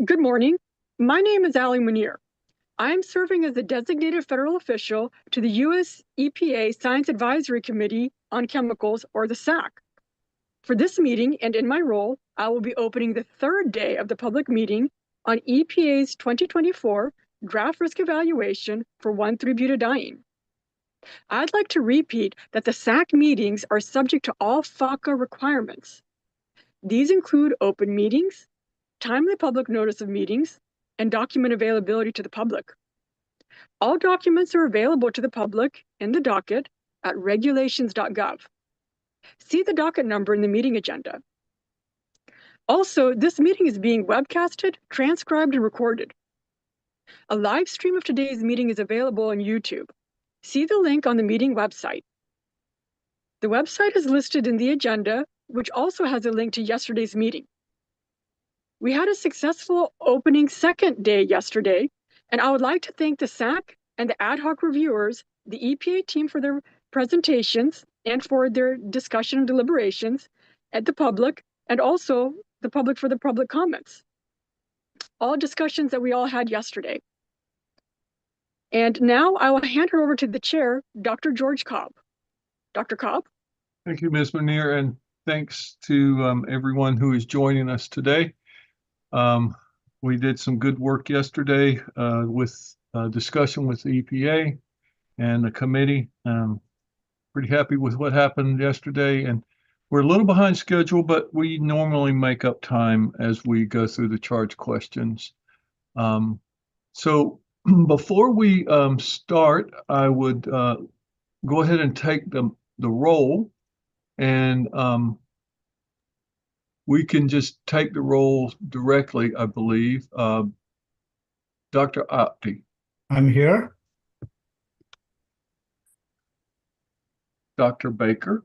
Good morning. My name is Ali Munir. I am serving as a designated federal official to the U.S. EPA Science Advisory Committee on Chemicals, or the SAC. For this meeting and in my role, I will be opening the third day of the public meeting on EPA's 2024 draft risk evaluation for 1,3-butadiene. I'd like to repeat that the SAC meetings are subject to all FACA requirements. These include open meetings, timely public notice of meetings, and document availability to the public. All documents are available to the public in the docket at regulations.gov. See the docket number in the meeting agenda. Also, this meeting is being webcasted, transcribed, and recorded. A live stream of today's meeting is available on YouTube. See the link on the meeting website. The website is listed in the agenda, which also has a link to yesterday's meeting. We had a successful opening second day yesterday, and I would like to thank the SAC and the ad hoc reviewers, the EPA team for their presentations and for their discussion and deliberations, and the public, and also the public for the public comments. All discussions that we all had yesterday. And now I will hand her over to the chair, Dr. George Cobb. Dr. Cobb? Thank you, Ms. Munir, and thanks to everyone who is joining us today. We did some good work yesterday with discussion with the EPA and the committee. Pretty happy with what happened yesterday, and we're a little behind schedule, but we normally make up time as we go through the charge questions. So before we start, I would go ahead and take the roll, and we can just take the roll directly, I believe. Dr. Apti. I'm here. Dr. Baker.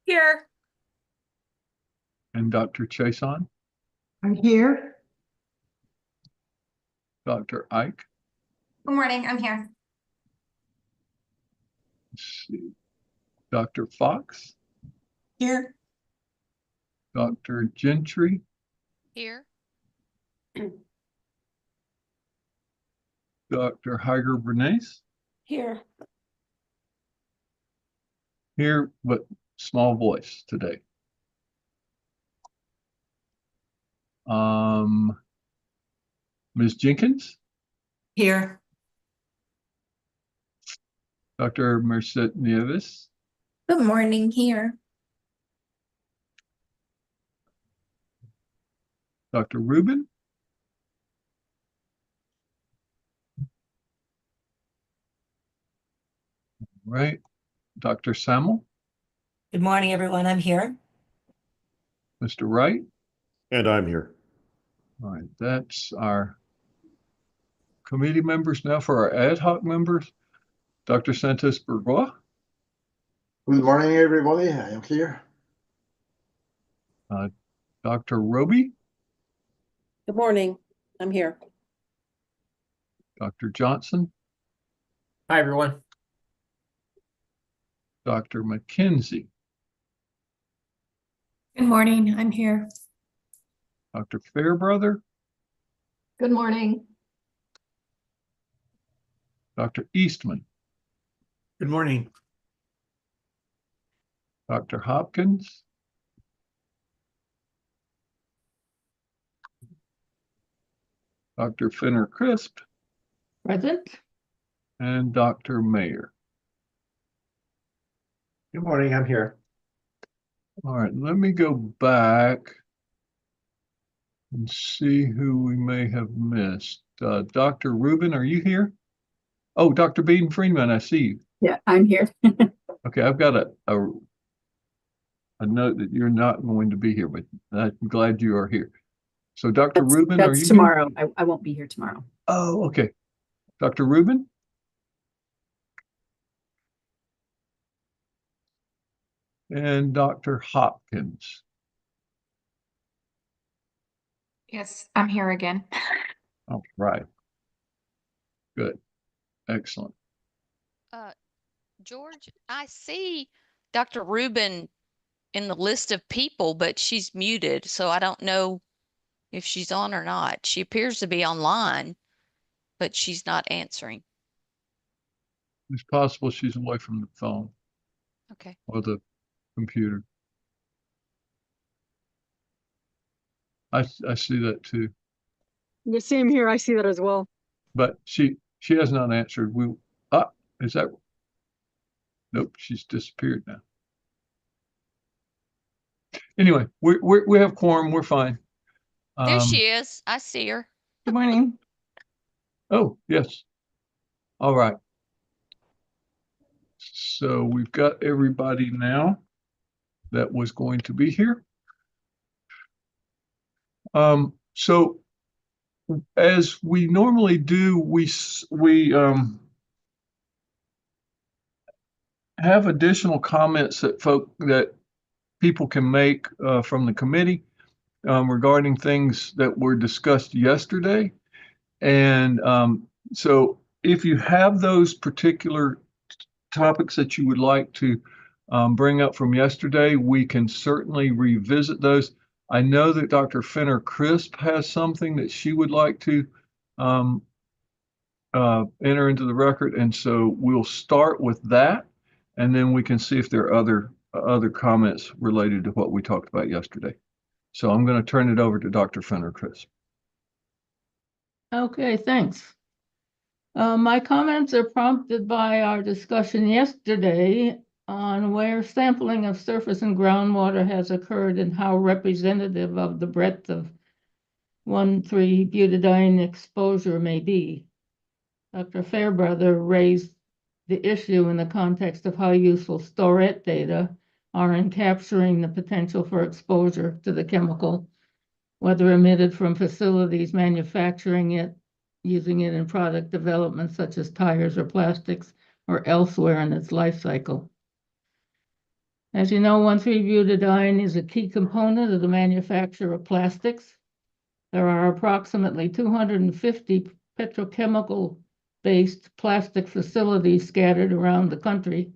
Here. And Dr. Chason. I'm here. Dr. Ike. Good morning, I'm here. Let's see. Dr. Fox. Here. Dr. Gentry. Here. Dr. Heiger Bernays. Here. Here, but small voice today. Ms. Jenkins. Here. Dr. Merced Nieves. Good morning, here. Dr. Rubin. Right. Dr. Samuel. Good morning, everyone. I'm here. Mr. Wright. And I'm here. All right, that's our committee members. Now for our ad hoc members. Dr. Santos Bourgois. Good morning, everybody. I am here. Dr. Roby. Good morning. I'm here. Dr. Johnson. Hi, everyone. Dr. McKenzie. Good morning, I'm here. Dr. Fairbrother. Good morning. Dr. Eastman. Good morning. Dr. Hopkins. Dr. Finner Crisp. Present. And Dr. Mayer. Good morning, I'm here. All right, let me go back and see who we may have missed. Dr. Rubin, are you here? Oh, Dr. Beaton Freeman, I see you. Yeah, I'm here. Okay, I've got a note that you're not going to be here, but I'm glad you are here. So Dr. Rubin, are you That's tomorrow. I won't be here tomorrow. Oh, okay. Dr. Rubin? And Dr. Hopkins. Yes, I'm here again. All right. Good. Excellent. George, I see Dr. Rubin in the list of people, but she's muted, so I don't know if she's on or not. She appears to be online, but she's not answering. It's possible she's away from the phone Okay. or the computer. I see that too, The same here. I see that as well. but she has not answered. Is that? Nope, she's disappeared now. Anyway, we have quorum. We're fine. There she is. I see her. Good morning. Oh, yes. All right. So we've got everybody now that was going to be here. So as we normally do, we have additional comments that people can make from the committee regarding things that were discussed yesterday. And so if you have those particular topics that you would like to bring up from yesterday, we can certainly revisit those. I know that Dr. Fenner Crisp has something that she would like to enter into the record, and so we'll start with that, and then we can see if there are other comments related to what we talked about yesterday. So I'm going to turn it over to Dr. Fenner Crisp. Okay, thanks. My comments are prompted by our discussion yesterday on where sampling of surface and groundwater has occurred and how representative of the breadth of 1,3-butadiene exposure may be. Dr. Fairbrother raised the issue in the context of how useful STORET data are in capturing the potential for exposure to the chemical, whether emitted from facilities manufacturing it, using it in product development such as tires or plastics, or elsewhere in its life cycle. As you know, 1,3-butadiene is a key component of the manufacture of plastics. There are approximately 250 petrochemical-based plastic facilities scattered around the country,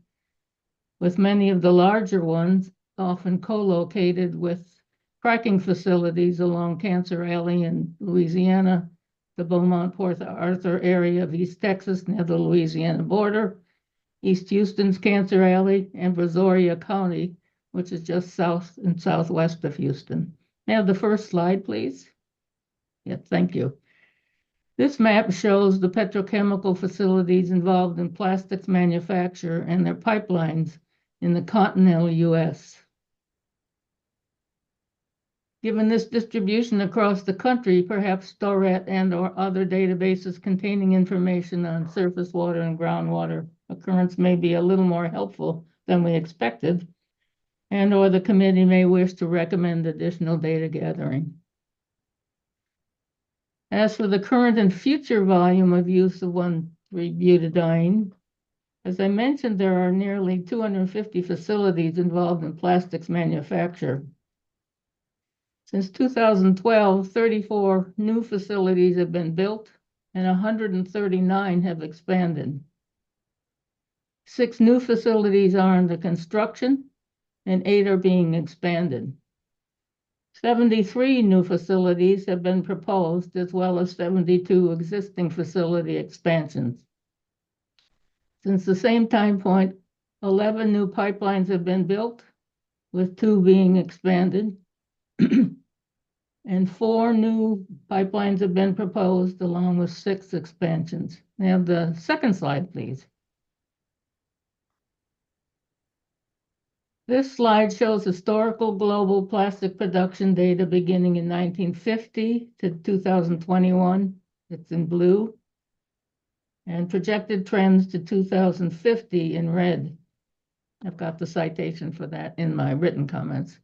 with many of the larger ones often co-located with cracking facilities along Cancer Alley in Louisiana, the Beaumont-Port Arthur area of East Texas near the Louisiana border, East Houston's Cancer Alley, and Brazoria County, which is just south and southwest of Houston. May I have the first slide, please? Yeah, thank you. This map shows the petrochemical facilities involved in plastics manufacture and their pipelines in the continental U.S. Given this distribution across the country, perhaps STORET and/or other databases containing information on surface water and groundwater occurrence may be a little more helpful than we expected, and/or the committee may wish to recommend additional data gathering. As for the current and future volume of use of 1,3-butadiene, as I mentioned, there are nearly 250 facilities involved in plastics manufacture. Since 2012, 34 new facilities have been built and 139 have expanded. 6 new facilities are under construction and 8 are being expanded. 73 new facilities have been proposed, as well as 72 existing facility expansions. Since the same time point, 11 new pipelines have been built, with 2 being expanded. And 4 new pipelines have been proposed, along with 6 expansions. May I have the second slide, please? This slide shows historical global plastic production data beginning in 1950 to 2021. It's in blue. And projected trends to 2050 in red. I've got the citation for that in my written comments.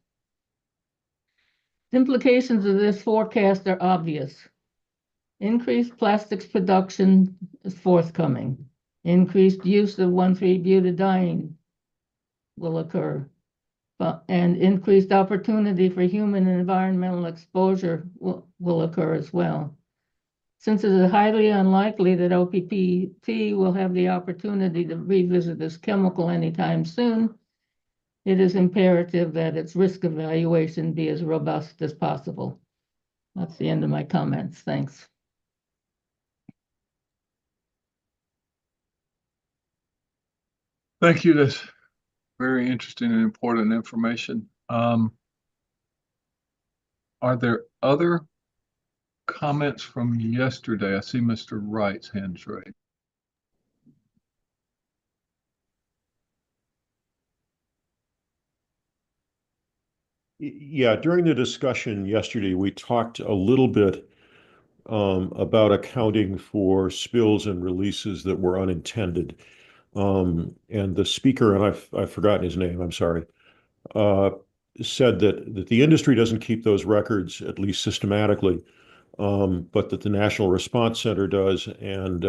The implications of this forecast are obvious. Increased plastics production is forthcoming. Increased use of 1,3-butadiene will occur, and increased opportunity for human and environmental exposure will occur as well. Since it is highly unlikely that OPPT will have the opportunity to revisit this chemical anytime soon, it is imperative that its risk evaluation be as robust as possible. That's the end of my comments. Thanks. Thank you. That's very interesting and important information. Are there other comments from yesterday? I see Mr. Wright's hands raised. Yeah, during the discussion yesterday, we talked a little bit about accounting for spills and releases that were unintended. And the speaker, and I've forgotten his name, I'm sorry, said that the industry doesn't keep those records, at least systematically, but that the National Response Center does, and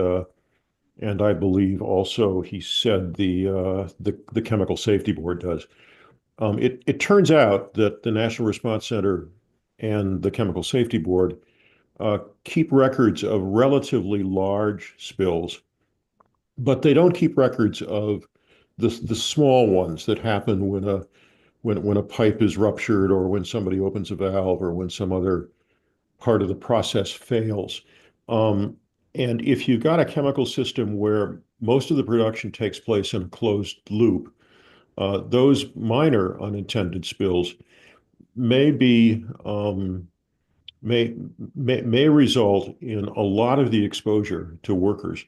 I believe also he said the Chemical Safety Board does. It turns out that the National Response Center and the Chemical Safety Board keep records of relatively large spills, but they don't keep records of the small ones that happen when a pipe is ruptured, or when somebody opens a valve, or when some other part of the process fails. And if you've got a chemical system where most of the production takes place in a closed loop, those minor unintended spills may be may result in a lot of the exposure to workers.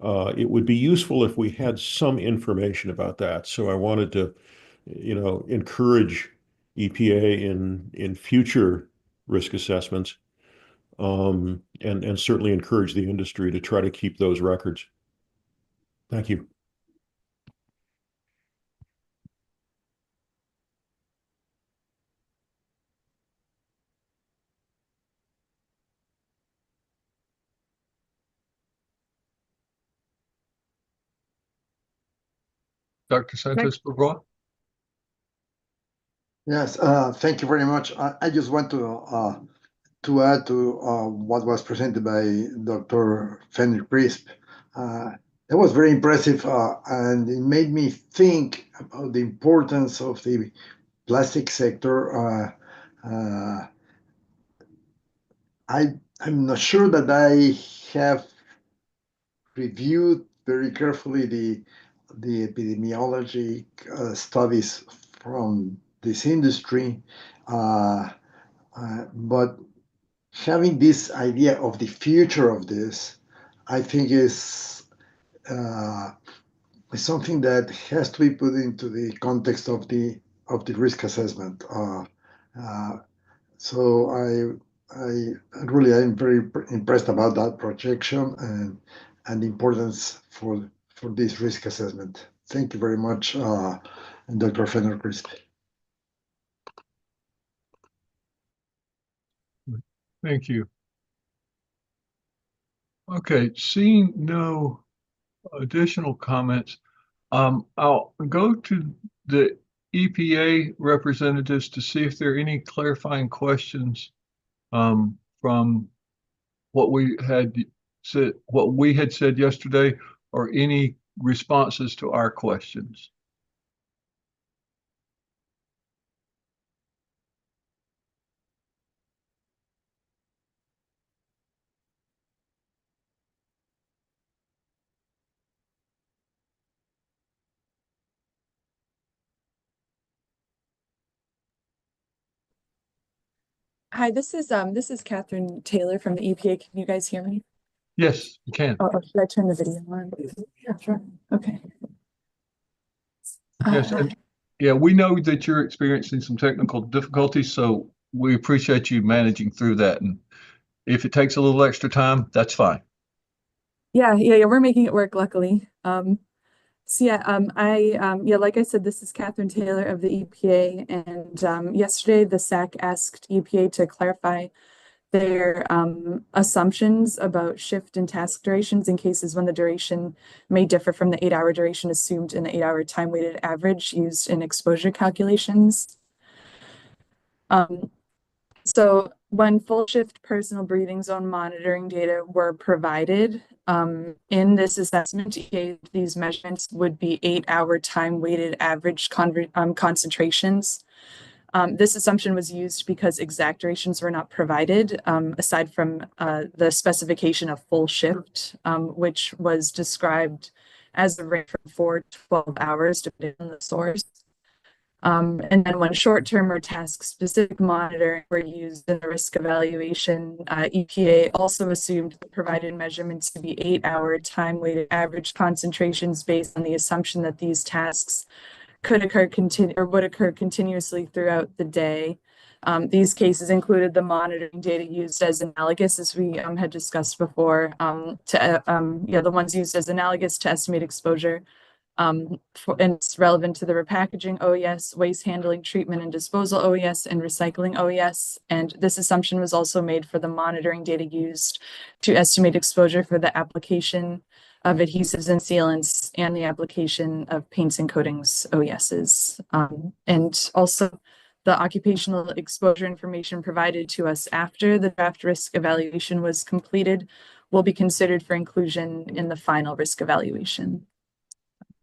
It would be useful if we had some information about that. So I wanted to, encourage EPA in future risk assessments, and certainly encourage the industry to try to keep those records. Thank you. Dr. Santos-Burgoa? Yes, thank you very much. I just want to add to what was presented by Dr. Fenner Crisp. That was very impressive, and it made me think about the importance of the plastic sector. I'm not sure that I have reviewed very carefully the epidemiologic studies from this industry, but having this idea of the future of this, I think is something that has to be put into the context of the risk assessment. So I really am very impressed about that projection and the importance for this risk assessment. Thank you very much, Dr. Fenner Crisp. Thank you. Okay, seeing no additional comments, I'll go to the EPA representatives to see if there are any clarifying questions from what we had said yesterday, or any responses to our questions. Hi, this is Catherine Taylor from the EPA. Can you guys hear me? Yes, you can. Oh, should I turn the video on? Yeah, sure. Okay. Yes, and yeah, we know that you're experiencing some technical difficulties, so we appreciate you managing through that. And if it takes a little extra time, that's fine. Yeah, we're making it work, luckily. So yeah, like I said, this is Catherine Taylor of the EPA, and yesterday the SAC asked EPA to clarify their assumptions about shift and task durations in cases when the duration may differ from the 8-hour duration assumed in the 8-hour time-weighted average used in exposure calculations. So when full shift personal breathing zone monitoring data were provided in this assessment, these measurements would be 8-hour time weighted average concentrations This assumption was used because exact durations were not provided, aside from the specification of full shift, which was described as a range from 4 to 12 hours, depending on the source. And then when short-term or task-specific monitoring were used in the risk evaluation, EPA also assumed the provided measurements to be 8-hour time-weighted average concentrations based on the assumption that these tasks could occur would occur continuously throughout the day. These cases included the monitoring data used as analogous, as we had discussed before, the ones used as analogous to estimate exposure. And it's relevant to the repackaging OES, waste handling, treatment and disposal OES, and recycling OES. And this assumption was also made for the monitoring data used to estimate exposure for the application of adhesives and sealants and the application of paints and coatings OESs. And also the occupational exposure information provided to us after the draft risk evaluation was completed will be considered for inclusion in the final risk evaluation.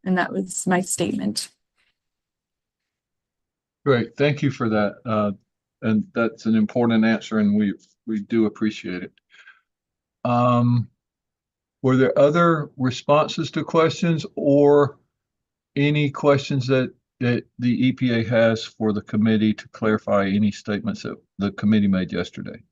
And that was my statement. Great, thank you for that. And that's an important answer, and we do appreciate it. Were there other responses to questions or any questions that the EPA has for the committee to clarify any statements that the committee made yesterday?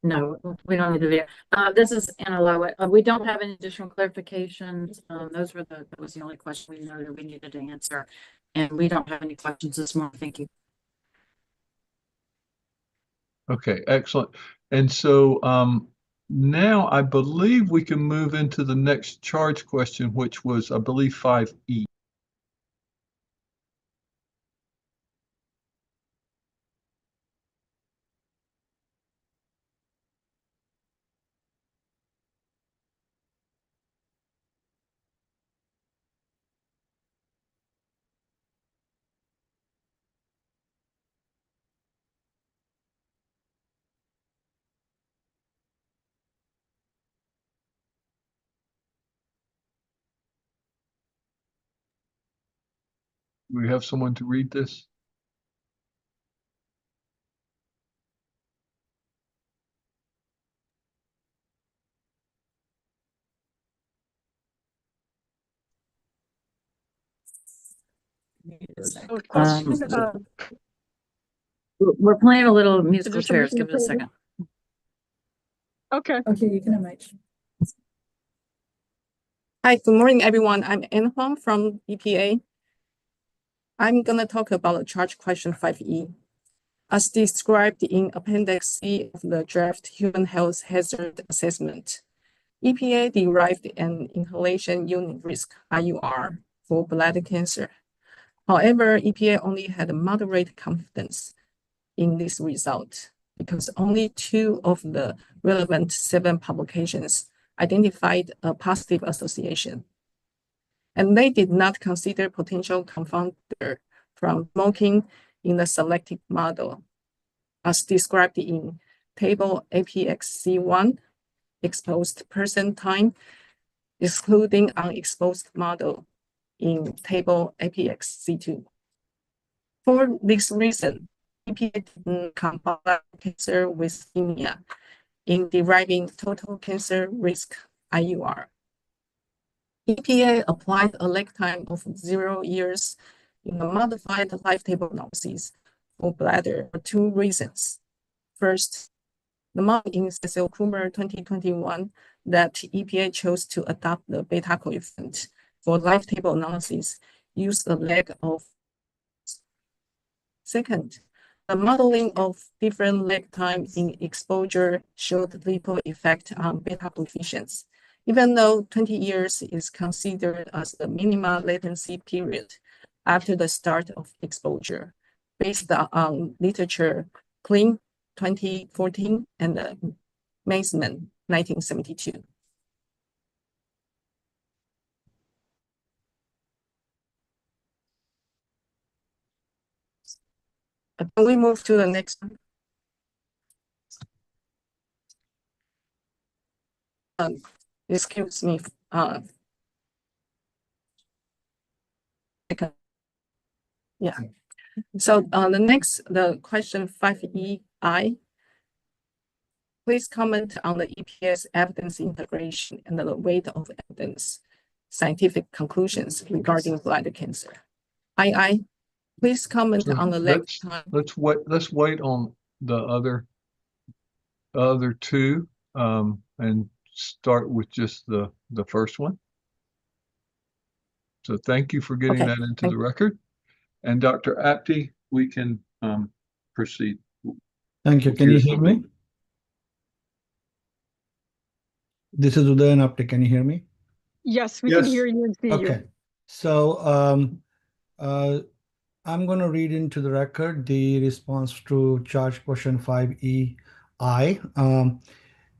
No, we don't need to be. This is Anna Lowett. We don't have any additional clarifications. That was the only question we know that we needed to answer. And we don't have any questions this morning. Thank you. Okay, excellent. And so now I believe we can move into the next charge question, which was, I believe, 5E. Do we have someone to read this? We're playing a little musical chairs. Give it a second. Okay. Okay, you can invite. Hi, good morning, everyone. I'm Anne Huang from EPA. I'm going to talk about charge question 5E. As described in Appendix C of the draft Human Health Hazard Assessment, EPA derived an inhalation unit risk, IUR, for bladder cancer. However, EPA only had moderate confidence in this result because only 2 of the relevant 7 publications identified a positive association. And they did not consider potential confounder from smoking in the selected model, as described in table APXC1, exposed person time, excluding unexposed model in table APXC2. For this reason, EPA didn't combine cancer with ischemia in deriving total cancer risk IUR. EPA applied a lag time of 0 years in a modified life table analysis for bladder for 2 reasons. First, the model in Cecil-Kummer 2021 that EPA chose to adopt the beta coefficient for life table analysis used a lag of. Second, the modeling of different lag time in exposure showed little effect on beta coefficients, even though 20 years is considered as the minimal latency period after the start of exposure, based on literature Klein 2014 and Maisman 1972. Can we move to the next one? Excuse me. Yeah. So the question 5EI. Please comment on the EPA's evidence integration and the weight of evidence, scientific conclusions regarding bladder cancer. II, please comment So on the let's wait on the other two and start with just the first one. So thank you for getting that into the record. And Dr. Apte, we can proceed. Thank you. Can you hear me? This is Udayan Apte. Can you hear me? Yes, we can hear you and see you. Okay. So I'm going to read into the record the response to charge question 5EI.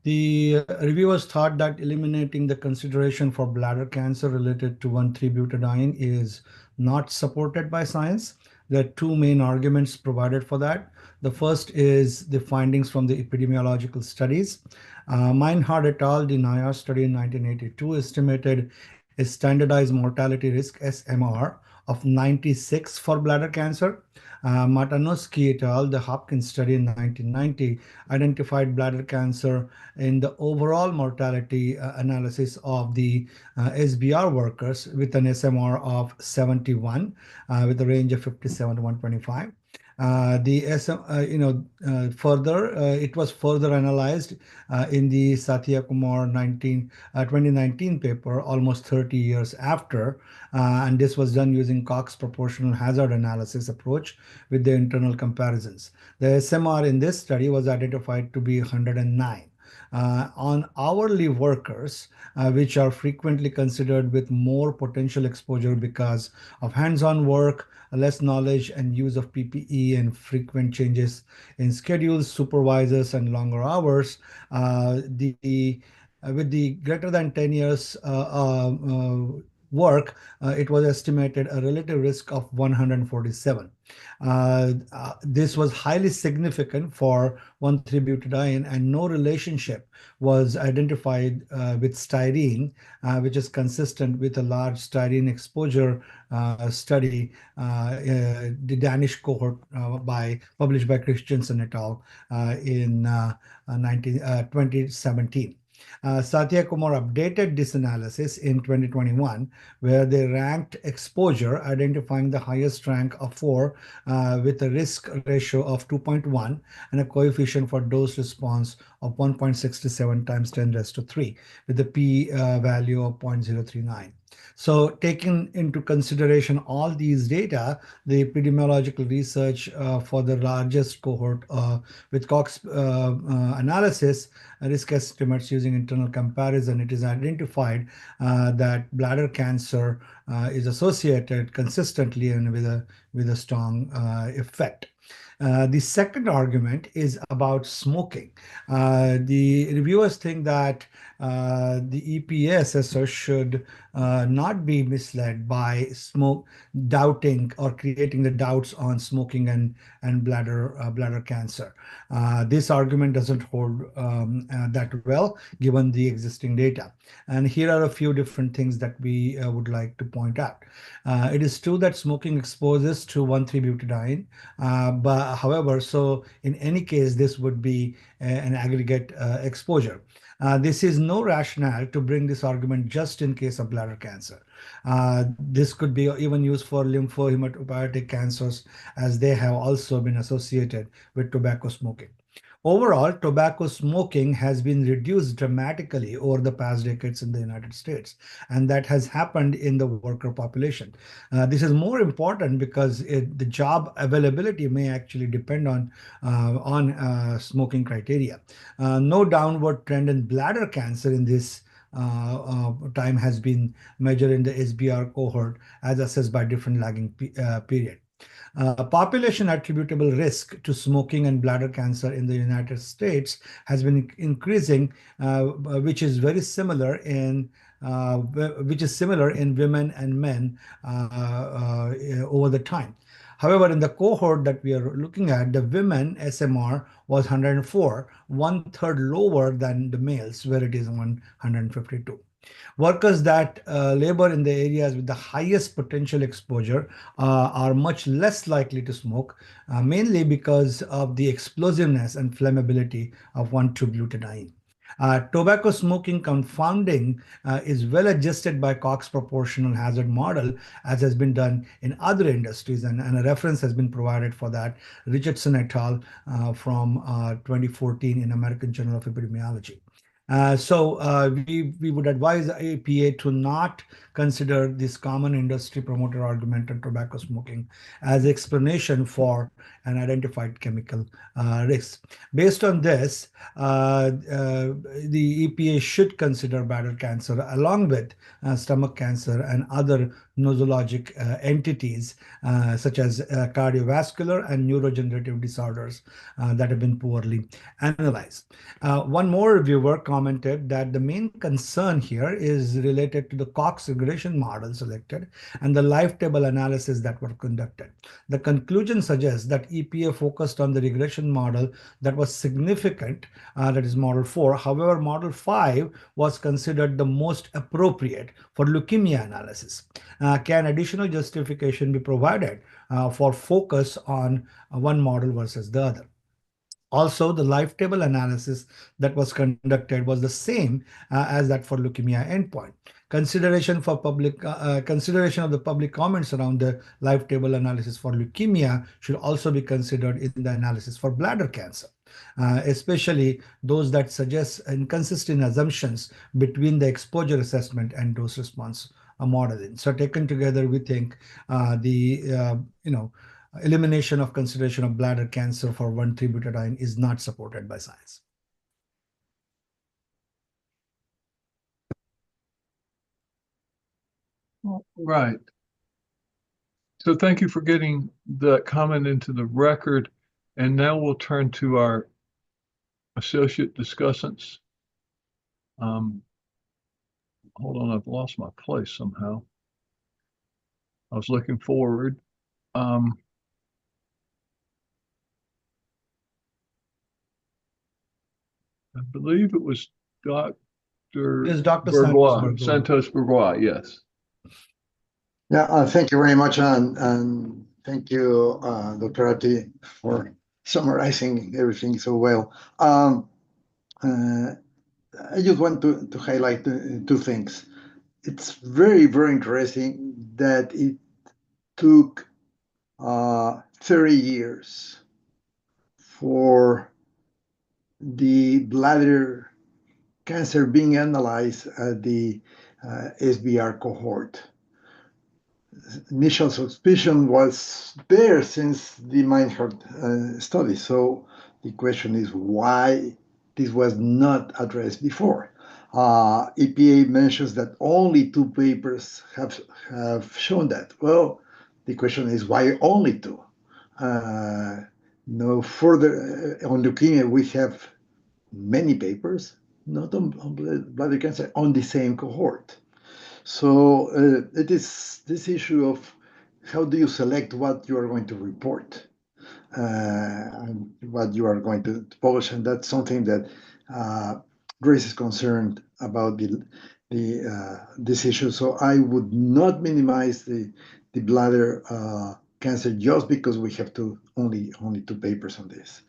The reviewers thought that eliminating the consideration for bladder cancer related to 1,3-butadiene is not supported by science. There are two main arguments provided for that. The first is the findings from the epidemiological studies. Meinhardt et al., the NIAR study in 1982, estimated a standardized mortality risk, SMR, of 96 for bladder cancer. Matanuski et al., the Hopkins study in 1990, identified bladder cancer in the overall mortality analysis of the SBR workers with an SMR of 71, with a range of 57 to 125. Further, it was further analyzed in the Satya Kumar 2019 paper, almost 30 years after, and this was done using Cox proportional hazard analysis approach with the internal comparisons. The SMR in this study was identified to be 109. On hourly workers, which are frequently considered with more potential exposure because of hands-on work, less knowledge and use of PPE and frequent changes in schedules, supervisors, and longer hours, with the greater than 10 years work, it was estimated a relative risk of 147. This was highly significant for 1,3-butadiene, and no relationship was identified with styrene, which is consistent with a large styrene exposure study, the Danish cohort published by Christensen et al. In 2017. Satya Kumar updated this analysis in 2021, where they ranked exposure, identifying the highest rank of 4 with a risk ratio of 2.1 and a coefficient for dose response of 1.67 times 10 raised to 3 with a p value of 0.039. So taking into consideration all these data, the epidemiological research for the largest cohort with Cox analysis, risk estimates using internal comparison, it is identified that bladder cancer is associated consistently and with a strong effect. The second argument is about smoking. The reviewers think that the EPA assessor should not be misled by doubting or creating the doubts on smoking and bladder cancer. This argument doesn't hold that well given the existing data. And here are a few different things that we would like to point out. It is true that smoking exposes to 1,3-butadiene, but however, so in any case, this would be an aggregate exposure. This is no rationale to bring this argument just in case of bladder cancer. This could be even used for lymphohematopoietic cancers, as they have also been associated with tobacco smoking. Overall, tobacco smoking has been reduced dramatically over the past decades in the United States, and that has happened in the worker population. This is more important because the job availability may actually depend on smoking criteria. No downward trend in bladder cancer in this time has been measured in the SBR cohort as assessed by different lagging period. Population attributable risk to smoking and bladder cancer in the United States has been increasing, which is very similar in women and men over the time. However, in the cohort that we are looking at, the women SMR was 104, one-third lower than the males, where it is 152. Workers that labor in the areas with the highest potential exposure are much less likely to smoke, mainly because of the explosiveness and flammability of 1,2-glutathione. Tobacco smoking confounding is well adjusted by Cox proportional hazard model, as has been done in other industries, and a reference has been provided for that, Richardson et al. From 2014 in American Journal of Epidemiology. We would advise the EPA to not consider this common industry promoter argument on tobacco smoking as explanation for an identified chemical risk. Based on this, the EPA should consider bladder cancer along with stomach cancer and other nosologic entities such as cardiovascular and neurodegenerative disorders that have been poorly analyzed. One more reviewer commented that the main concern here is related to the Cox regression model selected and the life table analysis that were conducted. The conclusion suggests that EPA focused on the regression model that was significant, that is model 4. However, model 5 was considered the most appropriate for leukemia analysis. Can additional justification be provided for focus on one model versus the other? Also, the life table analysis that was conducted was the same as that for leukemia endpoint. Consideration of the public comments around the life table analysis for leukemia should also be considered in the analysis for bladder cancer, especially those that suggest inconsistent assumptions between the exposure assessment and dose response modeling. So taken together, we think elimination of consideration of bladder cancer for 1,3-butadiene is not supported by science. Right. So thank you for getting the comment into the record. And now we'll turn to our associate discussants. Hold on, I've lost my place somehow. I was looking forward. I believe it was Dr. Yes, Dr. Santos Bourgois, yes. Yeah, thank you very much, and thank you, Dr. Ati, for summarizing everything so well. I just want to highlight two things. It's very, very interesting that it took 30 years for the bladder cancer being analyzed at the SBR cohort. Initial suspicion was there since the Meinhardt study. So the question is why this was not addressed before. EPA mentions that only 2 papers have shown that. Well, the question is why only 2? No further on leukemia, we have many papers, not on bladder cancer, on the same cohort. So it is this issue of how do you select what you are going to report and what you are going to publish, and that's something that raises concern about this issue. So I would not minimize the bladder cancer just because we have only 2 papers on this.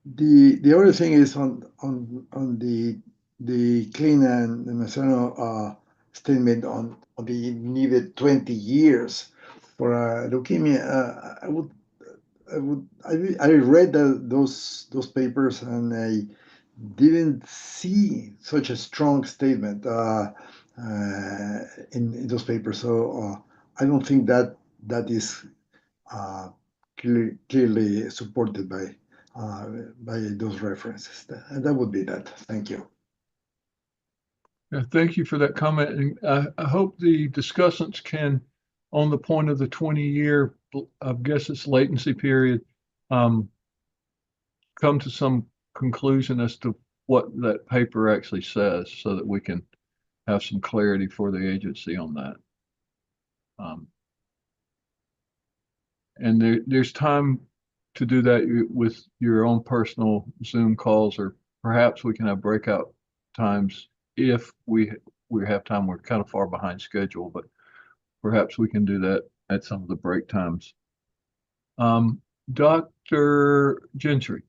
The other thing is on the Klein and the Mazzano statement on the needed 20 years for leukemia. I read those papers and I didn't see such a strong statement in those papers. So I don't think that is clearly supported by those references. And that would be that. Thank you. Yeah, thank you for that comment. And I hope the discussants can, on the point of the 20-year, I guess it's latency period, come to some conclusion as to what that paper actually says so that we can have some clarity for the agency on that. And there's time to do that with your own personal Zoom calls, or perhaps we can have breakout times if we have time. We're kind of far behind schedule, but perhaps we can do that at some of the break times. Dr. Gentry.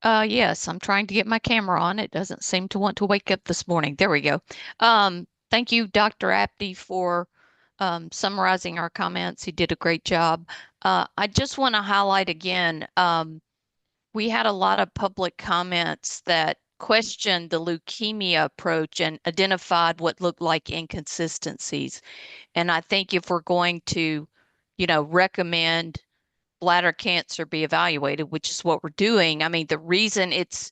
Yes, I'm trying to get my camera on. It doesn't seem to want to wake up this morning. There we go. Thank you, Dr. Apty, for summarizing our comments. He did a great job. I just want to highlight again, we had a lot of public comments that questioned the leukemia approach and identified what looked like inconsistencies. And I think if we're going to, recommend bladder cancer be evaluated, which is what we're doing, I mean, the reason it's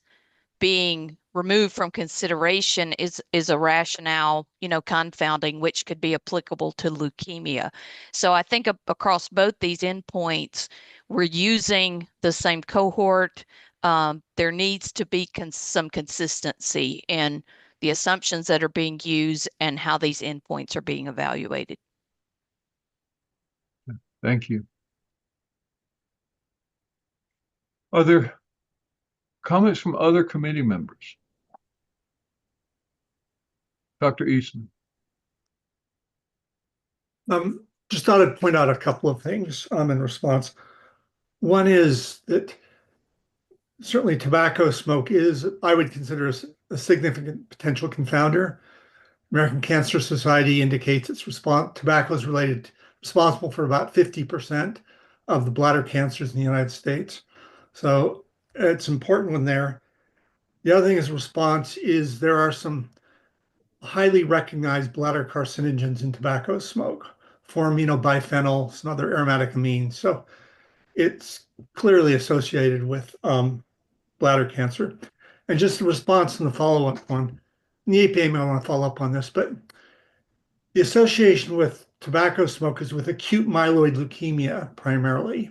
being removed from consideration is a rationale, confounding, which could be applicable to leukemia. So I think across both these endpoints, we're using the same cohort. There needs to be some consistency in the assumptions that are being used and how these endpoints are being evaluated. Thank you. Are there comments from other committee members? Dr. Eastman. Just thought I'd point out a couple of things in response. One is that certainly tobacco smoke is, I would consider, a significant potential confounder. American Cancer Society indicates tobacco is responsible for about 50% of the bladder cancers in the United States. So it's important when there. The other thing is response is there are some highly recognized bladder carcinogens in tobacco smoke, 4-aminobiphenyl, some other aromatic amines. So it's clearly associated with bladder cancer. And just a response in the follow-up one, the EPA may want to follow up on this, but the association with tobacco smoke is with acute myeloid leukemia primarily.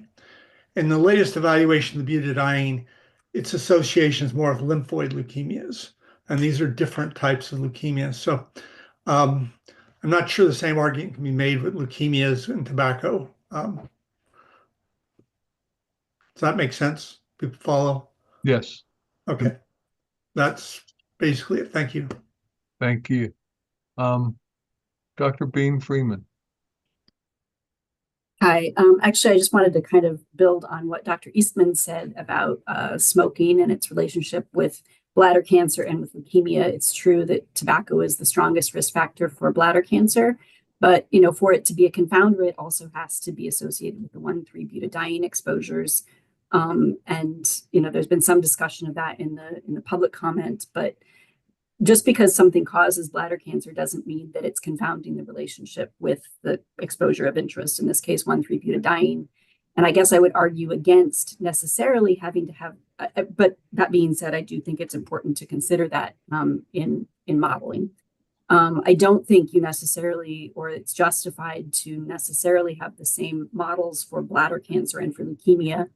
In the latest evaluation of the butadiene, its association is more of lymphoid leukemias. And these are different types of leukemias. So I'm not sure the same argument can be made with leukemias and tobacco. Does that make sense? People follow? Yes. Okay. That's basically it. Thank you. Thank you. Dr. Bean Freeman. Hi. Actually, I just wanted to kind of build on what Dr. Eastman said about smoking and its relationship with bladder cancer and with leukemia. It's true that tobacco is the strongest risk factor for bladder cancer, but for it to be a confounder, it also has to be associated with the 1,3-butadiene exposures. And there's been some discussion of that in the public comment, but just because something causes bladder cancer doesn't mean that it's confounding the relationship with the exposure of interest, in this case, 1,3-butadiene. And I guess I would argue against necessarily having to have, but that being said, I do think it's important to consider that in modeling. I don't think you necessarily, or it's justified to necessarily have the same models for bladder cancer and for leukemia.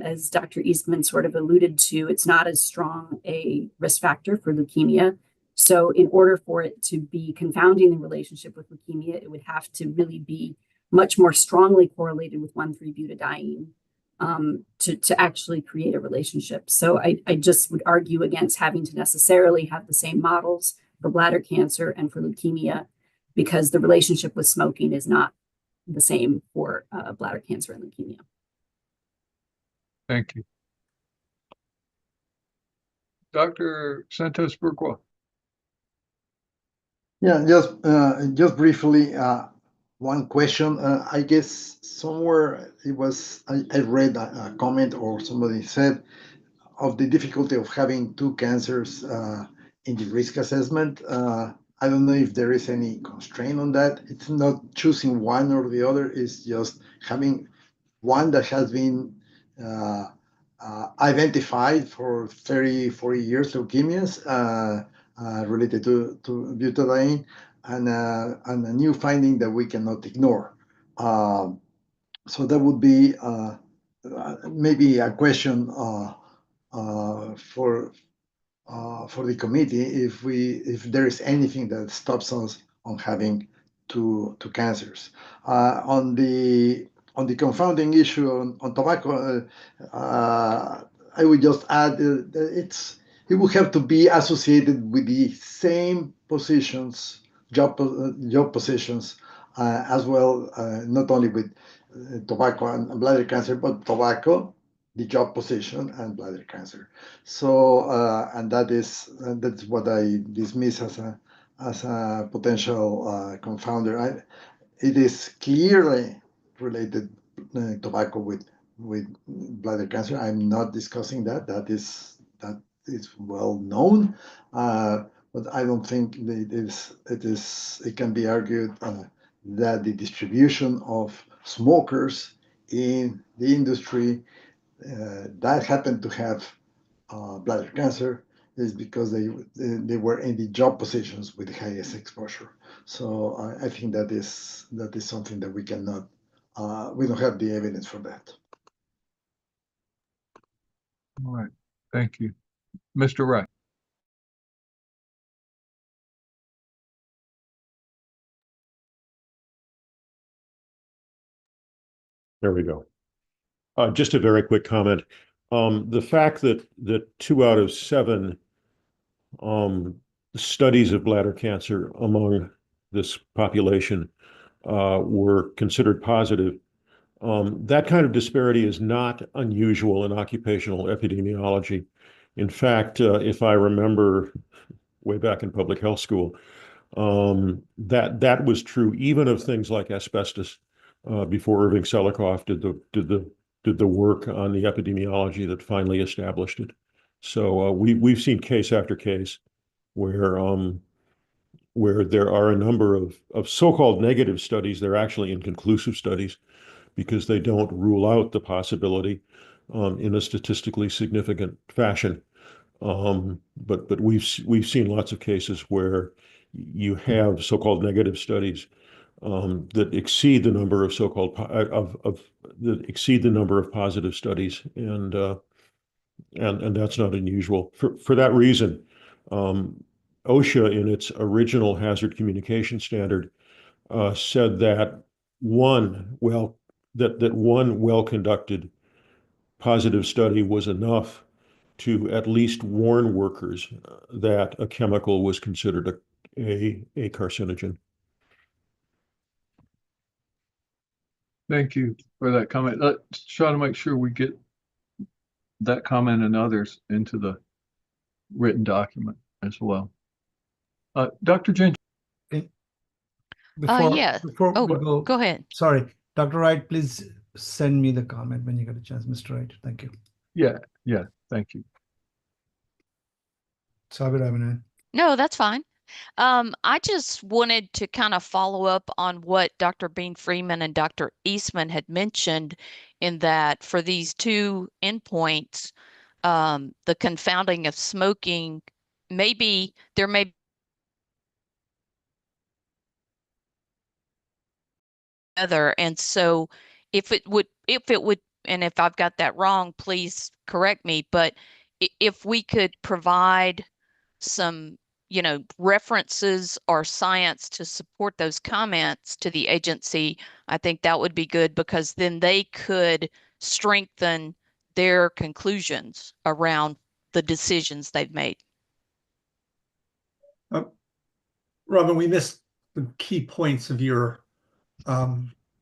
As Dr. Eastman sort of alluded to, it's not as strong a risk factor for leukemia. So in order for it to be confounding the relationship with leukemia, it would have to really be much more strongly correlated with 1,3-butadiene to actually create a relationship. So I just would argue against having to necessarily have the same models for bladder cancer and for leukemia, because the relationship with smoking is not the same for bladder cancer and leukemia. Thank you. Dr. Santos Burgua. Yeah, just briefly, one question. I guess somewhere I read a comment or somebody said of the difficulty of having two cancers in the risk assessment. I don't know if there is any constraint on that. It's not choosing one or the other, it's just having one that has been identified for 30, 40 years, leukemias related to butadiene, and a new finding that we cannot ignore. So that would be maybe a question for the committee, if there is anything that stops us on having to cancers. On the confounding issue on tobacco, I would just add it would have to be associated with the same positions, job positions, as well, not only with tobacco and bladder cancer, but tobacco, the job position, and bladder cancer. So, and that's what I dismiss as a potential confounder. It is clearly related tobacco with bladder cancer. I'm not discussing that. That is well known, but I don't think it can be argued that the distribution of smokers in the industry that happened to have bladder cancer is because they were in the job positions with the highest exposure. So I think that is something that we cannot, we don't have the evidence for that. All right, thank you. Mr. Wright. There we go. Just a very quick comment. The fact that 2 out of 7 studies of bladder cancer among this population were considered positive, that kind of disparity is not unusual in occupational epidemiology. In fact, if I remember way back in public health school, that was true even of things like asbestos before Irving Selikoff did the work on the epidemiology that finally established it. So we've seen case after case where there are a number of so-called negative studies. They're actually inconclusive studies because they don't rule out the possibility in a statistically significant fashion. But we've seen lots of cases where you have so-called negative studies that exceed the number of so-called that exceed the number of positive studies, and that's not unusual. For that reason, OSHA, in its original hazard communication standard, said that one well-conducted positive study was enough to at least warn workers that a chemical was considered a carcinogen. Thank you for that comment. Let's try to make sure we get that comment and others into the written document as well. Dr. Ginger. Yes. Before Oh, we go ahead. Sorry, Dr. Wright, please send me the comment when you get a chance, Mr. Wright. Thank you. Yeah, thank you. Sorry, No, that's fine. I just wanted to kind of follow up on what Dr. Bean Freeman and Dr. Eastman had mentioned, in that for these 2 endpoints, the confounding of smoking, maybe there may other. And so if it would, and if I've got that wrong, please correct me, but if we could provide some, references or science to support those comments to the agency, I think that would be good, because then they could strengthen their conclusions around the decisions they've made. Robin, we missed the key points of your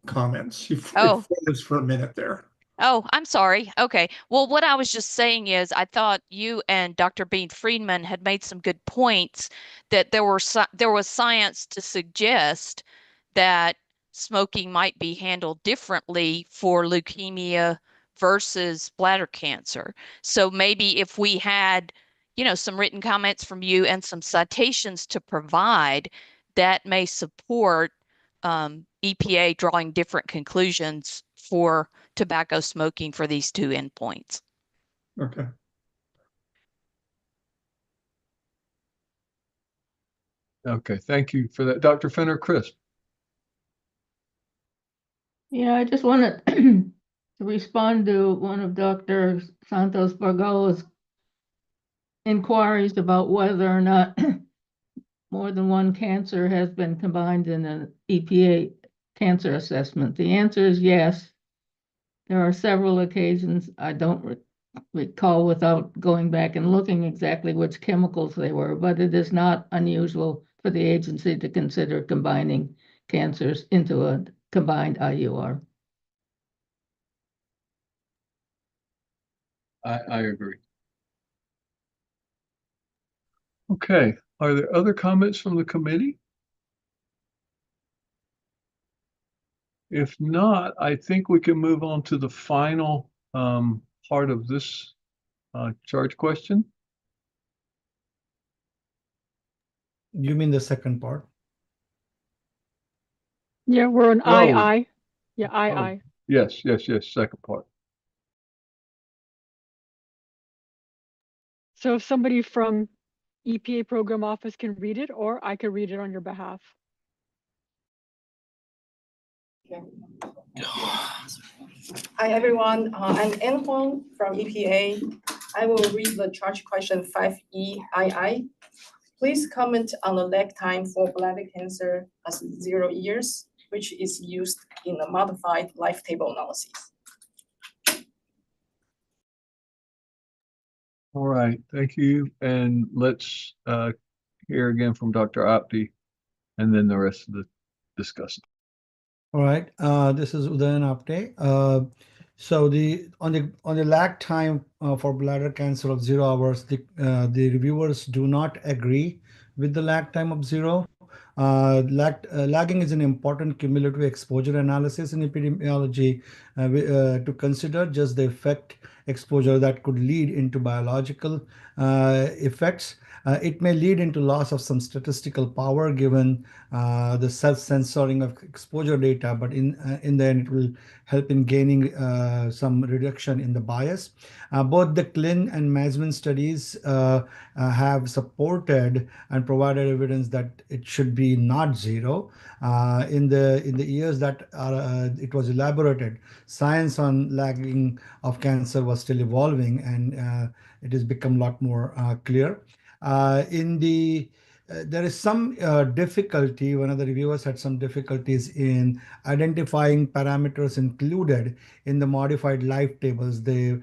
comments. You froze for a minute there. Oh, I'm sorry. Okay. Well, what I was just saying is I thought you and Dr. Bean Friedman had made some good points, that there was science to suggest that smoking might be handled differently for leukemia versus bladder cancer. So maybe if we had, some written comments from you and some citations to provide, that may support EPA drawing different conclusions for tobacco smoking for these 2 endpoints. Okay. Okay, thank you for that. Dr. Fenner-Crisp. Yeah, I just wanted to respond to one of Dr. Santos Bargola's inquiries about whether or not more than one cancer has been combined in an EPA cancer assessment? The answer is yes. There are several occasions, I don't recall without going back and looking exactly which chemicals they were, but it is not unusual for the agency to consider combining cancers into a combined IUR. I agree. Okay, are there other comments from the committee? If not, I think we can move on to the final part of this charge question. You mean the second part? Yeah, we're on I. Yeah, Oh, I. yes, second part. So if somebody from EPA program office can read it, or I could read it on your behalf. Hi, everyone. I'm Anne Huang from EPA. I will read the charge question 5EII. Please comment on the lag time for bladder cancer as 0 years, which is used in the modified life table analysis. All right, thank you. And let's hear again from Dr. Apti and then the rest of the discussion. All right, this is Udayan Apte. So on the lag time for bladder cancer of 0 hours, the reviewers do not agree with the lag time of 0. Lagging is an important cumulative exposure analysis in epidemiology to consider just the effect exposure that could lead into biological effects. It may lead into loss of some statistical power given the self-censoring of exposure data, but in the end, it will help in gaining some reduction in the bias. Both the CLIN and Masman studies have supported and provided evidence that it should be not 0. In the years that it was elaborated, science on lagging of cancer was still evolving, and it has become a lot more clear. There is some difficulty. One of the reviewers had some difficulties in identifying parameters included in the modified life tables, the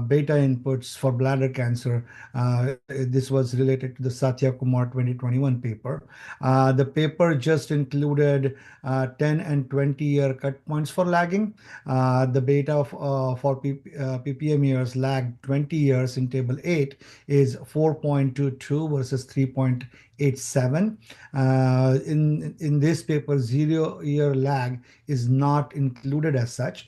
beta inputs for bladder cancer. This was related to the Satya Kumar 2021 paper. The paper just included 10 and 20-year cut points for lagging. The beta for ppm years lagged 20 years in table 8 is 4.22 versus 3.87. In this paper, 0-year lag is not included as such.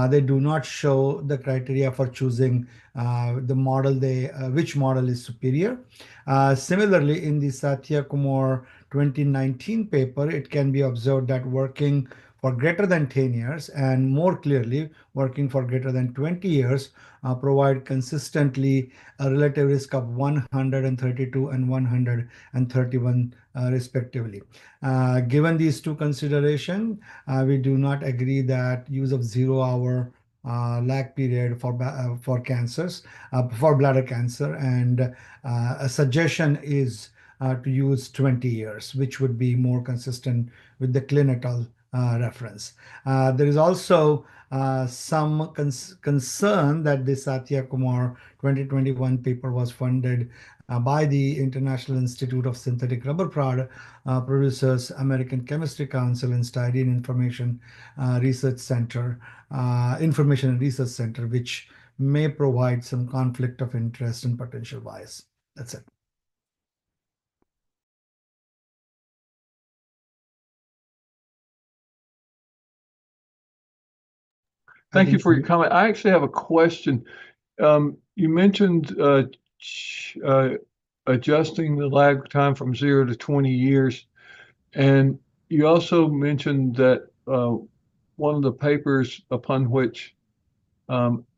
They do not show the criteria for choosing the model which model is superior. Similarly, in the Satya Kumar 2019 paper, it can be observed that working for greater than 10 years and more clearly working for greater than 20 years provide consistently a relative risk of 132 and 131 respectively. Given these two considerations, we do not agree that use of 0-hour lag period for cancers, for bladder cancer, and a suggestion is to use 20 years, which would be more consistent with the clinical reference. There is also some concern that the Satya Kumar 2021 paper was funded by the International Institute of Synthetic Rubber Producers, American Chemistry Council, and Styrene Information Research Center, which may provide some conflict of interest and potential bias. That's it. Thank you for your comment. I actually have a question. You mentioned adjusting the lag time from 0 to 20 years. And you also mentioned that one of the papers upon which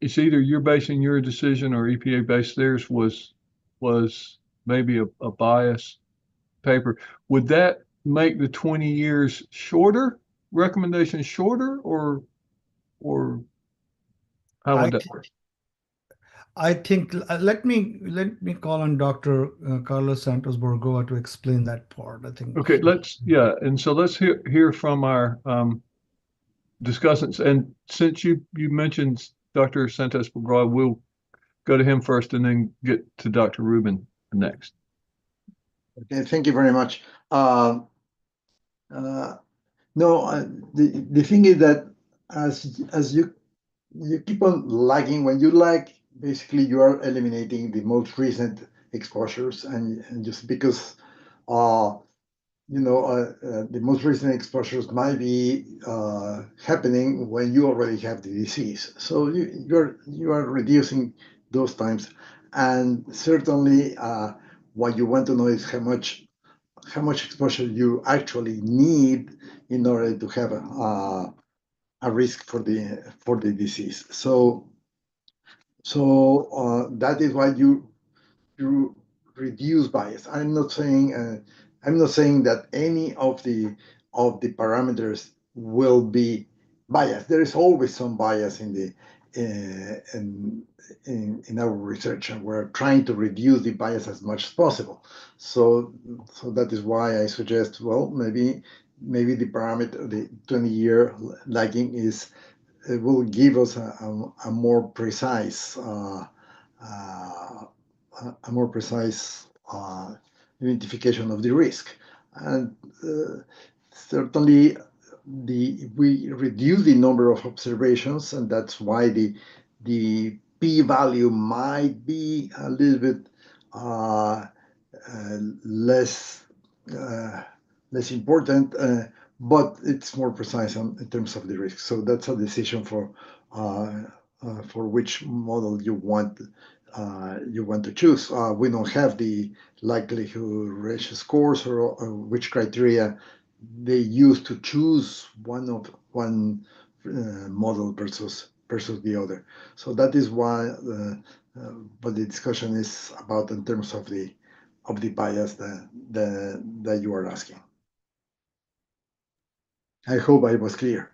it's either you're basing your decision or EPA based theirs was maybe a bias paper. Would that make the 20 years shorter, recommendation shorter, or how would that work? I think let me call on Dr. Carlos Santos Borgoa to explain that part. I think. Okay, and so let's hear from our discussants. And since you mentioned Dr. Santos Borgoa, we'll go to him first and then get to Dr. Rubin next. Okay, thank you very much. The thing is that as you keep on lagging, when you lag, basically you are eliminating the most recent exposures, and just because the most recent exposures might be happening when you already have the disease. So you are reducing those times, and certainly what you want to know is how much exposure you actually need in order to have a risk for the disease. So that is why you reduce bias. I'm not saying that any of the parameters will be biased. There is always some bias in our research, and we're trying to reduce the bias as much as possible. So that is why I suggest, well, maybe the parameter, the 20-year lagging will give us a more precise identification of the risk. And certainly we reduce the number of observations, and that's why the p-value might be a little bit less important, but it's more precise in terms of the risk. So that's a decision for which model you want to choose. We don't have the likelihood ratio scores or which criteria they use to choose one model versus the other. So that is why what the discussion is about in terms of the bias that you are asking. I hope I was clear.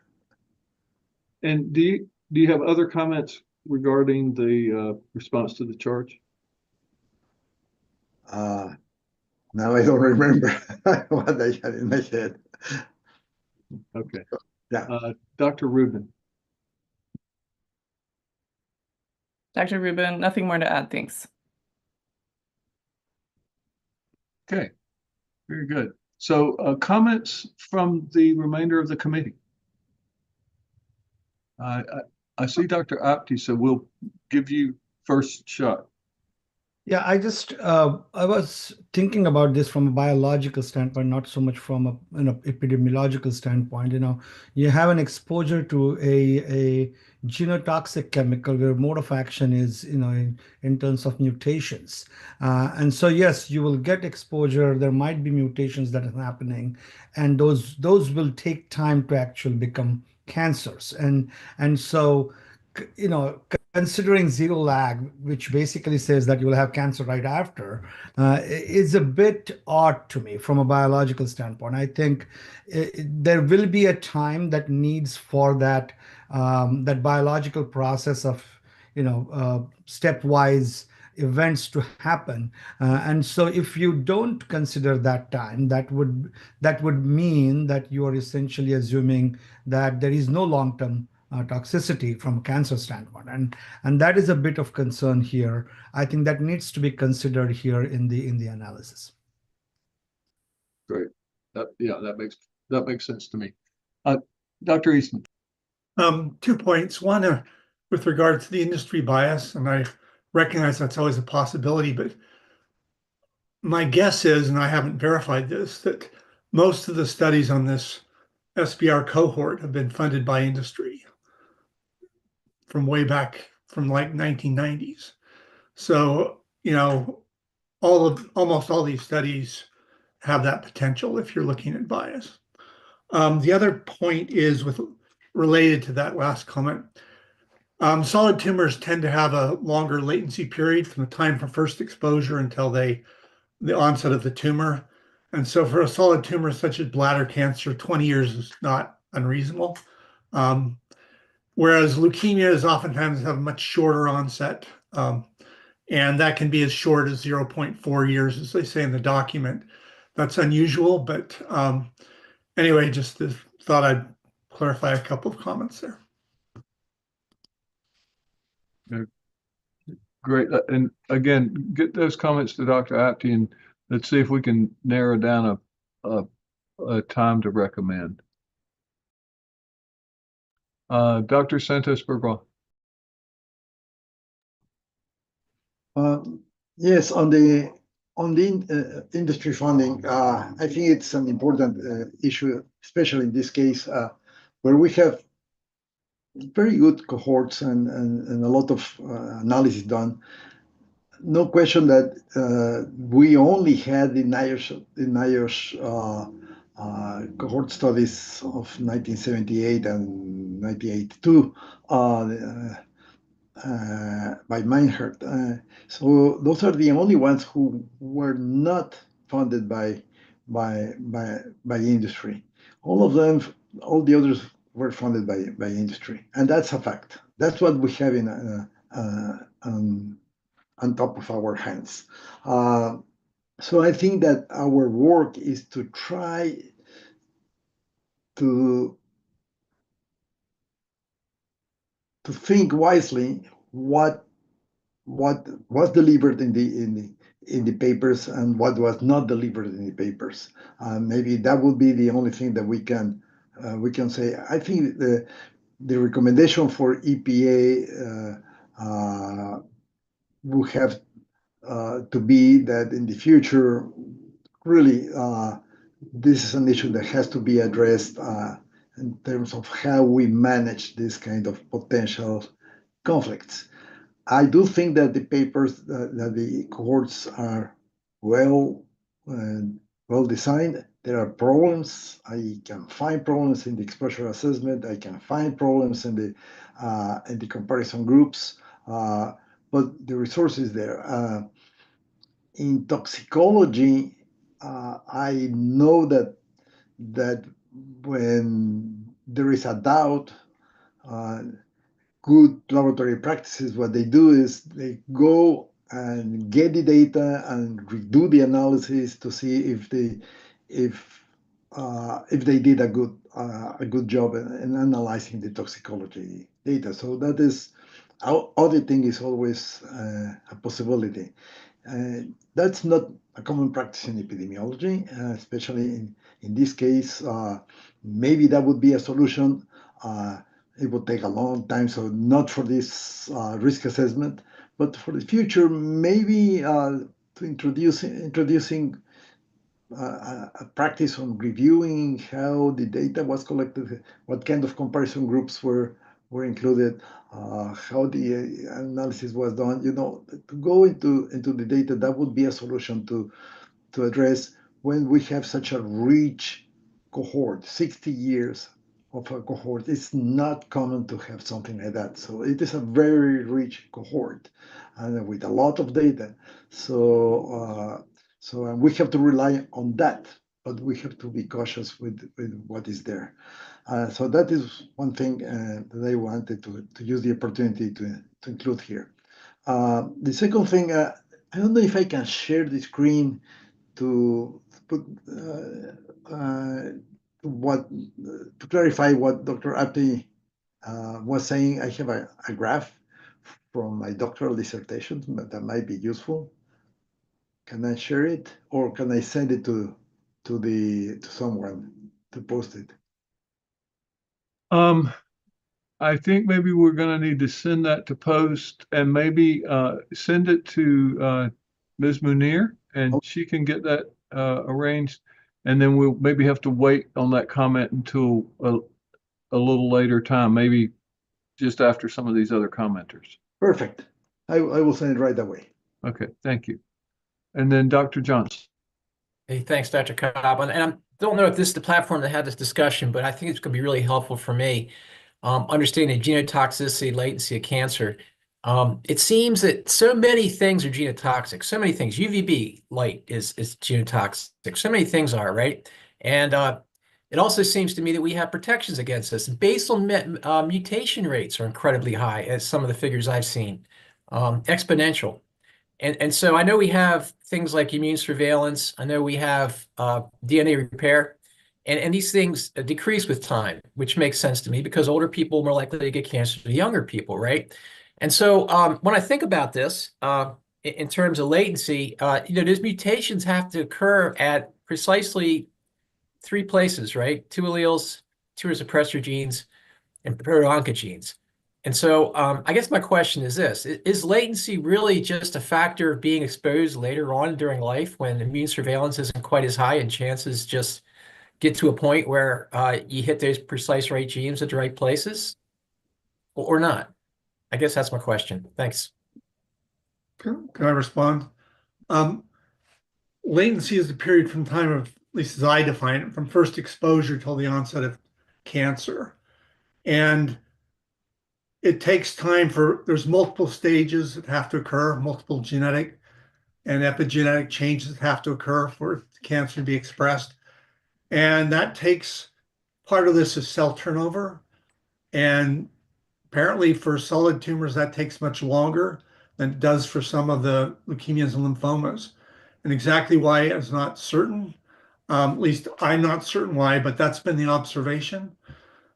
And do you have other comments regarding the response to the charge? Now I don't remember what I had in my head. Okay. Yeah. Dr. Rubin. Dr. Rubin, nothing more to add. Thanks. Okay. Very good. So comments from the remainder of the committee. I see Dr. Apti, so we'll give you first shot. Yeah, I was thinking about this from a biological standpoint, not so much from an epidemiological standpoint. You have an exposure to a genotoxic chemical where mode of action is, in terms of mutations. And so, yes, you will get exposure. There might be mutations that are happening, and those will take time to actually become cancers. And so, considering zero lag, which basically says that you will have cancer right after, is a bit odd to me from a biological standpoint. I think there will be a time that needs for that biological process of stepwise events to happen, and so if you don't consider that time, that would mean that you are essentially assuming that there is no long-term toxicity from a cancer standpoint, and that is a bit of concern here. I think that needs to be considered here in the analysis. Great. That makes sense to me. Dr. Eastman. 2 points. One, with regard to the industry bias, and I recognize that's always a possibility, but my guess is, and I haven't verified this, that most of the studies on this SBR cohort have been funded by industry from way back from like 1990s. So, almost all these studies have that potential if you're looking at bias. The other point is related to that last comment. Solid tumors tend to have a longer latency period from the time for first exposure until the onset of the tumor. And so for a solid tumor such as bladder cancer, 20 years is not unreasonable. Whereas leukemias oftentimes have a much shorter onset And that can be as short as 0.4 years, as they say in the document. That's unusual, but anyway, just thought I'd clarify a couple of comments there. Great. And again, get those comments to Dr. Apte, and let's see if we can narrow down a time to recommend. Dr. Santos-Burgos. Yes, on the industry funding, I think it's an important issue, especially in this case, where we have very good cohorts and a lot of analysis done. No question that we only had the NIOSH cohort studies of 1978 and 1982 by Meinhardt. So those are the only ones who were not funded by industry. All the others were funded by industry, and that's a fact. That's what we have in on top of our hands. So I think that our work is to try to think wisely what was delivered in the papers and what was not delivered in the papers. Maybe that would be the only thing that we can say. I think the recommendation for EPA would have to be that in the future, really, this is an issue that has to be addressed in terms of how we manage this kind of potential conflicts. I do think that the papers, that the cohorts are well designed. There are problems. I can find problems in the exposure assessment. I can find problems in the comparison groups, but the resource is there. In toxicology, I know that when there is a doubt, good laboratory practices, what they do is they go and get the data and redo the analysis to see if they did a good job in analyzing the toxicology data. So that is, auditing is always a possibility. That's not a common practice in epidemiology, especially in this case. Maybe that would be a solution. It would take a long time, so not for this risk assessment, but for the future, maybe to introducing a practice on reviewing how the data was collected, what kind of comparison groups were included, how the analysis was done. To go into the data, that would be a solution to address when we have such a rich cohort, 60 years of a cohort. It's not common to have something like that. So it is a very rich cohort and with a lot of data. So we have to rely on that, but we have to be cautious with what is there. So that is one thing that I wanted to use the opportunity to include here. The second thing, I don't know if I can share the screen to put to clarify what Dr. Apte was saying. I have a graph from my doctoral dissertation that might be useful. Can I share it, or can I send it to someone to post it? I think maybe we're going to need to send that to post, and maybe send it to Ms. Munir, and she can get that arranged. And then we'll maybe have to wait on that comment until a little later time, maybe just after some of these other commenters. Perfect. I will send it right away. Okay, thank you. And then Dr. Johnson. Hey, thanks, Dr. Cobb. And I don't know if this is the platform that had this discussion, but I think it's going to be really helpful for me understanding genotoxicity, latency of cancer. It seems that so many things are genotoxic. So many things. UVB light is genotoxic. So many things are, right? And it also seems to me that we have protections against this. And basal mutation rates are incredibly high, as some of the figures I've seen. exponential. And so I know we have things like immune surveillance. I know we have DNA repair. And these things decrease with time, which makes sense to me because older people are more likely to get cancer than younger people, right? And so when I think about this, in terms of latency, these mutations have to occur at precisely 3 places, right? 2 alleles, 2 suppressor genes, and proto-oncogenes. And so I guess my question is this: is latency really just a factor of being exposed later on during life when immune surveillance isn't quite as high and chances just get to a point where you hit those precise right genes at the right places or not? I guess that's my question. Thanks. Can I respond? Latency is the period from time of, at least as I define it, from first exposure till the onset of cancer. And it takes time there's multiple stages that have to occur, multiple genetic and epigenetic changes that have to occur for cancer to be expressed. And that takes, part of this is cell turnover. And apparently for solid tumors, that takes much longer than it does for some of the leukemias and lymphomas. And exactly why is not certain. At least I'm not certain why, but that's been the observation.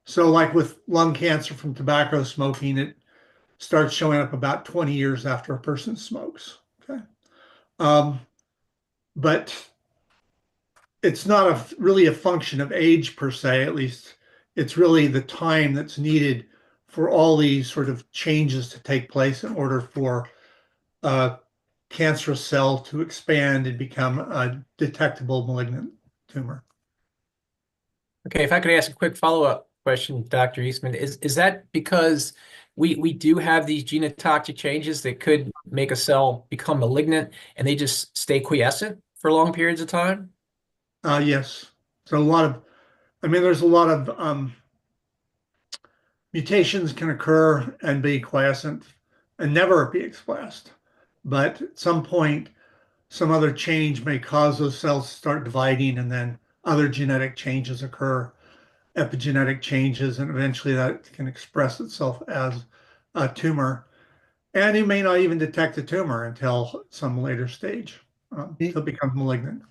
So like with lung cancer from tobacco smoking, it starts showing up about 20 years after a person smokes. Okay. But it's not really a function of age per se, at least it's really the time that's needed for all these sort of changes to take place in order for a cancerous cell to expand and become a detectable malignant tumor. Okay, if I could ask a quick follow-up question, Dr. Eastman, is that because we do have these genotoxic changes that could make a cell become malignant and they just stay quiescent for long periods of time? Yes. So there's a lot of mutations can occur and be quiescent and never be expressed. But at some point, some other change may cause those cells to start dividing, and then other genetic changes occur, epigenetic changes, and eventually that can express itself as a tumor. And you may not even detect a tumor until some later stage, until it becomes malignant.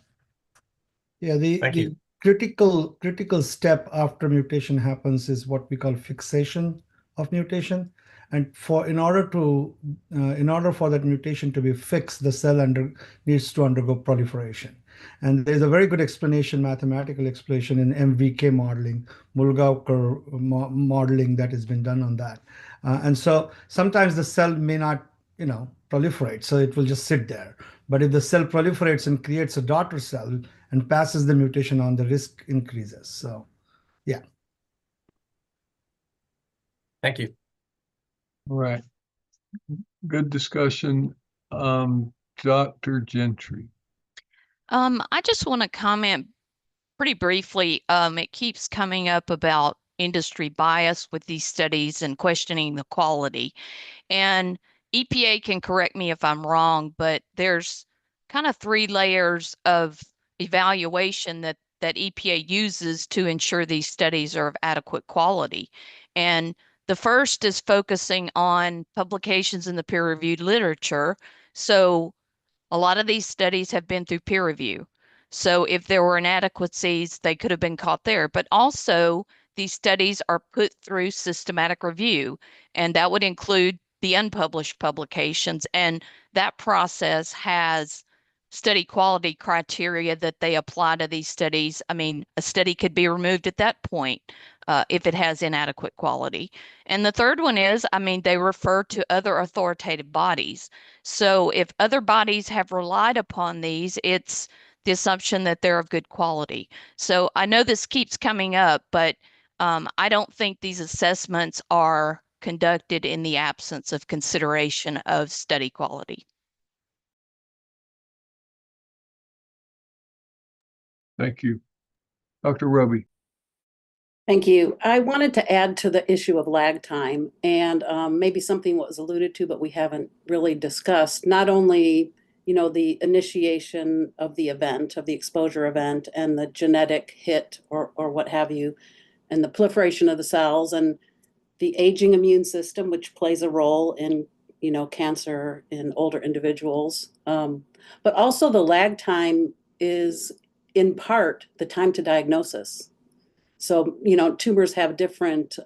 Yeah, the critical step after mutation happens is what we call fixation of mutation. And in order for that mutation to be fixed, the cell needs to undergo proliferation. And there's a very good explanation, mathematical explanation in MVK modeling, Mulgaonkar modeling that has been done on that. And so sometimes the cell may not, proliferate, so it will just sit there. But if the cell proliferates and creates a daughter cell and passes the mutation on, the risk increases. So, yeah. Thank you. All right. Good discussion. Dr. Gentry. I just want to comment pretty briefly. It keeps coming up about industry bias with these studies and questioning the quality. And EPA can correct me if I'm wrong, but there's kind of 3 layers of evaluation that EPA uses to ensure these studies are of adequate quality. And the first is focusing on publications in the peer-reviewed literature. So a lot of these studies have been through peer review. So if there were inadequacies, they could have been caught there. But also, these studies are put through systematic review, and that would include the unpublished publications. And that process has study quality criteria that they apply to these studies. I mean, a study could be removed at that point if it has inadequate quality. And the third one is, they refer to other authoritative bodies. So if other bodies have relied upon these, it's the assumption that they're of good quality. So I know this keeps coming up, but I don't think these assessments are conducted in the absence of consideration of study quality. Thank you. Dr. Ruby. Thank you. I wanted to add to the issue of lag time, and maybe something was alluded to, but we haven't really discussed. Not only, the initiation of the event, of the exposure event, and the genetic hit or what have you, and the proliferation of the cells, and the aging immune system, which plays a role in cancer in older individuals. But also the lag time is in part the time to diagnosis. So, tumors have different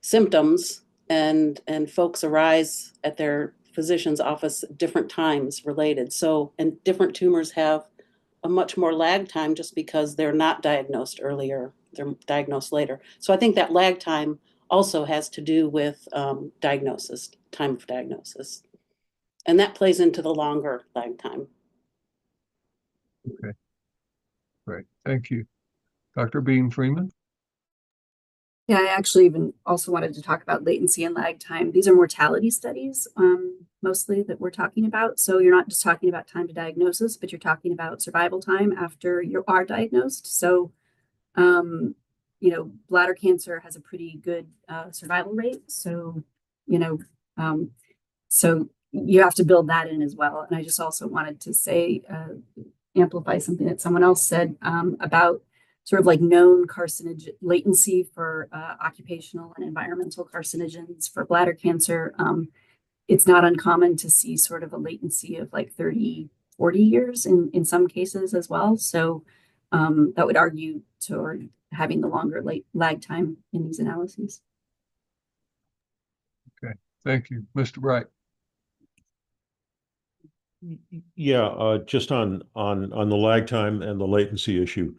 symptoms and folks arise at their physician's office at different times related. So, and different tumors have a much more lag time just because they're not diagnosed earlier, they're diagnosed later. So I think that lag time also has to do with diagnosis, time of diagnosis. And that plays into the longer lag time. Okay, great. Thank you. Dr. Beam Freeman? Yeah, I actually even also wanted to talk about latency and lag time. These are mortality studies, mostly that we're talking about. So you're not just talking about time to diagnosis, but you're talking about survival time after you are diagnosed. So, bladder cancer has a pretty good survival rate. So, so you have to build that in as well. And I just also wanted to say, amplify something that someone else said about sort of like known carcinogen latency for occupational and environmental carcinogens for bladder cancer. It's not uncommon to see sort of a latency of like 30, 40 years in some cases as well. So that would argue toward having the longer lag time in these analyses. Okay, thank you. Mr. Bright? Yeah, just on the lag time and the latency issue.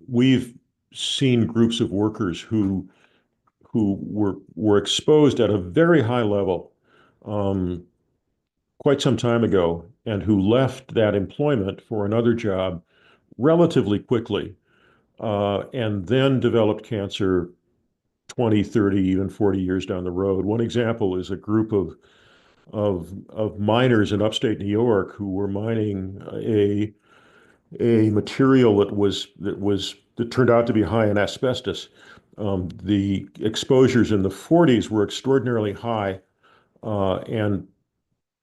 We've seen groups of workers who were exposed at a very high level quite some time ago, and who left that employment for another job relatively quickly, and then developed cancer 20, 30, even 40 years down the road. One example is a group of miners in upstate New York who were mining a material that turned out to be high in asbestos. The exposures in the 40s were extraordinarily high, and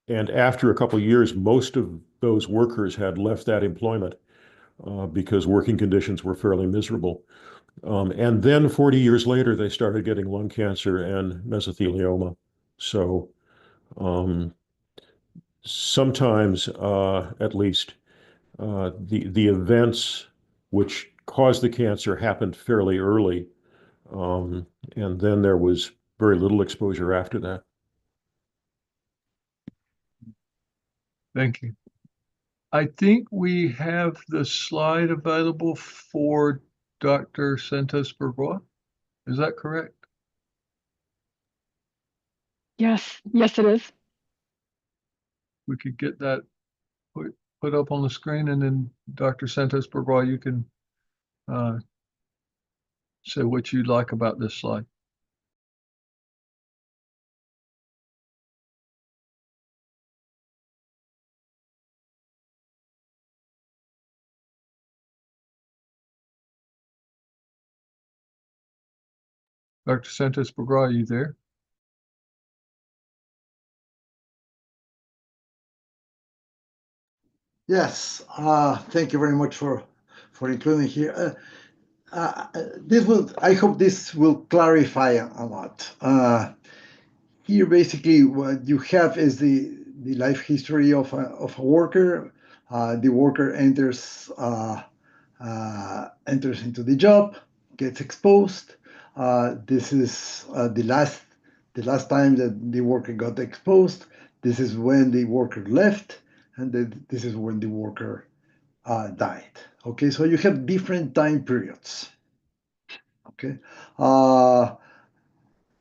after a couple of years, most of those workers had left that employment because working conditions were fairly miserable. And then 40 years later, they started getting lung cancer and mesothelioma. So sometimes, at least, the events which caused the cancer happened fairly early, and then there was very little exposure after that. Thank you. I think we have the slide available for Dr. Santos-Burgoa. Is that correct? Yes, it is. We could get that put up on the screen, and then Dr. Santos-Burgoa, you can say what you'd like about this slide. Dr. Santos-Burgoa, are you there? Yes, thank you very much for including here. I hope this will clarify a lot. Here, basically, what you have is the life history of a worker. The worker enters into the job, gets exposed. This is the last time that the worker got exposed. This is when the worker left, and this is when the worker died. Okay, so you have different time periods. Okay,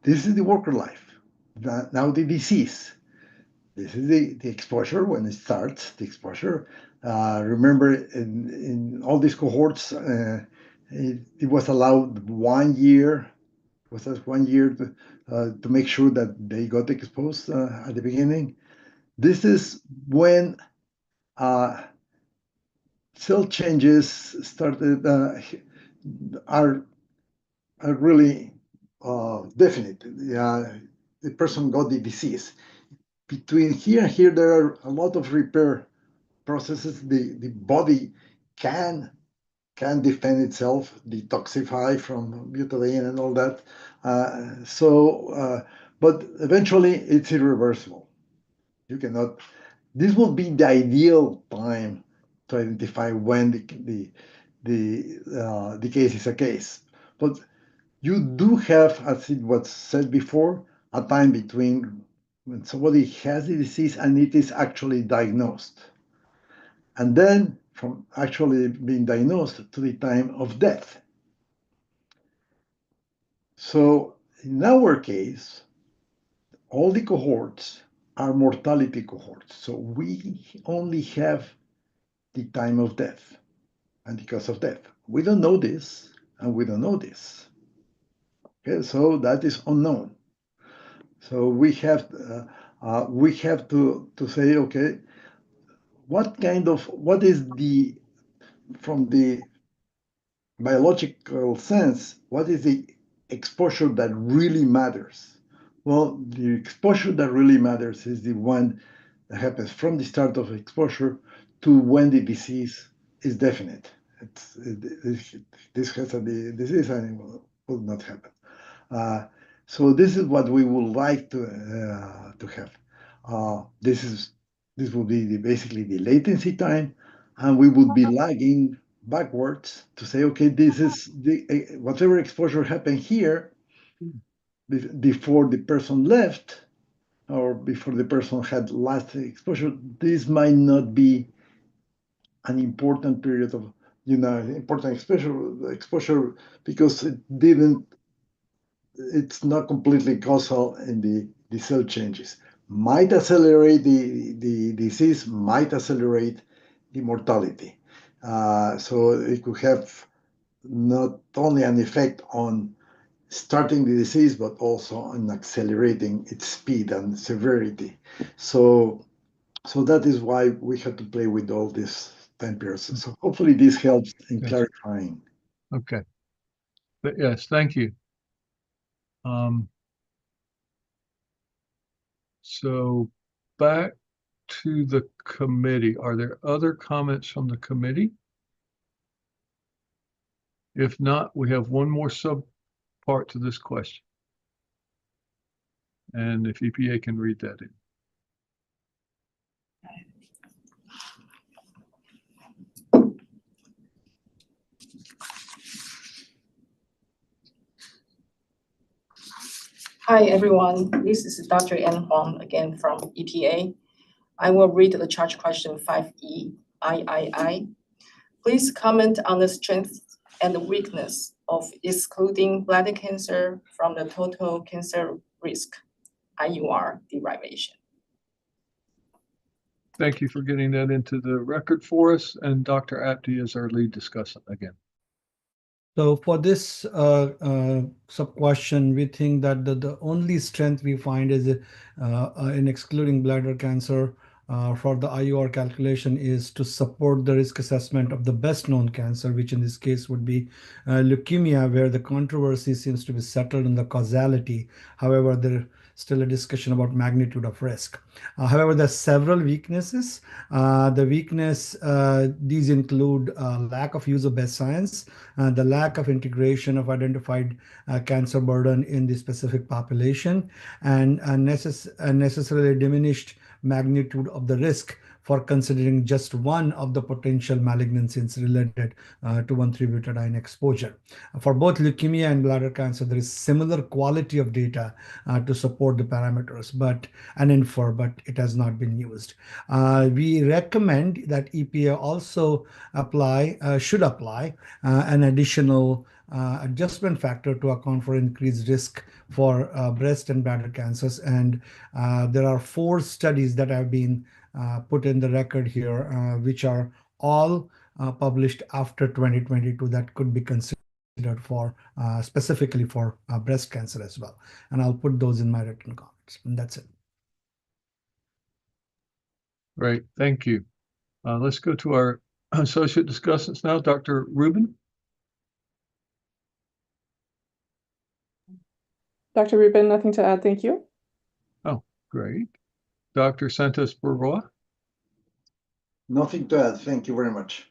this is the worker life. Now the disease. This is the exposure when it starts. The exposure. Remember, in all these cohorts, it was allowed 1 year. Was that 1 year to make sure that they got exposed at the beginning? This is when cell changes started are really definite. The person got the disease. Between here and here, there are a lot of repair processes. The body can defend itself, detoxify from butadiene and all that. but eventually it's irreversible. You cannot. This would be the ideal time to identify when the case is a case. But you do have, as it was said before, a time between when somebody has the disease and it is actually diagnosed. And then from actually being diagnosed to the time of death. So in our case, all the cohorts are mortality cohorts. So we only have the time of death and the cause of death. We don't know this, and we don't know this. Okay, so that is unknown. So we have to say, okay, what is the, from the biological sense, what is the exposure that really matters? Well, the exposure that really matters is the one that happens from the start of exposure to when the disease is definite. This has a disease and it will not happen. So this is what we would like to have. This will be basically the latency time, and we would be lagging backwards to say, okay, this is the whatever exposure happened here before the person left or before the person had last exposure. This might not be an important period of important exposure because it's not completely causal in the cell changes. Might accelerate the disease, might accelerate the mortality. So it could have not only an effect on starting the disease, but also on accelerating its speed and severity. So that is why we had to play with all these time periods. So hopefully this helps in clarifying. Okay. But yes, thank you. So back to the committee. Are there other comments from the committee? If not, we have one more sub part to this question. And if EPA can read that in. Hi, everyone. This is Dr. Ann Huang again from EPA. I will read the charge question 5E, III. Please comment on the strength and the weakness of excluding bladder cancer from the total cancer risk, IUR derivation. Thank you for getting that into the record for us. And Dr. Apte is our lead discussant again. So for this sub-question, we think that the only strength we find is in excluding bladder cancer for the IUR calculation is to support the risk assessment of the best known cancer, which in this case would be leukemia, where the controversy seems to be settled in the causality. However, there's still a discussion about magnitude of risk. However, there are several weaknesses. The weakness, these include lack of use of best science, the lack of integration of identified cancer burden in the specific population, and necessarily diminished magnitude of the risk for considering just one of the potential malignancies related to 1,3-butadiene exposure. For both leukemia and bladder cancer, there is similar quality of data to support the parameters, but it has not been used. We recommend that EPA also should apply an additional adjustment factor to account for increased risk for breast and bladder cancers. And there are 4 studies that have been put in the record here, which are all published after 2022 that could be considered for specifically for breast cancer as well. And I'll put those in my written comments. And that's it. Great, thank you. Let's go to our associate discussants now. Dr. Rubin. Dr. Rubin, nothing to add. Thank you. Oh, great. Dr. Santos Bourgois. Nothing to add. Thank you very much.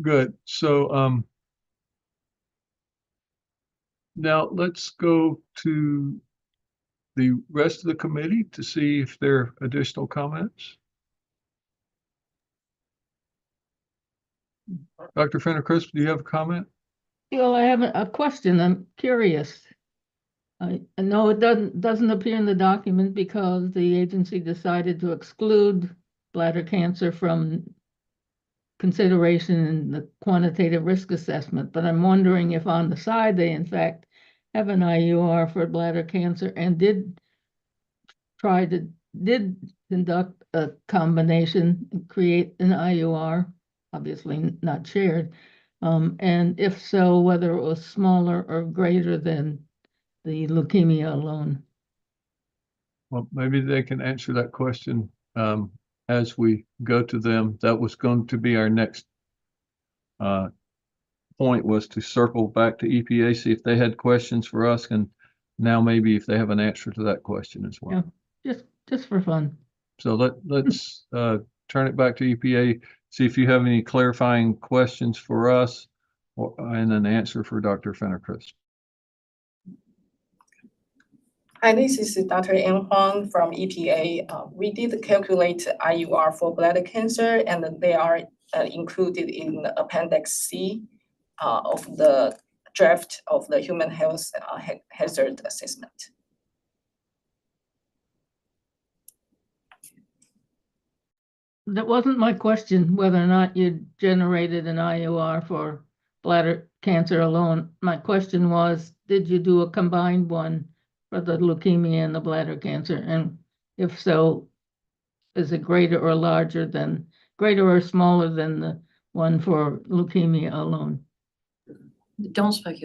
Good. So Now let's go to the rest of the committee to see if there are additional comments. Dr. Fenner-Crisp, do you have a comment? Well, I have a question. I'm curious. I know it doesn't appear in the document because the agency decided to exclude bladder cancer from consideration in the quantitative risk assessment, but I'm wondering if on the side they in fact have an IUR for bladder cancer and did conduct a combination and create an IUR, obviously not shared. And if so, whether it was smaller or greater than the leukemia alone. Well, maybe they can answer that question as we go to them. That was going to be our next point, was to circle back to EPA, see if they had questions for us, and now maybe if they have an answer to that question as well. Yeah, just for fun. So let's turn it back to EPA, see if you have any clarifying questions for us and an answer for Dr. Fenner-Crisp. Hi, this is Dr. An Huang from EPA. We did calculate IUR for bladder cancer, and they are included in Appendix C of the draft of the Human Health Hazard Assessment. That wasn't my question, whether or not you generated an IUR for bladder cancer alone. My question was, did you do a combined one for the leukemia and the bladder cancer? And if so, is it greater or smaller than the one for leukemia alone? Don't speculate.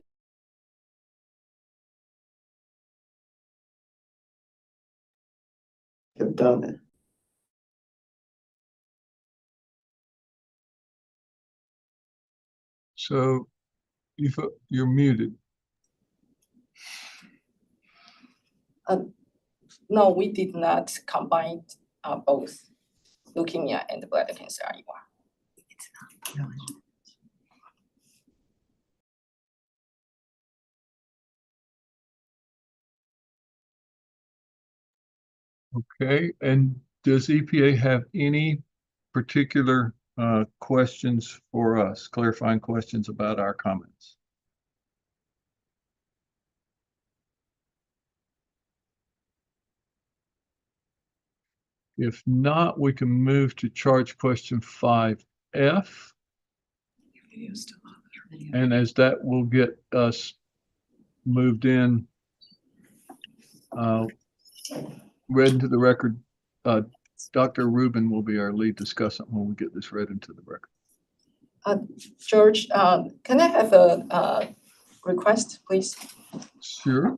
Have done it. So you're muted. No, we did not combine both leukemia and bladder cancer IUR. Okay, and does EPA have any particular questions for us, clarifying questions about our comments? If not, we can move to charge question 5F. And as that will get us moved in, read into the record, Dr. Rubin will be our lead discussant when we get this read into the record. George, can I have a request, please? Sure.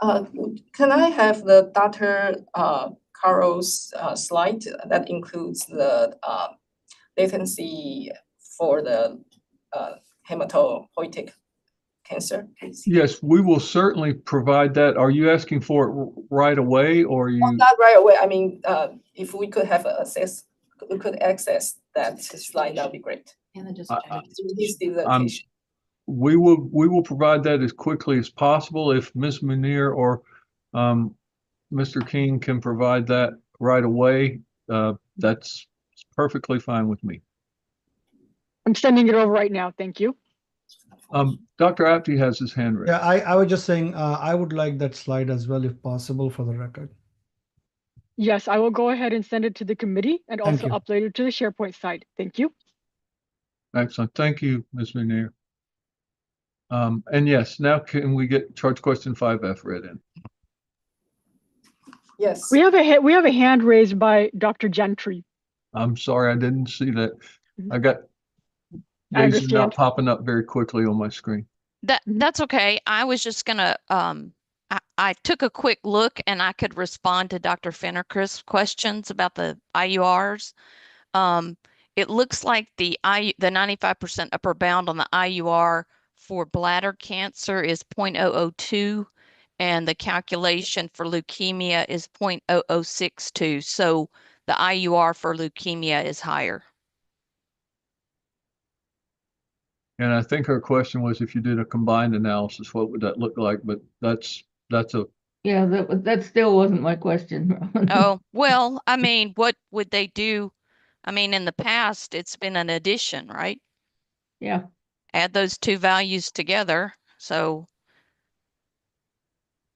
Can I have the Dr. Carl's slide that includes the latency for the hematopoietic cancer? Yes, we will certainly provide that. Are you asking for it right away, or you? Well, not right away. I mean, if we could have access that slide, that would be great. We will provide that as quickly as possible. If Ms. Munir or Mr. King can provide that right away, that's perfectly fine with me. I'm sending it over right now. Thank you. Dr. Apte has his hand raised. Yeah, I was just saying, I would like that slide as well, if possible, for the record. Yes, I will go ahead and send it to the committee and also upload it to the SharePoint site. Thank you. Excellent. Thank you, Ms. Munir. And yes, now can we get charge question 5F read in? Yes. We have a hand raised by Dr. Gentry. I'm sorry, I didn't see that. I got these are not popping up very quickly on my screen. That's okay. I was just gonna I took a quick look and I could respond to Dr. Fenner-Crisp's questions about the IURs. It looks like the 95% upper bound on the IUR for bladder cancer is 0.002, and the calculation for leukemia is 0.0062. So the IUR for leukemia is higher. And I think her question was if you did a combined analysis, what would that look like? But that's a Yeah, that still wasn't my question. Oh, well, I mean, what would they do? I mean, in the past, it's been an addition, right? Yeah. Add those two values together. So,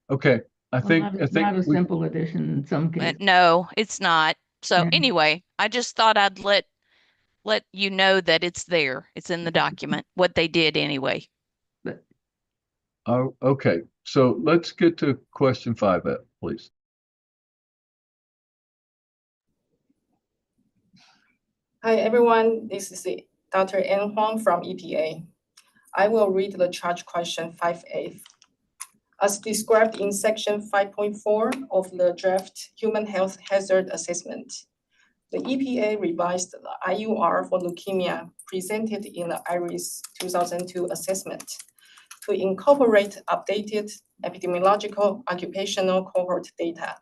okay. I think Not a we, simple addition in some cases. no, it's not. So Yeah. anyway, I just thought I'd let you know that it's there. It's in the document, what they did anyway. oh, okay. So let's get to question 5F, please. Hi, everyone. This is Dr. Ann Huang from EPA. I will read the charge question 5A. As described in section 5.4 of the draft Human Health Hazard Assessment, the EPA revised the IUR for leukemia presented in the IRIS 2002 assessment to incorporate updated epidemiological occupational cohort data.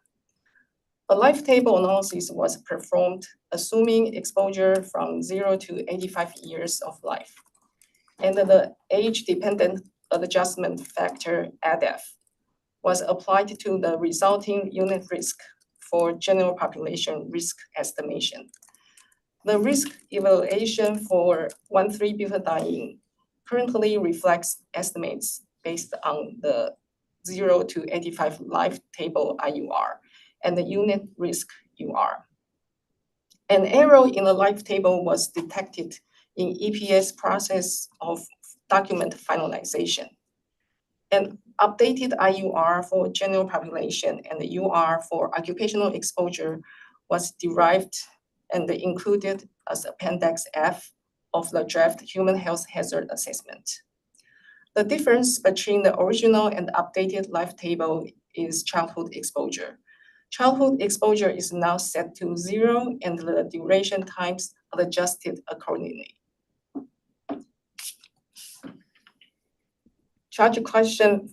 A life table analysis was performed assuming exposure from 0 to 85 years of life, and the age-dependent adjustment factor ADAF was applied to the resulting unit risk for general population risk estimation. The risk evaluation for 1,3-butadiene currently reflects estimates based on the 0 to 85 life table IUR and the unit risk UR. An error in the life table was detected in EPA's process of document finalization. An updated IUR for general population and the UR for occupational exposure was derived and included as Appendix F of the draft Human Health Hazard Assessment. The difference between the original and updated life table is childhood exposure. Childhood exposure is now set to 0 and the duration times are adjusted accordingly. Charge question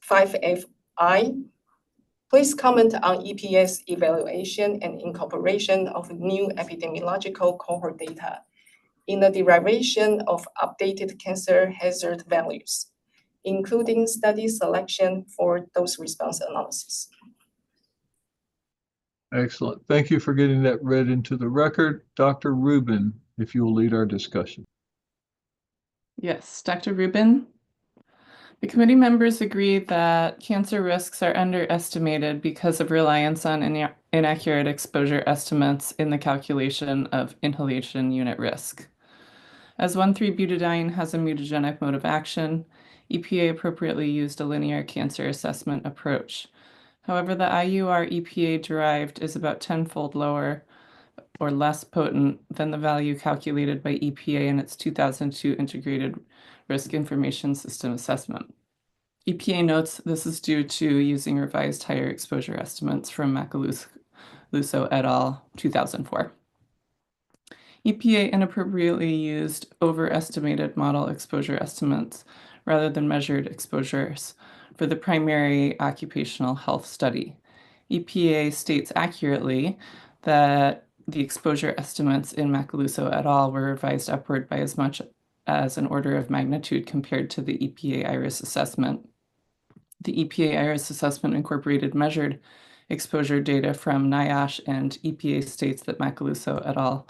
5FI. Please comment on EPA's evaluation and incorporation of new epidemiological cohort data in the derivation of updated cancer hazard values, including study selection for dose response analysis. Excellent. Thank you for getting that read into the record. Dr. Rubin, if you will lead our discussion. Yes, Dr. Rubin. The committee members agree that cancer risks are underestimated because of reliance on inaccurate exposure estimates in the calculation of inhalation unit risk. As 1,3-butadiene has a mutagenic mode of action, EPA appropriately used a linear cancer assessment approach. However, the IUR EPA derived is about 10-fold lower or less potent than the value calculated by EPA in its 2002 Integrated Risk Information System assessment. EPA notes this is due to using revised higher exposure estimates from Macaluso et al. 2004. EPA inappropriately used overestimated model exposure estimates rather than measured exposures for the primary occupational health study. EPA states accurately that the exposure estimates in Macaluso et al. Were revised upward by as much as an order of magnitude compared to the EPA IRIS assessment. The EPA IRIS assessment incorporated measured exposure data from NIOSH, and EPA states that Macaluso et al.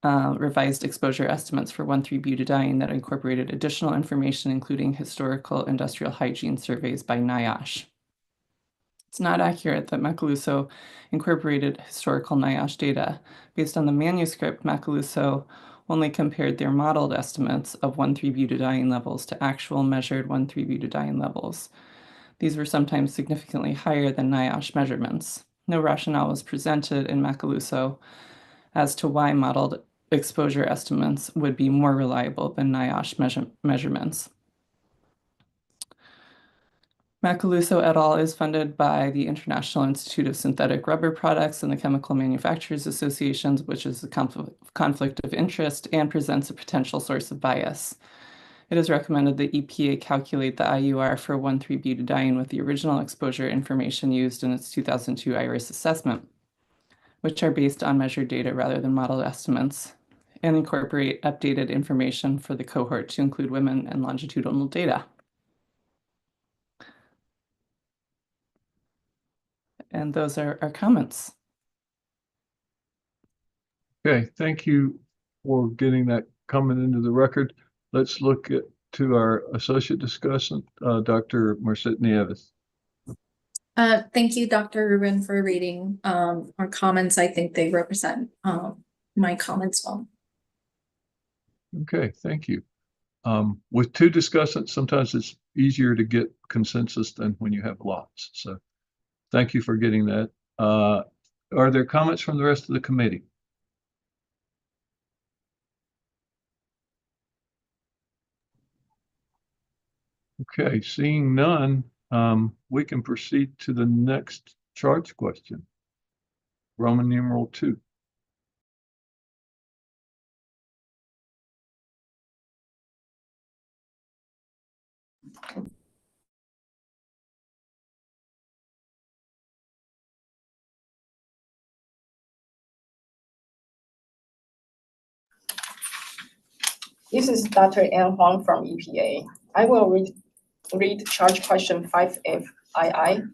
Revised exposure estimates for 1,3-butadiene that incorporated additional information, including historical industrial hygiene surveys by NIOSH. It's not accurate that Macaluso incorporated historical NIOSH data. Based on the manuscript, Macaluso only compared their modeled estimates of 1,3-butadiene levels to actual measured 1,3-butadiene levels. These were sometimes significantly higher than NIOSH measurements. No rationale was presented in Macaluso as to why modeled exposure estimates would be more reliable than NIOSH measurements. Macaluso et al. Is funded by the International Institute of Synthetic Rubber Products and the Chemical Manufacturers Associations, which is a conflict of interest and presents a potential source of bias. It is recommended that EPA calculate the IUR for 1,3-butadiene with the original exposure information used in its 2002 IRIS assessment, which are based on measured data rather than modeled estimates. and incorporate updated information for the cohort to include women and longitudinal data. And those are our comments. Okay, thank you for getting that comment into the record. Let's look to our associate discussant, Dr. Marcet Nieves. Thank you, Dr. Rubin, for reading our comments. I think they represent my comments well. Okay, thank you. With two discussants, sometimes it's easier to get consensus than when you have lots. So thank you for getting that. Are there comments from the rest of the committee? Okay, seeing none, we can proceed to the next charge question. Roman numeral 2. This is Dr. Ann Huang from EPA. I will read charge question 5FII.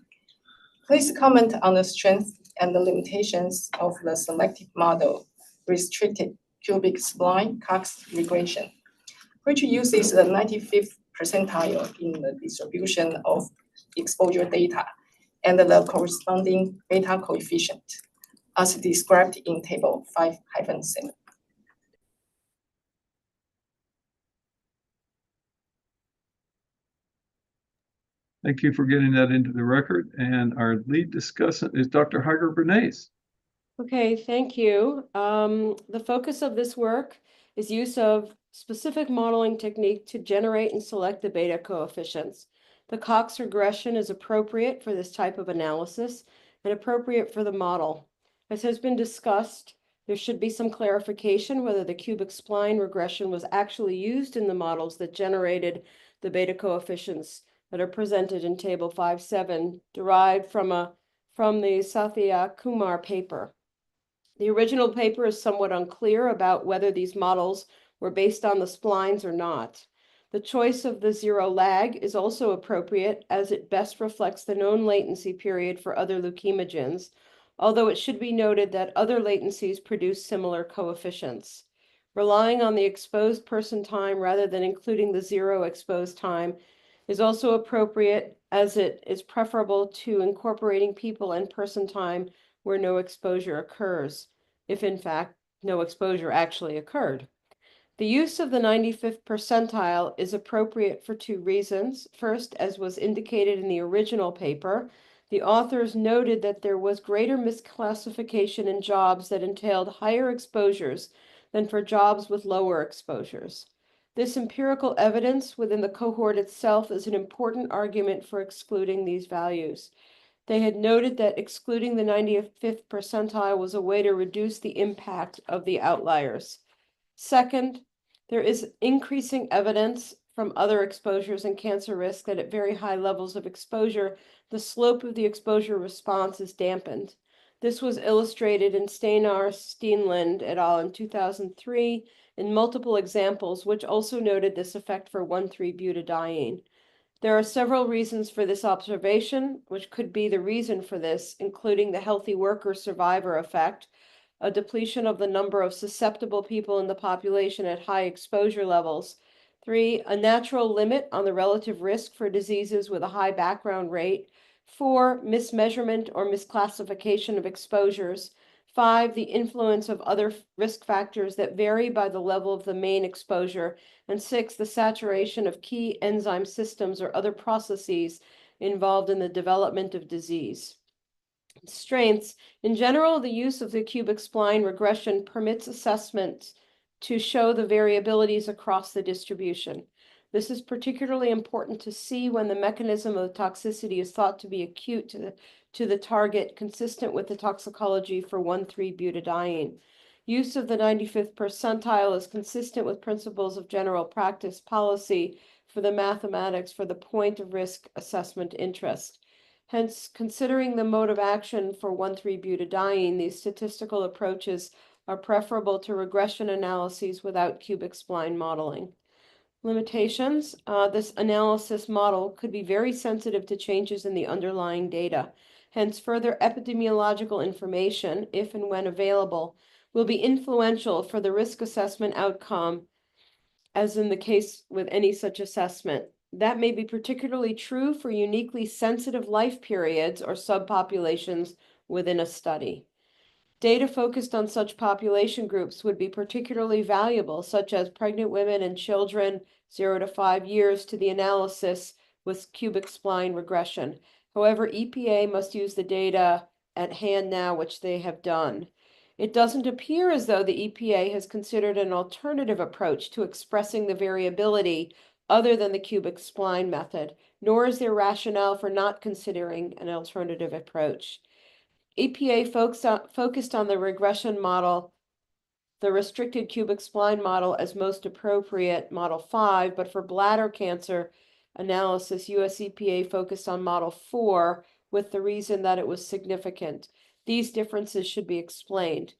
Please comment on the strength and the limitations of the selective model restricted cubic spline Cox regression, which uses the 95th percentile in the distribution of exposure data and the corresponding beta coefficient, as described in table 5-7. Thank you for getting that into the record. And our lead discussant is Dr. Heiger Bernays. Okay, thank you. The focus of this work is use of specific modeling technique to generate and select the beta coefficients. The Cox regression is appropriate for this type of analysis and appropriate for the model. As has been discussed, there should be some clarification whether the cubic spline regression was actually used in the models that generated the beta coefficients that are presented in table 5.7, derived from the Satya Kumar paper. The original paper is somewhat unclear about whether these models were based on the splines or not. The choice of the zero lag is also appropriate as it best reflects the known latency period for other leukemogens, although it should be noted that other latencies produce similar coefficients. Relying on the exposed person time rather than including the zero exposed time is also appropriate as it is preferable to incorporating people and person time where no exposure occurs, if in fact no exposure actually occurred. The use of the 95th percentile is appropriate for two reasons. First, as was indicated in the original paper, the authors noted that there was greater misclassification in jobs that entailed higher exposures than for jobs with lower exposures. This empirical evidence within the cohort itself is an important argument for excluding these values. They had noted that excluding the 95th percentile was a way to reduce the impact of the outliers. Second, there is increasing evidence from other exposures and cancer risk that at very high levels of exposure, the slope of the exposure response is dampened. This was illustrated in Steinar Steenland et al. In 2003 in multiple examples, which also noted this effect for 1,3-butadiene. There are several reasons for this observation, which could be the reason for this, including the healthy worker survivor effect, a depletion of the number of susceptible people in the population at high exposure levels. 3, a natural limit on the relative risk for diseases with a high background rate. 4, mismeasurement or misclassification of exposures. 5, the influence of other risk factors that vary by the level of the main exposure. And 6, the saturation of key enzyme systems or other processes involved in the development of disease. Strengths. In general, the use of the cubic spline regression permits assessment to show the variabilities across the distribution. This is particularly important to see when the mechanism of toxicity is thought to be acute to the target, consistent with the toxicology for 1,3-butadiene. Use of the 95th percentile is consistent with principles of general practice policy for the mathematics for the point of risk assessment interest. Hence, considering the mode of action for 1,3-butadiene, these statistical approaches are preferable to regression analyses without cubic spline modeling. Limitations. This analysis model could be very sensitive to changes in the underlying data. Hence, further epidemiological information, if and when available, will be influential for the risk assessment outcome, as in the case with any such assessment. That may be particularly true for uniquely sensitive life periods or subpopulations within a study. Data focused on such population groups would be particularly valuable, such as pregnant women and children 0 to 5 years to the analysis with cubic spline regression. However, EPA must use the data at hand now, which they have done. It doesn't appear as though the EPA has considered an alternative approach to expressing the variability other than the cubic spline method, nor is there rationale for not considering an alternative approach. EPA focused on the regression model, the restricted cubic spline model as most appropriate, model 5, but for bladder cancer analysis, US EPA focused on model 4 with the reason that it was significant. These differences should be explained.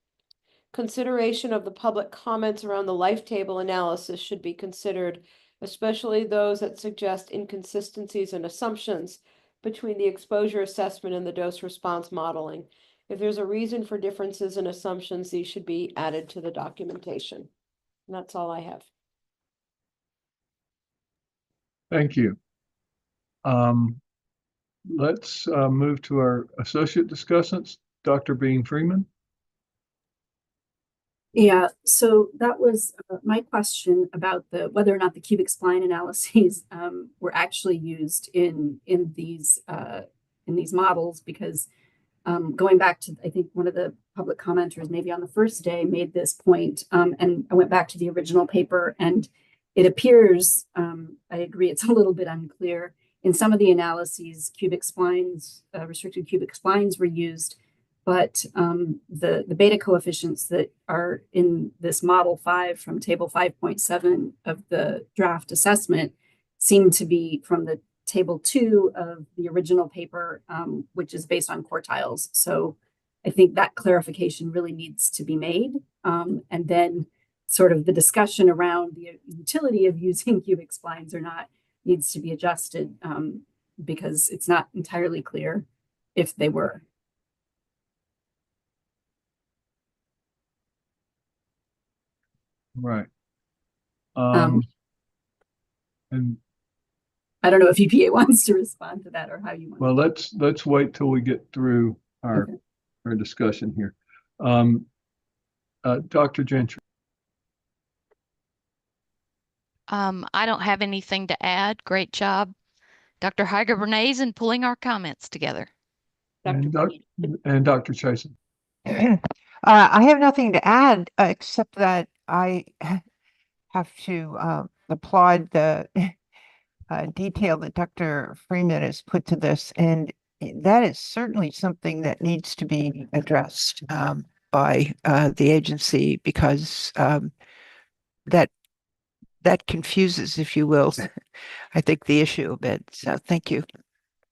Consideration of the public comments around the life table analysis should be considered, especially those that suggest inconsistencies and assumptions between the exposure assessment and the dose response modeling. If there's a reason for differences in assumptions, these should be added to the documentation. And that's all I have. Thank you. Let's move to our associate discussants, Dr. Bean Freeman. Yeah, so that was my question about whether or not the cubic spline analyses were actually used in these models, because going back to, I think one of the public commenters maybe on the first day made this point, and I went back to the original paper, and it appears, I agree, it's a little bit unclear. In some of the analyses, cubic splines, restricted cubic splines were used, but the beta coefficients that are in this model 5 from table 5.7 of the draft assessment seem to be from the table 2 of the original paper, which is based on quartiles. So I think that clarification really needs to be made. And then sort of the discussion around the utility of using cubic splines or not needs to be adjusted, because it's not entirely clear if they were. Right. And I don't know if EPA wants to respond to that or how you want. well, let's wait till we get through our discussion here. Dr. Gentry. I don't have anything to add. Great job, Dr. Heiger-Bernays, in pulling our comments together. And Dr. Chasen. I have nothing to add except that I have to applaud the detail that Dr. Freeman has put to this, and that is certainly something that needs to be addressed by the agency, because that confuses, if you will, I think, the issue a bit. So thank you.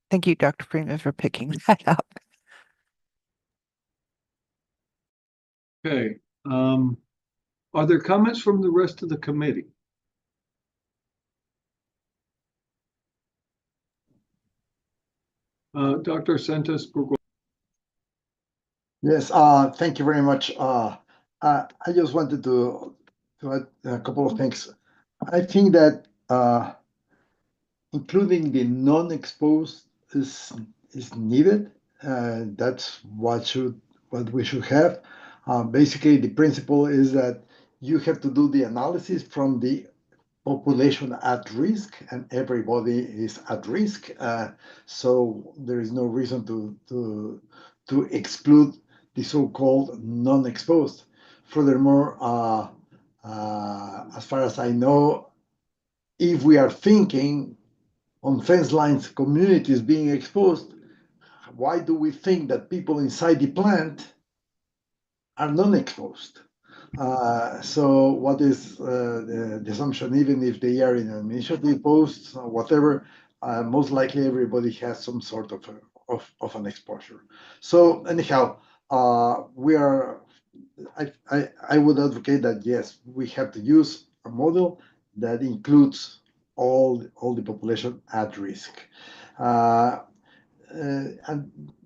Thank you, Dr. Freeman, for picking that up. Okay. Are there comments from the rest of the committee? Dr. Santos Burgos. Yes, thank you very much. I just wanted to add a couple of things. I think that including the non-exposed is needed. That's what we should have. Basically, the principle is that you have to do the analysis from the population at risk, and everybody is at risk. So there is no reason to exclude the so-called non-exposed. Furthermore, as far as I know, if we are thinking on fence lines communities being exposed, why do we think that people inside the plant are non-exposed? So what is the assumption? Even if they are in administrative posts or whatever, most likely everybody has some sort of an exposure. So anyhow, we are I would advocate that yes, we have to use a model that includes all the population at risk. And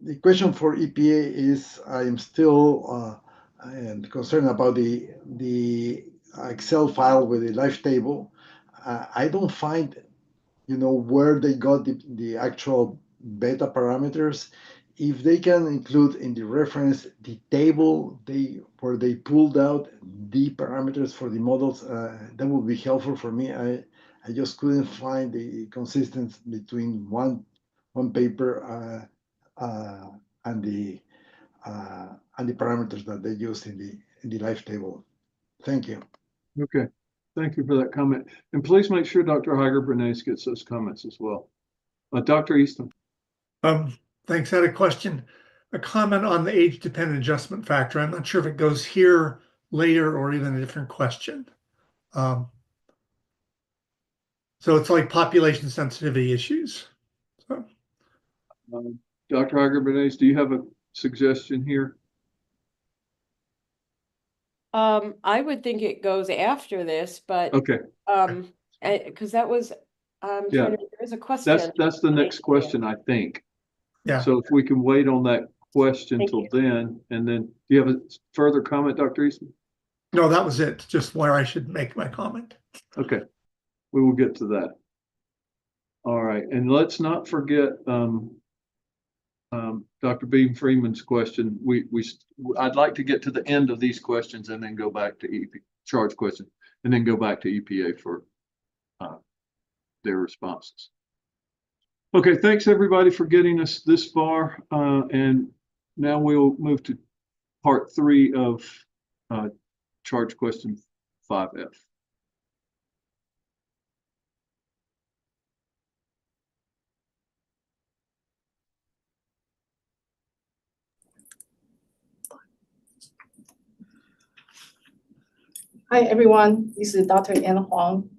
the question for EPA is, I am still and concerned about the Excel file with the life table. I don't find, where they got the actual beta parameters. If they can include in the reference the table where they pulled out the parameters for the models, that would be helpful for me. I just couldn't find the consistency between one paper and the parameters that they used in the life table. Thank you. Okay, thank you for that comment. And please make sure Dr. Heiger-Bernays gets those comments as well. Dr. Easton. Thanks. I had a question, a comment on the age-dependent adjustment factor. I'm not sure if it goes here later or even a different question. So it's like population sensitivity issues. So. Dr. Heiger-Bernays, do you have a suggestion here? I would think it goes after this, but okay. Because that was trying to, there is a question. That's the next question, I think. Yeah. So if we can wait on that question till then, and then do you have a further comment, Dr. Eastman? No, that was it. Just where I should make my comment. Okay, we will get to that. All right, and let's not forget Dr. Beam Freeman's question. I'd like to get to the end of these questions and then go back to charge questions, and then go back to EPA for their responses. Okay, thanks everybody for getting us this far. And now we'll move to part 3 of charge question 5F. Hi, everyone. This is Dr. Ann Huang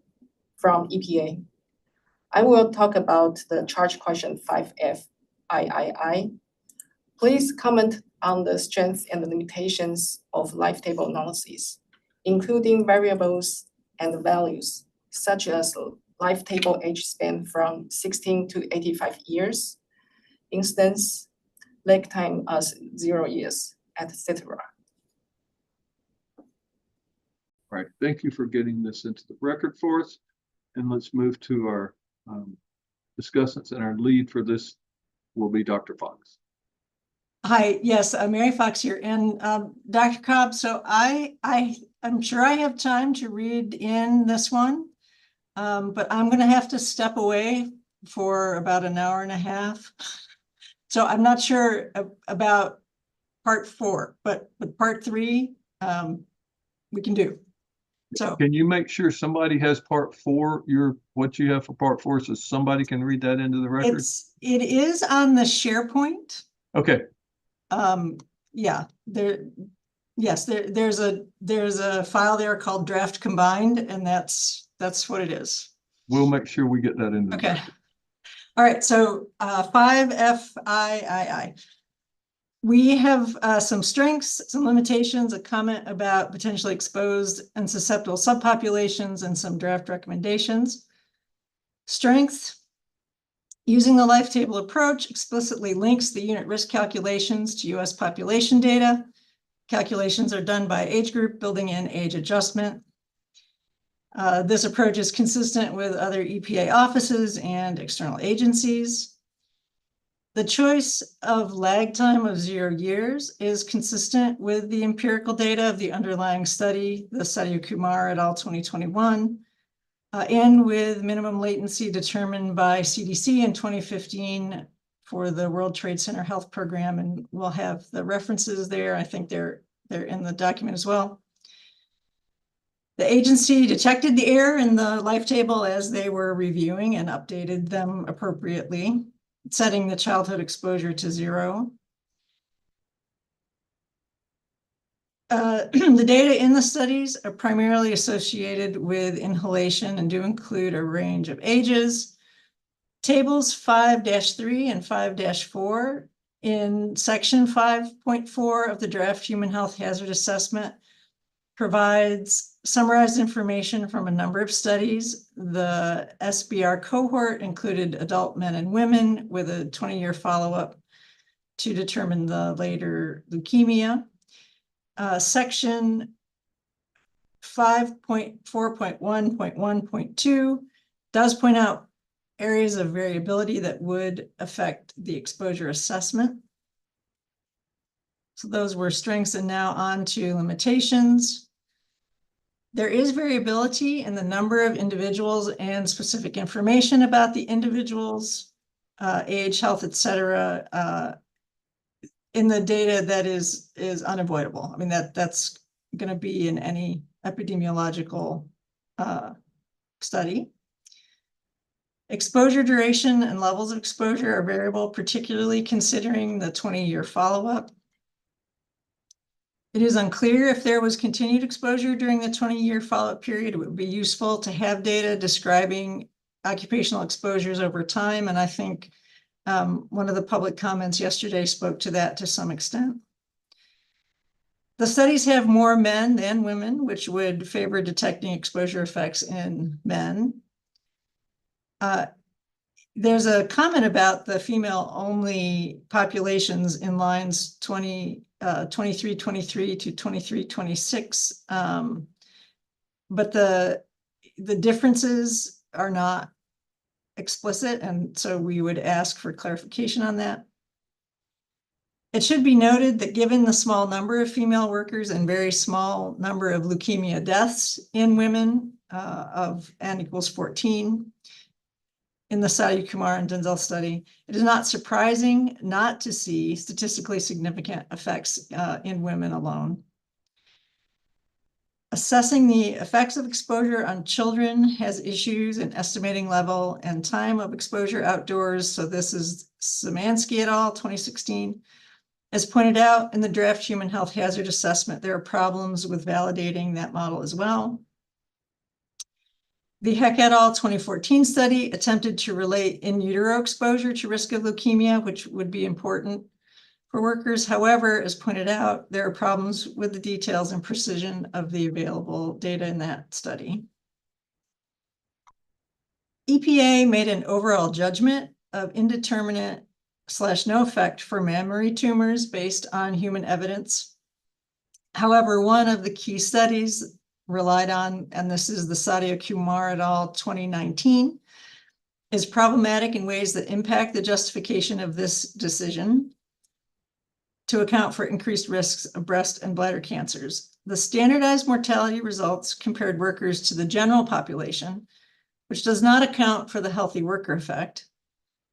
from EPA. I will talk about the charge question 5F III. Please comment on the strengths and the limitations of life table analysis, including variables and values, such as life table age span from 16 to 85 years, instance, lag time as 0 years, etc. All right, thank you for getting this into the record for us. And let's move to our discussants, and our lead for this will be Dr. Fox. Hi, yes, Mary Fox here. And Dr. Cobb, so I'm sure I have time to read in this one, but I'm going to have to step away for about an hour and a half. So I'm not sure about part 4, but part 3 we can do. So can you make sure somebody has part 4, what you have for part 4, so somebody can read that into the record? It is on the SharePoint. Okay. Yeah, there's a file there called draft combined, and that's what it is. We'll make sure we get that into the record. All right, so 5FIII. We have some strengths, some limitations, a comment about potentially exposed and susceptible subpopulations, and some draft recommendations. Strength: using the life table approach explicitly links the unit risk calculations to US population data. Calculations are done by age group, building in age adjustment. This approach is consistent with other EPA offices and external agencies. The choice of lag time of 0 years is consistent with the empirical data of the underlying study, the study of Kumar et al. 2021, and with minimum latency determined by CDC in 2015 for the World Trade Center Health Program, and we'll have the references there. I think they're in the document as well. The agency detected the error in the life table as they were reviewing and updated them appropriately, setting the childhood exposure to 0. The data in the studies are primarily associated with inhalation and do include a range of ages. Tables 5-3 and 5-4 In section 5.4 of the draft human health hazard assessment provides summarized information from a number of studies. The SBR cohort included adult men and women with a 20-year follow-up to determine the later leukemia. Section 5.4.1.1.2 does point out areas of variability that would affect the exposure assessment. So those were strengths, and now on to limitations. There is variability in the number of individuals and specific information about the individuals, age, health, etc., in the data that is unavoidable. I mean, that's going to be in any epidemiological study. Exposure duration and levels of exposure are variable, particularly considering the 20-year follow-up. It is unclear if there was continued exposure during the 20-year follow-up period. It would be useful to have data describing occupational exposures over time, and I think one of the public comments yesterday spoke to that to some extent. The studies have more men than women, which would favor detecting exposure effects in men. There's a comment about the female-only populations in lines 2323 to 2326, but the differences are not explicit, and so we would ask for clarification on that. It should be noted that given the small number of female workers and very small number of leukemia deaths in women of N equals 14, in the Sadia Kumar and Denzel study, it is not surprising not to see statistically significant effects in women alone. Assessing the effects of exposure on children has issues in estimating level and time of exposure outdoors. So this is Szymanski et al., 2016. As pointed out in the draft human health hazard assessment, there are problems with validating that model as well. The Heck et al. 2014 study attempted to relate in utero exposure to risk of leukemia, which would be important for workers. However, as pointed out, there are problems with the details and precision of the available data in that study. EPA made an overall judgment of indeterminate/no effect for mammary tumors based on human evidence. However, one of the key studies relied on, and this is the Sadia Kumar et al. 2019, is problematic in ways that impact the justification of this decision to account for increased risks of breast and bladder cancers. The standardized mortality results compared workers to the general population, which does not account for the healthy worker effect.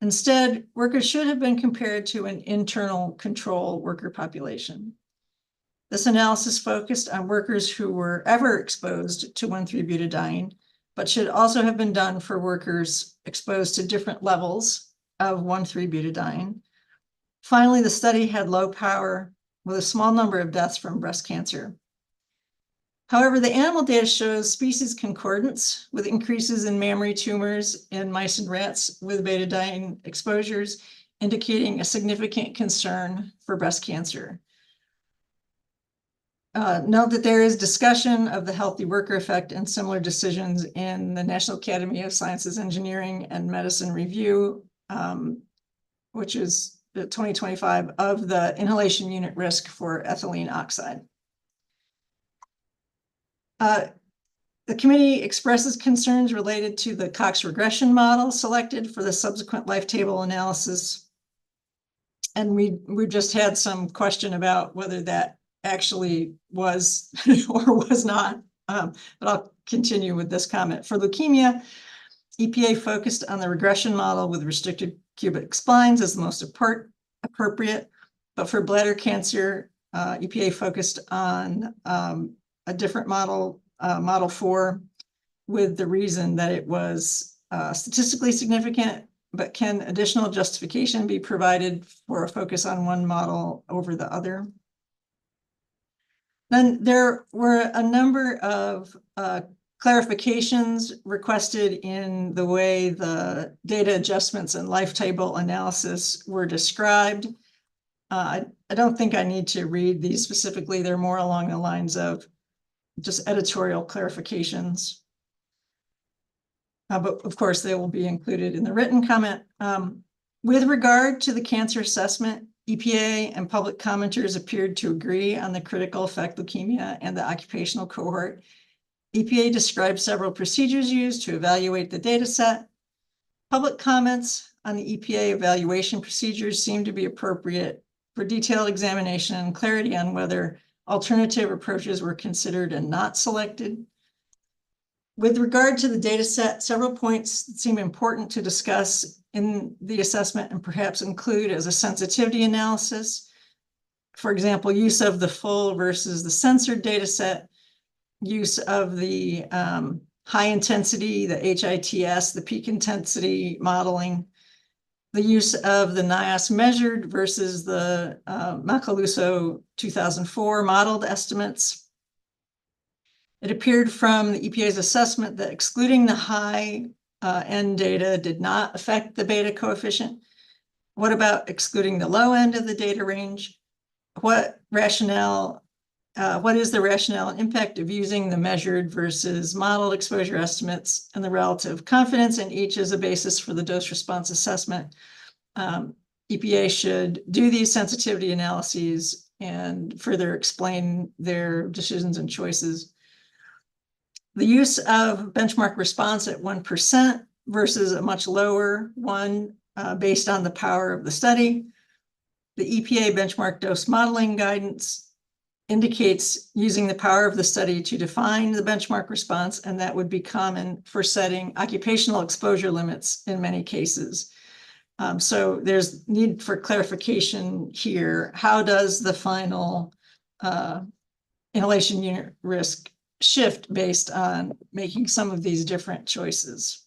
Instead, workers should have been compared to an internal control worker population. This analysis focused on workers who were ever exposed to 1,3-butadiene, but should also have been done for workers exposed to different levels of 1,3-butadiene. Finally, the study had low power with a small number of deaths from breast cancer. However, the animal data shows species concordance with increases in mammary tumors in mice and rats with betadiene exposures, indicating a significant concern for breast cancer. Note that there is discussion of the healthy worker effect and similar decisions in the National Academy of Sciences, Engineering, and Medicine Review, which is the 2025 of the inhalation unit risk for ethylene oxide. The committee expresses concerns related to the Cox regression model selected for the subsequent life table analysis. And we just had some question about whether that actually was or was not, but I'll continue with this comment. For leukemia, EPA focused on the regression model with restricted cubic splines as the most appropriate, but for bladder cancer, EPA focused on a different model, Model 4, with the reason that it was statistically significant, but can additional justification be provided for a focus on one model over the other? Then there were a number of clarifications requested in the way the data adjustments and life table analysis were described. I don't think I need to read these specifically. They're more along the lines of just editorial clarifications. But of course, they will be included in the written comment. With regard to the cancer assessment, EPA and public commenters appeared to agree on the critical effect leukemia and the occupational cohort. EPA described several procedures used to evaluate the data set. Public comments on the EPA evaluation procedures seem to be appropriate for detailed examination and clarity on whether alternative approaches were considered and not selected. With regard to the data set, several points seem important to discuss in the assessment and perhaps include as a sensitivity analysis. For example, use of the full versus the censored data set, use of the high intensity, the HITS, the peak intensity modeling, the use of the NIAS measured versus the Macaluso 2004 modeled estimates. It appeared from the EPA's assessment that excluding the high end data did not affect the beta coefficient. What about excluding the low end of the data range? What is the rationale and impact of using the measured versus modeled exposure estimates and the relative confidence in each as a basis for the dose response assessment? EPA should do these sensitivity analyses and further explain their decisions and choices. The use of benchmark response at 1% versus a much lower one based on the power of the study. The EPA benchmark dose modeling guidance indicates using the power of the study to define the benchmark response, and that would be common for setting occupational exposure limits in many cases. So there's need for clarification here. How does the final inhalation unit risk shift based on making some of these different choices?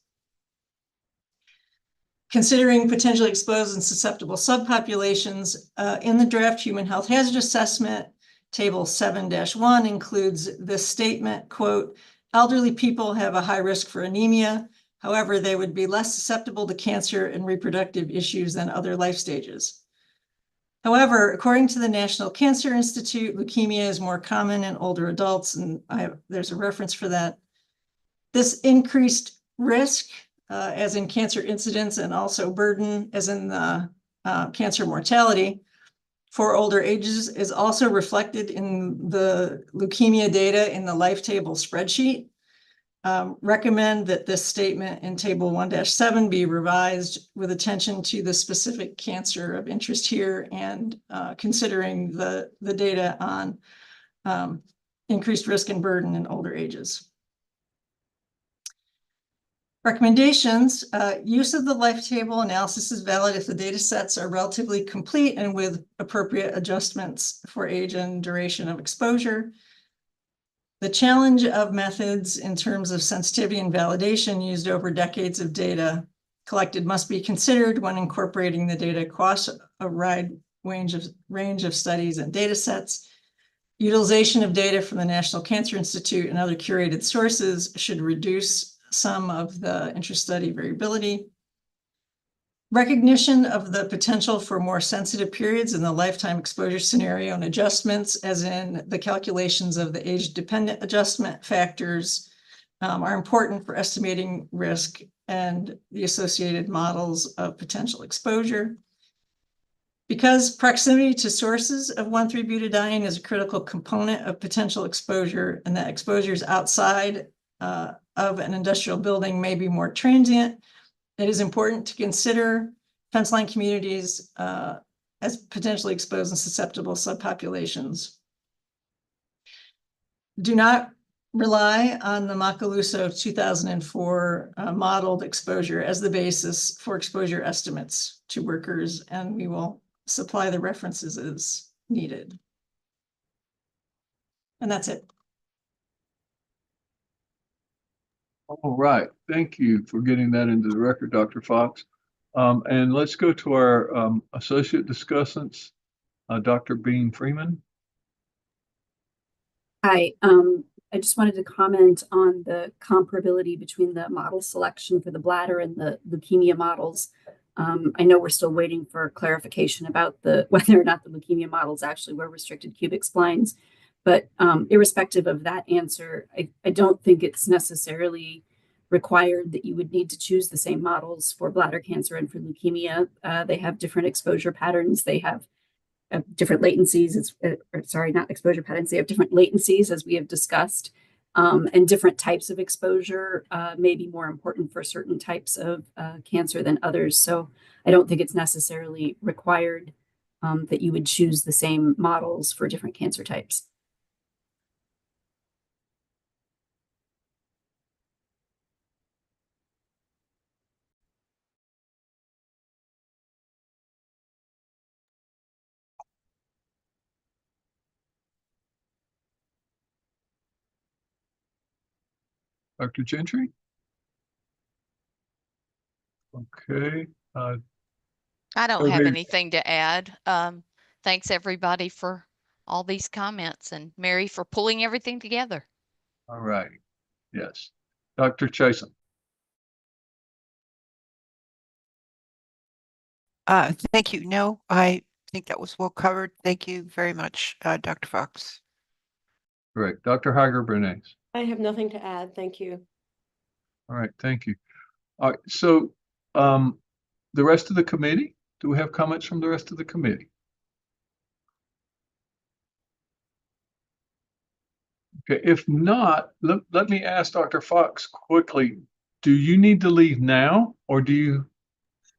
Considering potentially exposed and susceptible subpopulations, in the draft human health hazard assessment, table 7-1 includes this statement, quote, elderly people have a high risk for anemia. However, they would be less susceptible to cancer and reproductive issues than other life stages. However, according to the National Cancer Institute, leukemia is more common in older adults, and there's a reference for that. This increased risk, as in cancer incidence and also burden, as in the cancer mortality for older ages, is also reflected in the leukemia data in the life table spreadsheet. Recommend that this statement in table 1-7 be revised with attention to the specific cancer of interest here and considering the data on increased risk and burden in older ages. Recommendations, use of the life table analysis is valid if the data sets are relatively complete and with appropriate adjustments for age and duration of exposure. The challenge of methods in terms of sensitivity and validation used over decades of data collected must be considered when incorporating the data across a wide range of studies and data sets. Utilization of data from the National Cancer Institute and other curated sources should reduce some of the intra-study variability. Recognition of the potential for more sensitive periods in the lifetime exposure scenario and adjustments, as in the calculations of the age-dependent adjustment factors, are important for estimating risk and the associated models of potential exposure. Because proximity to sources of 1,3-butadiene is a critical component of potential exposure, and that exposures outside of an industrial building may be more transient, it is important to consider fence line communities as potentially exposed and susceptible subpopulations. Do not rely on the Macaluso 2004 modeled exposure as the basis for exposure estimates to workers, and we will supply the references as needed. And that's it. All right. Thank you for getting that into the record, Dr. Fox. And let's go to our associate discussants, Dr. Bean Freeman. Hi, I just wanted to comment on the comparability between the model selection for the bladder and the leukemia models. I know we're still waiting for clarification about whether or not the leukemia models actually were restricted cubic splines. But irrespective of that answer, I don't think it's necessarily required that you would need to choose the same models for bladder cancer and for leukemia. They have different exposure patterns. They have different latencies, not exposure patterns. They have different latencies, as we have discussed, and different types of exposure may be more important for certain types of cancer than others. So I don't think it's necessarily required that you would choose the same models for different cancer types. Dr. Gentry? Okay. I don't go have ahead. anything to add. Thanks everybody for all these comments, and Mary for pulling everything together. All right. Yes. Dr. Chasen. Thank you. No, I think that was well covered. Thank you very much, Dr. Fox. Great. Dr. Hager-Bernays. I have nothing to add. Thank you. All right. Thank you. All right. So the rest of the committee, do we have comments from the rest of the committee? Okay. If not, let me ask Dr. Fox quickly. Do you need to leave now or do you?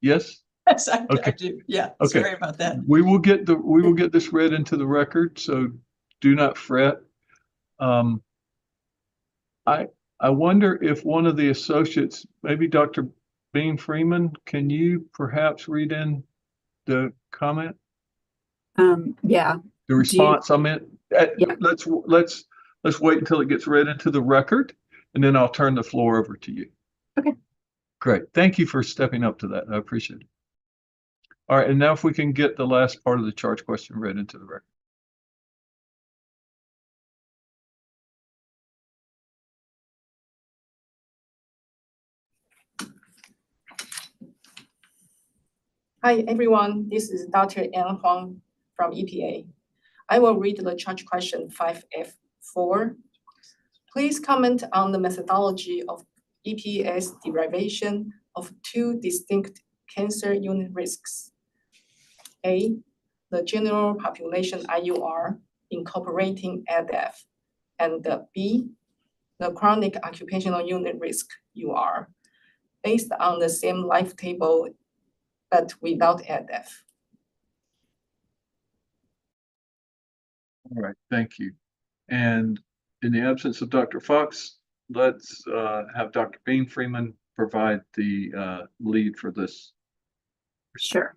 Yes? Yes, I Okay. do. Yeah, Okay. sorry about that. We will get this read into the record, so do not fret. I wonder if one of the associates, maybe Dr. Bean Freeman, can you perhaps read in the comment? Yeah. The response, I meant, Yeah. let's wait until it gets read into the record, and then I'll turn the floor over to you. Okay. Great. Thank you for stepping up to that. I appreciate it. All right. And now if we can get the last part of the charge question read into the record. Hi, everyone. This is Dr. Anne Huang from EPA. I will read the charge question 5F4. Please comment on the methodology of EPA's derivation of two distinct cancer unit risks. A, the general population IUR incorporating ADF, and B, the chronic occupational unit risk UR, based on the same life table but without ADF. All right. Thank you. And in the absence of Dr. Fox, let's have Dr. Bean Freeman provide the lead for this. Sure.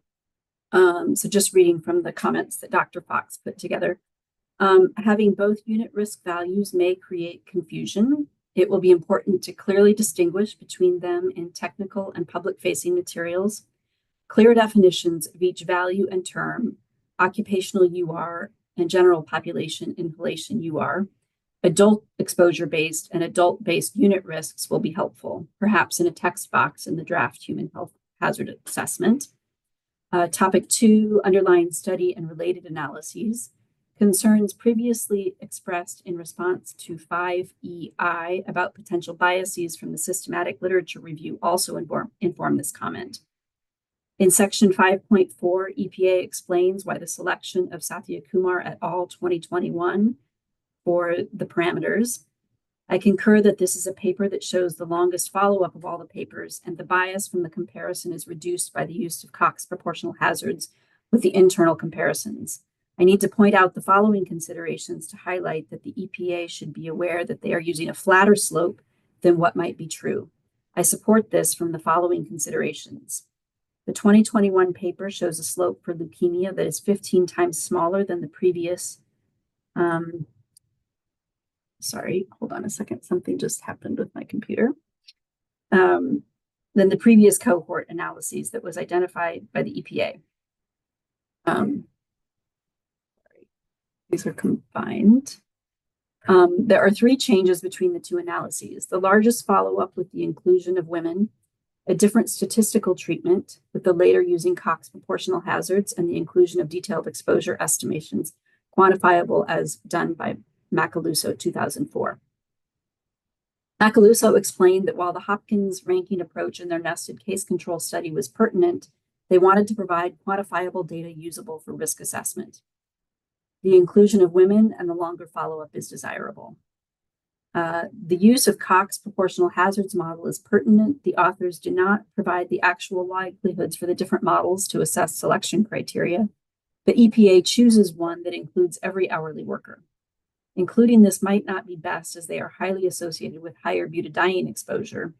So just reading from the comments that Dr. Fox put together. Having both unit risk values may create confusion. It will be important to clearly distinguish between them in technical and public-facing materials. Clear definitions of each value and term, occupational UR and general population inhalation UR. Adult exposure-based and adult-based unit risks will be helpful, perhaps in a text box in the draft human health hazard assessment. Topic 2, underlying study and related analyses. Concerns previously expressed in response to 5EI about potential biases from the systematic literature review also inform this comment. In section 5.4, EPA explains why the selection of Satya Kumar et al. 2021 for the parameters. I concur that this is a paper that shows the longest follow-up of all the papers, and the bias from the comparison is reduced by the use of Cox proportional hazards with the internal comparisons. I need to point out the following considerations to highlight that the EPA should be aware that they are using a flatter slope than what might be true. I support this from the following considerations. The 2021 paper shows a slope for leukemia that is 15 times smaller than the previous. Sorry, hold on a second. Something just happened with my computer. Than the previous cohort analyses that was identified by the EPA. These are combined. There are 3 changes between the 2 analyses. The largest follow-up with the inclusion of women a different statistical treatment, with the later using Cox proportional hazards and the inclusion of detailed exposure estimations quantifiable as done by Macaluso 2004. Macaluso explained that while the Hopkins ranking approach in their nested case control study was pertinent, they wanted to provide quantifiable data usable for risk assessment. The inclusion of women and the longer follow-up is desirable. The use of Cox proportional hazards model is pertinent. The authors do not provide the actual likelihoods for the different models to assess selection criteria. The EPA chooses one that includes every hourly worker. Including this might not be best as they are highly associated with higher butadiene exposure,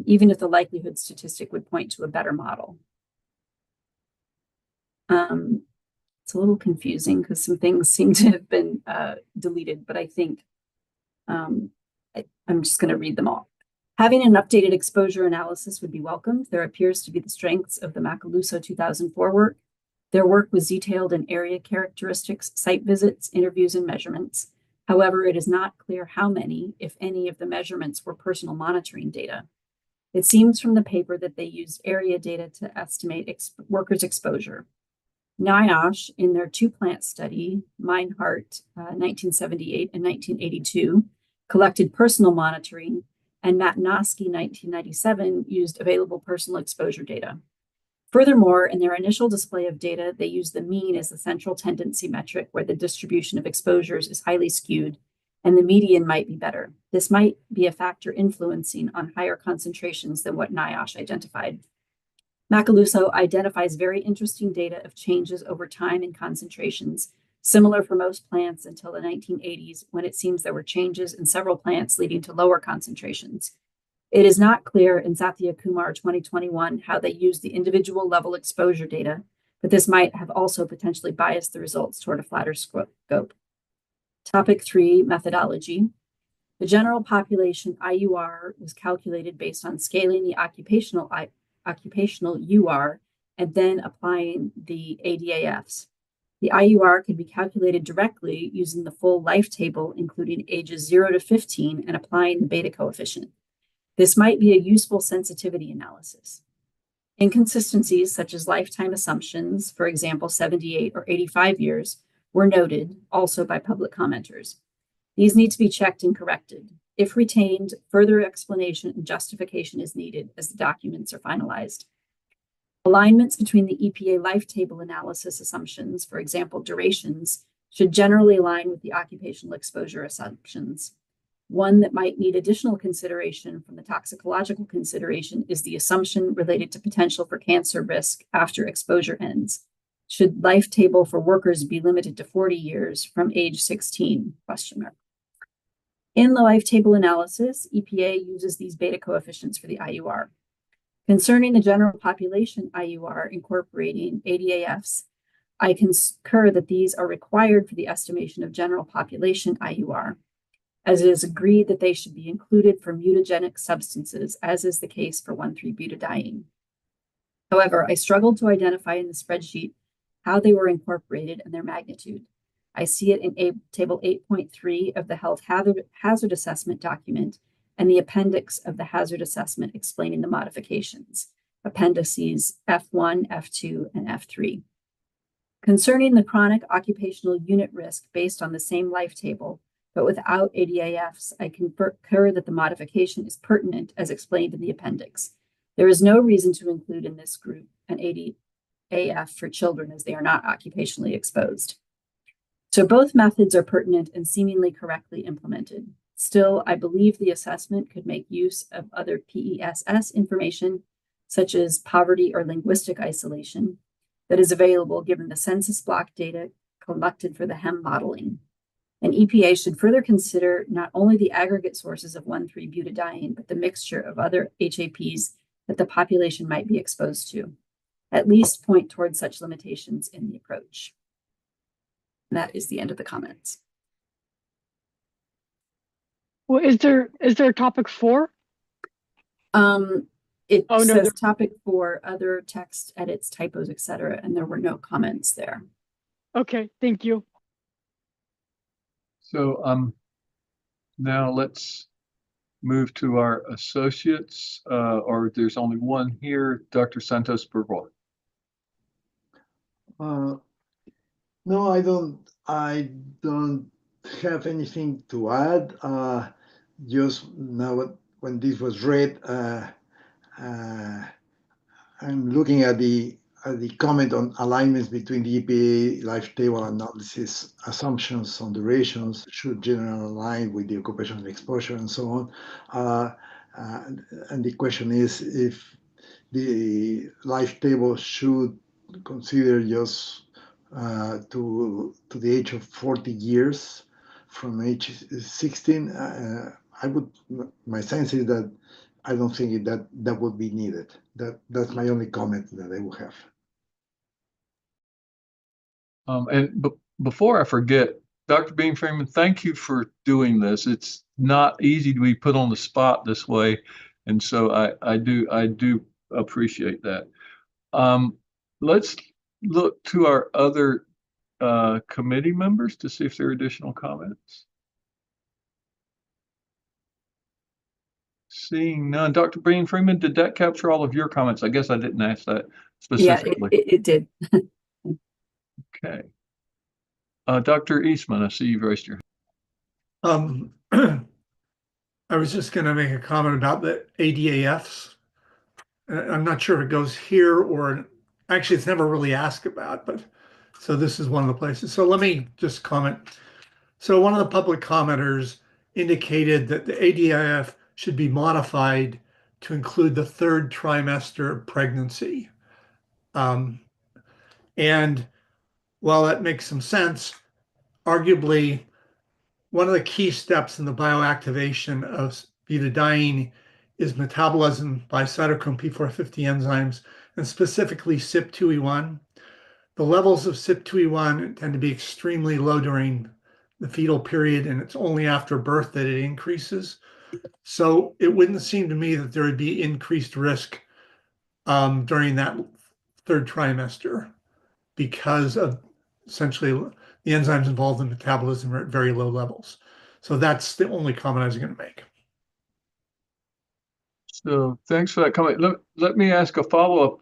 even if the likelihood statistic would point to a better model. It's a little confusing because some things seem to have been deleted, but I think I'm just going to read them all. Having an updated exposure analysis would be welcomed. There appears to be the strengths of the Macaluso 2004 work. Their work was detailed in area characteristics, site visits, interviews, and measurements. However, it is not clear how many, if any, of the measurements were personal monitoring data. It seems from the paper that they used area data to estimate workers' exposure. NIOSH, in their two-plant study, Meinhardt, 1978 and 1982, collected personal monitoring, and Matnosky, 1997, used available personal exposure data. Furthermore, in their initial display of data, they used the mean as the central tendency metric where the distribution of exposures is highly skewed, and the median might be better. This might be a factor influencing on higher concentrations than what NIOSH identified. Macaluso identifies very interesting data of changes over time in concentrations, similar for most plants until the 1980s, when it seems there were changes in several plants leading to lower concentrations. It is not clear in Sathya Kumar 2021 how they used the individual level exposure data, but this might have also potentially biased the results toward a flatter scope. Topic 3, methodology. The general population IUR was calculated based on scaling the occupational UR and then applying the ADAFs. The IUR could be calculated directly using the full life table, including ages 0 to 15, and applying the beta coefficient. This might be a useful sensitivity analysis. Inconsistencies such as lifetime assumptions, for example, 78 or 85 years, were noted also by public commenters. These need to be checked and corrected. If retained, further explanation and justification is needed as the documents are finalized. Alignments between the EPA life table analysis assumptions, for example, durations, should generally align with the occupational exposure assumptions. One that might need additional consideration from the toxicological consideration is the assumption related to potential for cancer risk after exposure ends. Should life table for workers be limited to 40 years from age 16? In the life table analysis, EPA uses these beta coefficients for the IUR. Concerning the general population IUR incorporating ADAFs, I concur that these are required for the estimation of general population IUR, as it is agreed that they should be included for mutagenic substances, as is the case for 1,3-butadiene. However, I struggled to identify in the spreadsheet how they were incorporated and their magnitude. I see it in table 8.3 of the health hazard assessment document and the appendix of the hazard assessment explaining the modifications, appendices F1, F2, and F3. Concerning the chronic occupational unit risk based on the same life table, but without ADAFs, I concur that the modification is pertinent as explained in the appendix. There is no reason to include in this group an ADAF for children as they are not occupationally exposed. So both methods are pertinent and seemingly correctly implemented. Still, I believe the assessment could make use of other PESS information, such as poverty or linguistic isolation, that is available given the census block data collected for the HEM modeling. And EPA should further consider not only the aggregate sources of 1,3-butadiene, but the mixture of other HAPs that the population might be exposed to. At least point towards such limitations in the approach. And that is the end of the comments. Well, is there a topic 4? It says topic 4, other text edits, typos, etc., and there were no comments there. Okay, thank you. So now let's move to our associates, or there's only one here, Dr. Santos Burboy. No, I don't have anything to add. Just now, when this was read, I'm looking at the comment on alignments between the EPA life table analysis assumptions on durations should generally align with the occupational exposure and so on. And the question is if the life table should consider just to the age of 40 years from age 16. My sense is that I don't think that would be needed. That's my only comment that I will have. Before I forget, Dr. Bean Freeman, thank you for doing this. It's not easy to be put on the spot this way, and so I do appreciate that. Let's look to our other committee members to see if there are additional comments. Seeing none. Dr. Bean Freeman, did that capture all of your comments? I guess I didn't ask that specifically. Yeah, it did. Okay. Dr. Eastman, I see you've raised your hand. I was just going to make a comment about the ADAFs. I'm not sure if it goes here or actually it's never really asked about, but so this is one of the places. So let me just comment. So one of the public commenters indicated that the ADAF should be modified to include the third trimester of pregnancy. And while that makes some sense, arguably one of the key steps in the bioactivation of butadiene is metabolism by cytochrome P450 enzymes, and specifically CYP2E1. The levels of CYP2E1 tend to be extremely low during the fetal period, and it's only after birth that it increases. So it wouldn't seem to me that there would be increased risk during that third trimester because of essentially the enzymes involved in metabolism are at very low levels. So that's the only comment I was going to make. So thanks for that comment. Let me ask a follow-up,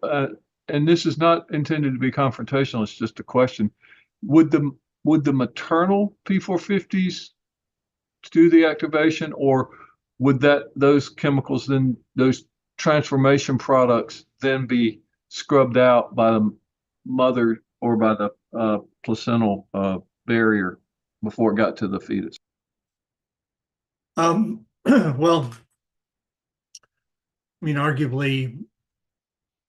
and this is not intended to be confrontational. It's just a question. Would the maternal P450s do the activation, or would those chemicals then, those transformation products, then be scrubbed out by the mother or by the placental barrier before it got to the fetus? Well, I mean, arguably,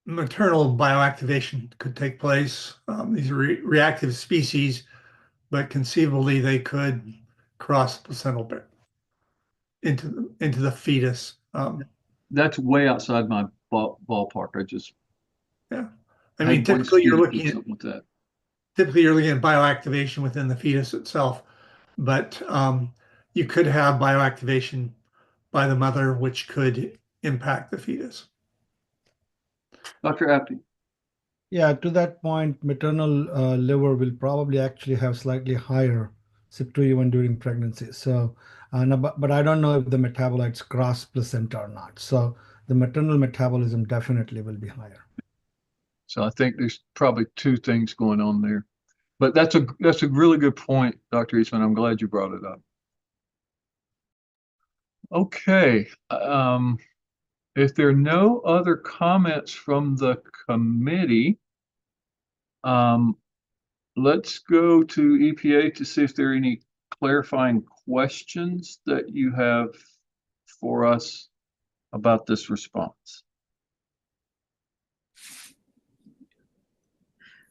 maternal bioactivation could take place. These are reactive species, but conceivably they could cross the placental barrier into the fetus. That's way outside my ballpark. Yeah, I mean, typically you're looking at with that. Typically you're looking at bioactivation within the fetus itself, but you could have bioactivation by the mother, which could impact the fetus. Dr. Apte. Yeah, to that point, maternal liver will probably actually have slightly higher CYP2E1 during pregnancy. So, but I don't know if the metabolites cross placenta or not. So the maternal metabolism definitely will be higher. So I think there's probably two things going on there. But that's a really good point, Dr. Eastman. I'm glad you brought it up. Okay. If there are no other comments from the committee, let's go to EPA to see if there are any clarifying questions that you have for us about this response.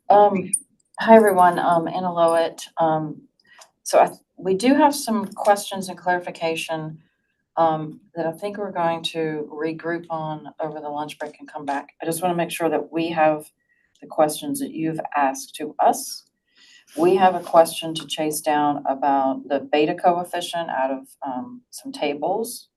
Hi, everyone. Anna Lowett. We do have some questions and clarification that I think we're going to regroup on over the lunch break and come back. I just want to make sure that we have the questions that you've asked to us. We have a question to chase down about the beta coefficient out of some tables.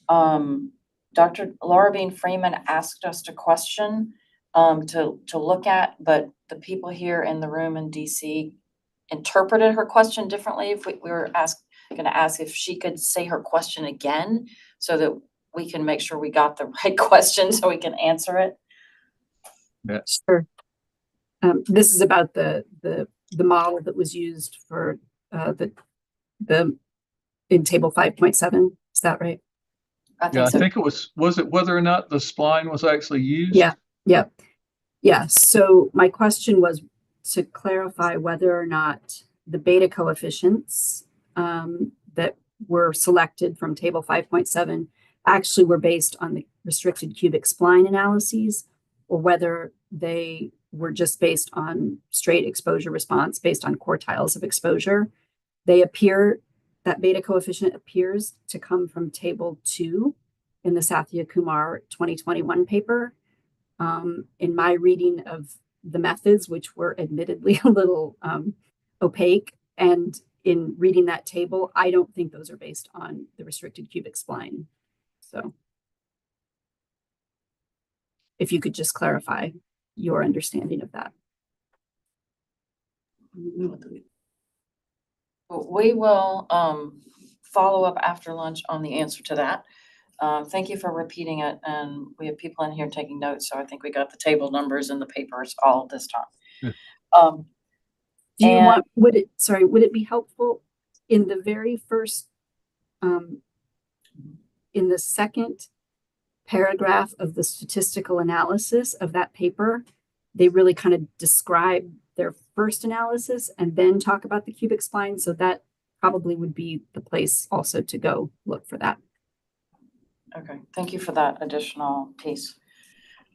Dr. Laura Bean Freeman asked us a question to look at, but the people here in the room in DC interpreted her question differently. If we were asked going to ask if she could say her question again so that we can make sure we got the right question so we can answer it. Yeah. Sure. This is about the model that was used for the in table 5.7. Is that right? I think Yeah, I so. think it was it whether or not the spline was actually used? Yeah. Yeah. So my question was to clarify whether or not the beta coefficients that were selected from table 5.7 actually were based on the restricted cubic spline analyses, or whether they were just based on straight exposure response based on quartiles of exposure. That beta coefficient appears to come from table 2 in the Sathya Kumar 2021 paper. In my reading of the methods, which were admittedly a little opaque, and in reading that table, I don't think those are based on the restricted cubic spline. So if you could just clarify your understanding of that. We will follow up after lunch on the answer to that. Thank you for repeating it. And we have people in here taking notes, so I think we got the table numbers and the papers all this time. Yeah. Do you want, would it be helpful in the very first, in the second paragraph of the statistical analysis of that paper, they really kind of describe their first analysis and then talk about the cubic spline. So that probably would be the place also to go look for that. Okay, thank you for that additional piece.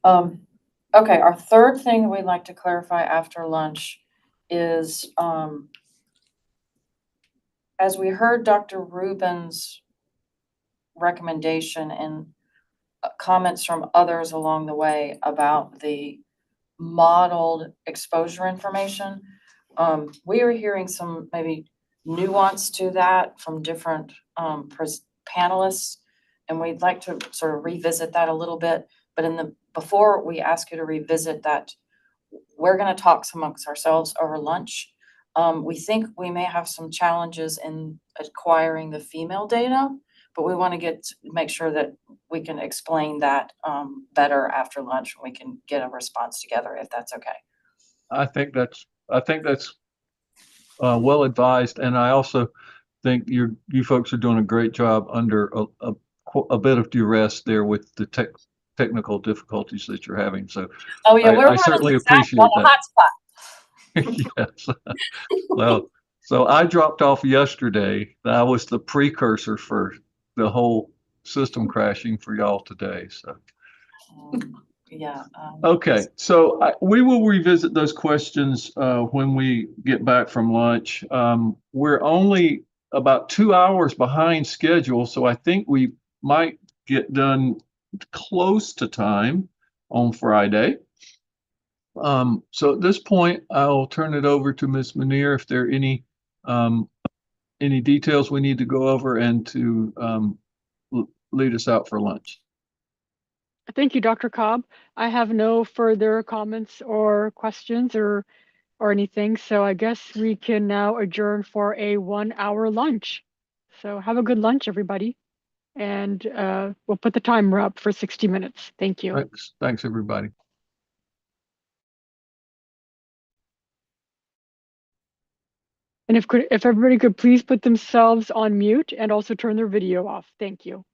Okay, our third thing we'd like to clarify after lunch is, as we heard Dr. Rubin's recommendation and comments from others along the way about the modeled exposure information, we are hearing some maybe nuance to that from different panelists, and we'd like to sort of revisit that a little bit. But before we ask you to revisit that, we're going to talk amongst ourselves over lunch. We think we may have some challenges in acquiring the female data, but we want to make sure that we can explain that better after lunch, and we can get a response together if that's okay. I think that's well advised, and I also think you folks are doing a great job under a bit of duress there with the technical difficulties that you're having. So I certainly appreciate that. Yes. Well, so I dropped off yesterday. I was the precursor for the whole system crashing for y'all today. So yeah. Okay, so we will revisit those questions when we get back from lunch. We're only about 2 hours behind schedule, so I think we might get done close to time on Friday. So at this point, I'll turn it over to Ms. Munir if there are any details we need to go over and to lead us out for lunch. Thank you, Dr. Cobb. I have no further comments or questions or anything, so I guess we can now adjourn for a 1 hour lunch. So have a good lunch, everybody. And we'll put the timer up for 60 minutes. Thank you. Thanks, everybody. And if everybody could please put themselves on mute and also turn their video off. Thank you.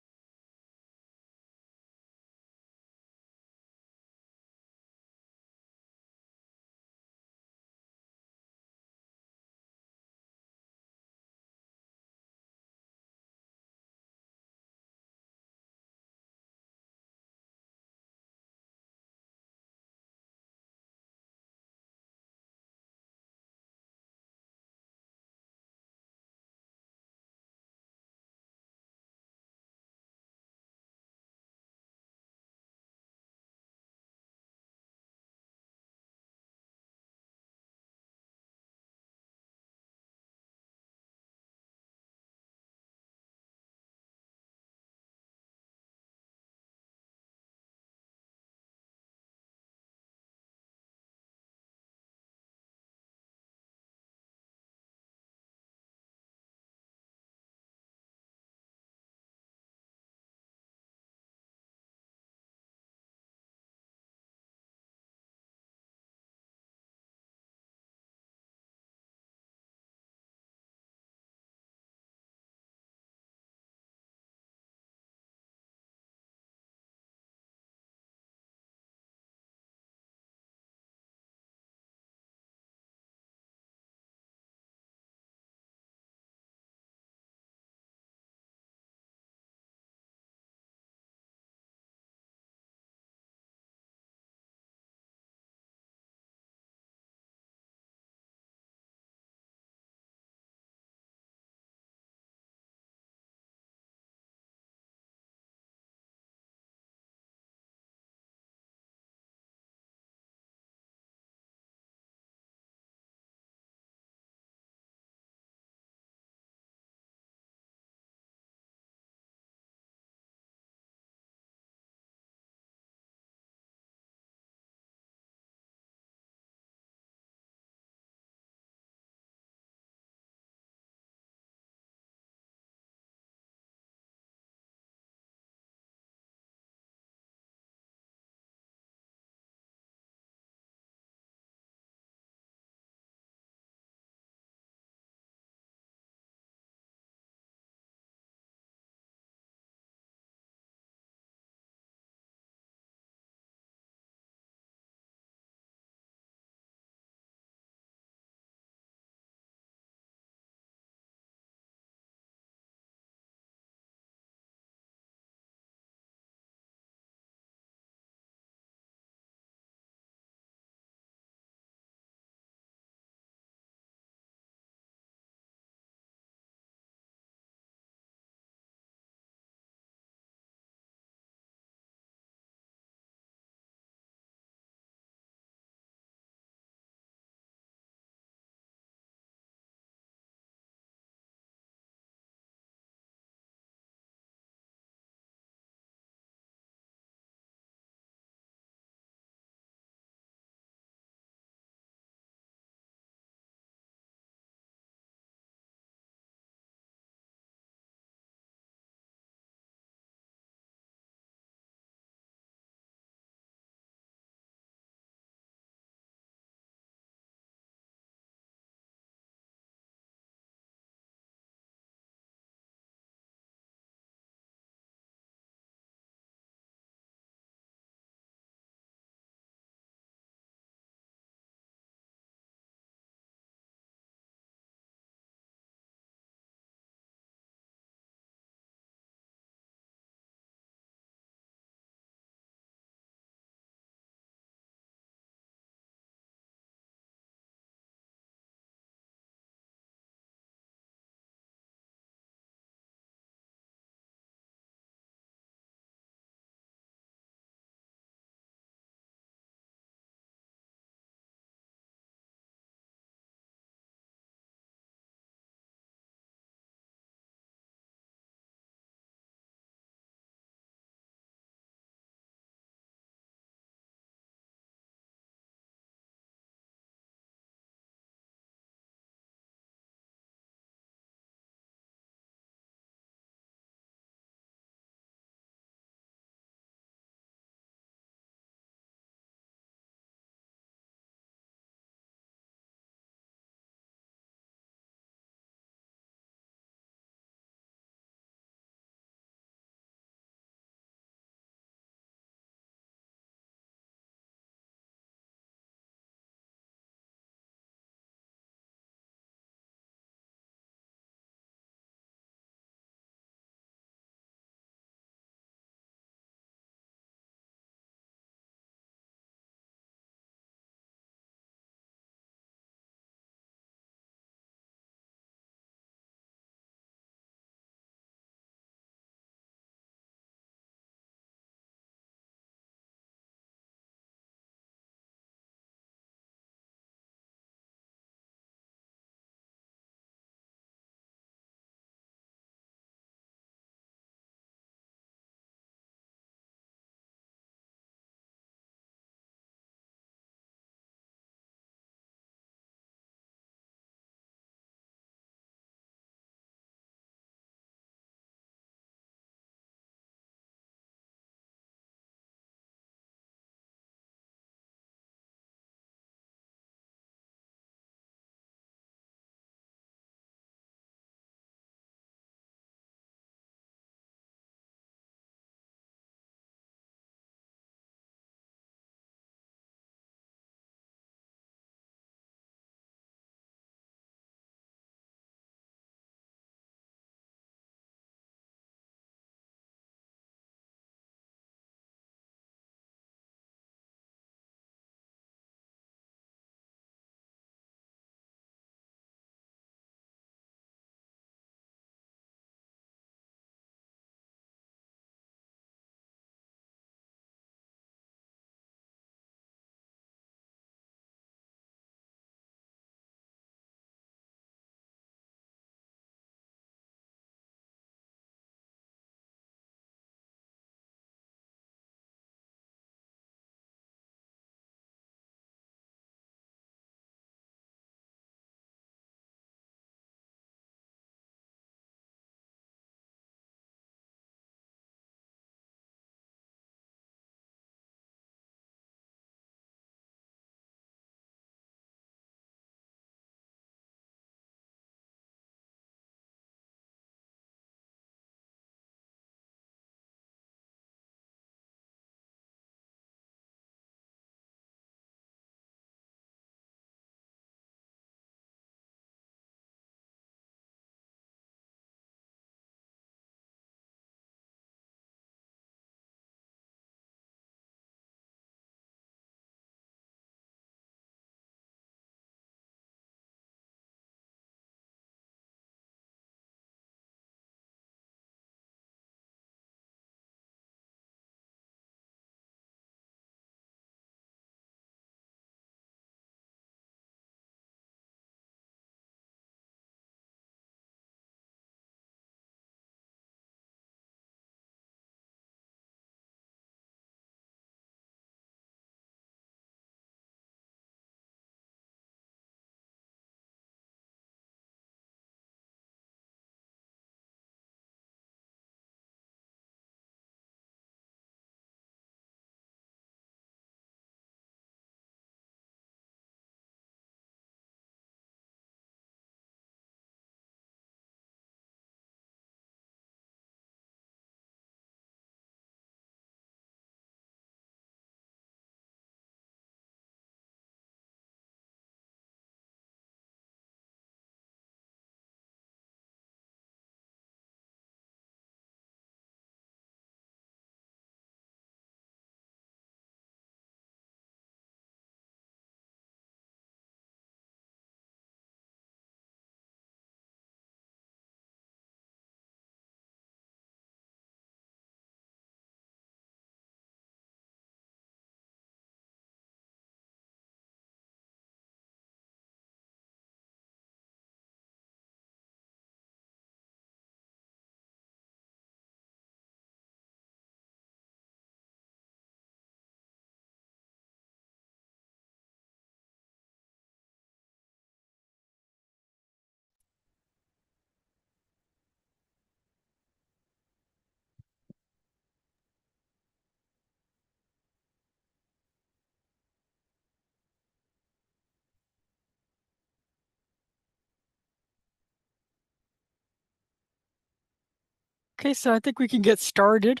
Okay, so I think we can get started.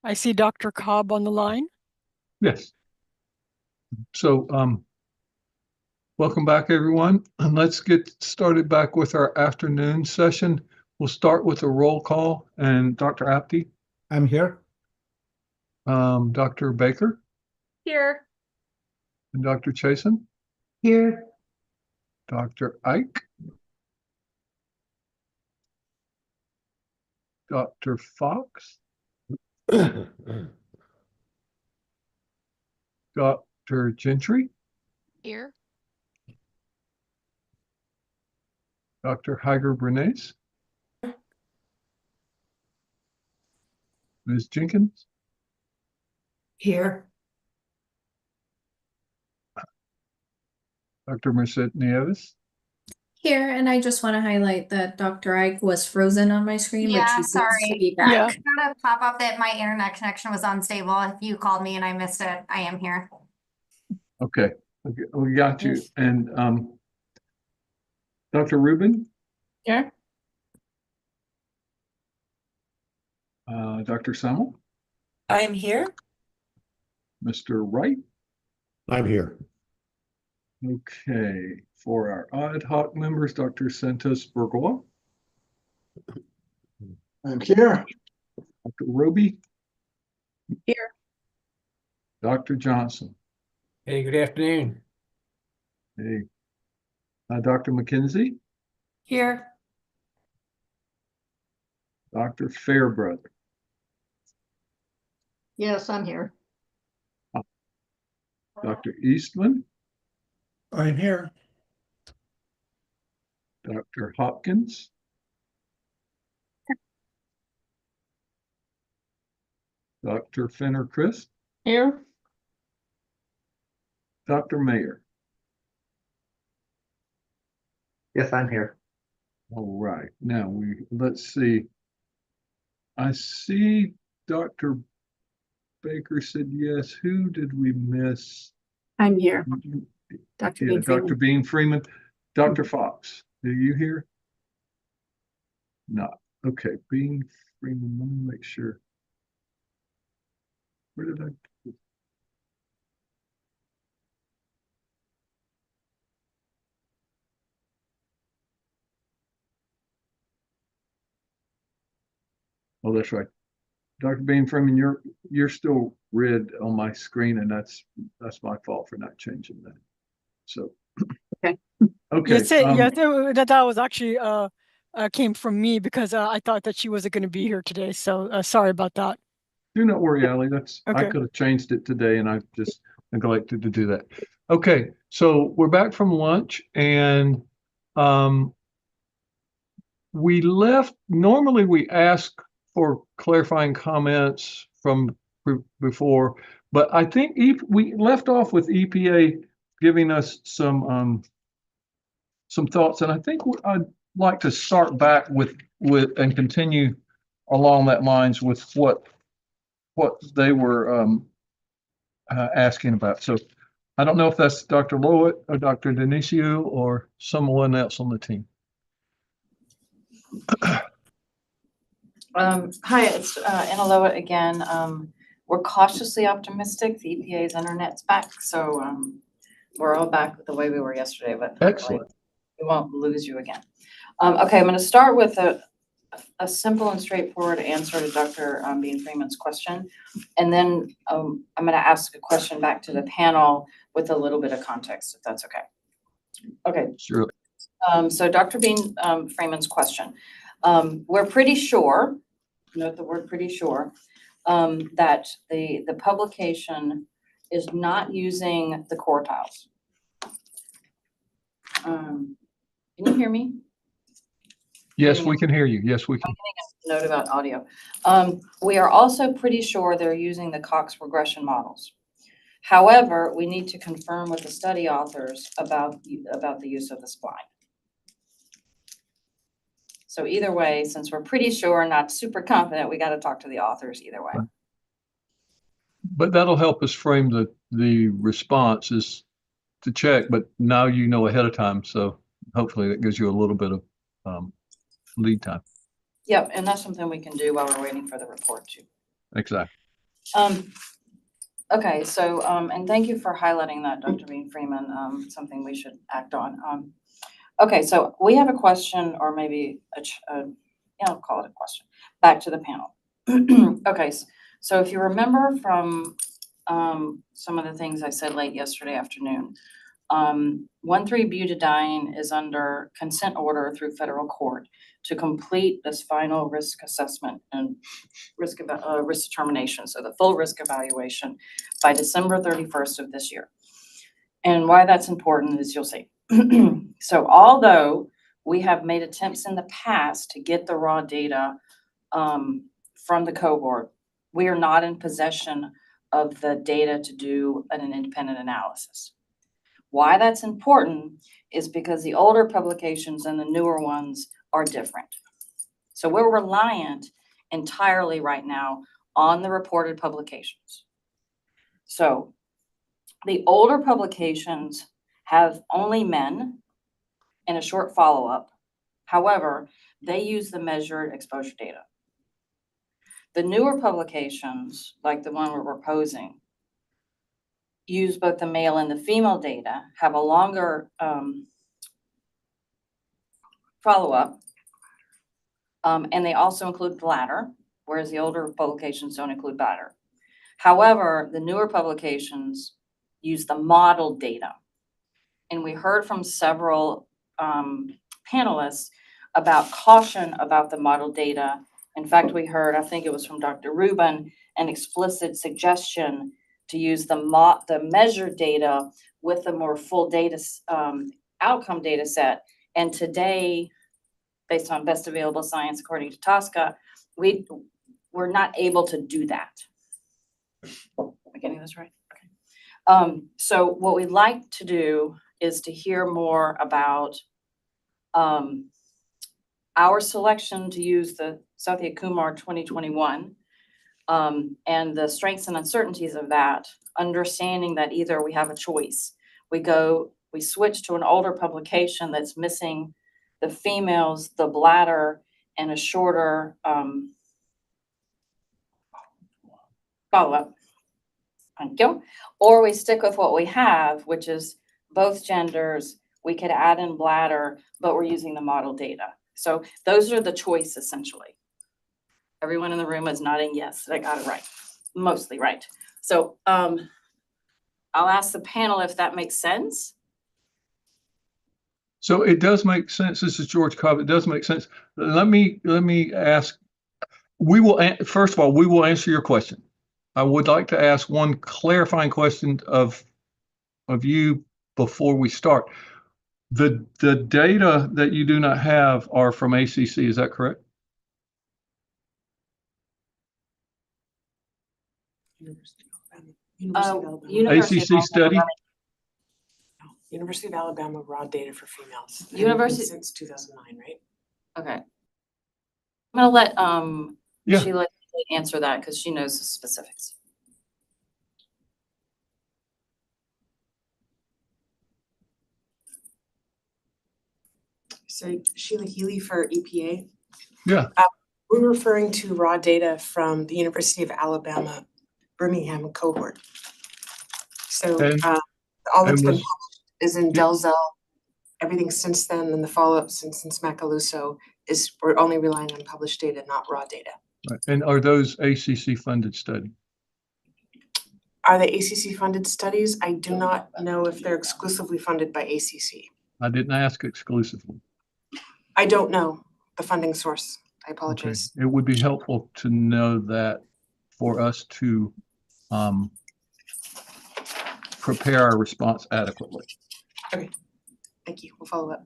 I see Dr. Cobb on the line. Yes. So, welcome back, everyone. And let's get started back with our afternoon session. We'll start with a roll call, and Dr. Apte, I'm here. Dr. Baker, Here. and Dr. Chasen, Here. Dr. Ike, Dr. Fox, Dr. Gentry, Here. Dr. Heiger Bernays, Ms. Jenkins, Here. Dr. Merced Nieves. Here, and I just want to highlight that Dr. Ike was frozen on my screen, but Yeah, she seems to sorry. be back. Yeah. I got a pop-up that my internet connection was unstable. If you called me and I missed it, I am here. Okay, we got you. And Dr. Rubin, Here. Dr. Semmel, I am here. Mr. Wright. I'm here. Okay, for our ad hoc members, Dr. Santos Burgoa, I'm here. Dr. Roby, Here. Dr. Johnson. Hey, good afternoon. Hey, Dr. McKenzie, Here. Dr. Fairbrother, Yes, I'm here. Dr. Eastman, I'm here. Dr. Hopkins, Dr. Fenner Crisp, Here. Dr. Mayer. Yes, I'm here. All right, now let's see. I see Dr. Baker said yes. Who did we miss? I'm here. Dr. Yeah, Bean Dr. Freeman. Bean Freeman. Dr. Fox, are you here? No. Okay, Bean Freeman, let me make sure. Where did I? Oh, that's right. Dr. Bean Freeman, you're still red on my screen, and that's my fault for not changing that. So Okay. okay. Yes, that was actually came from me because I thought that she wasn't going to be here today. So sorry about that. Do not worry, Allie. I Okay. could have changed it today, and I just neglected to do that. Okay, so we're back from lunch, and we left. Normally, we ask for clarifying comments from before, but I think we left off with EPA giving us some thoughts, and I think I'd like to start back with and continue along that lines with what they were asking about. So I don't know if that's Dr. Lowett or Dr. Denisio or someone else on the team. Hi, it's Anna Lowett again. We're cautiously optimistic. The EPA's internet's back, so we're all back the way we were yesterday, but excellent. We won't lose you again. Okay, I'm going to start with a simple and straightforward answer to Dr. Bean Freeman's question, and then I'm going to ask a question back to the panel with a little bit of context, if that's okay. Okay. Sure. So Dr. Bean Freeman's question. We're pretty sure, note the word pretty sure, that the publication is not using the quartiles. Can you hear me? Yes, we can hear you. Yes, we can. Note about audio. We are also pretty sure they're using the Cox regression models. However, we need to confirm with the study authors about the use of the spline. So either way, since we're pretty sure, not super confident, we got to talk to the authors either way. But that'll help us frame the responses to check, but now you know ahead of time, so hopefully that gives you a little bit of lead time. Yep, and that's something we can do while we're waiting for the report too. Exactly. Okay, so, and thank you for highlighting that, Dr. Bean Freeman, something we should act on. Okay, so we have a question, or maybe I'll call it a question, back to the panel. Okay, so if you remember from some of the things I said late yesterday afternoon, 1,3-butadiene is under consent order through federal court to complete this final risk assessment and risk determination, so the full risk evaluation by December 31st of this year. And why that's important is you'll see. So although we have made attempts in the past to get the raw data from the cohort, we are not in possession of the data to do an independent analysis. Why that's important is because the older publications and the newer ones are different. So we're reliant entirely right now on the reported publications. So the older publications have only men and a short follow-up. However, they use the measured exposure data. The newer publications, like the one we're proposing, use both the male and the female data, have a longer follow-up, and they also include bladder, whereas the older publications don't include bladder. However, the newer publications use the model data. And we heard from several panelists about caution about the model data. In fact, we heard, I think it was from Dr. Rubin, an explicit suggestion to use the measured data with a more full data outcome data set. And today, based on best available science according to TSCA, we're not able to do that. Am I getting this right? Okay. So what we'd like to do is to hear more about our selection to use the Satya Kumar 2021 and the strengths and uncertainties of that, understanding that either we have a choice. We switch to an older publication that's missing the females, the bladder, and a shorter follow-up. Thank you. Or we stick with what we have, which is both genders. We could add in bladder, but we're using the model data. So those are the choice, essentially. Everyone in the room is nodding yes, I got it right, mostly right. So I'll ask the panel if that makes sense. So it does make sense. This is George Cobb. It does make sense. Let me ask. First of all, we will answer your question. I would like to ask one clarifying question of you before we start. The data that you do not have are from ACC. Is that correct? University ACC study. University of Alabama raw data for females. University since 2009, right? Okay. I'm gonna let Sheila answer that because she knows the specifics. So Sheila Healy for EPA. Yeah. We're referring to raw data from the University of Alabama, Birmingham cohort. So all that's been published is in Delzell. Everything since then and the follow-up since Macaluso is we're only relying on published data, not raw data. Right. And are those ACC funded studies? Are they ACC funded studies? I do not know if they're exclusively funded by ACC. I didn't ask exclusively. I don't know the funding source. I apologize. Okay. It would be helpful to know that for us to prepare our response adequately. Okay. Thank you. We'll follow up.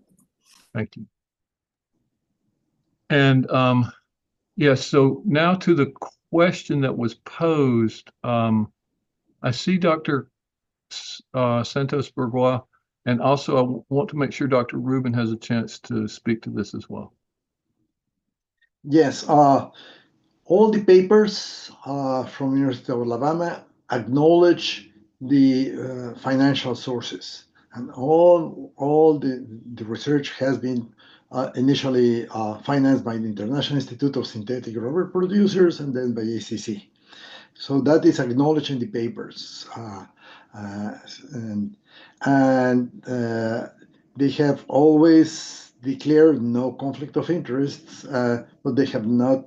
Thank you. And yes, so now to the question that was posed. I see Dr. Santos Bourgois, and also I want to make sure Dr. Rubin has a chance to speak to this as well. Yes, all the papers from University of Alabama acknowledge the financial sources, and all the research has been initially financed by the International Institute of Synthetic Rubber Producers and then by ACC. So that is acknowledged in the papers. And they have always declared no conflict of interests, but they have not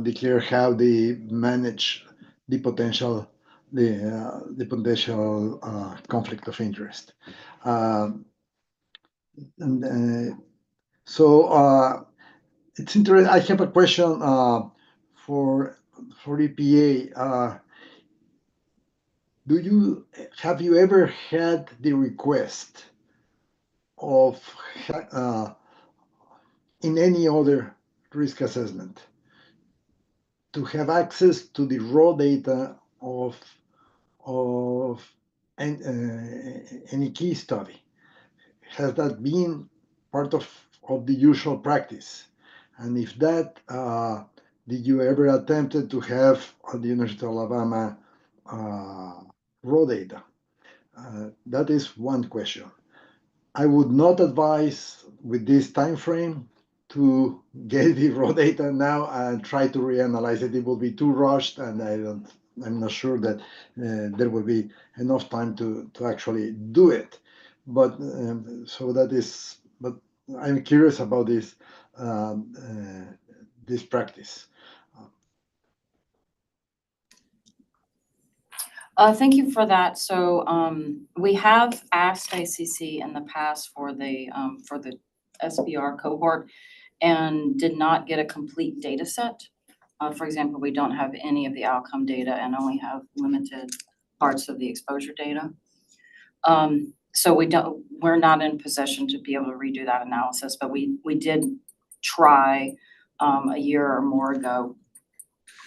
declared how they manage the potential conflict of interest. So it's interesting. I have a question for EPA. Have you ever had the request of in any other risk assessment to have access to the raw data of any key study? Has that been part of the usual practice? And if that, did you ever attempted to have the University of Alabama raw data? That is one question. I would not advise with this time frame to get the raw data now and try to reanalyze it. It will be too rushed, and I'm not sure that there will be enough time to actually do it. But so that is. But I'm curious about this this practice. Thank you for that. So we have asked ACC in the past for the SBR cohort and did not get a complete data set. For example, we don't have any of the outcome data and only have limited parts of the exposure data. So we're not in possession to be able to redo that analysis, but we did try a year or more ago.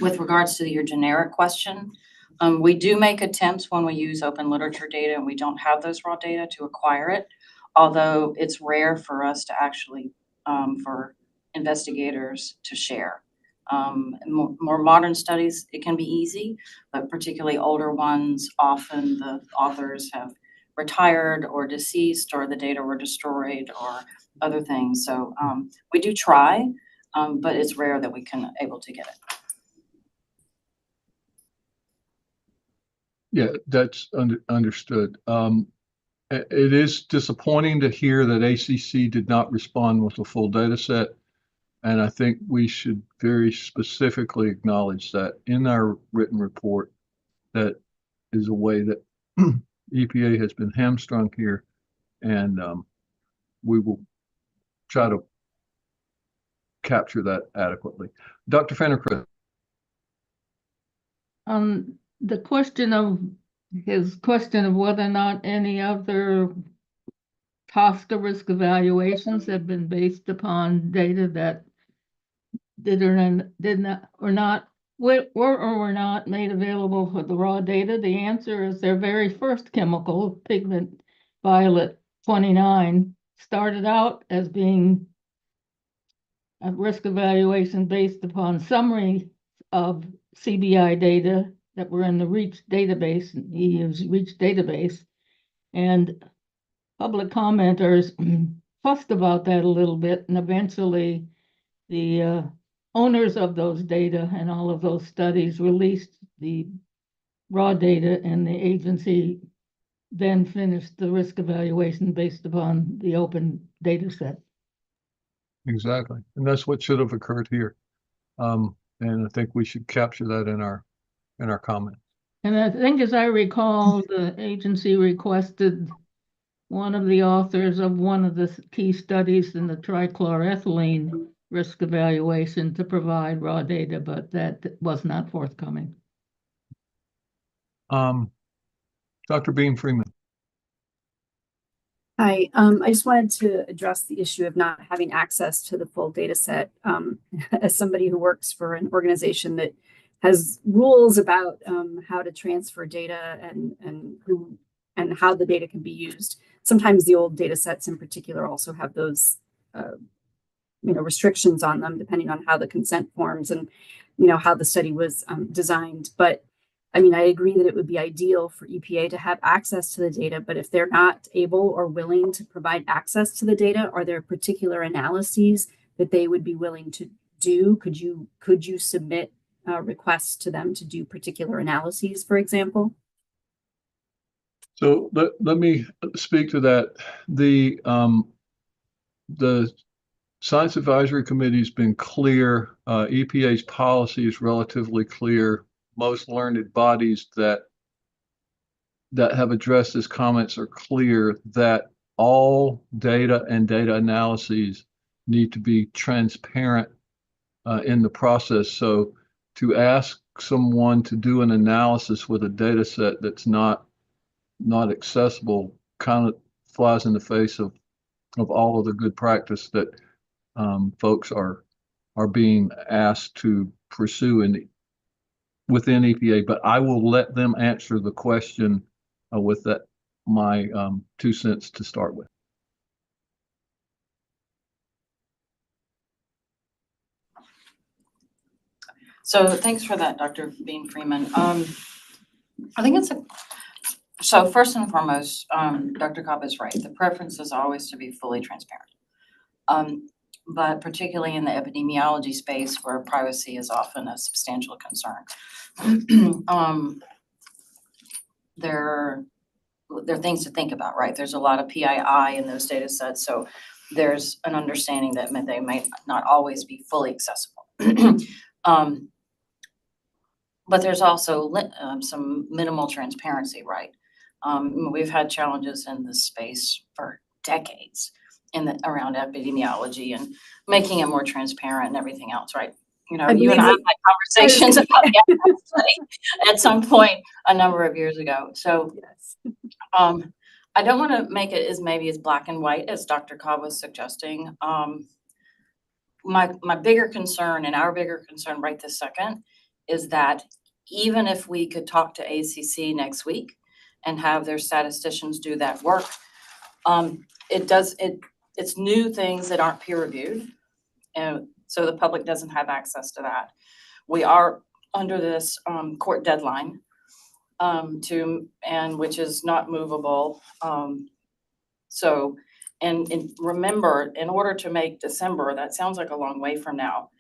With regards to your generic question, we do make attempts when we use open literature data and we don't have those raw data to acquire it, although it's rare for us to actually, for investigators to share. More modern studies, it can be easy, but particularly older ones, often the authors have retired or deceased, or the data were destroyed or other things. So we do try, but it's rare that we can able to get it. Yeah, that's understood. It is disappointing to hear that ACC did not respond with a full data set. And I think we should very specifically acknowledge that in our written report. That is a way that EPA has been hamstrung here, and we will try to capture that adequately. Dr. Fenner-Christ. The question of whether or not any other TSCA risk evaluations have been based upon data that were not made available for the raw data. The answer is their very first chemical, pigment violet 29, started out as being a risk evaluation based upon summary of CBI data that were in the REACH database, EU's REACH database, and public commenters fussed about that a little bit, and eventually the owners of those data and all of those studies released the raw data, and the agency then finished the risk evaluation based upon the open data set. Exactly. And that's what should have occurred here. And I think we should capture that in our comments. And I think, as I recall, the agency requested one of the authors of one of the key studies in the trichloroethylene risk evaluation to provide raw data, but that was not forthcoming. Dr. Beam Freeman. Hi, I just wanted to address the issue of not having access to the full data set. As somebody who works for an organization that has rules about how to transfer data and how the data can be used, sometimes the old data sets in particular also have those restrictions on them, depending on how the consent forms and how the study was designed. But I mean, I agree that it would be ideal for EPA to have access to the data, but if they're not able or willing to provide access to the data, are there particular analyses that they would be willing to do? Could you submit requests to them to do particular analyses, for example? So let me speak to that. The Science Advisory Committee has been clear. EPA's policy is relatively clear. Most learned bodies that have addressed this comments are clear that all data and data analyses need to be transparent in the process. So to ask someone to do an analysis with a data set that's not accessible kind of flies in the face of all of the good practice that folks are being asked to pursue within EPA. But I will let them answer the question with that my 2 cents to start with. So thanks for that, Dr. Bean Freeman. I think so first and foremost, Dr. Cobb is right. The preference is always to be fully transparent. But particularly in the epidemiology space where privacy is often a substantial concern. There are things to think about, right? There's a lot of PII in those data sets, so there's an understanding that they might not always be fully accessible. But there's also some minimal transparency, right? We've had challenges in this space for decades around epidemiology and making it more transparent and everything else, right? You know, you and I have had conversations about the study at some point a number of years ago. So I don't want to make it maybe as black and white as Dr. Cobb was suggesting. My bigger concern and our bigger concern right this second is that even if we could talk to ACC next week and have their statisticians do that work, it's new things that aren't peer reviewed. And so the public doesn't have access to that. We are under this court deadline which is not movable. And remember, in order to make December, that sounds like a long way from now.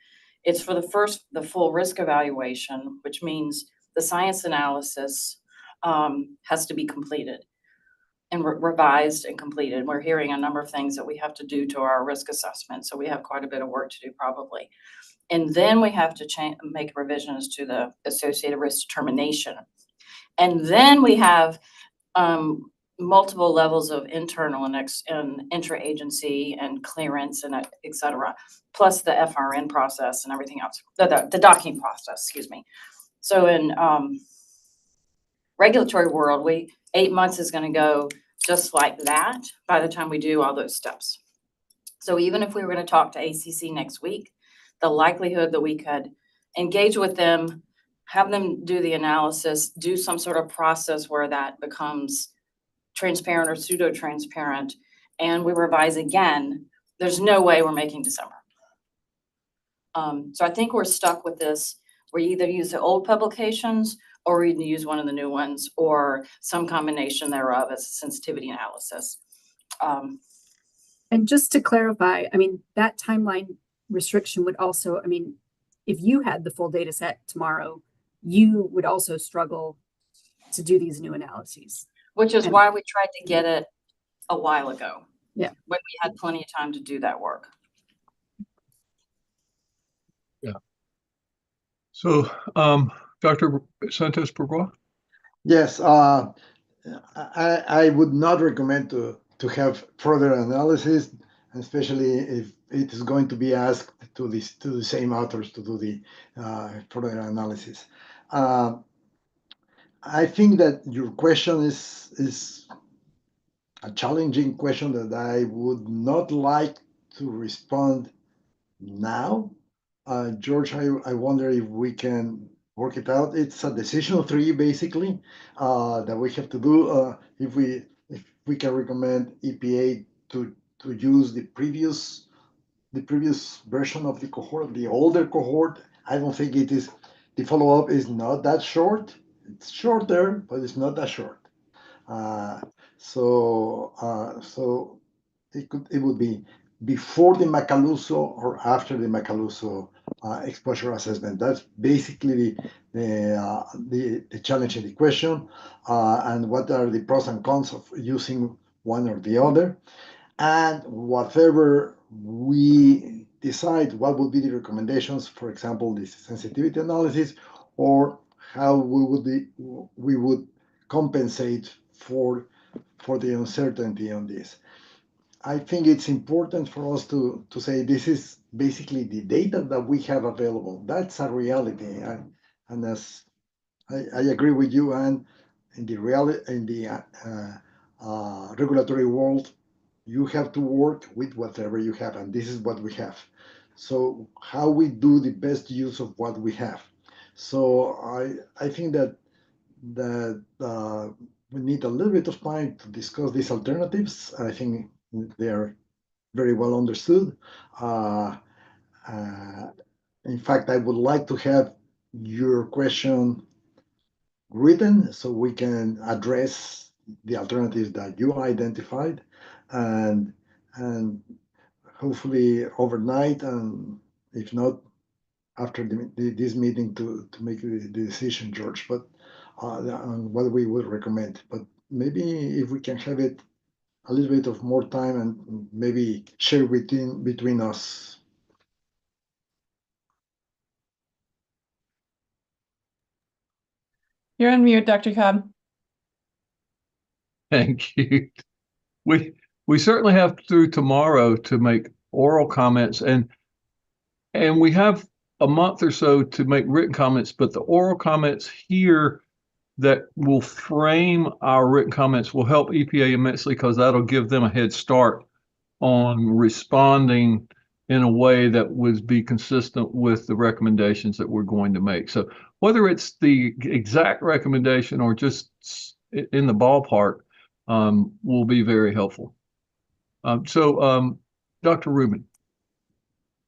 It's for the full risk evaluation, which means the science analysis has to be completed and revised and completed. We're hearing a number of things that we have to do to our risk assessment. So we have quite a bit of work to do probably. And then we have to make revisions to the associated risk determination. And then we have multiple levels of internal and interagency and clearance and et cetera, plus the FRN process and everything else, the docking process, excuse me. So in regulatory world, 8 months is going to go just like that by the time we do all those steps. So even if we were going to talk to ACC next week, the likelihood that we could engage with them, have them do the analysis, do some sort of process where that becomes transparent or pseudo-transparent, and we revise again, there's no way we're making December. So I think we're stuck with this. We either use the old publications or we use one of the new ones or some combination thereof as a sensitivity analysis. And just to clarify, I mean, that timeline restriction would also, I mean, if you had the full data set tomorrow, you would also struggle to do these new analyses. Which is why we tried to get it a while ago. Yeah. When we had plenty of time to do that work. Yeah. So, Dr. Santos-Purgoa? Yes, I would not recommend to have further analysis, especially if it is going to be asked to the same authors to do the further analysis. I think that your question is a challenging question that I would not like to respond now. George, I wonder if we can work it out. It's a decision tree basically that we have to do. If we can recommend EPA to use the previous version of the cohort, the older cohort. I don't think it is. The follow-up is not that short. It's shorter, but it's not that short. So it would be before the Macaluso or after the Macaluso exposure assessment. That's basically the challenge in the question, and what are the pros and cons of using one or the other. And whatever we decide, what would be the recommendations, for example, the sensitivity analysis, or how we would compensate for the uncertainty on this. I think it's important for us to say this is basically the data that we have available. That's a reality, and as I agree with you, and in the regulatory world, you have to work with whatever you have, and this is what we have. So how we do the best use of what we have. So I think that we need a little bit of time to discuss these alternatives. I think they are very well understood. In fact, I would like to have your question written so we can address the alternatives that you identified, and hopefully overnight, and if not after this meeting to make the decision, George, but on what we would recommend. But maybe if we can have it a little bit of more time and maybe share between us. You're on mute, Dr. Cobb. Thank you. We certainly have through tomorrow to make oral comments, and we have a month or so to make written comments, but the oral comments here that will frame our written comments will help EPA immensely, because that'll give them a head start on responding in a way that would be consistent with the recommendations that we're going to make. So whether it's the exact recommendation or just in the ballpark, will be very helpful. Dr. Rubin.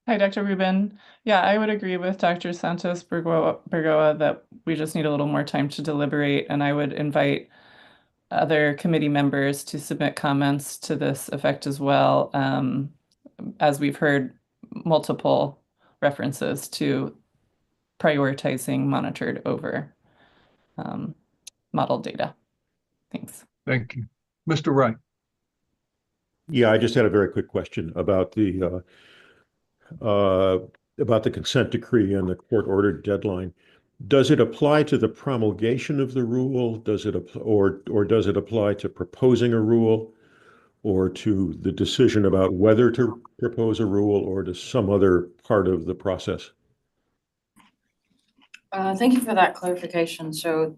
Hi, Dr. Rubin. Yeah, I would agree with Dr. Santos Burgoa that we just need a little more time to deliberate, and I would invite other committee members to submit comments to this effect as well, as we've heard multiple references to prioritizing monitored over model data. Thanks. Thank you. Mr. Wright. Yeah, I just had a very quick question about the consent decree and the court-ordered deadline. Does it apply to the promulgation of the rule? Does it or does it apply to proposing a rule, or to the decision about whether to propose a rule, or to some other part of the process? Thank you for that clarification. So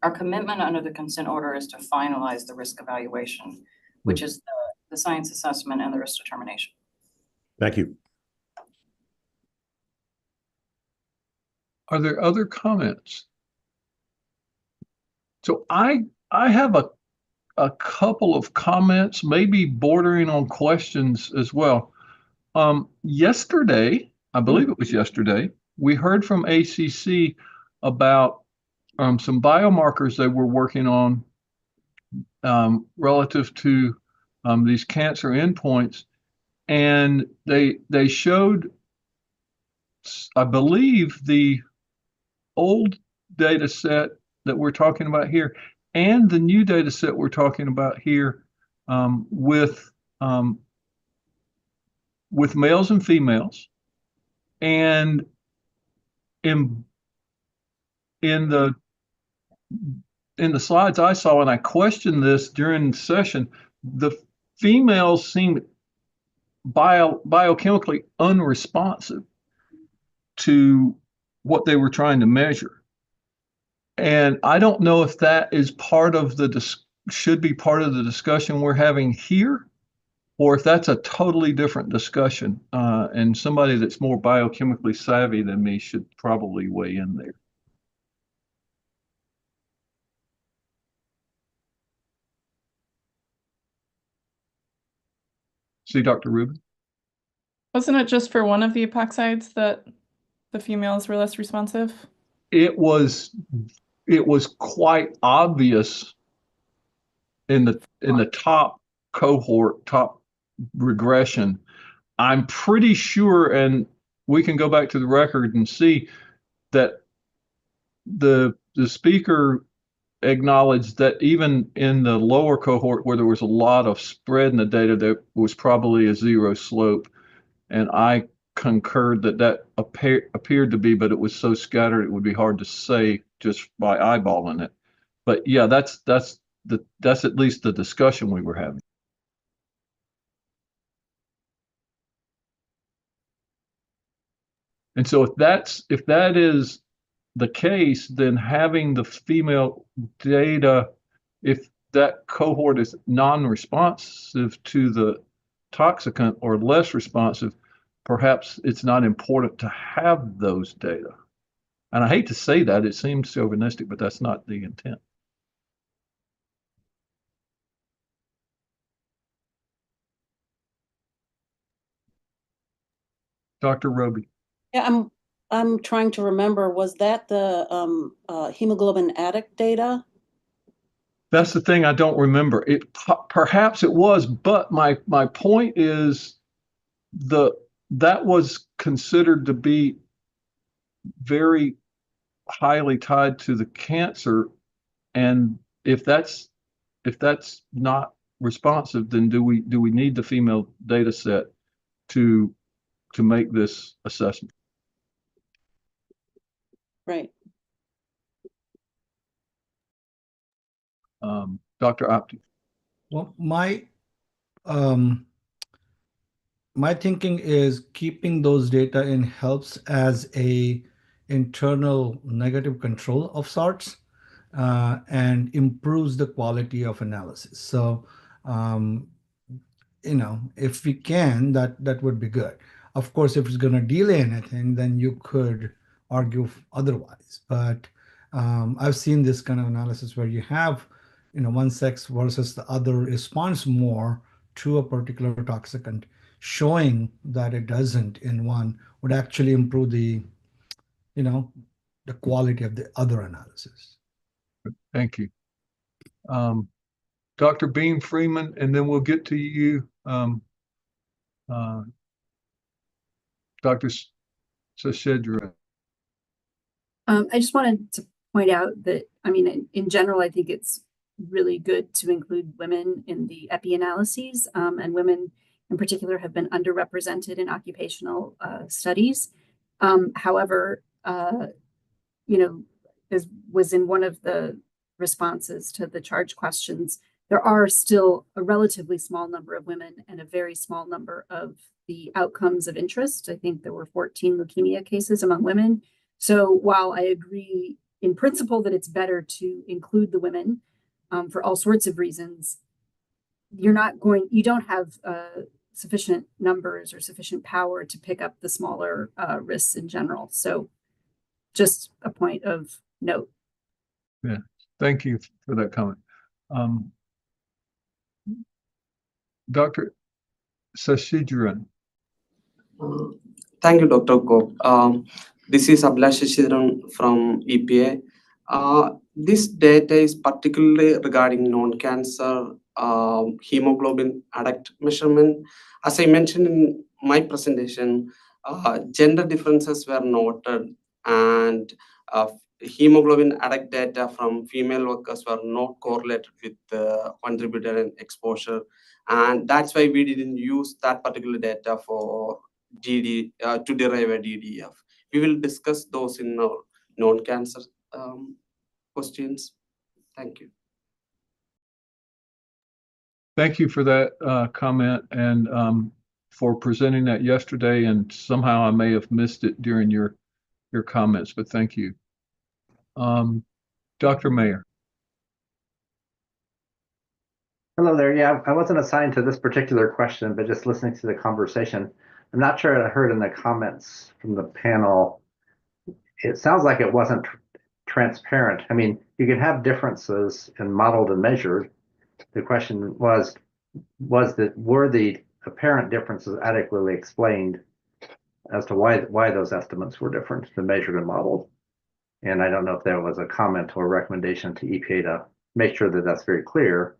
our commitment under the consent order is to finalize the risk evaluation, which is the science assessment and the risk determination. Thank you. Are there other comments? So I have a couple of comments, maybe bordering on questions as well. Yesterday, I believe it was yesterday, we heard from ACC about some biomarkers they were working on relative to these cancer endpoints, and they showed, I believe, the old data set that we're talking about here and the new data set we're talking about here, with males and females. And in the slides I saw, and I questioned this during the session, the females seemed biochemically unresponsive to what they were trying to measure. And I don't know if that is part of should be part of the discussion we're having here, or if that's a totally different discussion. And somebody that's more biochemically savvy than me should probably weigh in there. See, Dr. Rubin? Wasn't it just for one of the epoxides that the females were less responsive? It was it was quite obvious in the top cohort, top regression. I'm pretty sure, and we can go back to the record and see that the speaker acknowledged that even in the lower cohort where there was a lot of spread in the data, there was probably a zero slope. And I concurred that that appeared to be, but it was so scattered it would be hard to say just by eyeballing it. But yeah, that's at least the discussion we were having. And so if that is the case, then having the female data, if that cohort is non-responsive to the toxicant or less responsive, perhaps it's not important to have those data. And I hate to say that, it seems chauvinistic, but that's not the intent. Dr. Roby. Yeah, I'm trying to remember, was that the hemoglobin addict data? That's the thing I don't remember. Perhaps it was, but my point is that was considered to be very highly tied to the cancer, and if that's not responsive, then do we need the female data set to make this assessment? Right. Dr. Apti. Well, my thinking is keeping those data in helps as a internal negative control of sorts, and improves the quality of analysis. So, if we can, that would be good. Of course, if it's going to delay anything, then you could argue otherwise. But I've seen this kind of analysis where you have, one sex versus the other responds more to a particular toxicant, showing that it doesn't in one would actually improve the quality of the other analysis. Thank you. Dr. Beam Freeman, and then we'll get to you, Dr. Seshadri. I just wanted to point out that, I mean, in general, I think it's really good to include women in the EPI analyses, and women in particular have been underrepresented in occupational studies. However, as was in one of the responses to the charge questions, there are still a relatively small number of women and a very small number of the outcomes of interest. I think there were 14 leukemia cases among women. So while I agree in principle that it's better to include the women for all sorts of reasons, you don't have sufficient numbers or sufficient power to pick up the smaller risks in general. So just a point of note. Yeah, thank you for that comment. Dr. Seshadri. Thank you, Dr. Koch. This is Abhilash Seshadri from EPA. This data is particularly regarding non-cancer hemoglobin adduct measurement. As I mentioned in my presentation, gender differences were noted, and hemoglobin adduct data from female workers were not correlated with the contributor and exposure. And that's why we didn't use that particular data for to derive a DDF. We will discuss those in our non-cancer questions. Thank you. Thank you for that comment, and for presenting that yesterday. And somehow I may have missed it during your comments, but thank you. Dr. Mayer. Hello there. Yeah, I wasn't assigned to this particular question, but just listening to the conversation, I'm not sure I heard in the comments from the panel. It sounds like it wasn't transparent. I mean, you can have differences in modeled and measured. The question was were the apparent differences adequately explained as to why those estimates were different than measured and modeled? And I don't know if there was a comment or recommendation to EPA to make sure that that's very clear,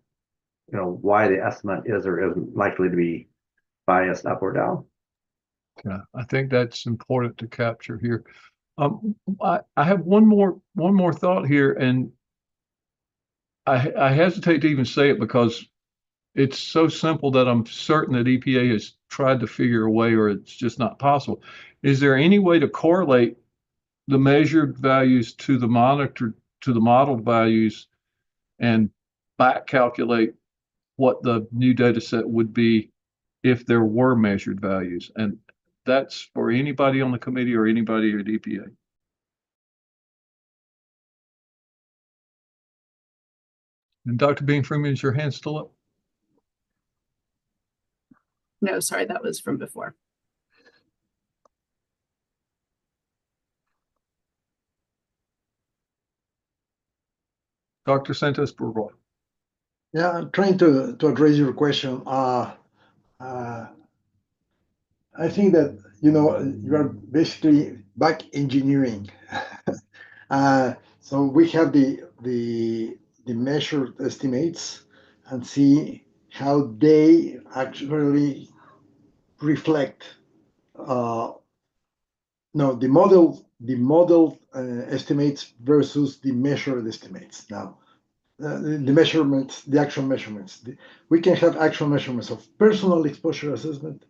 why the estimate is or isn't likely to be biased up or down. Yeah, I think that's important to capture here. I have one more thought here, and I hesitate to even say it because it's so simple that I'm certain that EPA has tried to figure a way, or it's just not possible. Is there any way to correlate the measured values to the modeled values and back calculate what the new data set would be if there were measured values? And that's for anybody on the committee or anybody at EPA. And Dr. Bean Freeman, is your hand still up? No, sorry, that was from before. Dr. Santos-Burgoa. Yeah, I'm trying to address your question. I think that you are basically back engineering. So we have the measured estimates and see how they actually reflect the model estimates versus the measured estimates. Now the measurements, the actual measurements. We can have actual measurements of personal exposure assessment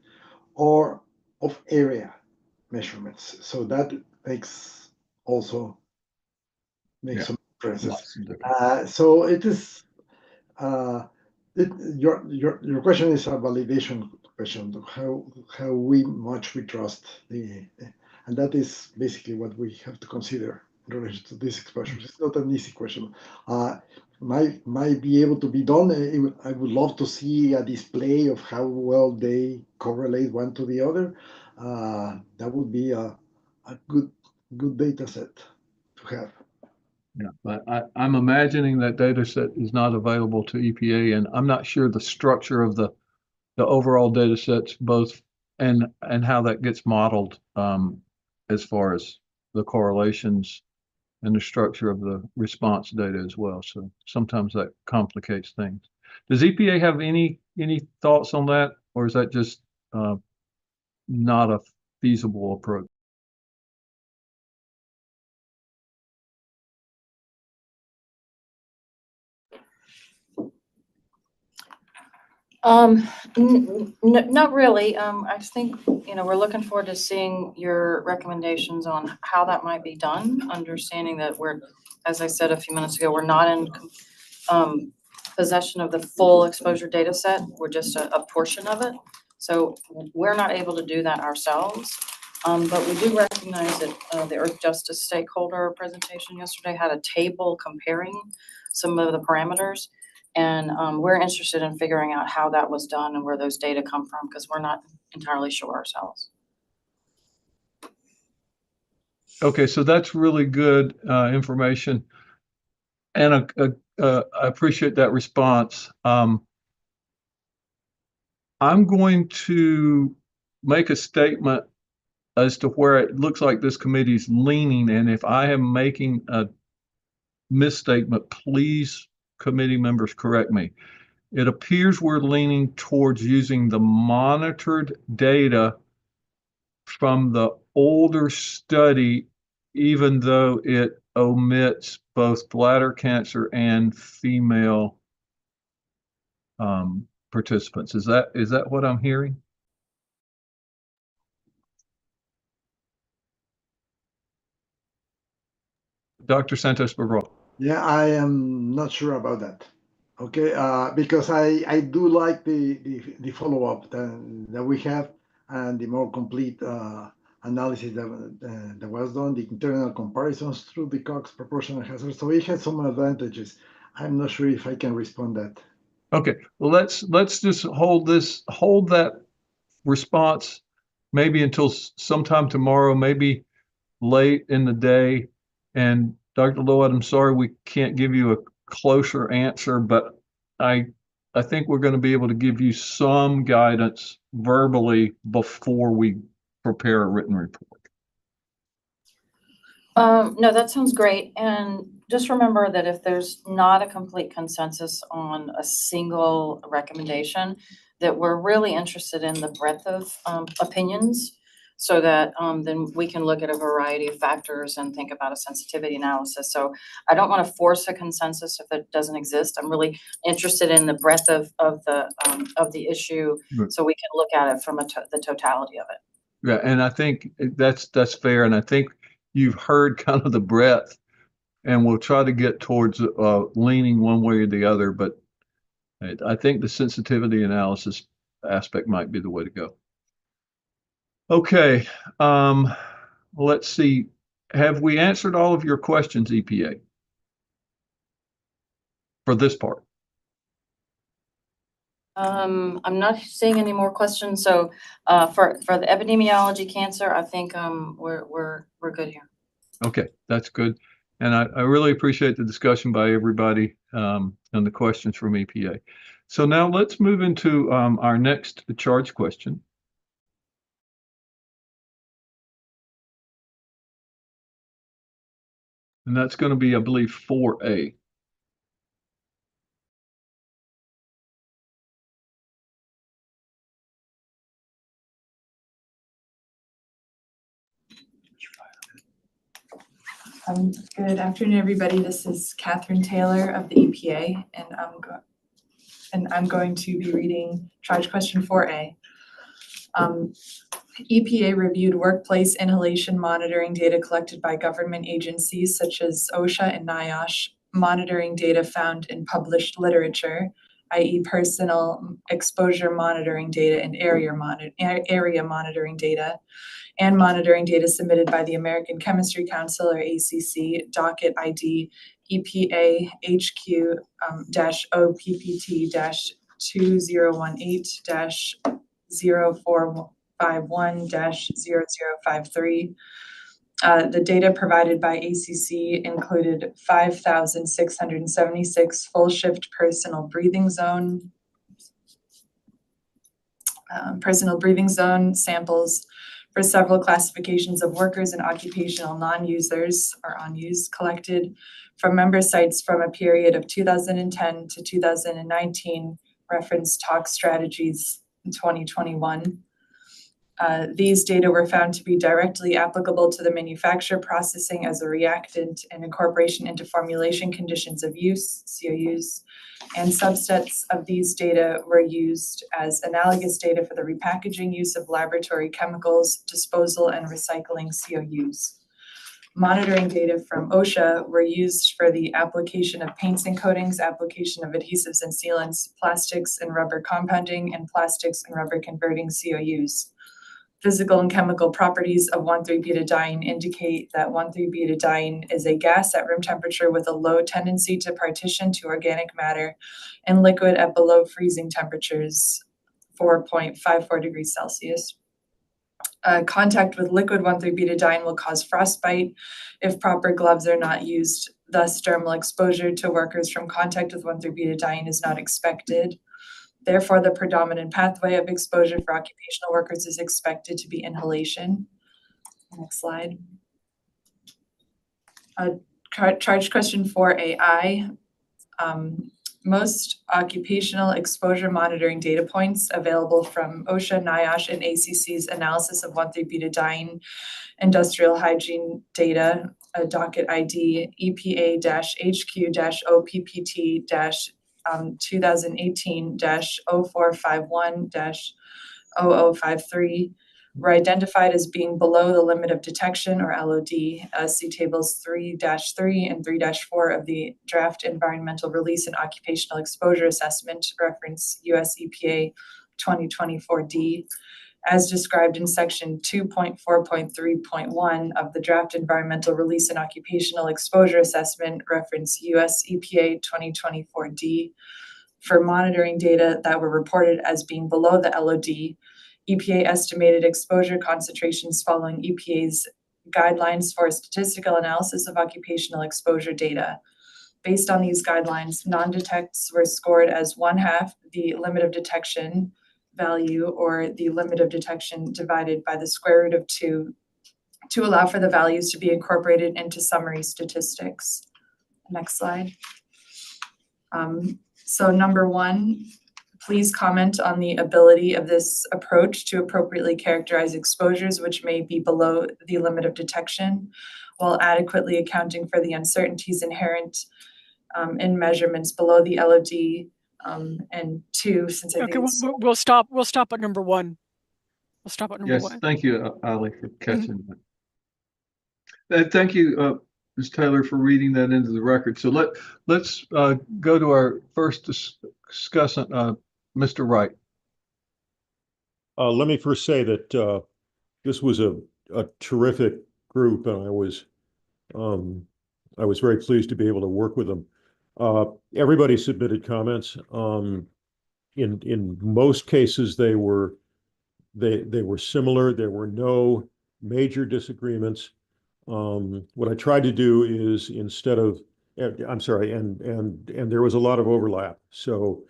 or of area measurements. So that makes some differences. So it is your question is a validation question, how much we trust and that is basically what we have to consider in relation to these exposures. It's not an easy question. Might be able to be done. I would love to see a display of how well they correlate one to the other. That would be a good data set to have. Yeah, but I'm imagining that data set is not available to EPA, and I'm not sure the structure of the overall data sets, both and how that gets modeled as far as the correlations and the structure of the response data as well. So sometimes that complicates things. Does EPA have any thoughts on that, or is that just not a feasible approach? Not really. I think, we're looking forward to seeing your recommendations on how that might be done, understanding that as I said a few minutes ago, we're not in possession of the full exposure data set. We're just a portion of it. So we're not able to do that ourselves. But we do recognize that the Earth Justice stakeholder presentation yesterday had a table comparing some of the parameters. And we're interested in figuring out how that was done and where those data come from, because we're not entirely sure ourselves. Okay, so that's really good information. And I appreciate that response. I'm going to make a statement as to where it looks like this committee is leaning. And if I am making a misstatement, please, committee members, correct me. It appears we're leaning towards using the monitored data from the older study, even though it omits both bladder cancer and female participants. Is that what I'm hearing? Dr. Santos-Burgoa. Yeah, I am not sure about that. Okay, because I do like the follow-up that we have and the more complete analysis that was done, the internal comparisons through the Cox proportional hazard. So it has some advantages. I'm not sure if I can respond that. Okay, well, let's just hold that response maybe until sometime tomorrow, maybe late in the day. And Dr. Lowett, I'm sorry we can't give you a closer answer, but I think we're going to be able to give you some guidance verbally before we prepare a written report. No, that sounds great. And just remember that if there's not a complete consensus on a single recommendation, that we're really interested in the breadth of opinions so that then we can look at a variety of factors and think about a sensitivity analysis. So I don't want to force a consensus if it doesn't exist. I'm really interested in the breadth of the issue, Right. so we can look at it from the totality of it. Yeah, and I think that's fair, and I think you've heard kind of the breadth, and we'll try to get towards leaning one way or the other, but I think the sensitivity analysis aspect might be the way to go. Okay, let's see. Have we answered all of your questions, EPA, for this part? I'm not seeing any more questions. So for the epidemiology cancer, I think we're good here. Okay, that's good. And I really appreciate the discussion by everybody and the questions from EPA. So now let's move into our next charge question. And that's going to be, I believe, 4A. Good afternoon, everybody. This is Catherine Taylor of the EPA, and I'm going to be reading charge question 4A. EPA reviewed workplace inhalation monitoring data collected by government agencies such as OSHA and NIOSH, monitoring data found in published literature, i.e. personal exposure monitoring data and area monitoring data, and monitoring data submitted by the American Chemistry Council, or ACC, docket ID EPA HQ-OPPT-2018-0451-0053. The data provided by ACC included 5,676 full shift personal breathing zone samples for several classifications of workers and occupational non-users or unused, collected from member sites from a period of 2010 to 2019, reference talk strategies in 2021. These data were found to be directly applicable to the manufacture, processing as a reactant, and incorporation into formulation conditions of use, COUs, and subsets of these data were used as analogous data for the repackaging use of laboratory chemicals, disposal, and recycling COUs. Monitoring data from OSHA were used for the application of paints and coatings, application of adhesives and sealants, plastics and rubber compounding, and plastics and rubber converting COUs. Physical and chemical properties of 1,3-butadiene indicate that 1,3-butadiene is a gas at room temperature with a low tendency to partition to organic matter and liquid at below freezing temperatures, 4.54 degrees Celsius. Contact with liquid 1,3-butadiene will cause frostbite if proper gloves are not used. Thus, dermal exposure to workers from contact with 1,3-butadiene is not expected. Therefore, the predominant pathway of exposure for occupational workers is expected to be inhalation. Next slide. Charge question 4AI. Most occupational exposure monitoring data points available from OSHA, NIOSH, and ACC's analysis of 1,3-butadiene industrial hygiene data, docket ID EPA-HQ-OPPT-2018-0451-0053 were identified as being below the limit of detection, or LOD, see tables 3-3 and 3-4 of the draft environmental release and occupational exposure assessment, reference US EPA 2024D, as described in section 2.4.3.1 of the draft environmental release and occupational exposure assessment, reference US EPA 2024D. For monitoring data that were reported as being below the LOD, EPA estimated exposure concentrations following EPA's guidelines for statistical analysis of occupational exposure data. Based on these guidelines, non-detects were scored as 1/2 the limit of detection value, or the limit of detection divided by the square root of 2, to allow for the values to be incorporated into summary statistics. Next slide. So number one, please comment on the ability of this approach to appropriately characterize exposures which may be below the limit of detection, while adequately accounting for the uncertainties inherent in measurements below the LOD. And two, since I think we'll stop at number one. We'll stop at number one. Yes, thank you, Ali, for catching that. And thank you, Ms. Taylor, for reading that into the record. So let's go to our first discussant, Mr. Wright. Let me first say that this was a terrific group, and I was very pleased to be able to work with them. Everybody submitted comments. In most cases, they were similar. There were no major disagreements. What I tried to do is instead of, I'm sorry, and there was a lot of overlap. So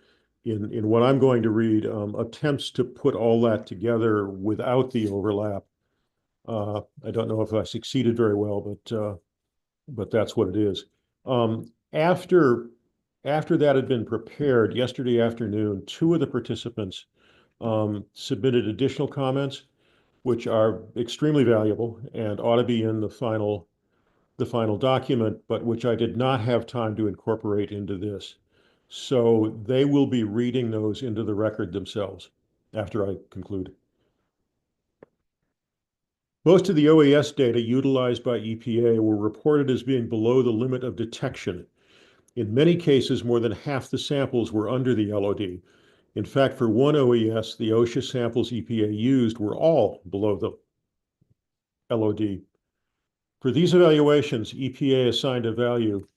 in what I'm going to read, attempts to put all that together without the overlap. I don't know if I succeeded very well, but that's what it is. After that had been prepared yesterday afternoon, two of the participants submitted additional comments, which are extremely valuable and ought to be in the final document, but which I did not have time to incorporate into this. So they will be reading those into the record themselves after I conclude. Most of the OAS data utilized by EPA were reported as being below the limit of detection. In many cases, more than half the samples were under the LOD. In fact, for one OES, the OSHA samples EPA used were all below the LOD. For these evaluations, EPA assigned a value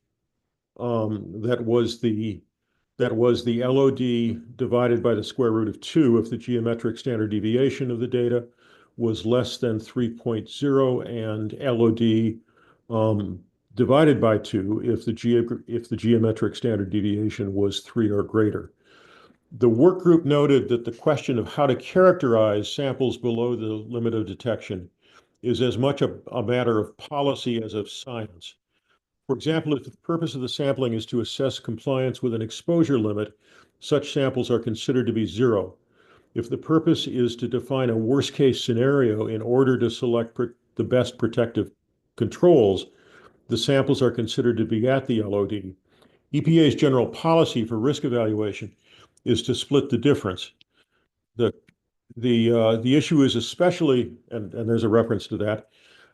that was the LOD divided by the square root of 2 if the geometric standard deviation of the data was less than 3.0, and LOD divided by 2 if the geometric standard deviation was 3 or greater. The work group noted that the question of how to characterize samples below the limit of detection is as much a matter of policy as of science. For example, if the purpose of the sampling is to assess compliance with an exposure limit, such samples are considered to be 0. If the purpose is to define a worst-case scenario in order to select the best protective controls, the samples are considered to be at the LOD. EPA's general policy for risk evaluation is to split the difference. The issue is especially, and there's a reference to that,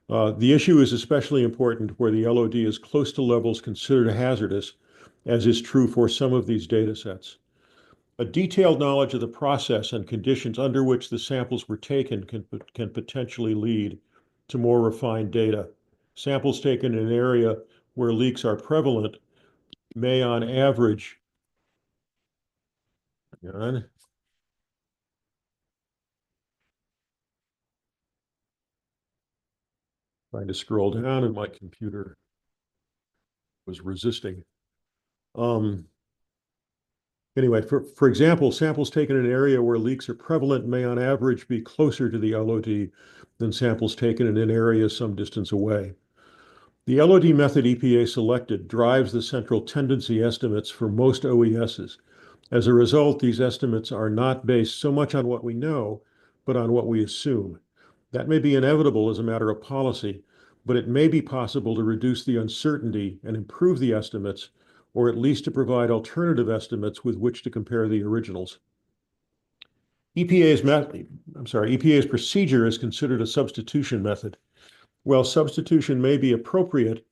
the issue is especially important where the LOD is close to levels considered hazardous, as is true for some of these data sets. A detailed knowledge of the process and conditions under which the samples were taken can potentially lead to more refined data. Samples taken in an area where leaks are prevalent may on average, trying to scroll down and my computer was resisting. Anyway, for example, samples taken in an area where leaks are prevalent may on average be closer to the LOD than samples taken in an area some distance away. The LOD method EPA selected drives the central tendency estimates for most OESs. As a result, these estimates are not based so much on what we know, but on what we assume. That may be inevitable as a matter of policy, but it may be possible to reduce the uncertainty and improve the estimates, or at least to provide alternative estimates with which to compare the originals. EPA's procedure is considered a substitution method. While substitution may be appropriate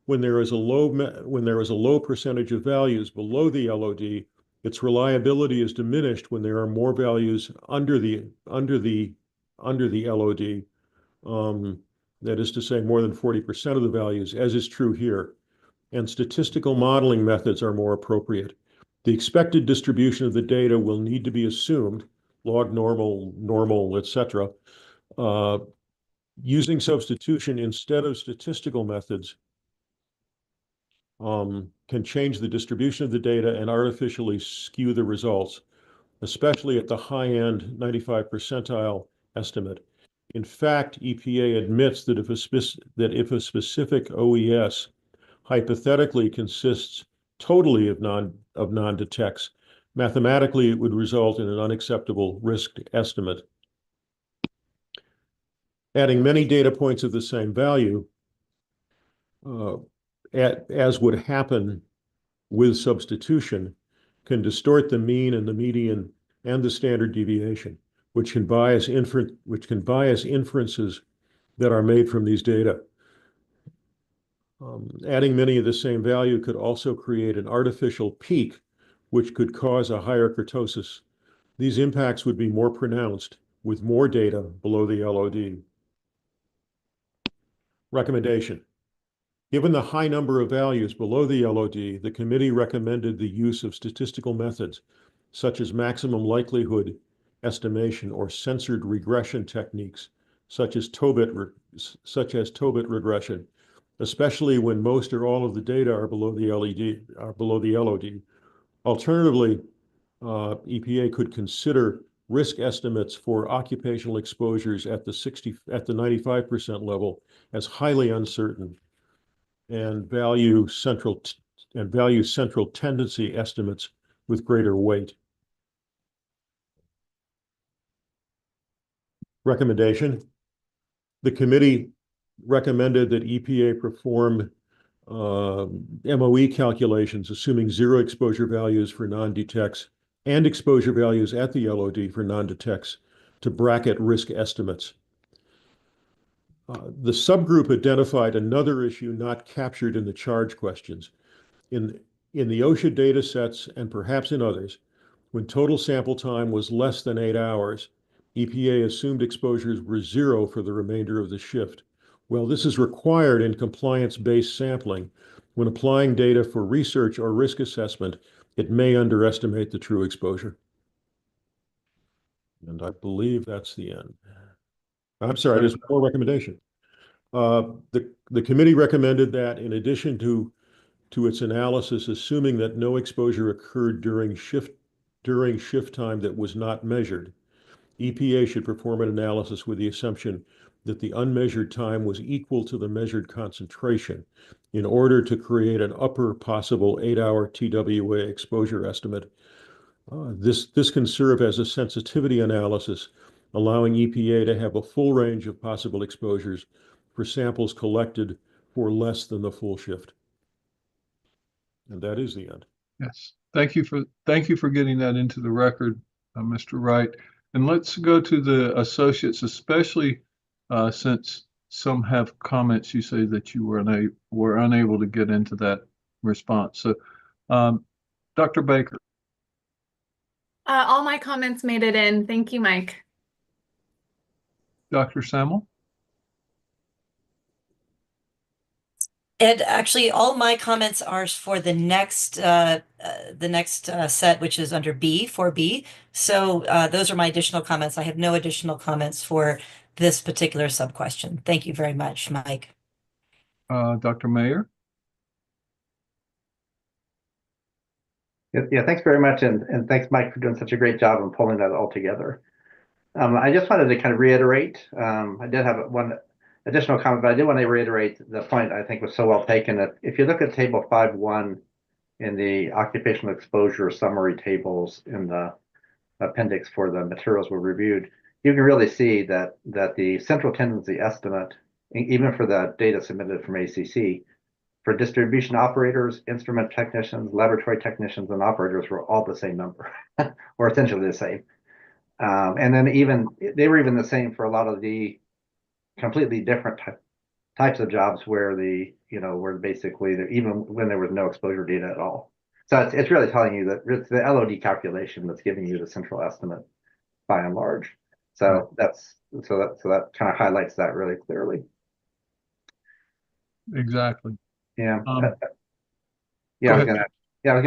when there is a low percentage of values below the LOD, its reliability is diminished when there are more values under the LOD. That is to say, more than 40% of the values, as is true here. And statistical modeling methods are more appropriate. The expected distribution of the data will need to be assumed, log normal, etc. Using substitution instead of statistical methods can change the distribution of the data and artificially skew the results, especially at the high-end 95 percentile estimate. In fact, EPA admits that if a specific OES hypothetically consists totally of non-detects, mathematically it would result in an unacceptable risk estimate. Adding many data points of the same value, as would happen with substitution, can distort the mean and the median and the standard deviation, which can bias inferences that are made from these data. Adding many of the same value could also create an artificial peak, which could cause a higher kurtosis. These impacts would be more pronounced with more data below the LOD. Recommendation. Given the high number of values below the LOD, the committee recommended the use of statistical methods, such as maximum likelihood estimation or censored regression techniques, such as Tobit regression, especially when most or all of the data are below the LOD. Alternatively, EPA could consider risk estimates for occupational exposures at the 95% level as highly uncertain, and value central tendency estimates with greater weight. Recommendation. The committee recommended that EPA perform MOE calculations assuming zero exposure values for non-detects and exposure values at the LOD for non-detects to bracket risk estimates. The subgroup identified another issue not captured in the charge questions. In the OSHA data sets, and perhaps in others, when total sample time was less than 8 hours, EPA assumed exposures were zero for the remainder of the shift. Well, this is required in compliance-based sampling. When applying data for research or risk assessment, it may underestimate the true exposure. And I believe that's the end. I'm sorry, there's more recommendation. The committee recommended that in addition to its analysis, assuming that no exposure occurred during shift time that was not measured, EPA should perform an analysis with the assumption that the unmeasured time was equal to the measured concentration in order to create an upper possible 8-hour TWA exposure estimate. This can serve as a sensitivity analysis, allowing EPA to have a full range of possible exposures for samples collected for less than the full shift. And that is the end. Yes. Thank you for getting that into the record, Mr. Wright. And let's go to the associates, especially since some have comments. You say that you were unable to get into that response. So, Dr. Baker. All my comments made it in. Thank you, Mike. Dr. Samuel. Ed, actually, all my comments are for the next set, which is under B, 4B. So those are my additional comments. I have no additional comments for this particular sub-question. Thank you very much, Mike. Dr. Mayer. Yeah, thanks very much. And thanks, Mike, for doing such a great job in pulling that all together. I just wanted to kind of reiterate, I did have one additional comment, but I did want to reiterate the point I think was so well taken that if you look at table 5.1 in the occupational exposure summary tables in the appendix for the materials we reviewed, you can really see that the central tendency estimate, even for the data submitted from ACC, for distribution operators, instrument technicians, laboratory technicians, and operators were all the same number, or essentially the same. And then they were even the same for a lot of the completely different types of jobs where where basically even when there was no exposure data at all. So it's really telling you that it's the LOD calculation that's giving you the central estimate by and large. So that kind of highlights that really clearly. Exactly. Yeah. I was gonna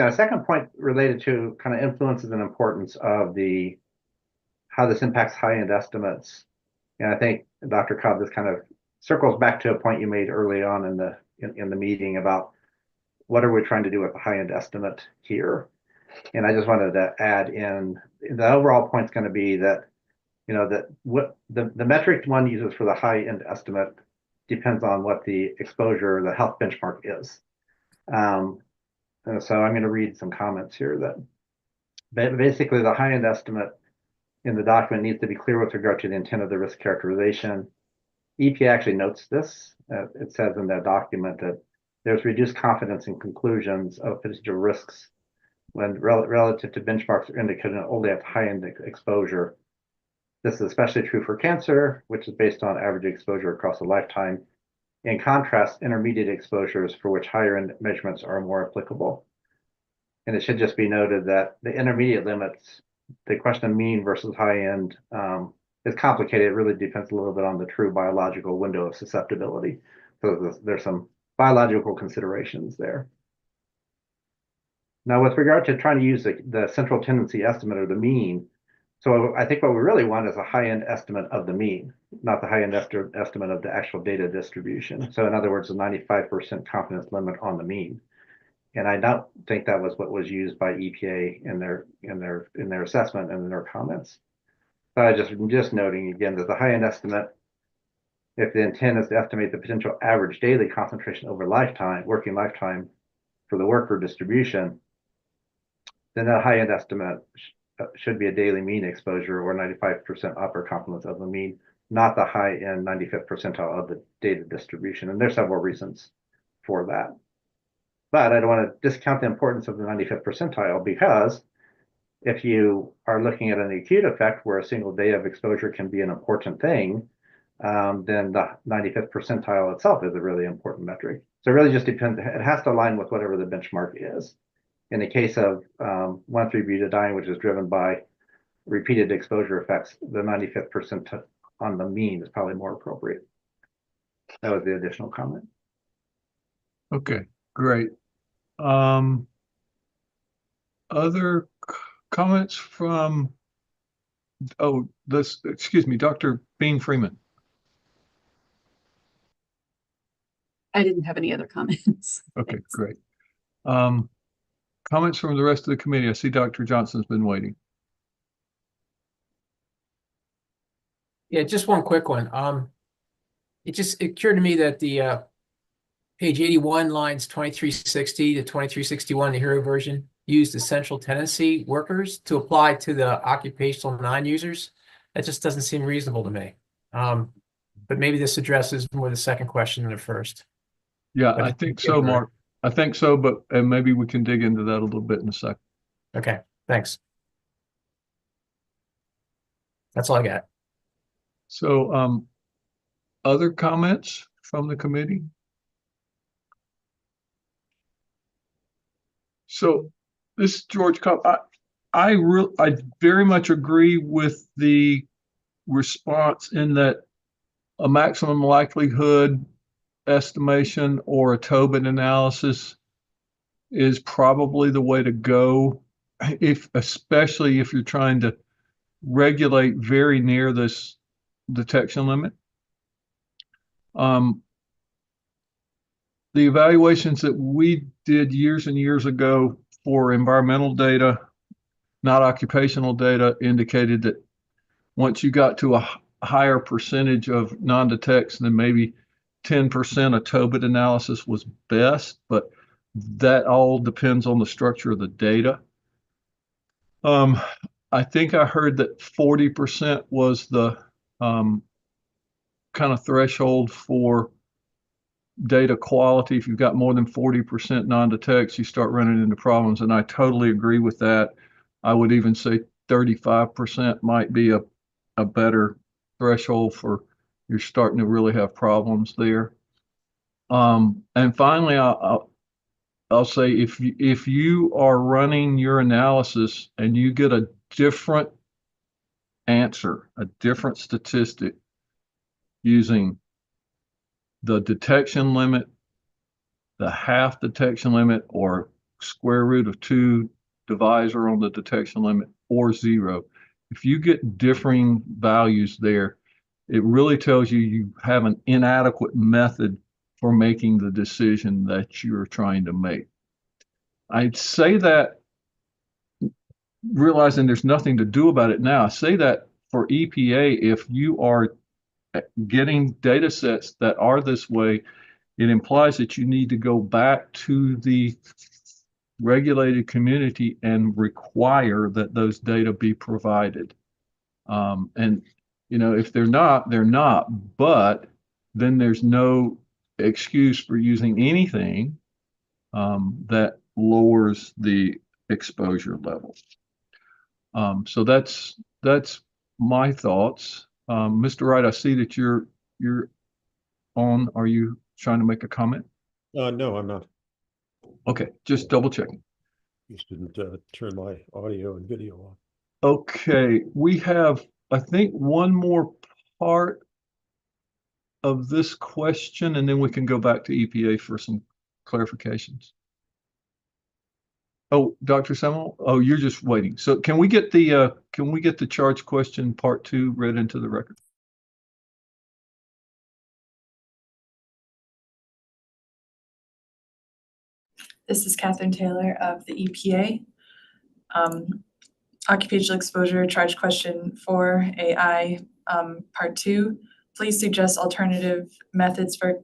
a second point related to kind of influences and importance of how this impacts high-end estimates. And I think Dr. Cobb, this kind of circles back to a point you made early on in the meeting about what are we trying to do with the high-end estimate here. And I just wanted to add in, the overall point is going to be that you know, that what the metric one uses for the high end estimate depends on what the exposure, the health benchmark is. And so I'm going to read some comments here that basically the high end estimate in the document needs to be clear with regard to the intent of the risk characterization. EPA actually notes this. It says in that document that there's reduced confidence in conclusions of potential risks when relative to benchmarks are indicated only at high-end exposure. This is especially true for cancer, which is based on average exposure across a lifetime. In contrast, intermediate exposures for which higher-end measurements are more applicable. And it should just be noted that the intermediate limits, the question of mean versus high-end, is complicated. It really depends a little bit on the true biological window of susceptibility. So there's some biological considerations there. Now, with regard to trying to use the central tendency estimate or the mean, so I think what we really want is a high-end estimate of the mean, not the high-end estimate of the actual data distribution. So in other words, a 95% confidence limit on the mean. And I don't think that was what was used by EPA in their assessment and in their comments. So just noting again that the high-end estimate, if the intent is to estimate the potential average daily concentration over working lifetime for the worker distribution, then that high-end estimate should be a daily mean exposure or 95% upper confidence of the mean, not the high-end 95th percentile of the data distribution. And there's several reasons for that. But I don't want to discount the importance of the 95th percentile, because if you are looking at an acute effect where a single day of exposure can be an important thing, then the 95th percentile itself is a really important metric. So it really just depends. It has to align with whatever the benchmark is. In the case of 1,3-butadiene, which is driven by repeated exposure effects, the 95th percentile on the mean is probably more appropriate. That was the additional comment. Okay, great. Other comments from, excuse me, Dr. Bean Freeman. I didn't have any other comments. Okay, great. Comments from the rest of the committee. I see Dr. Johnson's been waiting. Yeah, just one quick one. It occurred to me that the page 81 lines 2360 to 2361, the Hero version, used essential tenancy workers to apply to the occupational non-users. That just doesn't seem reasonable to me. But maybe this addresses more the second question than the first. Yeah, I think so, Mark. I think so, but maybe we can dig into that a little bit in a second. Okay, thanks. That's all I got. So, other comments from the committee? So, this is George Cobb. I very much agree with the response in that a maximum likelihood estimation or a Tobin analysis is probably the way to go, especially if you're trying to regulate very near this detection limit. The evaluations that we did years and years ago for environmental data, not occupational data, indicated that once you got to a higher percentage of non-detects, then maybe 10% of Tobin analysis was best, but that all depends on the structure of the data. I think I heard that 40% was the kind of threshold for data quality. If you've got more than 40% non-detects, you start running into problems, and I totally agree with that. I would even say 35% might be a better threshold for you're starting to really have problems there. And finally, I'll say if you are running your analysis and you get a different answer, a different statistic using the detection limit, the half detection limit, or square root of 2 divisor on the detection limit, or 0, if you get differing values there, it really tells you have an inadequate method for making the decision that you're trying to make. I'd say that, realizing there's nothing to do about it now, I say that for EPA, if you are getting data sets that are this way, it implies that you need to go back to the regulated community and require that those data be provided. And, you know, if they're not, they're not, but then there's no excuse for using anything that lowers the exposure level. So that's my thoughts. Mr. Wright, I see that you're on. Are you trying to make a comment? No, I'm not. Okay, just double checking. Just didn't turn my audio and video on. Okay, we have, I think, one more part of this question, and then we can go back to EPA for some clarifications. Oh, Dr. Semmel, oh, you're just waiting. So can we get the charge question part 2 read into the record? This is Catherine Taylor of the EPA. Occupational exposure charge question 4AI, part 2. Please suggest alternative methods for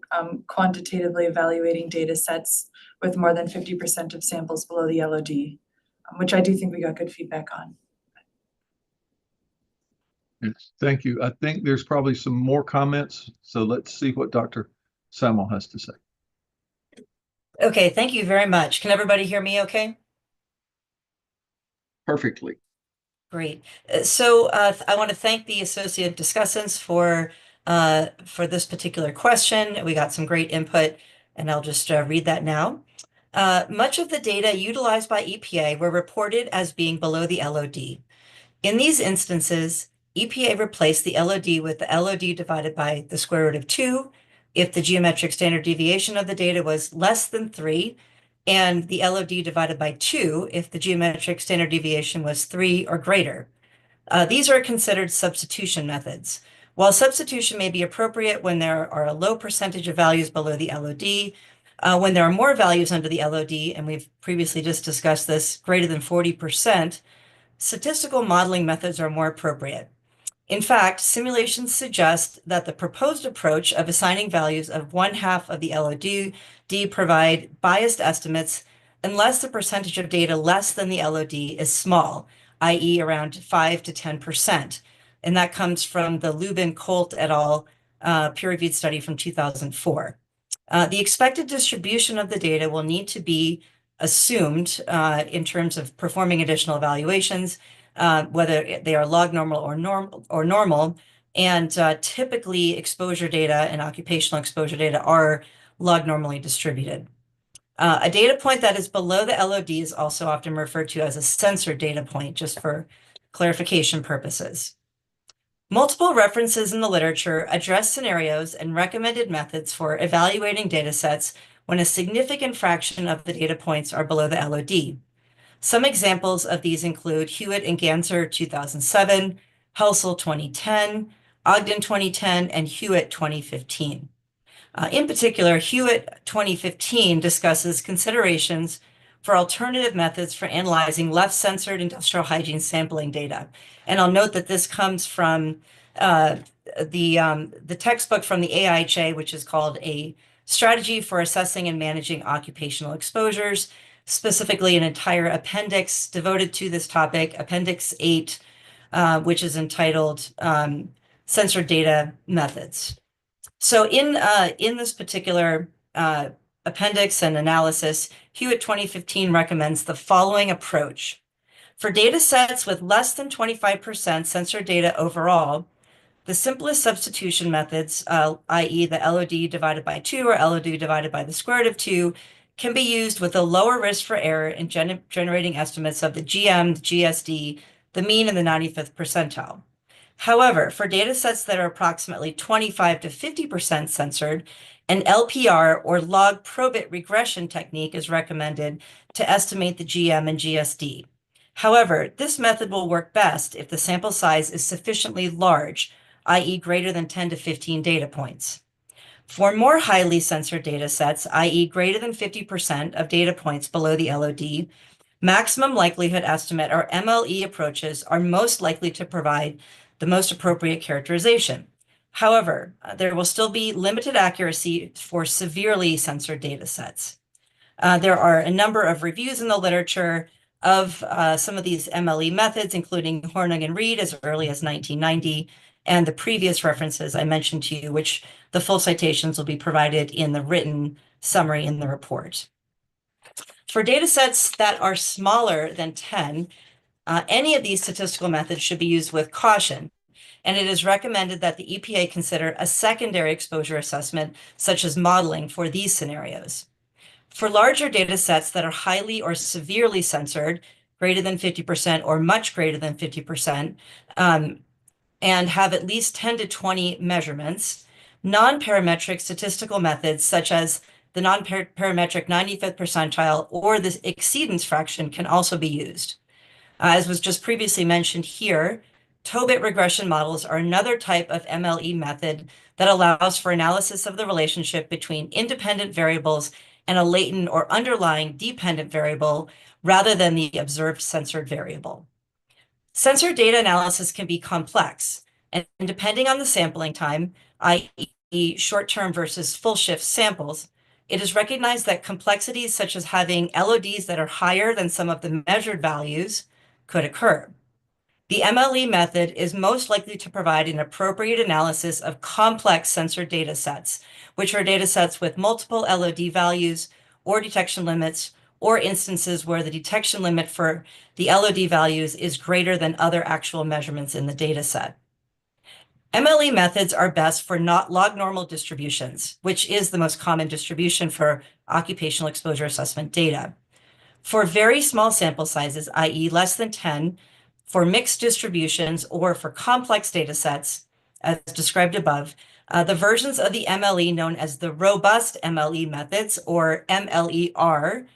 quantitatively evaluating data sets with more than 50% of samples below the LOD, which I do think we got good feedback on. Yes, thank you. I think there's probably some more comments, so let's see what Dr. Semmel has to say. Okay, thank you very much. Can everybody hear me okay? Perfectly. Great. So I want to thank the associate discussants for this particular question. We got some great input, and I'll just read that now. Much of the data utilized by EPA were reported as being below the LOD. In these instances, EPA replaced the LOD with the LOD divided by the square root of 2 if the geometric standard deviation of the data was less than 3, and the LOD divided by 2 if the geometric standard deviation was 3 or greater. These are considered substitution methods. While substitution may be appropriate when there are a low percentage of values below the LOD, when there are more values under the LOD, and we've previously just discussed this, greater than 40%, statistical modeling methods are more appropriate. In fact, simulations suggest that the proposed approach of assigning values of 1/2 of the LOD provide biased estimates unless the percentage of data less than the LOD is small, i.e. around 5 to 10%. And that comes from the Lubin-Colt et al. Peer-reviewed study from 2004. The expected distribution of the data will need to be assumed in terms of performing additional evaluations, whether they are log normal or normal, and typically exposure data and occupational exposure data are log normally distributed. A data point that is below the LOD is also often referred to as a censored data point, just for clarification purposes. Multiple references in the literature address scenarios and recommended methods for evaluating data sets when a significant fraction of the data points are below the LOD. Some examples of these include Hewitt and Ganser 2007, Helsel 2010, Ogden 2010, and Hewitt 2015. In particular, Hewitt 2015 discusses considerations for alternative methods for analyzing left-censored industrial hygiene sampling data. And I'll note that this comes from the textbook from the AIHA, which is called A Strategy for Assessing and Managing Occupational Exposures, specifically an entire appendix devoted to this topic, Appendix 8, which is entitled Censored Data Methods. So in this particular appendix and analysis, Hewitt 2015 recommends the following approach. For data sets with less than 25% censored data overall, the simplest substitution methods, i.e. the LOD divided by 2 or LOD divided by the square root of 2, can be used with a lower risk for error in generating estimates of the GM, the GSD, the mean, and the 95th percentile. However, for data sets that are approximately 25 to 50% censored, an LPR or log probit regression technique is recommended to estimate the GM and GSD. However, this method will work best if the sample size is sufficiently large, i.e. greater than 10 to 15 data points. For more highly censored data sets, i.e. greater than 50% of data points below the LOD, maximum likelihood estimate or MLE approaches are most likely to provide the most appropriate characterization. However, there will still be limited accuracy for severely censored data sets. There are a number of reviews in the literature of some of these MLE methods, including Hornung and Reed as early as 1990, and the previous references I mentioned to you, which the full citations will be provided in the written summary in the report. For data sets that are smaller than 10, any of these statistical methods should be used with caution, and it is recommended that the EPA consider a secondary exposure assessment, such as modeling, for these scenarios. For larger data sets that are highly or severely censored, greater than 50% or much greater than 50%, and have at least 10 to 20 measurements, non-parametric statistical methods such as the non-parametric 95th percentile or the exceedance fraction can also be used. As was just previously mentioned here, Tobit regression models are another type of MLE method that allows for analysis of the relationship between independent variables and a latent or underlying dependent variable rather than the observed censored variable. Censored data analysis can be complex, and depending on the sampling time, i.e. short-term versus full shift samples, it is recognized that complexities such as having LODs that are higher than some of the measured values could occur. The MLE method is most likely to provide an appropriate analysis of complex censored data sets, which are data sets with multiple LOD values or detection limits, or instances where the detection limit for the LOD values is greater than other actual measurements in the data set. MLE methods are best for not log normal distributions, which is the most common distribution for occupational exposure assessment data. For very small sample sizes, i.e. less than 10, for mixed distributions or for complex data sets, as described above, the versions of the MLE known as the robust MLE methods, or MLER,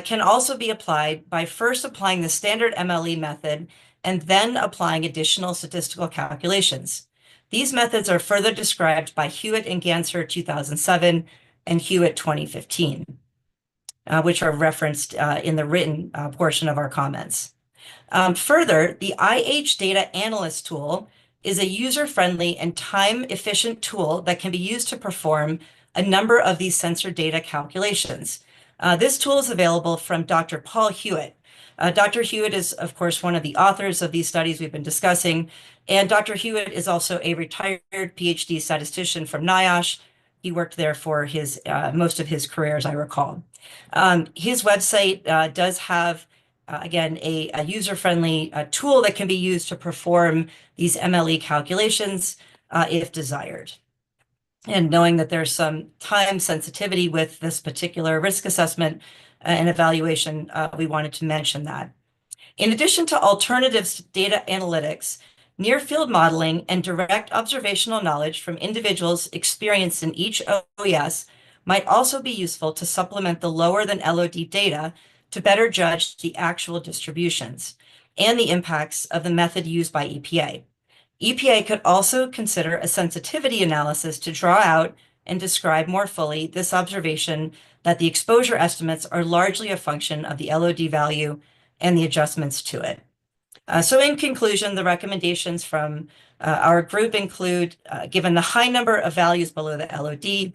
can also be applied by first applying the standard MLE method and then applying additional statistical calculations. These methods are further described by Hewitt and Ganser 2007 and Hewitt 2015. Which are referenced in the written portion of our comments. Further, the IH Data Analyst tool is a user-friendly and time-efficient tool that can be used to perform a number of these censored data calculations. This tool is available from Dr. Paul Hewitt. Dr. Hewitt is, of course, one of the authors of these studies we've been discussing, and Dr. Hewitt is also a retired PhD statistician from NIOSH. He worked there for his most of his career, as I recall. His website does have, again, a user-friendly tool that can be used to perform these MLE calculations if desired. And knowing that there's some time sensitivity with this particular risk assessment and evaluation, we wanted to mention that. In addition to alternatives to data analytics, near-field modeling and direct observational knowledge from individuals experienced in each OES might also be useful to supplement the lower than LOD data to better judge the actual distributions and the impacts of the method used by EPA. EPA could also consider a sensitivity analysis to draw out and describe more fully this observation that the exposure estimates are largely a function of the LOD value and the adjustments to it. So in conclusion, the recommendations from our group include, given the high number of values below the LOD,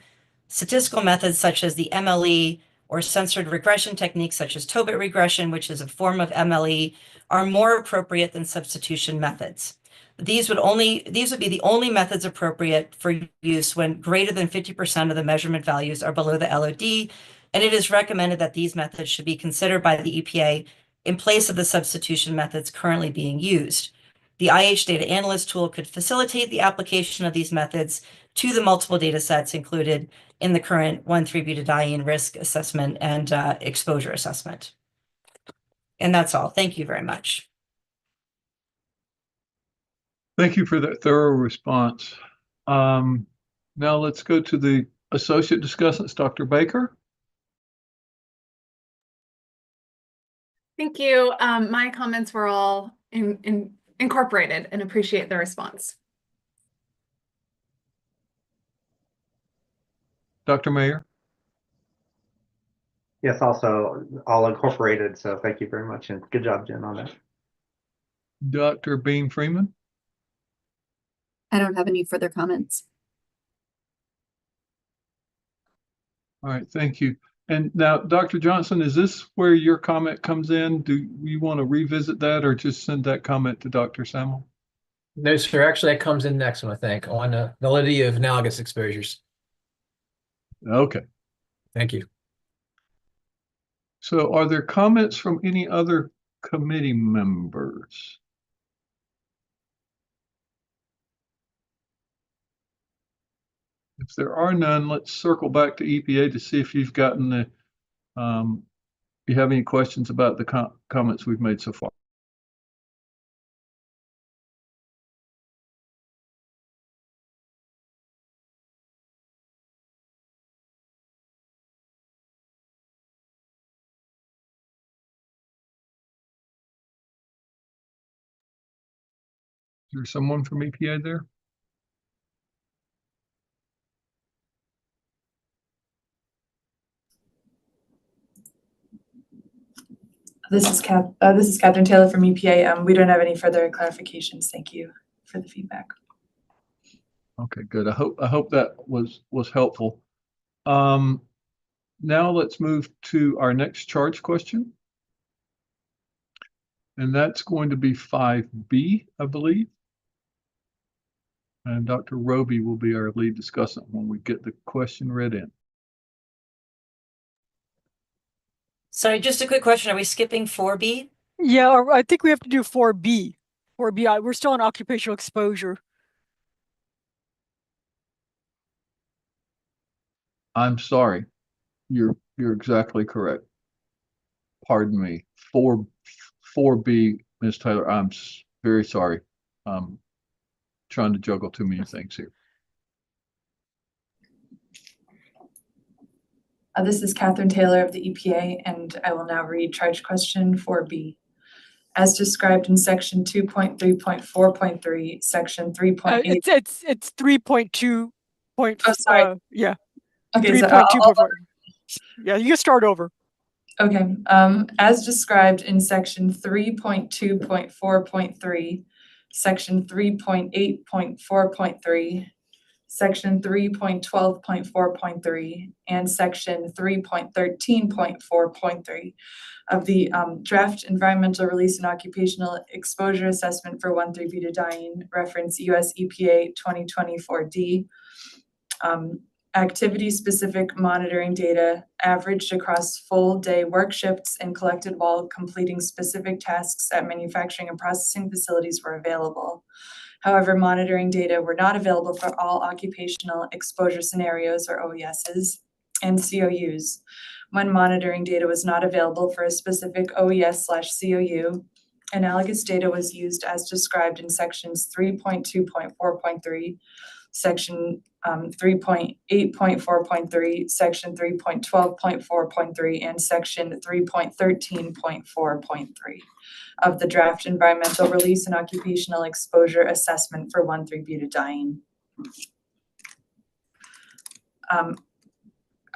statistical methods such as the MLE or censored regression techniques such as Tobit regression, which is a form of MLE, are more appropriate than substitution methods. These would be the only methods appropriate for use when greater than 50% of the measurement values are below the LOD, and it is recommended that these methods should be considered by the EPA in place of the substitution methods currently being used. The IH Data Analyst tool could facilitate the application of these methods to the multiple data sets included in the current 1,3-butadiene risk assessment and exposure assessment. And that's all. Thank you very much. Thank you for that thorough response. Now let's go to the associate discussants, Dr. Baker. Thank you. My comments were all incorporated and appreciate the response. Dr. Mayer. Yes, also all incorporated. So thank you very much. And good job, Jen, on that. Dr. Bean Freeman. I don't have any further comments. All right, thank you. And now, Dr. Johnson, is this where your comment comes in? Do you want to revisit that or just send that comment to Dr. Samuel? No, sir. Actually, that comes in next one, I think, on the validity of analogous exposures. Okay. Thank you. So are there comments from any other committee members? If there are none, let's circle back to EPA to see if you've gotten the, you have any questions about the comments we've made so far. Is there someone from EPA there? This is Catherine Taylor from EPA. We don't have any further clarifications. Thank you for the feedback. Okay, good. I hope that was helpful. Now let's move to our next charge question. And that's going to be 5B, I believe. And Dr. Roby will be our lead discussant when we get the question read in. Sorry, just a quick question. Are we skipping 4B? Yeah, I think we have to do 4B. 4B, we're still on occupational exposure. I'm sorry. You're exactly correct. Pardon me. 4B, Ms. Taylor, I'm very sorry. Trying to juggle too many things here. This is Catherine Taylor of the EPA, and I will now read charge question 4B. As described in section 2.3.4.3, section 3.8. It's 3.2. Sorry. Yeah. Okay. 3.2.4. Yeah, you can start over. Okay. As described in section 3.2.4.3, section 3.8.4.3, section 3.12.4.3, and section 3.13.4.3 of the draft environmental release and occupational exposure assessment for 1,3-butadiene, reference US EPA 2024D. Activity-specific monitoring data averaged across full-day work shifts and collected while completing specific tasks at manufacturing and processing facilities were available. However, monitoring data were not available for all occupational exposure scenarios, or OESs, and COUs. When monitoring data was not available for a specific OES/COU, analogous data was used as described in sections 3.2.4.3, section 3.8.4.3, section 3.12.4.3, and section 3.13.4.3 of the draft environmental release and occupational exposure assessment for 1,3-butadiene. A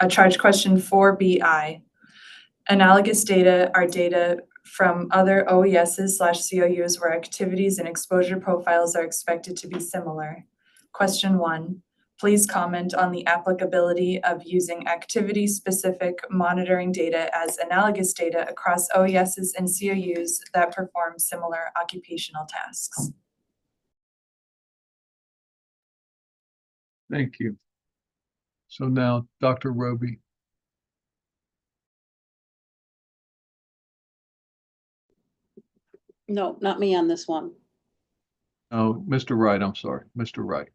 charge question 4BI. Analogous data are data from other OESs/COUs where activities and exposure profiles are expected to be similar. Question 1. Please comment on the applicability of using activity-specific monitoring data as analogous data across OESs and COUs that perform similar occupational tasks. Thank you. So now, Dr. Roby. No, not me on this one. Oh, Mr. Wright, I'm sorry, Mr. Wright.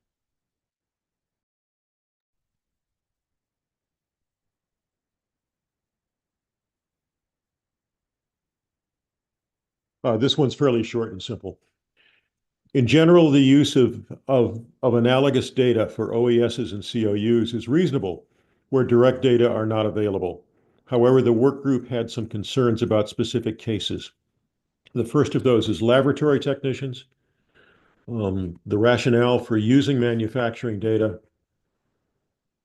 This one's fairly short and simple. In general, the use of analogous data for OESs and COUs is reasonable where direct data are not available. However, the work group had some concerns about specific cases. The first of those is laboratory technicians. The rationale for using manufacturing data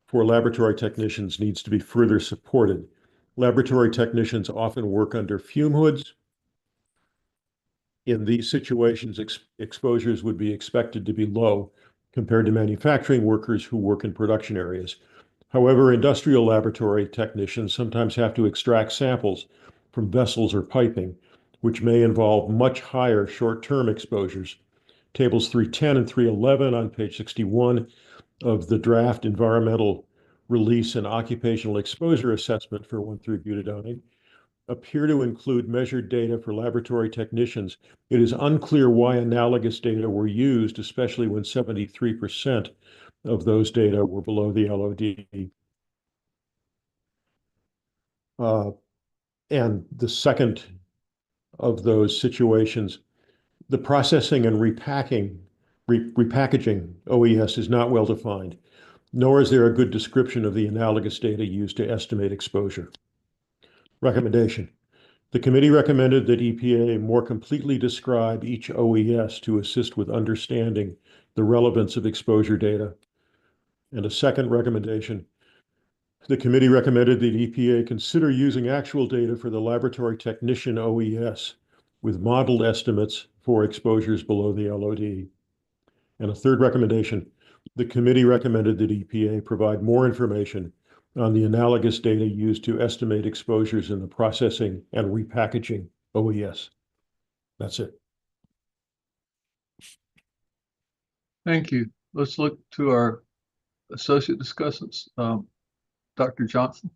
for laboratory technicians needs to be further supported. Laboratory technicians often work under fume hoods. In these situations, exposures would be expected to be low. compared to manufacturing workers who work in production areas. However, industrial laboratory technicians sometimes have to extract samples from vessels or piping, which may involve much higher short-term exposures. Tables 310 and 311 on page 61 of the draft environmental release and occupational exposure assessment for 1,3-butadiene appear to include measured data for laboratory technicians. It is unclear why analogous data were used, especially when 73% of those data were below the LOD. And the second of those situations, the processing and repackaging OES is not well defined, nor is there a good description of the analogous data used to estimate exposure. Recommendation. The committee recommended that EPA more completely describe each OES to assist with understanding the relevance of exposure data. And a second recommendation, the committee recommended that EPA consider using actual data for the laboratory technician OES with modeled estimates for exposures below the LOD. And a third recommendation, the committee recommended that EPA provide more information on the analogous data used to estimate exposures in the processing and repackaging OES. That's it. Thank you. Let's look to our associate discussants. Dr. Johnson.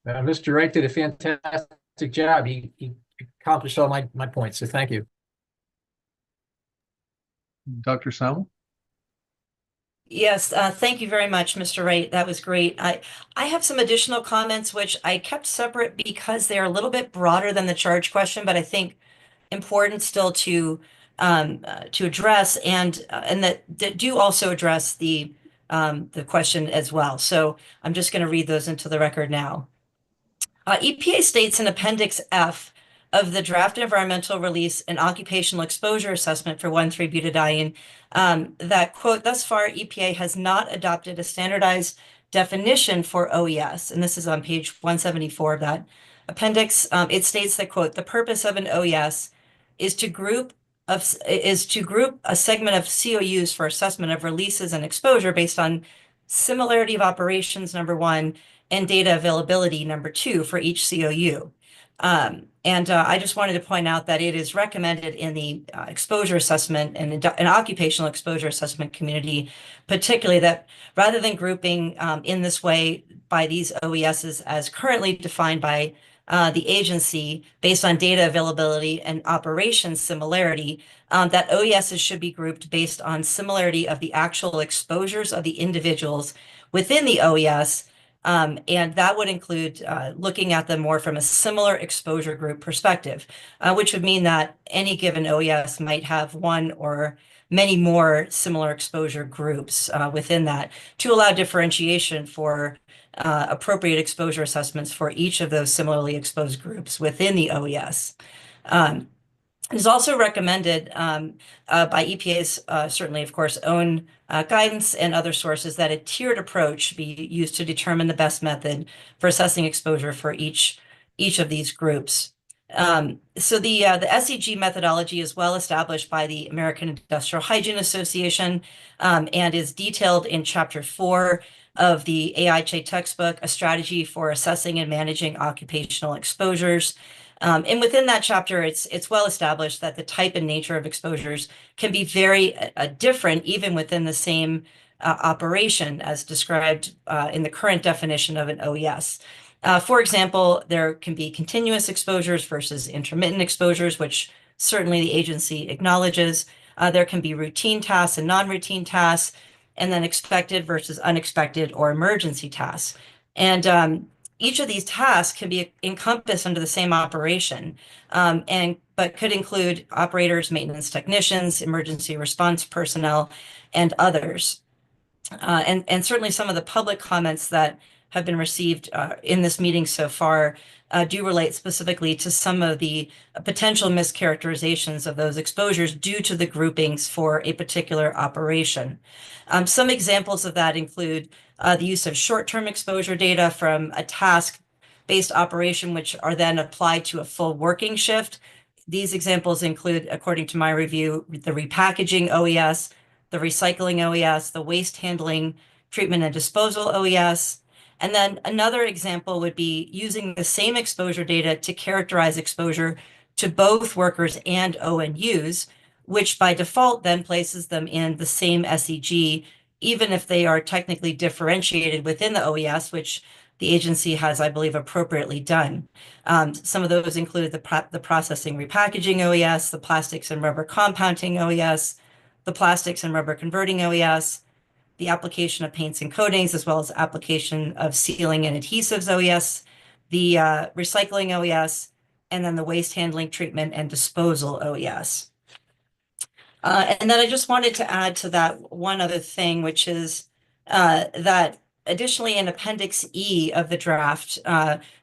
Mr. Wright did a fantastic job. He accomplished all my points, so thank you. Dr. Samuel. Yes, thank you very much, Mr. Wright. That was great. I have some additional comments which I kept separate because they're a little bit broader than the charge question, but I think important still to address and that do also address the question as well. So I'm just going to read those into the record now. EPA states in Appendix F of the draft environmental release and occupational exposure assessment for 1,3-butadiene that, quote, thus far EPA has not adopted a standardized definition for OES, and this is on page 174 of that appendix. It states that, quote, the purpose of an OES is to group a segment of COUs for assessment of releases and exposure based on similarity of operations, number one, and data availability, number two, for each COU. I just wanted to point out that it is recommended in the exposure assessment and occupational exposure assessment community, particularly that rather than grouping in this way by these OESs as currently defined by the agency based on data availability and operations similarity, that OESs should be grouped based on similarity of the actual exposures of the individuals within the OES. And that would include looking at them more from a similar exposure group perspective, which would mean that any given OES might have one or many more similar exposure groups within that to allow differentiation for appropriate exposure assessments for each of those similarly exposed groups within the OES. It is also recommended by EPA's, certainly, of course, own guidance and other sources that a tiered approach be used to determine the best method for assessing exposure for each of these groups. So the SEG methodology is well established by the American Industrial Hygiene Association and is detailed in Chapter 4 of the AIHA textbook, A Strategy for Assessing and Managing Occupational Exposures. And within that chapter, it's well established that the type and nature of exposures can be very different, even within the same operation as described in the current definition of an OES. For example, there can be continuous exposures versus intermittent exposures, which certainly the agency acknowledges. There can be routine tasks and non-routine tasks, and then expected versus unexpected or emergency tasks. And each of these tasks can be encompassed under the same operation, but could include operators, maintenance technicians, emergency response personnel, and others. And certainly some of the public comments that have been received in this meeting so far do relate specifically to some of the potential mischaracterizations of those exposures due to the groupings for a particular operation. Some examples of that include the use of short-term exposure data from a task-based operation, which are then applied to a full working shift. These examples include, according to my review, the repackaging OES, the recycling OES, the waste handling, treatment and disposal OES. And then another example would be using the same exposure data to characterize exposure to both workers and ONUs, which by default then places them in the same SEG, even if they are technically differentiated within the OES, which the agency has, I believe, appropriately done. Some of those include the processing repackaging OES, the plastics and rubber compounding OES, the plastics and rubber converting OES, the application of paints and coatings, as well as application of sealing and adhesives OES, the recycling OES, and then the waste handling, treatment, and disposal OES. And then I just wanted to add to that one other thing, which is that additionally in Appendix E of the draft,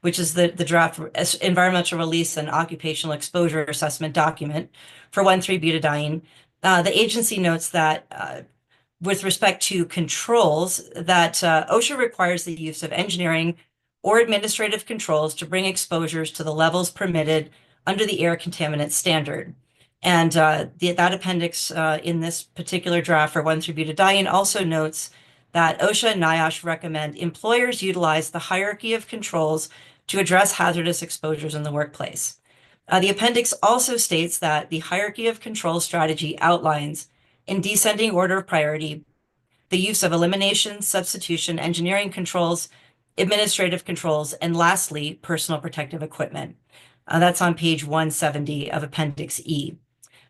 which is the draft environmental release and occupational exposure assessment document for 1,3-butadiene, the agency notes that with respect to controls, that OSHA requires the use of engineering or administrative controls to bring exposures to the levels permitted under the air contaminant standard. And that appendix in this particular draft for 1,3-butadiene also notes that OSHA and NIOSH recommend employers utilize the hierarchy of controls to address hazardous exposures in the workplace. The appendix also states that the hierarchy of control strategy outlines, in descending order of priority, the use of elimination, substitution, engineering controls, administrative controls, and lastly, personal protective equipment. That's on page 170 of Appendix E.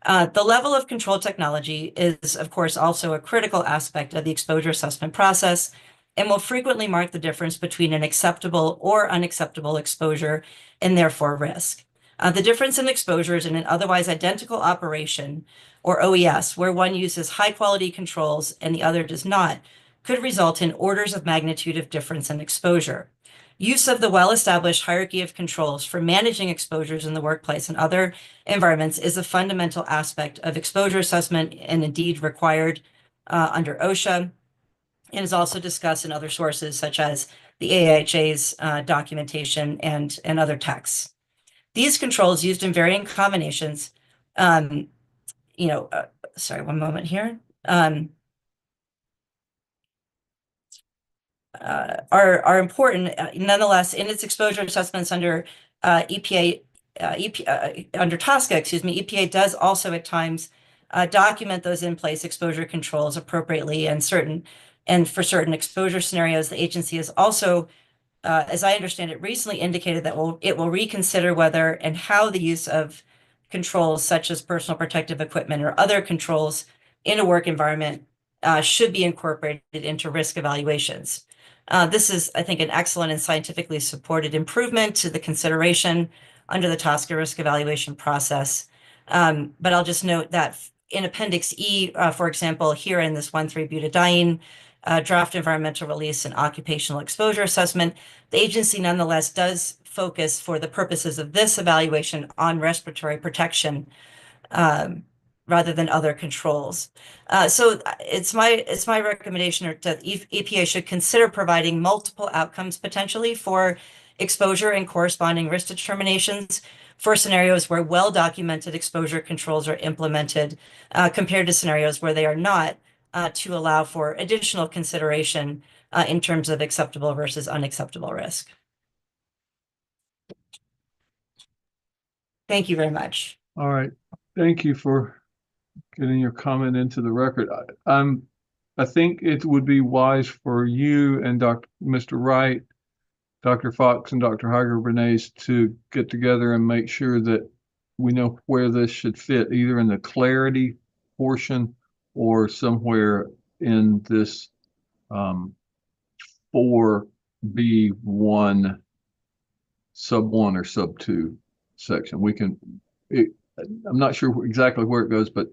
The level of control technology is, of course, also a critical aspect of the exposure assessment process and will frequently mark the difference between an acceptable or unacceptable exposure and therefore risk. The difference in exposures in an otherwise identical operation, or OES, where one uses high-quality controls and the other does not, could result in orders of magnitude of difference in exposure. Use of the well-established hierarchy of controls for managing exposures in the workplace and other environments is a fundamental aspect of exposure assessment and indeed required under OSHA, and is also discussed in other sources such as the AIHA's documentation and other texts. These controls used in varying combinations, sorry, one moment here, are important. Nonetheless, in its exposure assessments under EPA, under TSCA, EPA does also at times document those in place exposure controls appropriately and for certain exposure scenarios. The agency has also, as I understand it, recently indicated that it will reconsider whether and how the use of controls such as personal protective equipment or other controls in a work environment should be incorporated into risk evaluations. This is, I think, an excellent and scientifically supported improvement to the consideration under the TSCA risk evaluation process. But I'll just note that in Appendix E, for example, here in this 1,3-butadiene draft environmental release and occupational exposure assessment, the agency nonetheless does focus for the purposes of this evaluation on respiratory protection rather than other controls. So it's my recommendation that EPA should consider providing multiple outcomes potentially for exposure and corresponding risk determinations for scenarios where well-documented exposure controls are implemented compared to scenarios where they are not, to allow for additional consideration in terms of acceptable versus unacceptable risk. Thank you very much. All right. Thank you for getting your comment into the record. I think it would be wise for you and Mr. Wright, Dr. Fox, and Dr. Hager-Bernays to get together and make sure that we know where this should fit, either in the clarity portion or somewhere in this 4B1 sub 1 or sub 2 section. I'm not sure exactly where it goes, but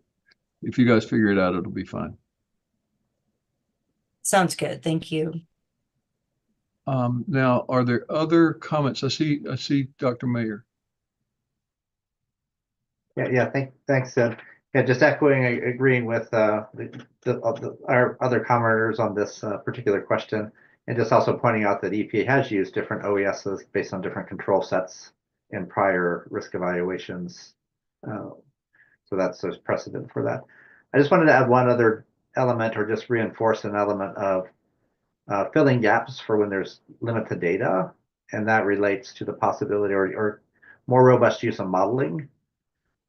if you guys figure it out, it'll be fine. Sounds good. Thank you. Now, are there other comments? I see Dr. Mayer. Yeah. Thanks, Sid. Yeah, just agreeing with our other commenters on this particular question, and just also pointing out that EPA has used different OESs based on different control sets in prior risk evaluations. So that's there's precedent for that. I just wanted to add one other element or just reinforce an element of filling gaps for when there's limited data, and that relates to the possibility or more robust use of modeling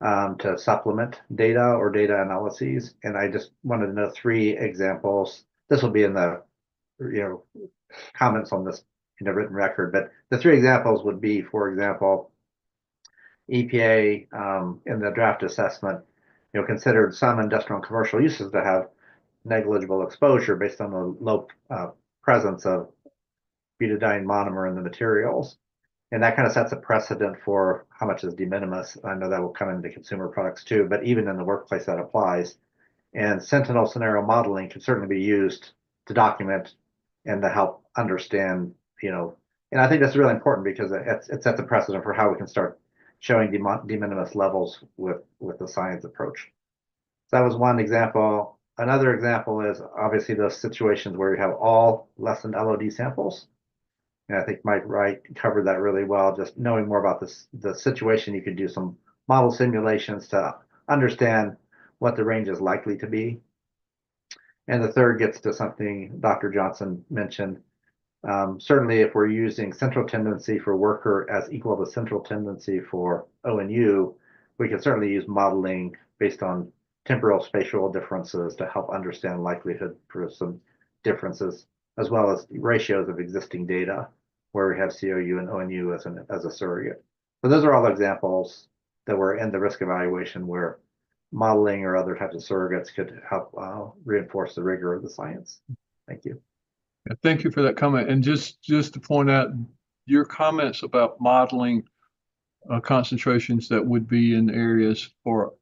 to supplement data or data analyses. And I just wanted to know 3 examples. This will be in the comments on this written record, but the 3 examples would be, for example, EPA in the draft assessment, considered some industrial and commercial uses to have negligible exposure based on the low presence of butadiene monomer in the materials. And that kind of sets a precedent for how much is de minimis. I know that will come into consumer products too, but even in the workplace that applies. And Sentinel scenario modeling can certainly be used to document and to help understand, and I think that's really important because it sets a precedent for how we can start showing de minimis levels with the science approach. So that was one example. Another example is obviously those situations where you have all lessened LOD samples. And I think Mike Wright covered that really well. Just knowing more about the situation, you could do some model simulations to understand what the range is likely to be. And the third gets to something Dr. Johnson mentioned. Certainly, if we're using central tendency for worker as equal to central tendency for ONU, we can certainly use modeling based on temporal spatial differences to help understand likelihood for some differences, as well as ratios of existing data where we have COU and ONU as a surrogate. So those are all examples that were in the risk evaluation where modeling or other types of surrogates could help reinforce the rigor of the science. Thank you. Yeah, thank you for that comment. And just to point out, your comments about modeling concentrations that would be in areas for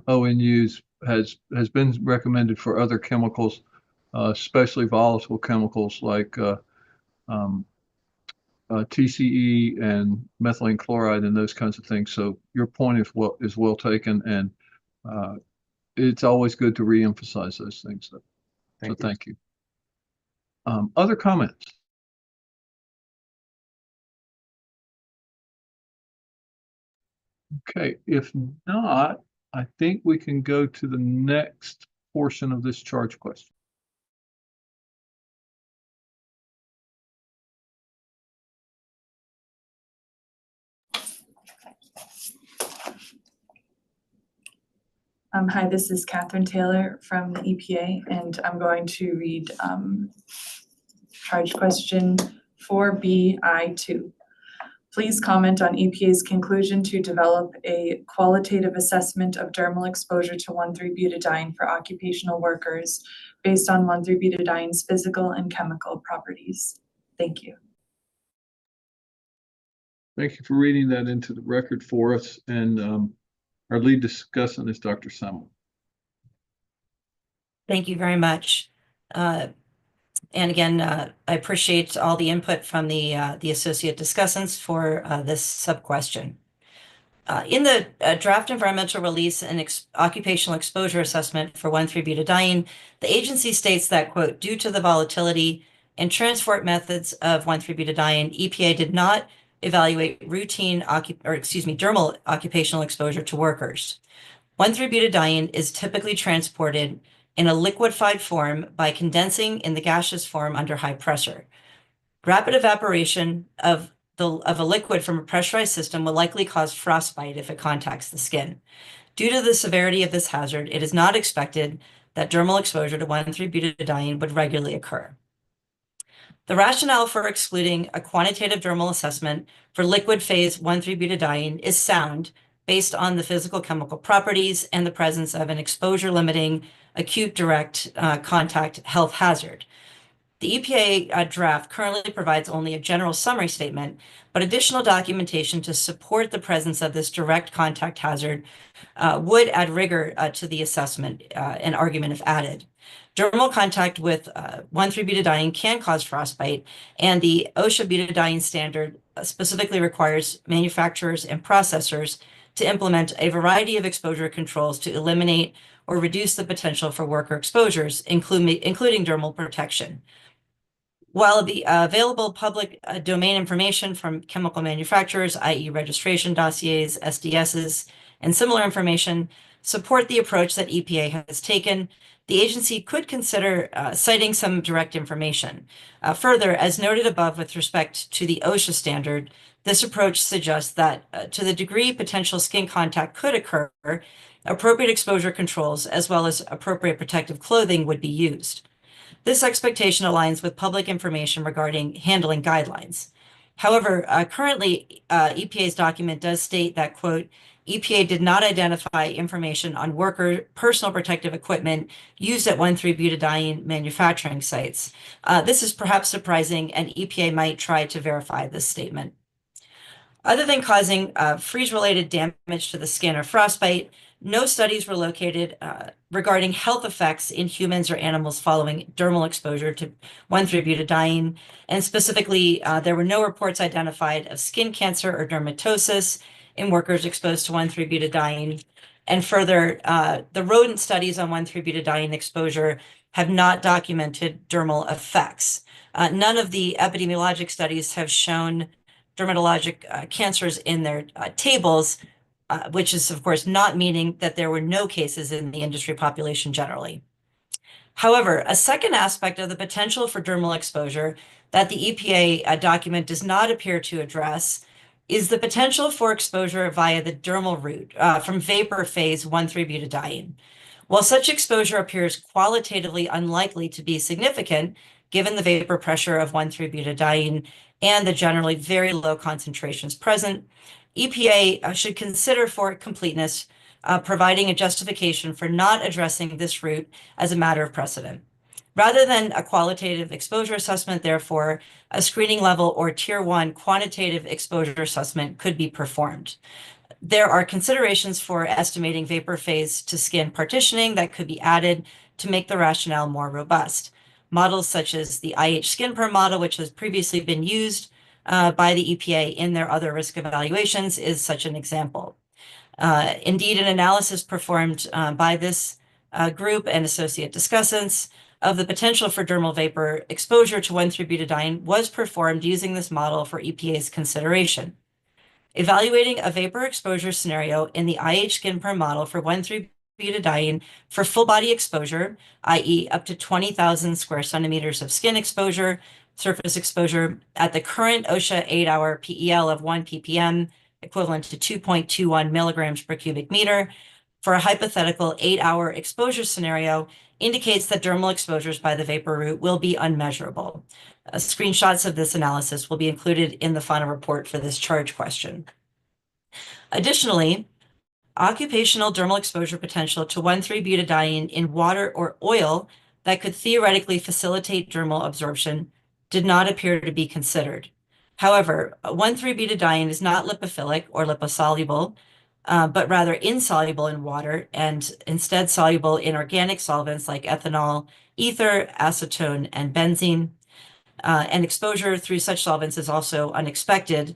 ONUs has been recommended for other chemicals, especially volatile chemicals like TCE and methylene chloride and those kinds of things. So your point is well taken, and it's always good to reemphasize those things. Thank you. Other comments? Okay, if not, I think we can go to the next portion of this charge question. Hi, this is Catherine Taylor from the EPA, and I'm going to read charge question 4BI2. Please comment on EPA's conclusion to develop a qualitative assessment of dermal exposure to 1,3-butadiene for occupational workers based on 1,3-butadiene's physical and chemical properties. Thank you. Thank you for reading that into the record for us. And our lead discussant is Dr. Semmel. Thank you very much. And again, I appreciate all the input from the associate discussants for this sub-question. In the draft environmental release and occupational exposure assessment for 1,3-butadiene, the agency states that, quote, due to the volatility and transport methods of 1,3-butadiene, EPA did not evaluate routine dermal occupational exposure to workers. 1,3-butadiene is typically transported in a liquefied form by condensing in the gaseous form under high pressure. Rapid evaporation of a liquid from a pressurized system will likely cause frostbite if it contacts the skin. Due to the severity of this hazard, it is not expected that dermal exposure to 1,3-butadiene would regularly occur. The rationale for excluding a quantitative dermal assessment for liquid phase 1,3-butadiene is sound based on the physical chemical properties and the presence of an exposure-limiting acute direct contact health hazard. The EPA draft currently provides only a general summary statement, but additional documentation to support the presence of this direct contact hazard would add rigor to the assessment, an argument if added. Dermal contact with 1,3-butadiene can cause frostbite, and the OSHA butadiene standard specifically requires manufacturers and processors to implement a variety of exposure controls to eliminate or reduce the potential for worker exposures, including dermal protection. While the available public domain information from chemical manufacturers, i.e. registration dossiers, SDSs, and similar information support the approach that EPA has taken, the agency could consider citing some direct information. Further, as noted above with respect to the OSHA standard, this approach suggests that to the degree potential skin contact could occur, appropriate exposure controls as well as appropriate protective clothing would be used. This expectation aligns with public information regarding handling guidelines. However, currently, EPA's document does state that, quote, EPA did not identify information on worker personal protective equipment used at 1,3-butadiene manufacturing sites. This is perhaps surprising, and EPA might try to verify this statement. Other than causing freeze-related damage to the skin or frostbite, no studies were located regarding health effects in humans or animals following dermal exposure to 1,3-butadiene, and specifically, there were no reports identified of skin cancer or dermatosis in workers exposed to 1,3-butadiene. And further, the rodent studies on 1,3-butadiene exposure have not documented dermal effects. None of the epidemiologic studies have shown dermatologic cancers in their tables, which is, of course, not meaning that there were no cases in the industry population generally. However, a second aspect of the potential for dermal exposure that the EPA document does not appear to address is the potential for exposure via the dermal route from vapor phase 1,3-butadiene. While such exposure appears qualitatively unlikely to be significant, given the vapor pressure of 1,3-butadiene and the generally very low concentrations present, EPA should consider for completeness providing a justification for not addressing this route as a matter of precedent. Rather than a qualitative exposure assessment, therefore, a screening level or tier 1 quantitative exposure assessment could be performed. There are considerations for estimating vapor phase to skin partitioning that could be added to make the rationale more robust. Models such as the IH skin perm model, which has previously been used by the EPA in their other risk evaluations, is such an example. Indeed, an analysis performed by this group and associate discussants of the potential for dermal vapor exposure to 1,3-butadiene was performed using this model for EPA's consideration. Evaluating a vapor exposure scenario in the IH skin perm model for 1,3-butadiene for full body exposure, i.e. up to 20,000 square centimeters of skin exposure, surface exposure at the current OSHA 8-hour PEL of 1 ppm, equivalent to 2.21 milligrams per cubic meter, for a hypothetical 8-hour exposure scenario indicates that dermal exposures by the vapor route will be unmeasurable. Screenshots of this analysis will be included in the final report for this charge question. Additionally, occupational dermal exposure potential to 1,3-butadiene in water or oil that could theoretically facilitate dermal absorption did not appear to be considered. However, 1,3-butadiene is not lipophilic or liposoluble, but rather insoluble in water and instead soluble in organic solvents like ethanol, ether, acetone, and benzene. And exposure through such solvents is also unexpected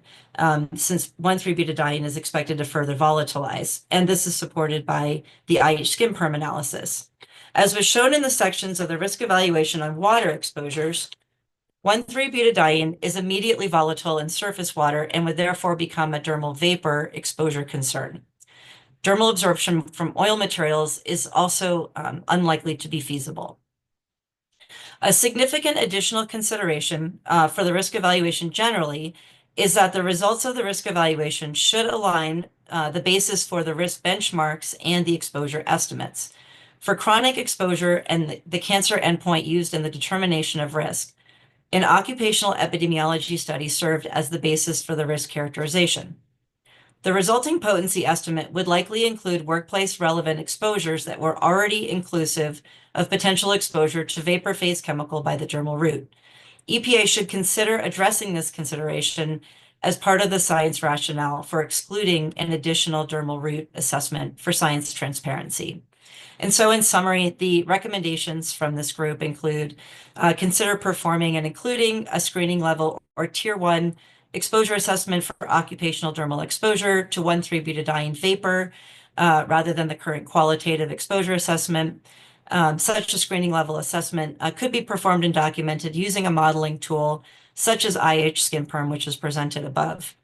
since 1,3-butadiene is expected to further volatilize. And this is supported by the IH skin perm analysis. As was shown in the sections of the risk evaluation on water exposures, 1,3-butadiene is immediately volatile in surface water and would therefore become a dermal vapor exposure concern. Dermal absorption from oil materials is also unlikely to be feasible. A significant additional consideration for the risk evaluation generally is that the results of the risk evaluation should align the basis for the risk benchmarks and the exposure estimates. For chronic exposure and the cancer endpoint used in the determination of risk, an occupational epidemiology study served as the basis for the risk characterization. The resulting potency estimate would likely include workplace relevant exposures that were already inclusive of potential exposure to vapor phase chemical by the dermal route. EPA should consider addressing this consideration as part of the science rationale for excluding an additional dermal route assessment for science transparency. And so in summary, the recommendations from this group include consider performing and including a screening level or tier 1 exposure assessment for occupational dermal exposure to 1,3-butadiene vapor rather than the current qualitative exposure assessment. Such a screening level assessment could be performed and documented using a modeling tool such as IH skin perm, which is presented above.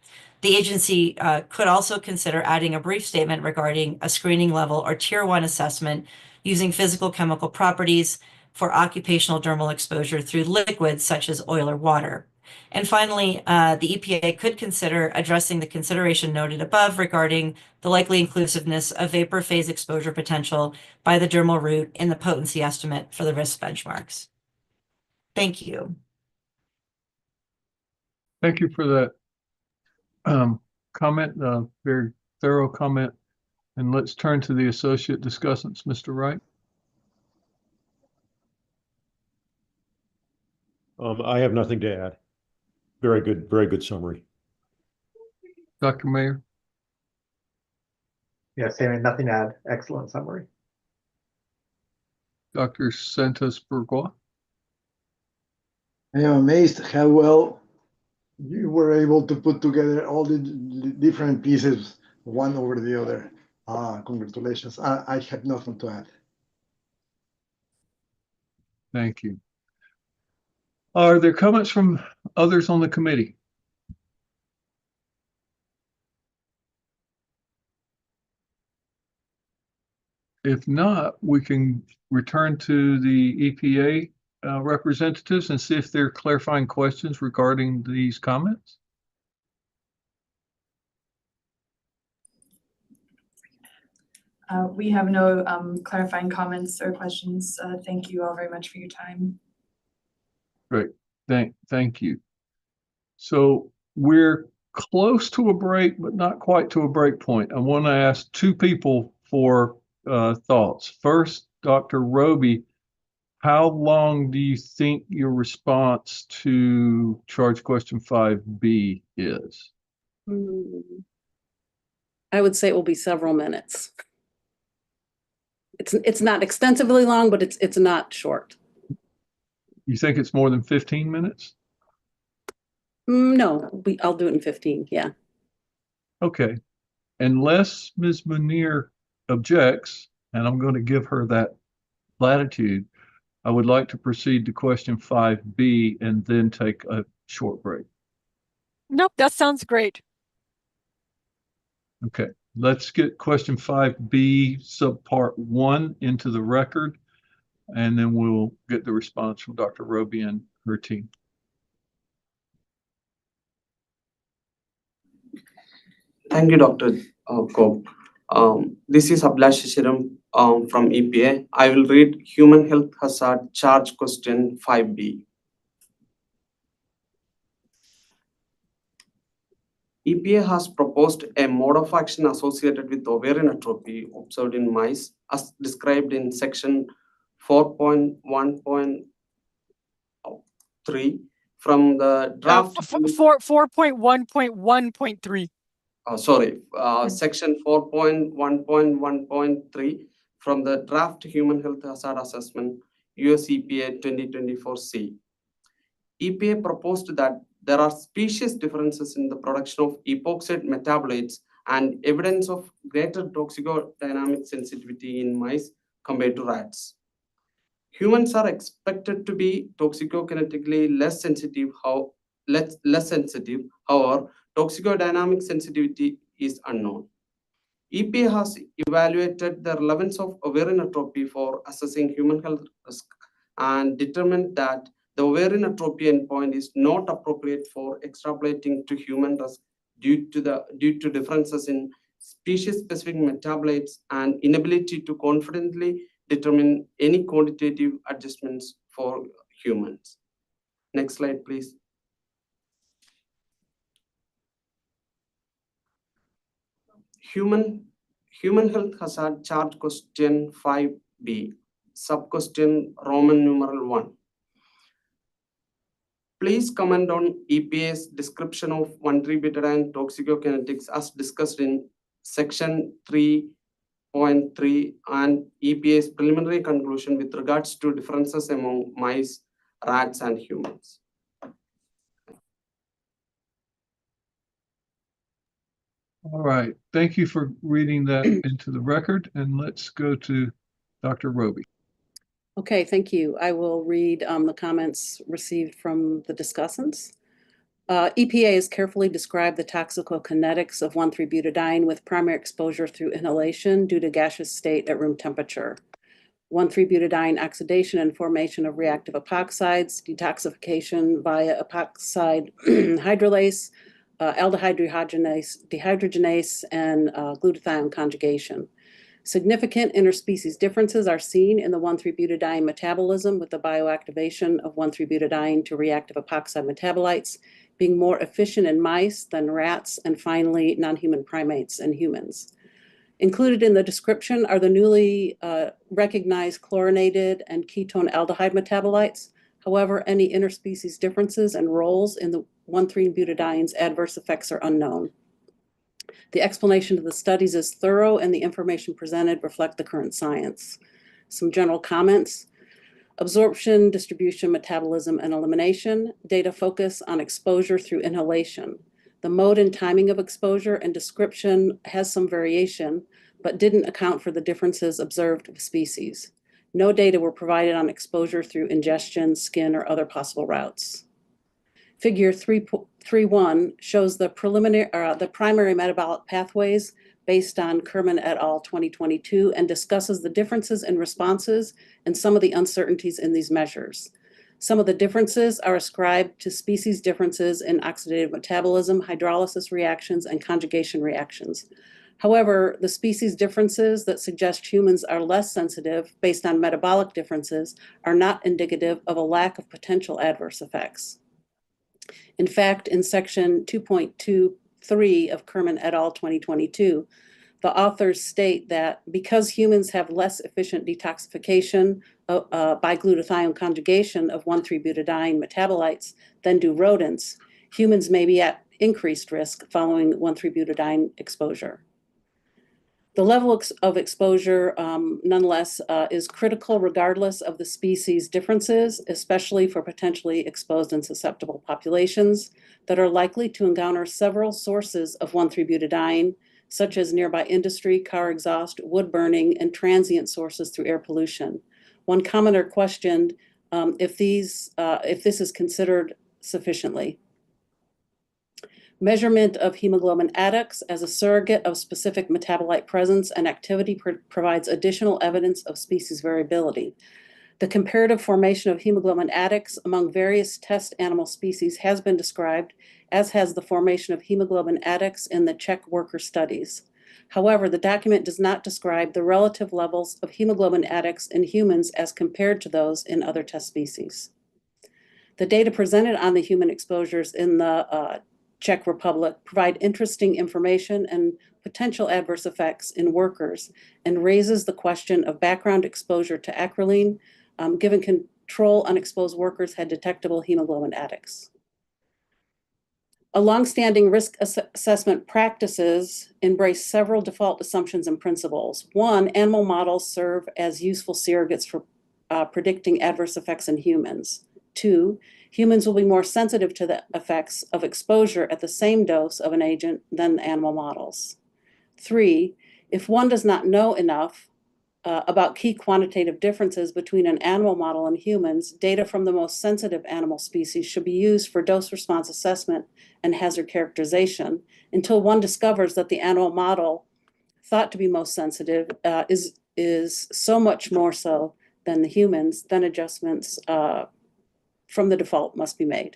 The agency could also consider adding a brief statement regarding a screening level or tier 1 assessment using physical chemical properties for occupational dermal exposure through liquids such as oil or water. And finally, the EPA could consider addressing the consideration noted above regarding the likely inclusiveness of vapor phase exposure potential by the dermal route in the potency estimate for the risk benchmarks. Thank you. Thank you for that comment, very thorough comment. And let's turn to the associate discussants, Mr. Wright. I have nothing to add. Very good summary. Dr. Mayer? Yes, Amy, nothing to add. Excellent summary. Dr. Santos-Bourgois? I am amazed how well you were able to put together all the different pieces, one over the other. Congratulations. I have nothing to add. Thank you. Are there comments from others on the committee? If not, we can return to the EPA representatives and see if there are clarifying questions regarding these comments. We have no clarifying comments or questions. Thank you all very much for your time. Great, thank you. So we're close to a break, but not quite to a break point. I want to ask two people for thoughts. First, Dr. Roby, how long do you think your response to charge question 5B is? I would say it will be several minutes. It's not extensively long, but it's not short. You think it's more than 15 minutes? No, I'll do it in 15, yeah. Okay. Unless Ms. Munir objects, and I'm going to give her that latitude, I would like to proceed to question 5B and then take a short break. Nope, that sounds great. Okay, let's get question 5B subpart 1 into the record, and then we'll get the response from Dr. Roby and her team. Thank you, Dr. Cobb. This is Ablash Shiram from EPA. I will read Human Health Hazard Charge Question 5B. EPA has proposed a mode of action associated with ovarian atrophy observed in mice as described in section 4.1.3 from the draft. 4.1.1.3. Section 4.1.1.3 from the draft Human Health Hazard Assessment, US EPA 2024C. EPA proposed that there are species differences in the production of epoxide metabolites and evidence of greater toxicodynamic sensitivity in mice compared to rats. Humans are expected to be toxicokinetically less sensitive. However, toxicodynamic sensitivity is unknown. EPA has evaluated the relevance of ovarian atrophy for assessing human health risk and determined that the ovarian atrophy endpoint is not appropriate for extrapolating to human risk due to differences in species-specific metabolites and inability to confidently determine any quantitative adjustments for humans. Next slide, please. Human Health Hazard Charge Question 5B, sub-question Roman numeral 1. Please comment on EPA's description of 1,3-butadiene toxicokinetics as discussed in section 3.3 and EPA's preliminary conclusion with regards to differences among mice, rats, and humans. All right, thank you for reading that into the record, and let's go to Dr. Roby. Okay, thank you. I will read the comments received from the discussants. EPA has carefully described the toxicokinetics of 1,3-butadiene with primary exposure through inhalation due to gaseous state at room temperature. 1,3-butadiene oxidation and formation of reactive epoxides, detoxification via epoxide hydrolase, aldehyde dehydrogenase, and glutathione conjugation. Significant interspecies differences are seen in the 1,3-butadiene metabolism with the bioactivation of 1,3-butadiene to reactive epoxide metabolites being more efficient in mice than rats and finally non-human primates and humans. Included in the description are the newly recognized chlorinated and ketone aldehyde metabolites. However, any interspecies differences and roles in the 1,3-butadiene's adverse effects are unknown. The explanation of the studies is thorough and the information presented reflect the current science. Some general comments. Absorption, distribution, metabolism, and elimination. Data focus on exposure through inhalation. The mode and timing of exposure and description has some variation, but didn't account for the differences observed with species. No data were provided on exposure through ingestion, skin, or other possible routes. Figure 3.1 shows the primary metabolic pathways based on Kerman et al. 2022 and discusses the differences in responses and some of the uncertainties in these measures. Some of the differences are ascribed to species differences in oxidative metabolism, hydrolysis reactions, and conjugation reactions. However, the species differences that suggest humans are less sensitive based on metabolic differences are not indicative of a lack of potential adverse effects. In fact, in section 2.23 of Kerman et al. 2022, the authors state that because humans have less efficient detoxification by glutathione conjugation of 1,3-butadiene metabolites than do rodents, humans may be at increased risk following 1,3-butadiene exposure. The level of exposure, nonetheless, is critical regardless of the species differences, especially for potentially exposed and susceptible populations that are likely to encounter several sources of 1,3-butadiene, such as nearby industry, car exhaust, wood burning, and transient sources through air pollution. One commenter questioned if this is considered sufficiently. Measurement of hemoglobin adducts as a surrogate of specific metabolite presence and activity provides additional evidence of species variability. The comparative formation of hemoglobin adducts among various test animal species has been described, as has the formation of hemoglobin adducts in the Czech worker studies. However, the document does not describe the relative levels of hemoglobin adducts in humans as compared to those in other test species. The data presented on the human exposures in the Czech Republic provide interesting information and potential adverse effects in workers and raises the question of background exposure to acrolein, given control unexposed workers had detectable hemoglobin adducts. A longstanding risk assessment practices embrace several default assumptions and principles. One, animal models serve as useful surrogates for predicting adverse effects in humans. Two, humans will be more sensitive to the effects of exposure at the same dose of an agent than animal models. Three, if one does not know enough about key quantitative differences between an animal model and humans, data from the most sensitive animal species should be used for dose response assessment and hazard characterization until one discovers that the animal model thought to be most sensitive is so much more so than the humans, then adjustments from the default must be made.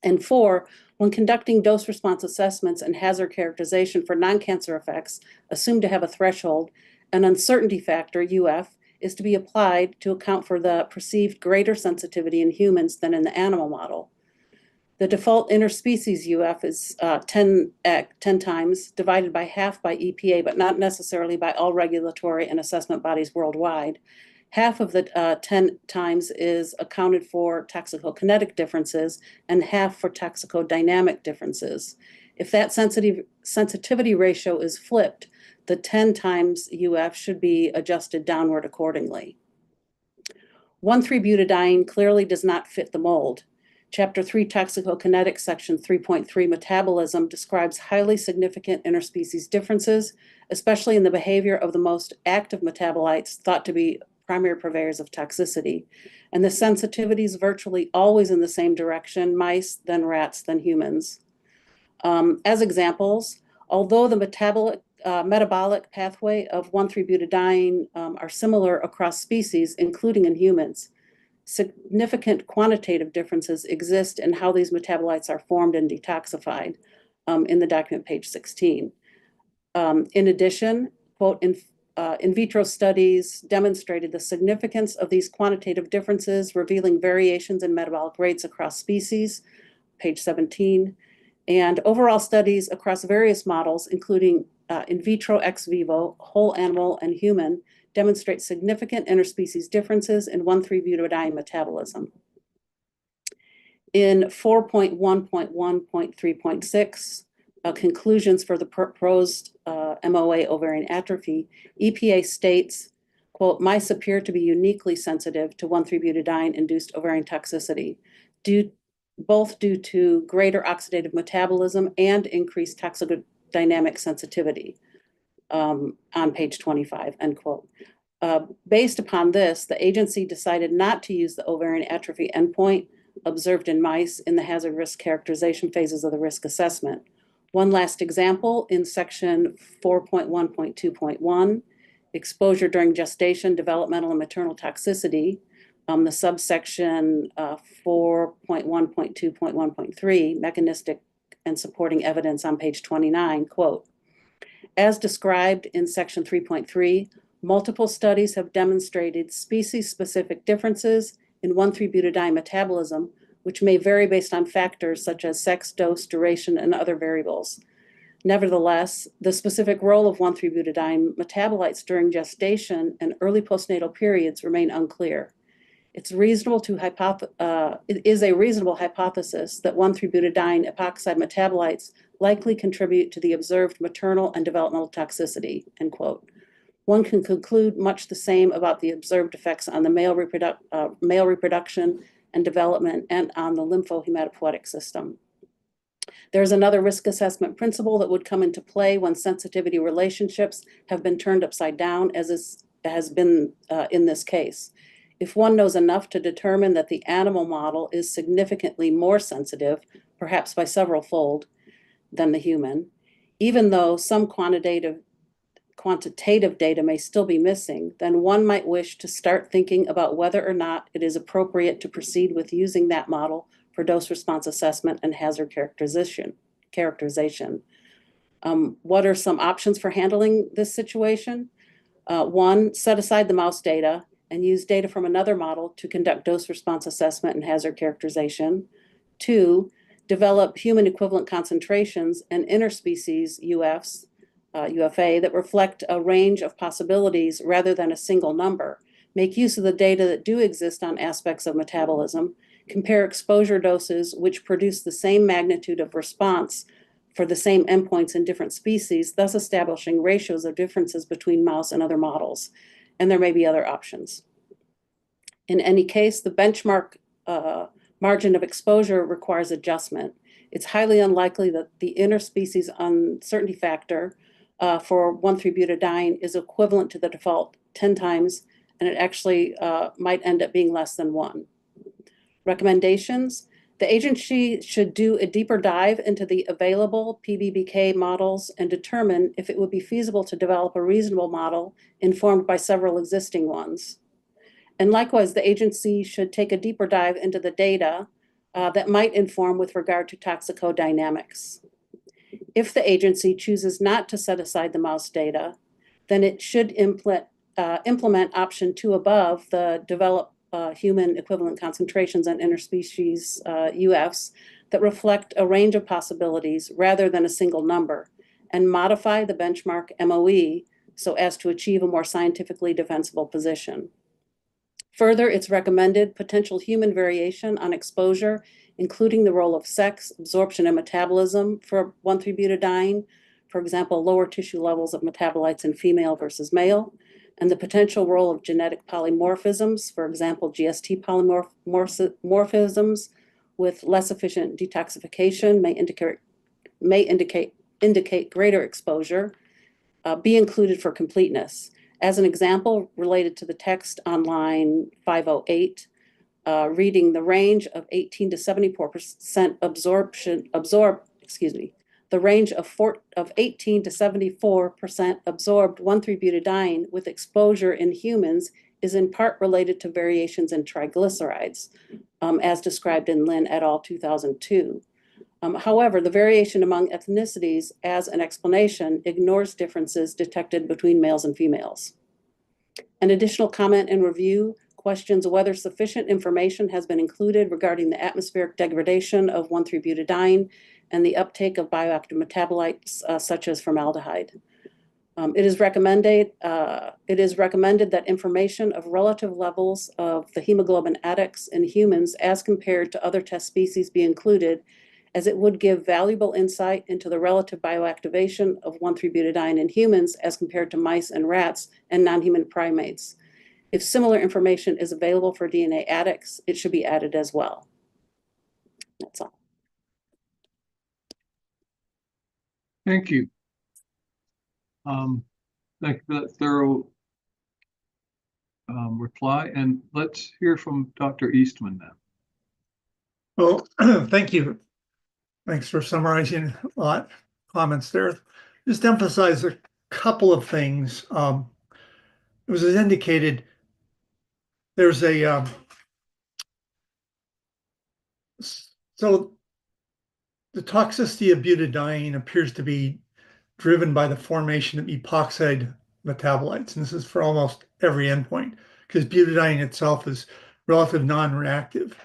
And four, when conducting dose response assessments and hazard characterization for non-cancer effects assumed to have a threshold, an uncertainty factor, UF, is to be applied to account for the perceived greater sensitivity in humans than in the animal model. The default interspecies UF is 10 times divided by half by EPA, but not necessarily by all regulatory and assessment bodies worldwide. Half of the 10 times is accounted for toxicokinetic differences and half for toxicodynamic differences. If that sensitivity ratio is flipped, the 10 times UF should be adjusted downward accordingly. 1,3-butadiene clearly does not fit the mold. Chapter 3 Toxicokinetics, Section 3.3 Metabolism describes highly significant interspecies differences, especially in the behavior of the most active metabolites thought to be primary purveyors of toxicity. And the sensitivity is virtually always in the same direction, mice, then rats, then humans. As examples, although the metabolic pathway of 1,3-butadiene are similar across species, including in humans, significant quantitative differences exist in how these metabolites are formed and detoxified in the document page 16. In addition, quote, in vitro studies demonstrated the significance of these quantitative differences, revealing variations in metabolic rates across species, page 17, and overall studies across various models, including in vitro, ex vivo, whole animal, and human, demonstrate significant interspecies differences in 1,3-butadiene metabolism. In 4.1.1.3.6, conclusions for the proposed MOA ovarian atrophy, EPA states, quote, mice appear to be uniquely sensitive to 1,3-butadiene-induced ovarian toxicity, both due to greater oxidative metabolism and increased toxicodynamic sensitivity, on page 25, end quote. Based upon this, the agency decided not to use the ovarian atrophy endpoint observed in mice in the hazard risk characterization phases of the risk assessment. One last example in section 4.1.2.1, exposure during gestation, developmental and maternal toxicity, the subsection 4.1.2.1.3, mechanistic and supporting evidence on page 29, quote, as described in section 3.3, multiple studies have demonstrated species-specific differences in 1,3-butadiene metabolism, which may vary based on factors such as sex, dose, duration, and other variables. Nevertheless, the specific role of 1,3-butadiene metabolites during gestation and early postnatal periods remain unclear. It is a reasonable hypothesis that 1,3-butadiene epoxide metabolites likely contribute to the observed maternal and developmental toxicity, end quote. One can conclude much the same about the observed effects on the male reproduction and development and on the lymphohematopoietic system. There's another risk assessment principle that would come into play when sensitivity relationships have been turned upside down, as has been in this case. If one knows enough to determine that the animal model is significantly more sensitive, perhaps by several fold, than the human, even though some quantitative data may still be missing, then one might wish to start thinking about whether or not it is appropriate to proceed with using that model for dose response assessment and hazard characterization. What are some options for handling this situation? One, set aside the mouse data and use data from another model to conduct dose response assessment and hazard characterization. Two, develop human equivalent concentrations and interspecies UFA that reflect a range of possibilities rather than a single number. Make use of the data that do exist on aspects of metabolism. Compare exposure doses which produce the same magnitude of response for the same endpoints in different species, thus establishing ratios of differences between mouse and other models. And there may be other options. In any case, the benchmark margin of exposure requires adjustment. It's highly unlikely that the interspecies uncertainty factor for 1,3-butadiene is equivalent to the default 10 times, and it actually might end up being less than 1. Recommendations: the agency should do a deeper dive into the available PBBK models and determine if it would be feasible to develop a reasonable model informed by several existing ones. And likewise, the agency should take a deeper dive into the data that might inform with regard to toxicodynamics. If the agency chooses not to set aside the mouse data, then it should implement option 2 above, the develop human equivalent concentrations and interspecies UFs that reflect a range of possibilities rather than a single number, and modify the benchmark MOE so as to achieve a more scientifically defensible position. Further, it's recommended potential human variation on exposure, including the role of sex, absorption, and metabolism for 1,3-butadiene, for example, lower tissue levels of metabolites in female versus male, and the potential role of genetic polymorphisms, for example, GST polymorphisms with less efficient detoxification may indicate greater exposure, be included for completeness. As an example, related to the text on line 508, reading the range of 18 to 74% the range of 18 to 74% absorbed 1,3-butadiene with exposure in humans is in part related to variations in triglycerides, as described in Lin et al. 2002. However, the variation among ethnicities as an explanation ignores differences detected between males and females. An additional comment and review questions whether sufficient information has been included regarding the atmospheric degradation of 1,3-butadiene and the uptake of bioactive metabolites such as formaldehyde. It is recommended that information of relative levels of the hemoglobin Adex in humans as compared to other test species be included, as it would give valuable insight into the relative bioactivation of 1,3-butadiene in humans as compared to mice and rats and non-human primates. If similar information is available for DNA Adex, it should be added as well. That's all. Thank you. Thank you for that thorough reply. And let's hear from Dr. Eastman now. Well, thank you. Thanks for summarizing a lot of comments there. Just emphasize a couple of things. It was indicated there's a so the toxicity of butadiene appears to be driven by the formation of epoxide metabolites. And this is for almost every endpoint because butadiene itself is relative non-reactive.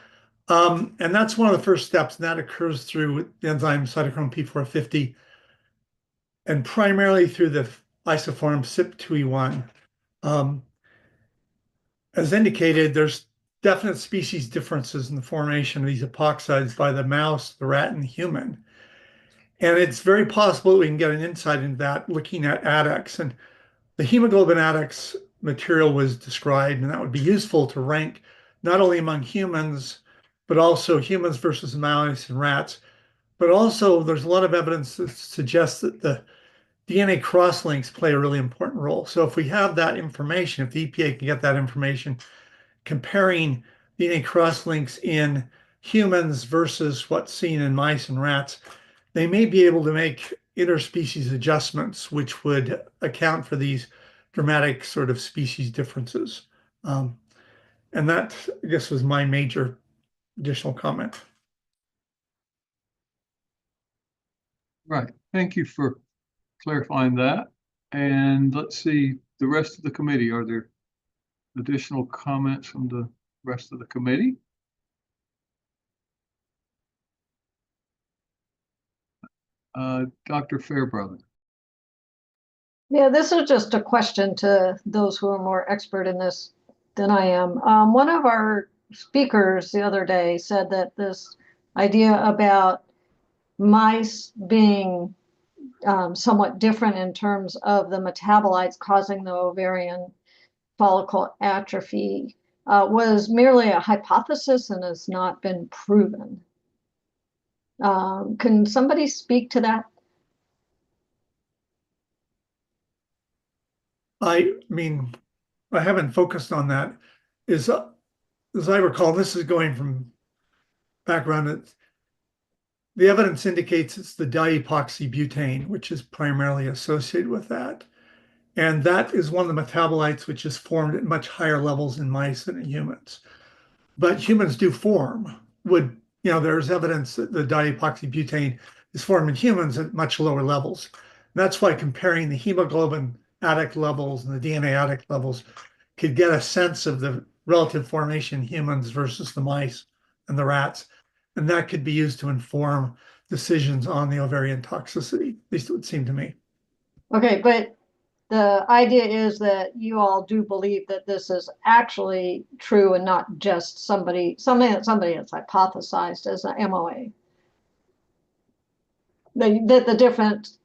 And that's one of the first steps, and that occurs through the enzyme cytochrome P450 and primarily through the isoform CYP2E1. As indicated, there's definite species differences in the formation of these epoxides by the mouse, the rat, and the human. And it's very possible that we can get an insight into that looking at Adex. And the hemoglobin Adex material was described, and that would be useful to rank not only among humans, but also humans versus mice and rats. But also there's a lot of evidence that suggests that the DNA crosslinks play a really important role. So if we have that information, if the EPA can get that information, comparing DNA crosslinks in humans versus what's seen in mice and rats, they may be able to make interspecies adjustments, which would account for these dramatic sort of species differences. And that, I guess, was my major additional comment. Right. Thank you for clarifying that. And let's see, the rest of the committee, are there additional comments from the rest of the committee? Dr. Fairbrother. Yeah, this is just a question to those who are more expert in this than I am. One of our speakers the other day said that this idea about mice being somewhat different in terms of the metabolites causing the ovarian follicle atrophy was merely a hypothesis and has not been proven. Can somebody speak to that? I mean, I haven't focused on that. As I recall, this is going from background. The evidence indicates it's the diepoxybutane, which is primarily associated with that. And that is one of the metabolites which is formed at much higher levels in mice than in humans. But humans do form. There's evidence that the diepoxybutane is formed in humans at much lower levels. And that's why comparing the hemoglobin Adex levels and the DNA Adex levels could get a sense of the relative formation in humans versus the mice and the rats. And that could be used to inform decisions on the ovarian toxicity, at least it would seem to me. Okay, but the idea is that you all do believe that this is actually true and not just something that somebody has hypothesized as an MOA. That the different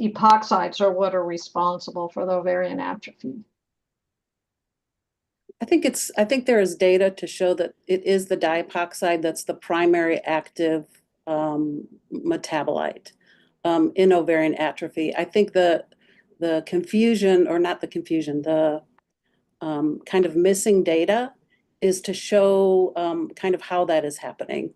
epoxides are what are responsible for the ovarian atrophy. I think there is data to show that it is the diapoxide that's the primary active metabolite in ovarian atrophy. I think the the confusion, or not the confusion, the kind of missing data is to show kind of how that is happening.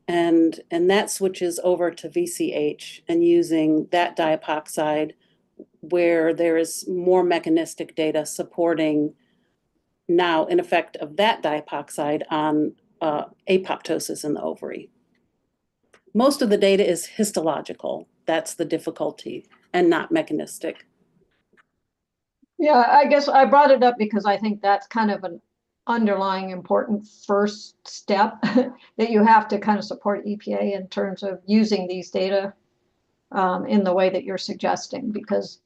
And that switches over to VCH and using that diapoxide where there is more mechanistic data supporting now an effect of that diapoxide on apoptosis in the ovary. Most of the data is histological. That's the difficulty, and not mechanistic. Yeah, I guess I brought it up because I think that's kind of an underlying important first step that you have to kind of support EPA in terms of using these data in the way that you're suggesting. Because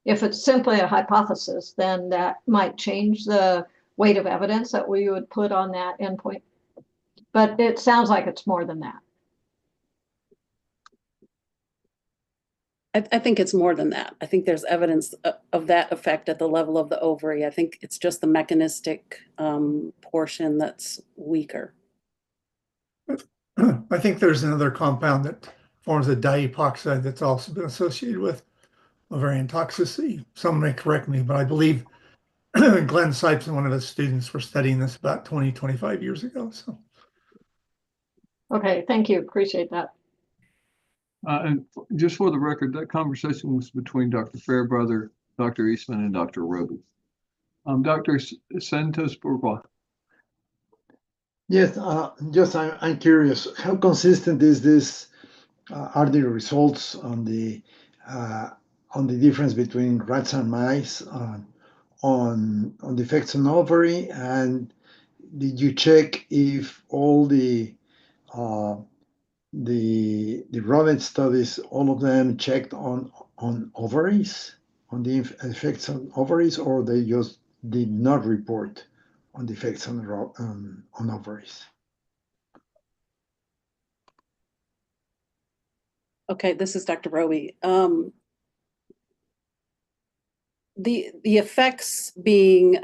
if it's simply a hypothesis, then that might change the weight of evidence that we would put on that endpoint. But it sounds like it's more than that. I think it's more than that. I think there's evidence of that effect at the level of the ovary. I think it's just the mechanistic portion that's weaker. I think there's another compound that forms a diapoxide that's also been associated with ovarian toxicity. Some may correct me, but I believe Glenn Sipes and one of his students were studying this about 20, 25 years ago. So, okay, thank you. Appreciate that. And just for the record, that conversation was between Dr. Fairbrother, Dr. Eastman, and Dr. Roby. Dr. Santos-Bourgois. Yes, I'm curious, how consistent is this? Are the results on the difference between rats and mice on the effects on ovary? And did you check if all the rodent studies, all of them checked on ovaries, on the effects on ovaries, or they just did not report on the effects on ovaries? Okay, this is Dr. Roby. The effects being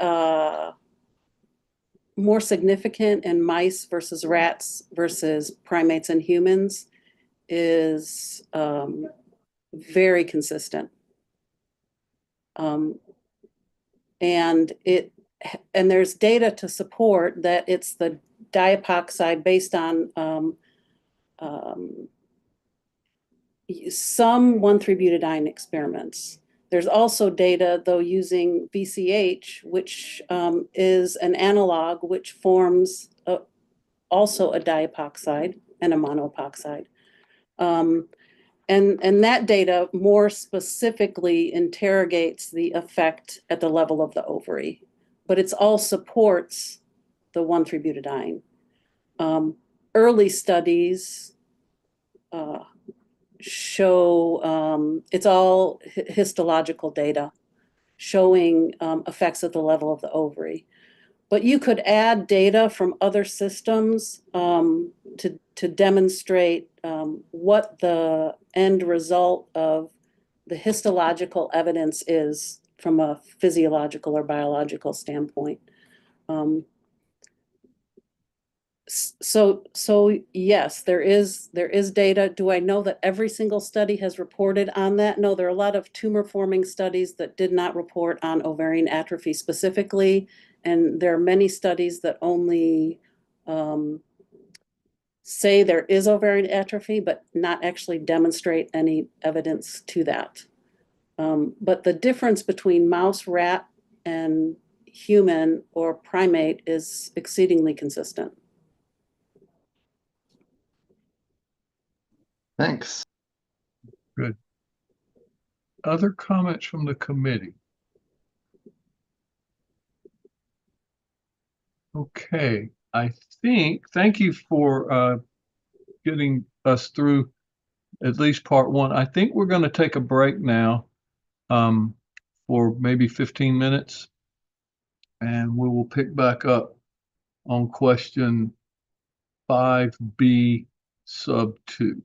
more significant in mice versus rats versus primates and humans is very consistent. And there's data to support that it's the diapoxide based on some 1,3-butadiene experiments. There's also data, though, using VCH, which is an analog which forms also a diapoxide and a monoepoxide. And that data more specifically interrogates the effect at the level of the ovary, but it's all supports the 1,3-butadiene. Early studies show it's all histological data showing effects at the level of the ovary. But you could add data from other systems to demonstrate what the end result of the histological evidence is from a physiological or biological standpoint. So yes, there is data. Do I know that every single study has reported on that? No, there are a lot of tumor forming studies that did not report on ovarian atrophy specifically. And there are many studies that only say there is ovarian atrophy, but not actually demonstrate any evidence to that. But the difference between mouse, rat, and human or primate is exceedingly consistent. Thanks. Good. Other comments from the committee? Okay, thank you for getting us through at least part one. I think we're going to take a break now for maybe 15 minutes, and we will pick back up on question 5B sub 2.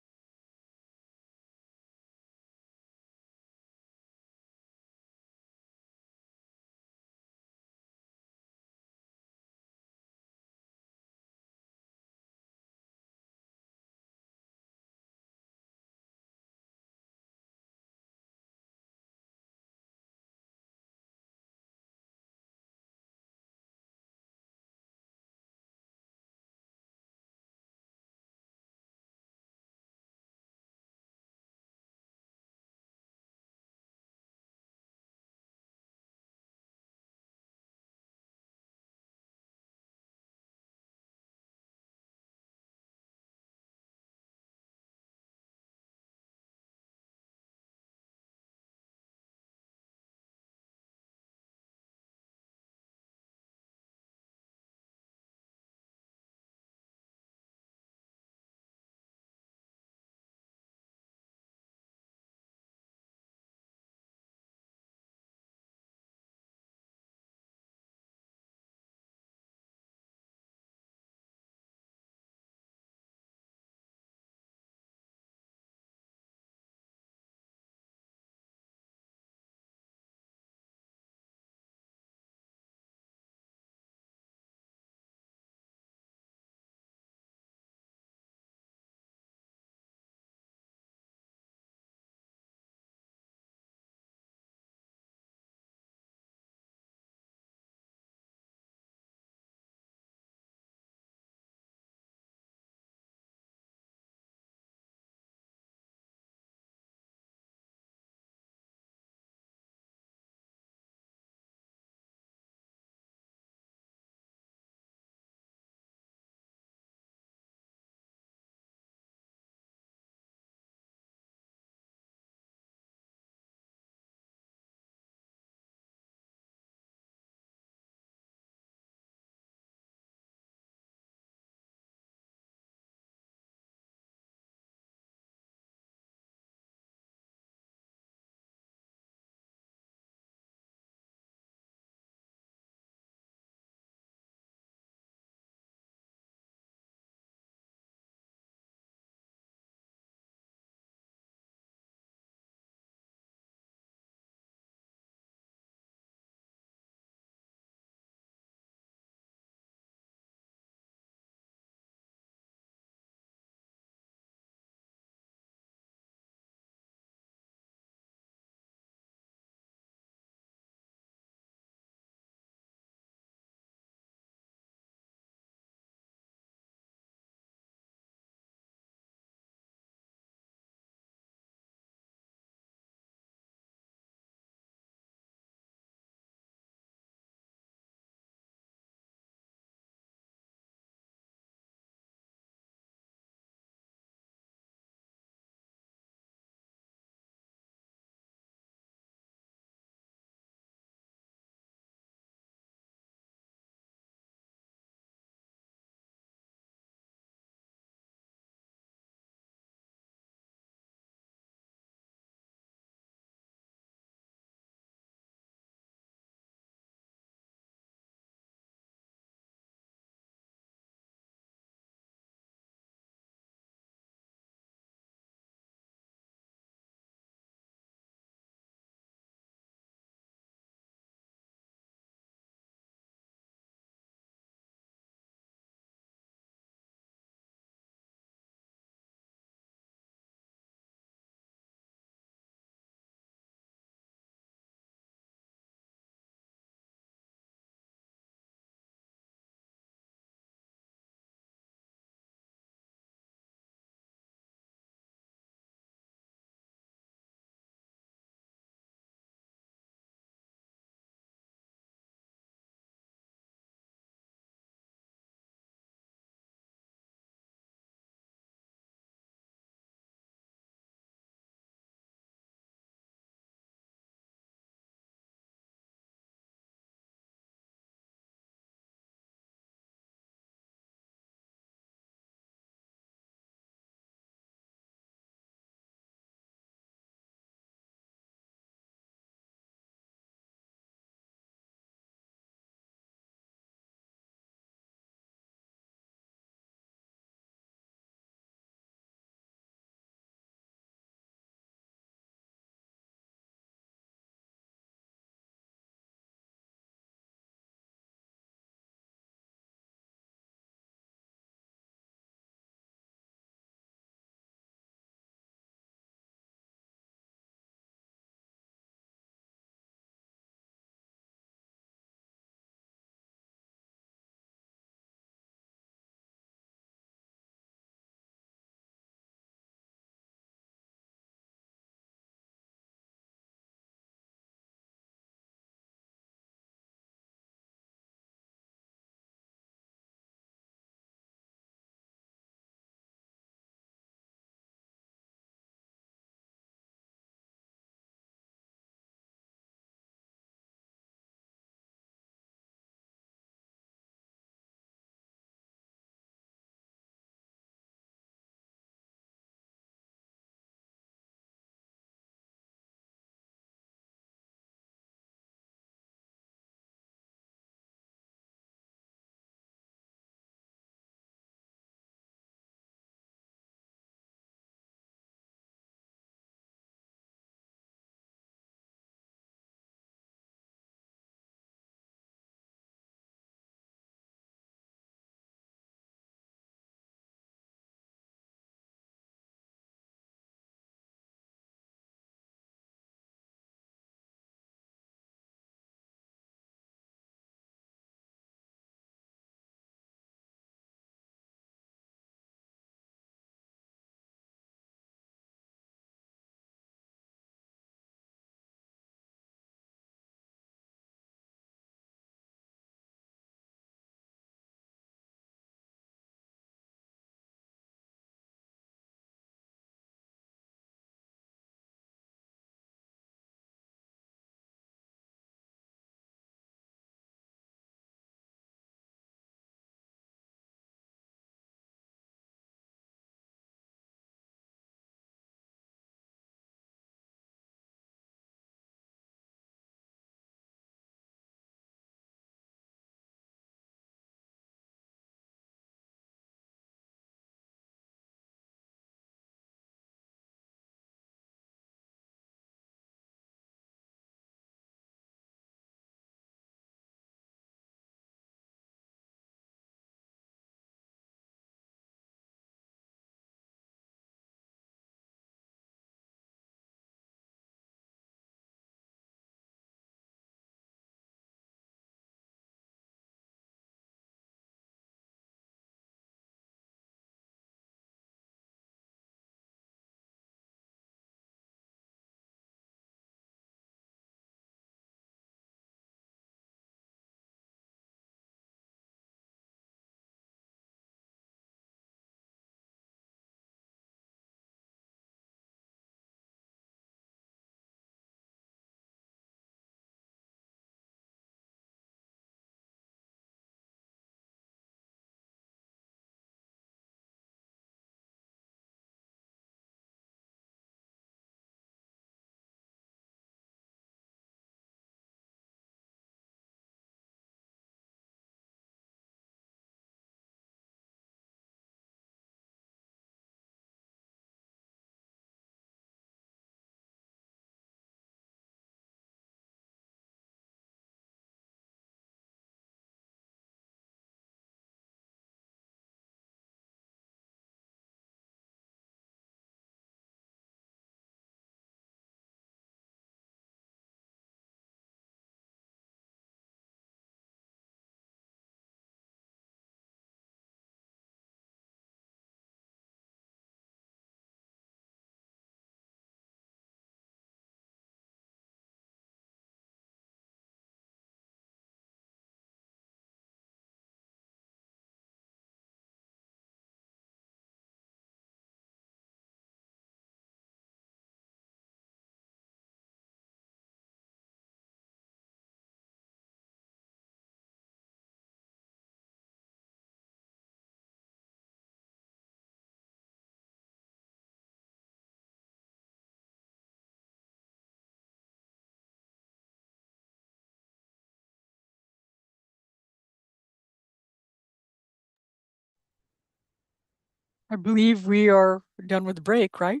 I believe we are done with the break, right?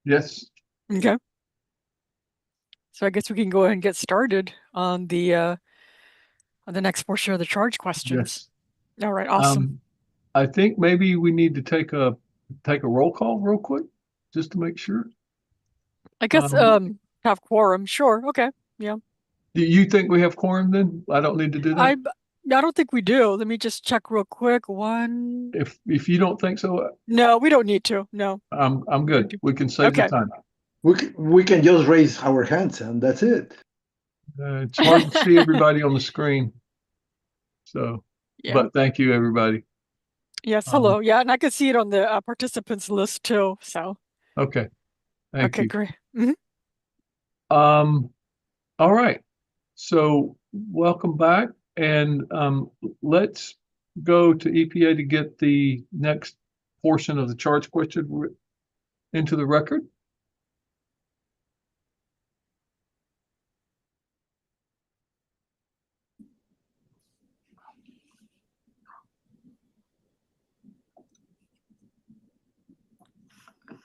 Yes. Okay. So I guess we can go ahead and get started on the next portion of the charge questions. Yes. All right, awesome. I think maybe we need to take a roll call real quick, just to make sure. I guess have quorum. Sure. Okay. Yeah. Do you think we have quorum then? I don't need to do that? I don't think we do. Let me just check real quick. One. If you don't think so, No, we don't need to. No. I'm good. We can save the time. We can just raise our hands and that's it. It's hard to see everybody on the screen. So, Yeah. but thank you, everybody. Yes. Hello. Yeah, and I can see it on the participants list too. So. Okay. Thank you. Great. Mm-hmm. All right. So welcome back, and let's go to EPA to get the next portion of the charge question into the record.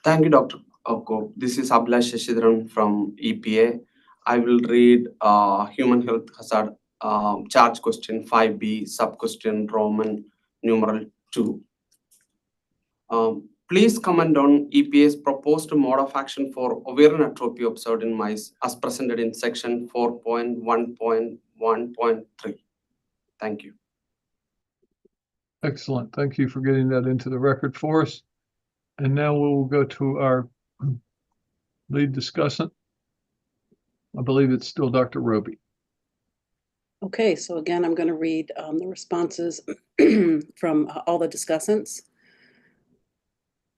Thank you, Dr. Oko. This is Abhilash Shashidharan from EPA. I will read human health hazard charge question 5B, sub-question Roman numeral 2. Please comment on EPA's proposed mode of action for ovarian atrophy observed in mice as presented in section 4.1.1.3. Thank you. Excellent. Thank you for getting that into the record for us. And now we'll go to our lead discussant. I believe it's still Dr. Roby. Okay, so again, I'm going to read the responses from all the discussants.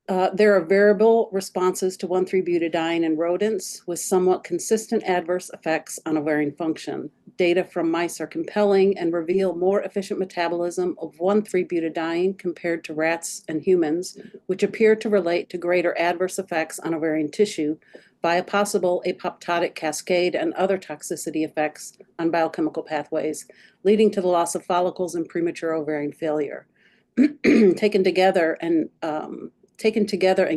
There are variable responses to 1,3-butadiene in rodents with somewhat consistent adverse effects on ovarian function. Data from mice are compelling and reveal more efficient metabolism of 1,3-butadiene compared to rats and humans, which appear to relate to greater adverse effects on ovarian tissue by a possible apoptotic cascade and other toxicity effects on biochemical pathways, leading to the loss of follicles and premature ovarian failure. Taken together and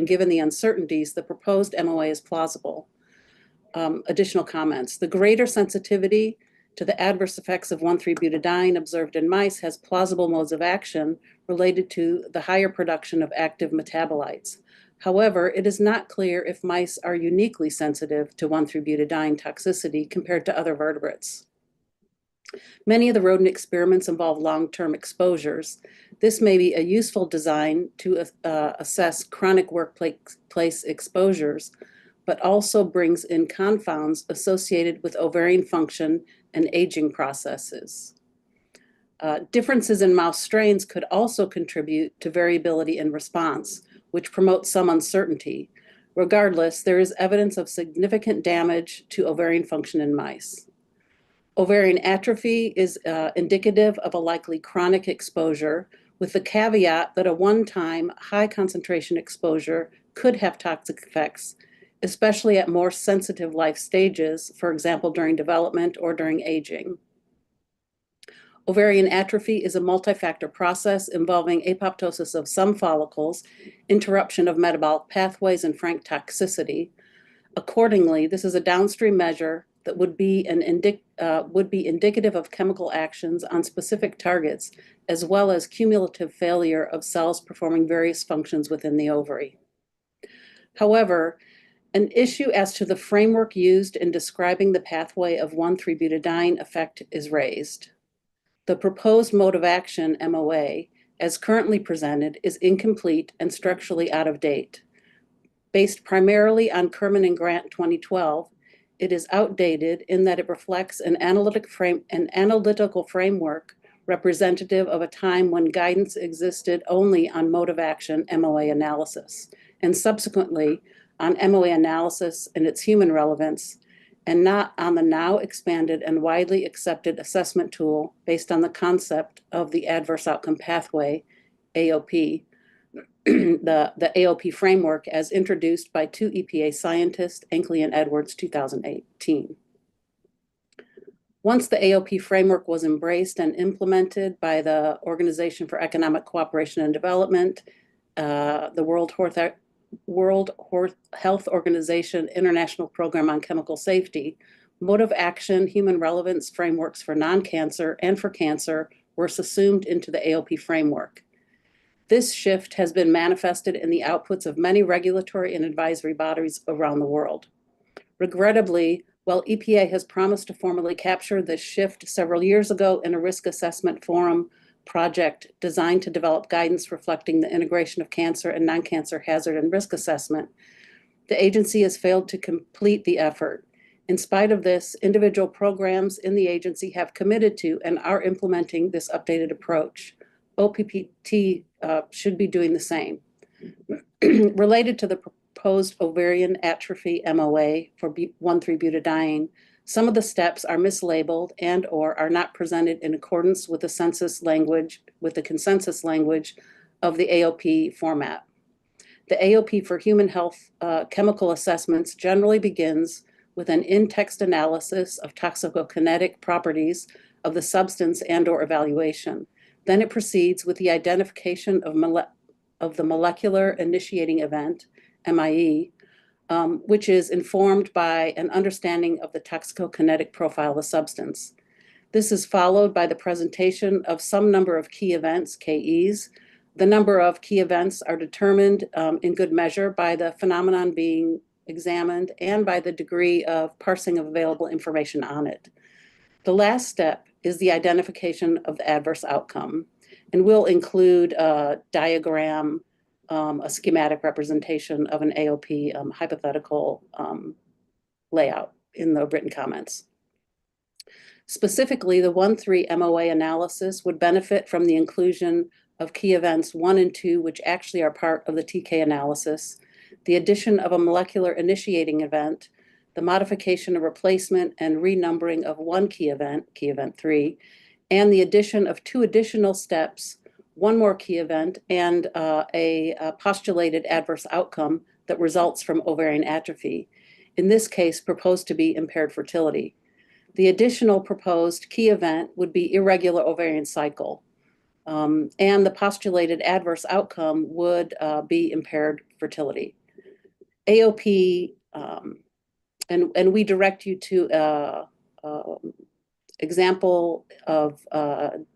given the uncertainties, the proposed MOA is plausible. Additional comments. The greater sensitivity to the adverse effects of 1,3-butadiene observed in mice has plausible modes of action related to the higher production of active metabolites. However, it is not clear if mice are uniquely sensitive to 1,3-butadiene toxicity compared to other vertebrates. Many of the rodent experiments involve long-term exposures. This may be a useful design to assess chronic workplace exposures, but also brings in confounds associated with ovarian function and aging processes. Differences in mouse strains could also contribute to variability in response, which promotes some uncertainty. Regardless, there is evidence of significant damage to ovarian function in mice. Ovarian atrophy is indicative of a likely chronic exposure, with the caveat that a one-time high concentration exposure could have toxic effects, especially at more sensitive life stages, for example, during development or during aging. Ovarian atrophy is a multi-factor process involving apoptosis of some follicles, interruption of metabolic pathways, and frank toxicity. Accordingly, this is a downstream measure that would be indicative of chemical actions on specific targets, as well as cumulative failure of cells performing various functions within the ovary. However, an issue as to the framework used in describing the pathway of 1,3-butadiene effect is raised. The proposed mode of action, MOA, as currently presented, is incomplete and structurally out of date. Based primarily on Kerman and Grant 2012, it is outdated in that it reflects an analytical framework representative of a time when guidance existed only on mode of action MOA analysis, and subsequently on MOA analysis and its human relevance, and not on the now expanded and widely accepted assessment tool based on the concept of the adverse outcome pathway, AOP, the AOP framework as introduced by two EPA scientists, Enkley and Edwards, 2018. Once the AOP framework was embraced and implemented by the Organization for Economic Cooperation and Development, the World Health Organization International Program on Chemical Safety, mode of action, human relevance frameworks for non-cancer and for cancer were subsumed into the AOP framework. This shift has been manifested in the outputs of many regulatory and advisory bodies around the world. Regrettably, while EPA has promised to formally capture this shift several years ago in a risk assessment forum project designed to develop guidance reflecting the integration of cancer and non-cancer hazard and risk assessment, the agency has failed to complete the effort. In spite of this, individual programs in the agency have committed to and are implementing this updated approach. OPPT should be doing the same. Related to the proposed ovarian atrophy MOA for 1,3-butadiene, some of the steps are mislabeled and/or are not presented in accordance with the consensus language of the AOP format. The AOP for human health chemical assessments generally begins with an in-text analysis of toxicokinetic properties of the substance and/or evaluation. Then it proceeds with the identification of the molecular initiating event, MIE, which is informed by an understanding of the toxicokinetic profile of the substance. This is followed by the presentation of some number of key events, KEs. The number of key events are determined in good measure by the phenomenon being examined and by the degree of parsing of available information on it. The last step is the identification of the adverse outcome, and will include a diagram, a schematic representation of an AOP hypothetical layout in the written comments. Specifically, the 1,3 MOA analysis would benefit from the inclusion of key events 1 and 2, which actually are part of the TK analysis, the addition of a molecular initiating event, the modification of replacement and renumbering of one key event 3, and the addition of 2 additional steps, 1 more key event, and a postulated adverse outcome that results from ovarian atrophy, in this case proposed to be impaired fertility. The additional proposed key event would be irregular ovarian cycle, and the postulated adverse outcome would be impaired fertility. AOP, and we direct you to example of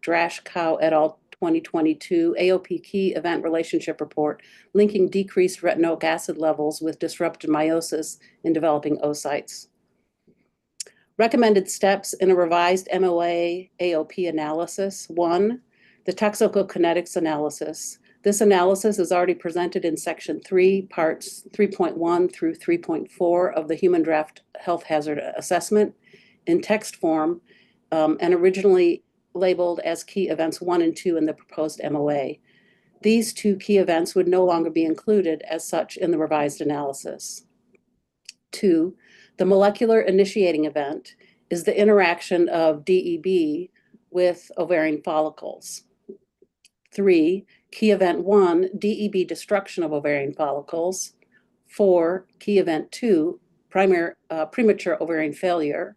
Drash Cow et al. 2022 AOP key event relationship report linking decreased retinoic acid levels with disrupted meiosis in developing oocytes. Recommended steps in a revised MOA AOP analysis. 1, the toxicokinetics analysis. This analysis is already presented in section 3, parts 3.1 through 3.4 of the Human Draft Health Hazard Assessment in text form, and originally labeled as key events 1 and 2 in the proposed MOA. These 2 key events would no longer be included as such in the revised analysis. 2, the molecular initiating event is the interaction of DEB with ovarian follicles. 3, key event 1, DEB destruction of ovarian follicles. 4, key event 2, premature ovarian failure.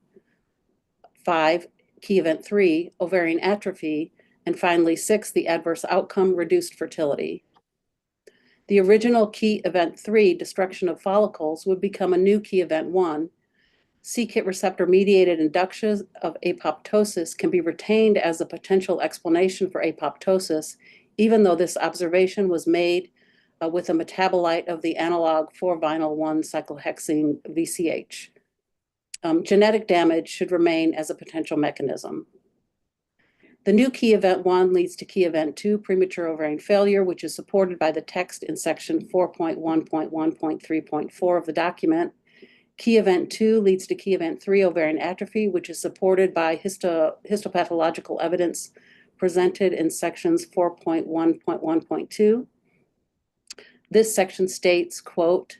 5, key event 3, ovarian atrophy. And finally, 6, the adverse outcome, reduced fertility. The original key event 3, destruction of follicles, would become a new key event 1. c-KIT receptor-mediated induction of apoptosis can be retained as a potential explanation for apoptosis, even though this observation was made with a metabolite of the analog 4-vinyl-1-cyclohexene VCH. Genetic damage should remain as a potential mechanism. The new key event 1 leads to key event 2, premature ovarian failure, which is supported by the text in section 4.1.1.3.4 of the document. Key event 2 leads to key event 3, ovarian atrophy, which is supported by histopathological evidence presented in sections 4.1.1.2. This section states, quote,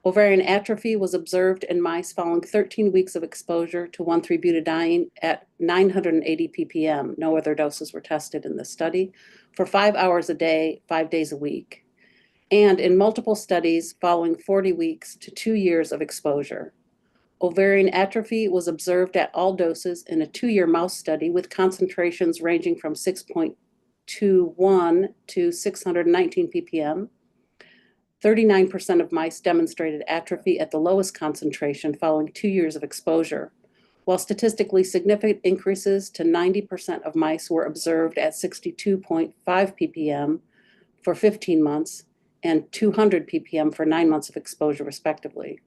ovarian atrophy was observed in mice following 13 weeks of exposure to 1,3-butadiene at 980 ppm. No other doses were tested in this study for 5 hours a day, 5 days a week, and in multiple studies following 40 weeks to 2 years of exposure. Ovarian atrophy was observed at all doses in a 2-year mouse study with concentrations ranging from 6.21 to 619 ppm. 39% of mice demonstrated atrophy at the lowest concentration following 2 years of exposure, while statistically significant increases to 90% of mice were observed at 62.5 ppm for 15 months and 200 ppm for 9 months of exposure, respectively.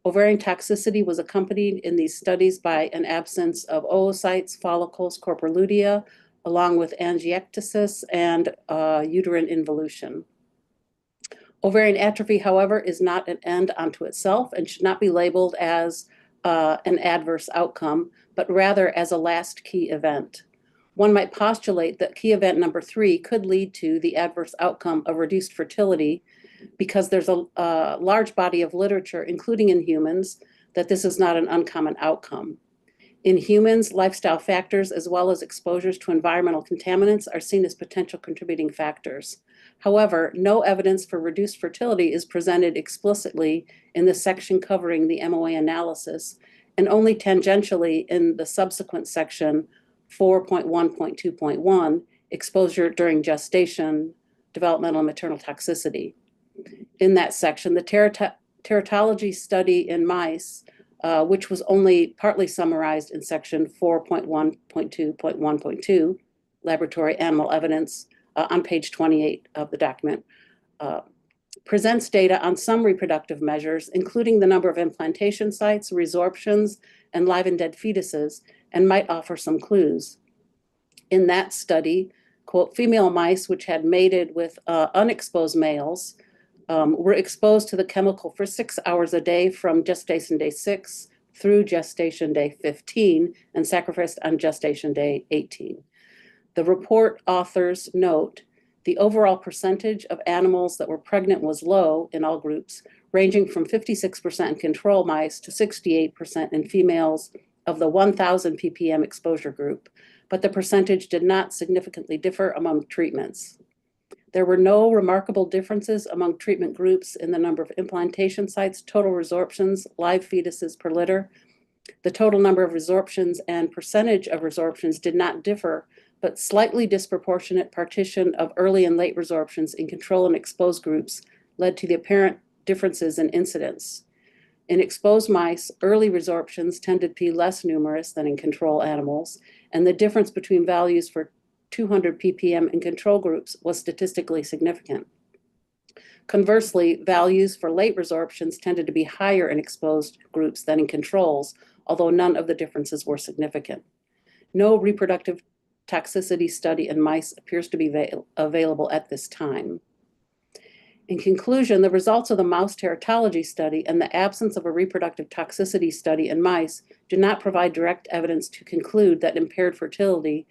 Ovarian toxicity was accompanied in these studies by an absence of oocytes, follicles, corpora lutea, along with angiectasis and uterine involution. Ovarian atrophy, however, is not an end unto itself and should not be labeled as an adverse outcome, but rather as a last key event. One might postulate that key event number 3 could lead to the adverse outcome of reduced fertility because there's a large body of literature, including in humans, that this is not an uncommon outcome. In humans, lifestyle factors as well as exposures to environmental contaminants are seen as potential contributing factors. However, no evidence for reduced fertility is presented explicitly in the section covering the MOA analysis, and only tangentially in the subsequent section 4.1.2.1, exposure during gestation, developmental and maternal toxicity. In that section, the teratology study in mice, which was only partly summarized in section 4.1.2.1.2, laboratory animal evidence, on page 28 of the document, presents data on some reproductive measures, including the number of implantation sites, resorptions, and live and dead fetuses, and might offer some clues. In that study, quote, female mice which had mated with unexposed males were exposed to the chemical for 6 hours a day from gestation day 6 through gestation day 15 and sacrificed on gestation day 18. The report authors note the overall percentage of animals that were pregnant was low in all groups, ranging from 56% in control mice to 68% in females of the 1000 ppm exposure group, but the percentage did not significantly differ among treatments. There were no remarkable differences among treatment groups in the number of implantation sites, total resorptions, live fetuses per litter. The total number of resorptions and percentage of resorptions did not differ, but slightly disproportionate partition of early and late resorptions in control and exposed groups led to the apparent differences in incidence. In exposed mice, early resorptions tended to be less numerous than in control animals, and the difference between values for 200 ppm in control groups was statistically significant. Conversely, values for late resorptions tended to be higher in exposed groups than in controls, although none of the differences were significant. No reproductive toxicity study in mice appears to be available at this time. In conclusion, the results of the mouse teratology study and the absence of a reproductive toxicity study in mice do not provide direct evidence to conclude that impaired fertility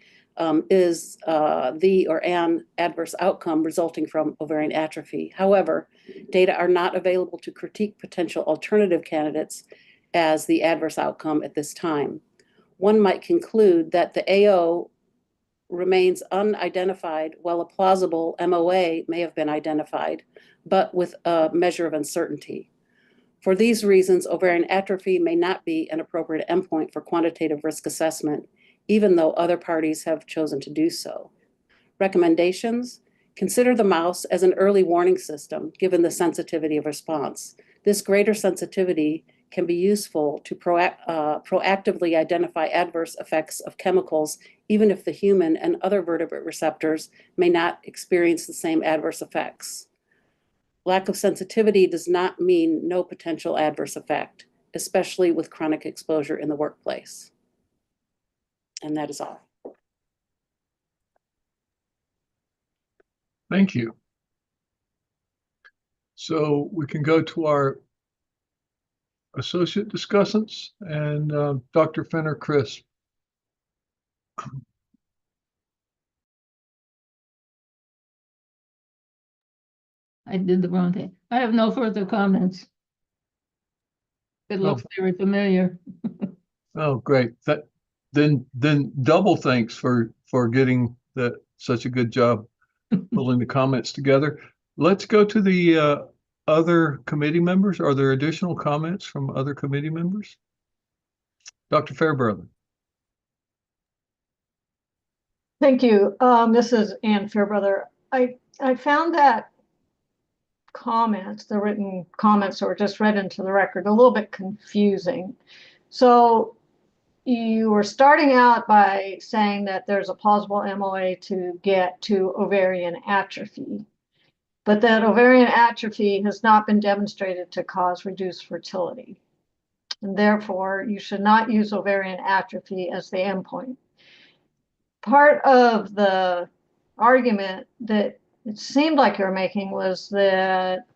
is the or an adverse outcome resulting from ovarian atrophy. However, data are not available to critique potential alternative candidates as the adverse outcome at this time. One might conclude that the AO remains unidentified while a plausible MOA may have been identified, but with a measure of uncertainty. For these reasons, ovarian atrophy may not be an appropriate endpoint for quantitative risk assessment, even though other parties have chosen to do so. Recommendations: consider the mouse as an early warning system, given the sensitivity of response. This greater sensitivity can be useful to proactively identify adverse effects of chemicals, even if the human and other vertebrate receptors may not experience the same adverse effects. Lack of sensitivity does not mean no potential adverse effect, especially with chronic exposure in the workplace. And that is all. Thank you. So we can go to our associate discussants and Dr. Fenner-Crisp. I did the wrong thing. I have no further comments. It looks very familiar. Oh, great. Then double thanks for getting such a good job pulling the comments together. Let's go to the other committee members. Are there additional comments from other committee members? Dr. Fairbrother. Thank you. This is Ann Fairbrother. I found that comments, the written comments that were just read into the record, a little bit confusing. So you were starting out by saying that there's a plausible MOA to get to ovarian atrophy, but that ovarian atrophy has not been demonstrated to cause reduced fertility. And therefore, you should not use ovarian atrophy as the endpoint. Part of the argument that it seemed like you were making was that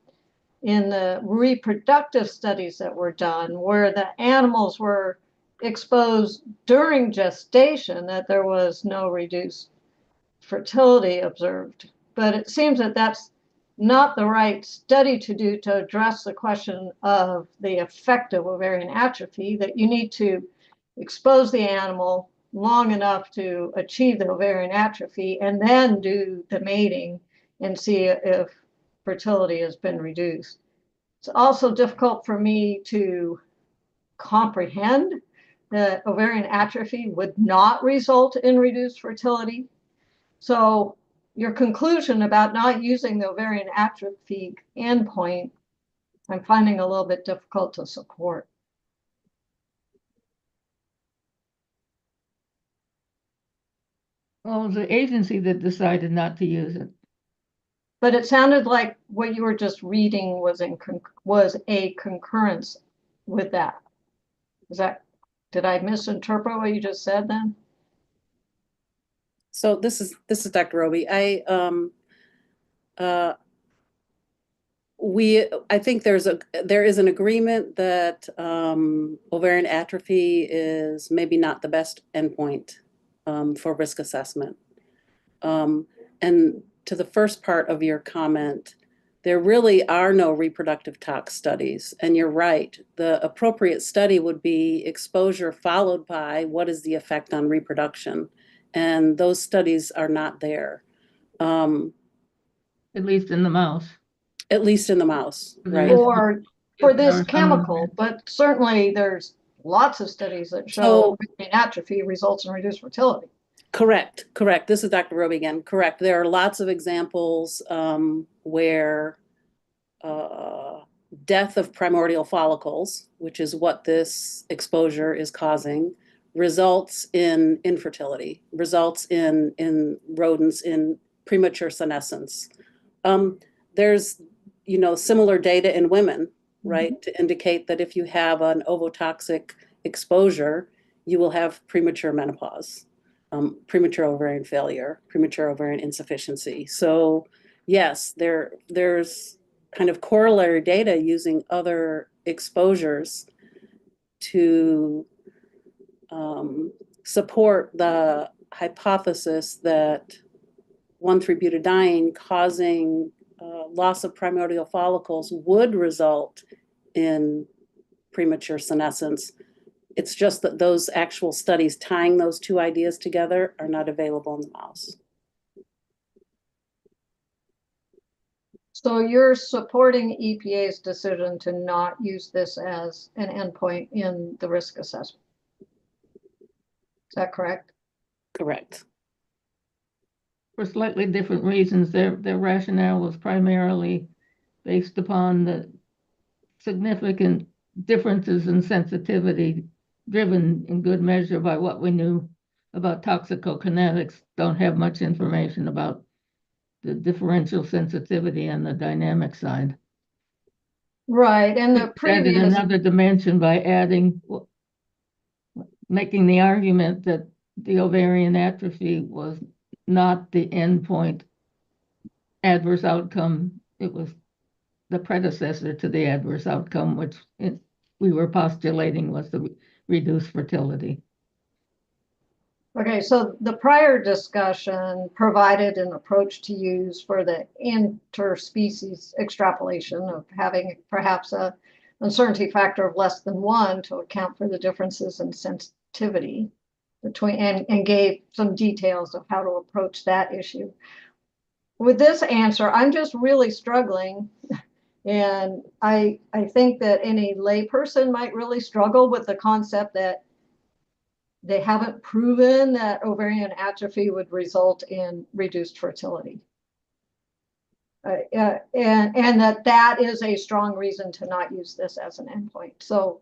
in the reproductive studies that were done, where the animals were exposed during gestation, that there was no reduced fertility observed. But it seems that that's not the right study to do to address the question of the effect of ovarian atrophy, that you need to expose the animal long enough to achieve the ovarian atrophy and then do the mating and see if fertility has been reduced. It's also difficult for me to comprehend that ovarian atrophy would not result in reduced fertility. So your conclusion about not using the ovarian atrophy endpoint, I'm finding a little bit difficult to support. Well, it was the agency that decided not to use it. But it sounded like what you were just reading was a concurrence with that. Did I misinterpret what you just said then? So this is Dr. Roby. I think there is an agreement that ovarian atrophy is maybe not the best endpoint for risk assessment. And to the first part of your comment, there really are no reproductive tox studies. And you're right, the appropriate study would be exposure followed by what is the effect on reproduction. And those studies are not there. At least in the mouse. At least in the mouse, right? Or for this chemical, but certainly there's lots of studies that show atrophy results in reduced fertility. Correct. This is Dr. Roby again. Correct. There are lots of examples where death of primordial follicles, which is what this exposure is causing, results in infertility, results in rodents in premature senescence. There's similar data in women, right, to indicate that if you have an ovotoxic exposure, you will have premature menopause, premature ovarian failure, premature ovarian insufficiency. So yes, there's kind of corollary data using other exposures to support the hypothesis that 1,3-butadiene causing loss of primordial follicles would result in premature senescence. It's just that those actual studies tying those two ideas together are not available in the mouse. So you're supporting EPA's decision to not use this as an endpoint in the risk assessment. Is that correct? Correct. For slightly different reasons. Their rationale was primarily based upon the significant differences in sensitivity driven in good measure by what we knew about toxicokinetics. Don't have much information about the differential sensitivity and the dynamic side. Right, and the previous... added another dimension by making the argument that the ovarian atrophy was not the endpoint adverse outcome. It was the predecessor to the adverse outcome, which we were postulating was the reduced fertility. Okay, so the prior discussion provided an approach to use for the interspecies extrapolation of having perhaps a uncertainty factor of less than 1 to account for the differences in sensitivity between, and gave some details of how to approach that issue. With this answer, I'm just really struggling. And I think that any layperson might really struggle with the concept that they haven't proven that ovarian atrophy would result in reduced fertility. and that is a strong reason to not use this as an endpoint. So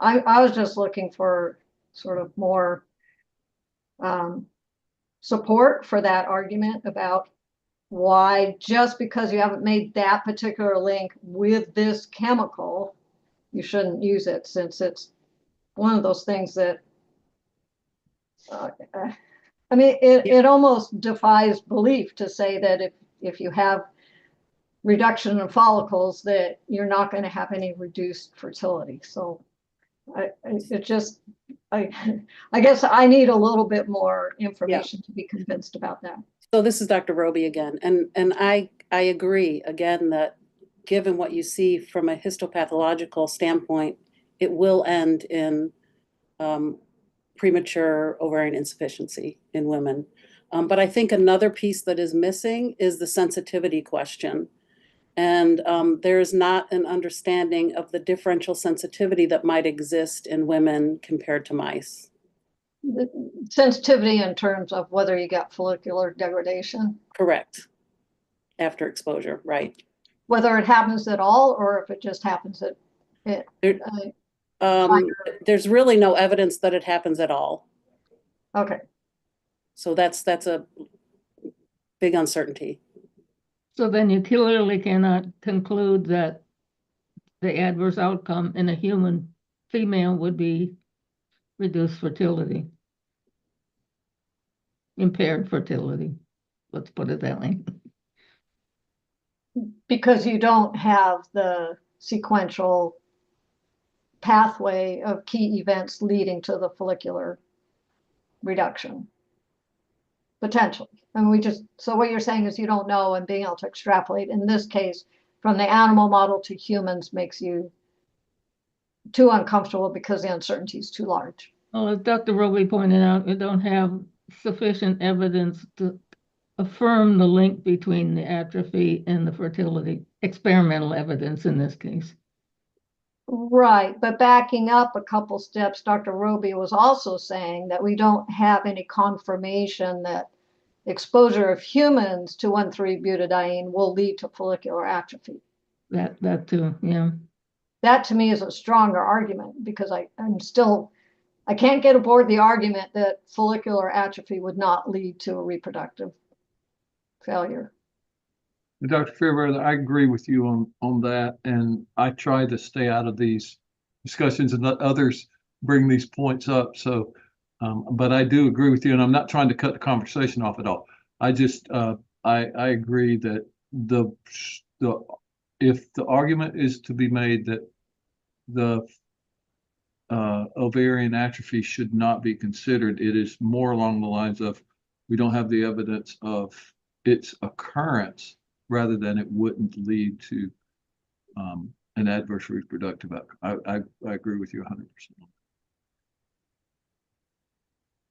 I was just looking for sort of more support for that argument about why, just because you haven't made that particular link with this chemical, you shouldn't use it, since it's one of those things that I mean, it almost defies belief to say that if you have reduction in follicles, that you're not going to have any reduced fertility. So I guess I need a little bit more information to be convinced about that. So this is Dr. Roby again, and I agree again that given what you see from a histopathological standpoint, it will end in premature ovarian insufficiency in women. But I think another piece that is missing is the sensitivity question. And there is not an understanding of the differential sensitivity that might exist in women compared to mice. The sensitivity in terms of whether you got follicular degradation. Correct. After exposure, right. Whether it happens at all or if it just happens at there's really no evidence that it happens at all. Okay. So that's a big uncertainty. So then you clearly cannot conclude that the adverse outcome in a human female would be reduced fertility, impaired fertility. Let's put it that way. Because you don't have the sequential pathway of key events leading to the follicular reduction. Potentially. And so what you're saying is you don't know, and being able to extrapolate in this case from the animal model to humans makes you too uncomfortable because the uncertainty is too large. Well, as Dr. Roby pointed out, we don't have sufficient evidence to affirm the link between the atrophy and the fertility, experimental evidence in this case. Right, but backing up a couple steps, Dr. Roby was also saying that we don't have any confirmation that exposure of humans to 1,3-butadiene will lead to follicular atrophy. That too, yeah. That to me is a stronger argument, because I can't get aboard the argument that follicular atrophy would not lead to a reproductive failure. Dr. Fairbrother, I agree with you on that, and I try to stay out of these discussions and let others bring these points up. So, but I do agree with you, and I'm not trying to cut the conversation off at all. I just I agree that if the argument is to be made that the ovarian atrophy should not be considered, it is more along the lines of we don't have the evidence of its occurrence, rather than it wouldn't lead to an adverse reproductive outcome. I agree with you 100%.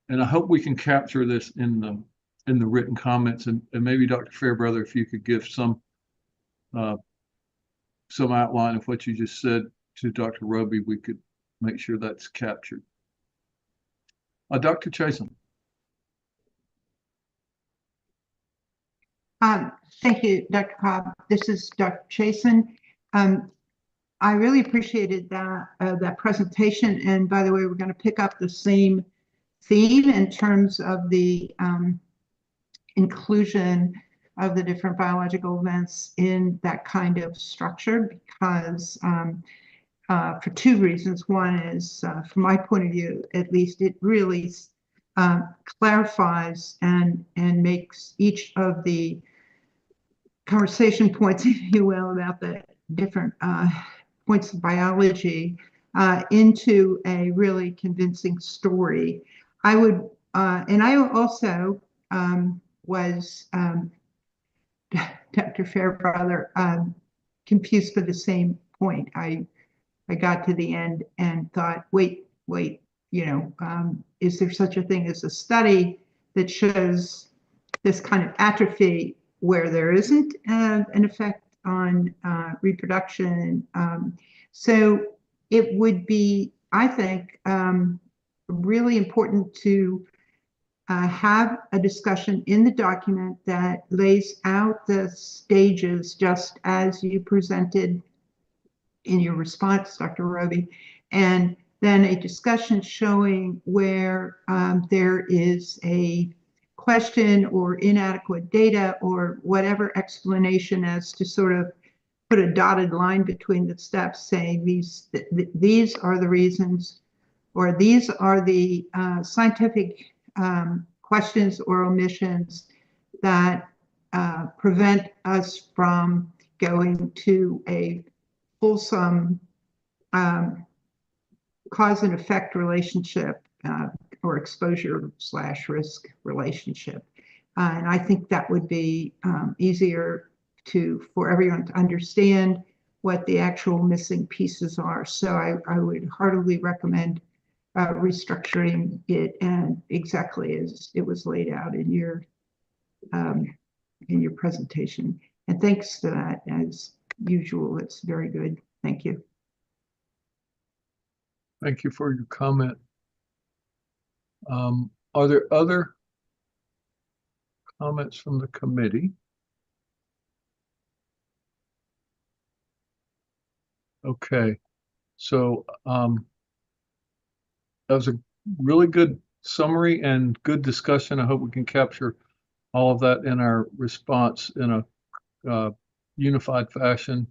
And I hope we can capture this in the written comments, and maybe Dr. Fairbrother, if you could give some outline of what you just said to Dr. Roby, we could make sure that's captured. Dr. Chasen. Thank you, Dr. Cobb. This is Dr. Chasen. I really appreciated that presentation. And by the way, we're going to pick up the same theme in terms of the inclusion of the different biological events in that kind of structure, because for two reasons. One is, from my point of view, at least, it really clarifies and makes each of the conversation points, if you will, about the different points of biology into a really convincing story. I would, and I also was, Dr. Fairbrother, confused for the same point. I got to the end and thought, wait, is there such a thing as a study that shows this kind of atrophy where there isn't an effect on reproduction? So it would be, I think, really important to have a discussion in the document that lays out the stages just as you presented in your response, Dr. Roby, and then a discussion showing where there is a question or inadequate data or whatever explanation as to sort of put a dotted line between the steps saying these are the reasons, or these are the scientific questions or omissions that prevent us from going to a fulsome cause and effect relationship or exposure/risk relationship. And I think that would be easier for everyone to understand what the actual missing pieces are. So I would heartily recommend restructuring it and exactly as it was laid out in your presentation. And thanks to that, as usual, it's very good. Thank you. Thank you for your comment. Are there other comments from the committee? Okay, so that was a really good summary and good discussion. I hope we can capture all of that in our response in a unified fashion.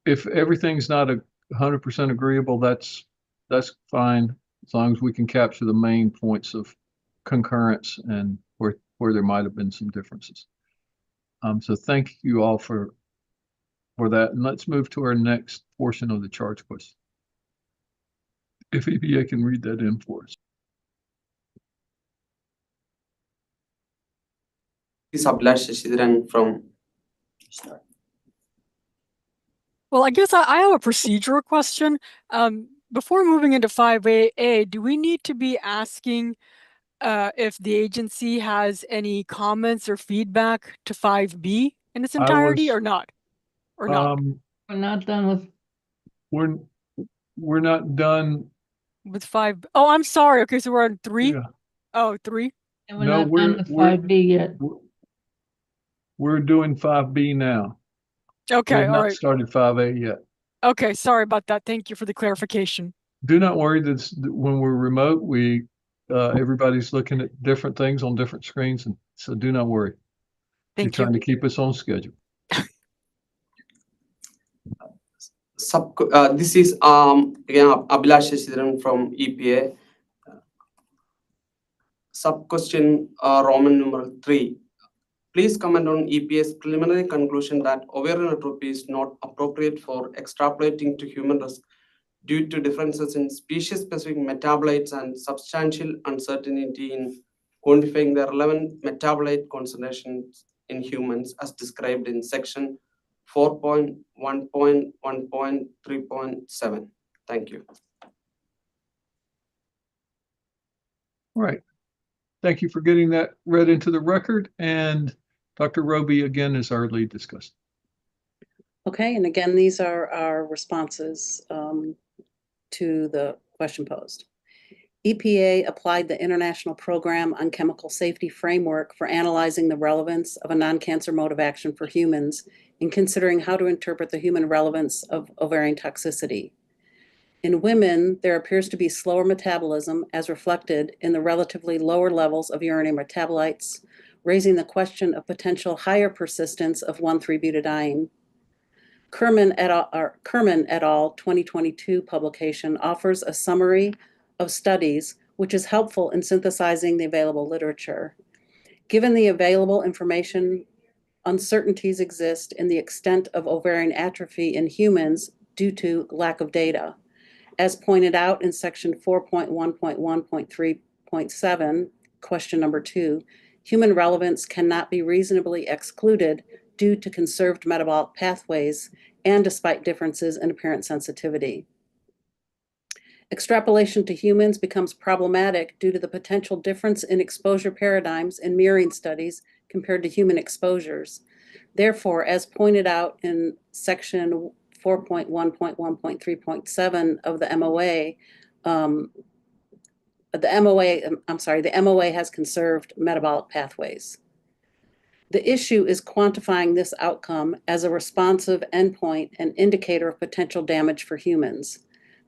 If everything's not 100% agreeable, that's fine, as long as we can capture the main points of concurrence and where there might have been some differences. So thank you all for that. And let's move to our next portion of the charge question. If EPA can read that in for us. This is Abhilash Shashidharan from. Well, I guess I have a procedural question. Before moving into 5A, do we need to be asking if the agency has any comments or feedback to 5B in its entirety or not? Or not? We're not done with. We're not done with 5. Oh, I'm sorry. Okay, so we're on 3. Yeah. Oh, 3. And we're not done with 5B yet. We're doing 5B now. Okay, We have all not right. started 5A yet. Okay, sorry about that. Thank you for the clarification. Do not worry that when we're remote, everybody's looking at different things on different screens, and so do not worry. You're trying to keep us on schedule. This is again Abhilash Shashidharan from EPA. Sub-question Roman numeral 3. Please comment on EPA's preliminary conclusion that ovarian atrophy is not appropriate for extrapolating to human risk due to differences in species-specific metabolites and substantial uncertainty in quantifying the relevant metabolite concentrations in humans as described in section 4.1.1.3.7. Thank you. All right. Thank you for getting that read into the record. And Dr. Roby, again, is our lead discussant. Okay, and again, these are our responses to the question posed. EPA applied the International Program on Chemical Safety Framework for analyzing the relevance of a non-cancer mode of action for humans in considering how to interpret the human relevance of ovarian toxicity. In women, there appears to be slower metabolism as reflected in the relatively lower levels of urinary metabolites, raising the question of potential higher persistence of 1,3-butadiene. Kerman et al. 2022 publication offers a summary of studies, which is helpful in synthesizing the available literature. Given the available information, uncertainties exist in the extent of ovarian atrophy in humans due to lack of data. As pointed out in section 4.1.1.3.7, question number 2, human relevance cannot be reasonably excluded due to conserved metabolic pathways and despite differences in apparent sensitivity. Extrapolation to humans becomes problematic due to the potential difference in exposure paradigms in mirroring studies compared to human exposures. Therefore, as pointed out in section 4.1.1.3.7 of the MOA, the MOA has conserved metabolic pathways. The issue is quantifying this outcome as a responsive endpoint and indicator of potential damage for humans.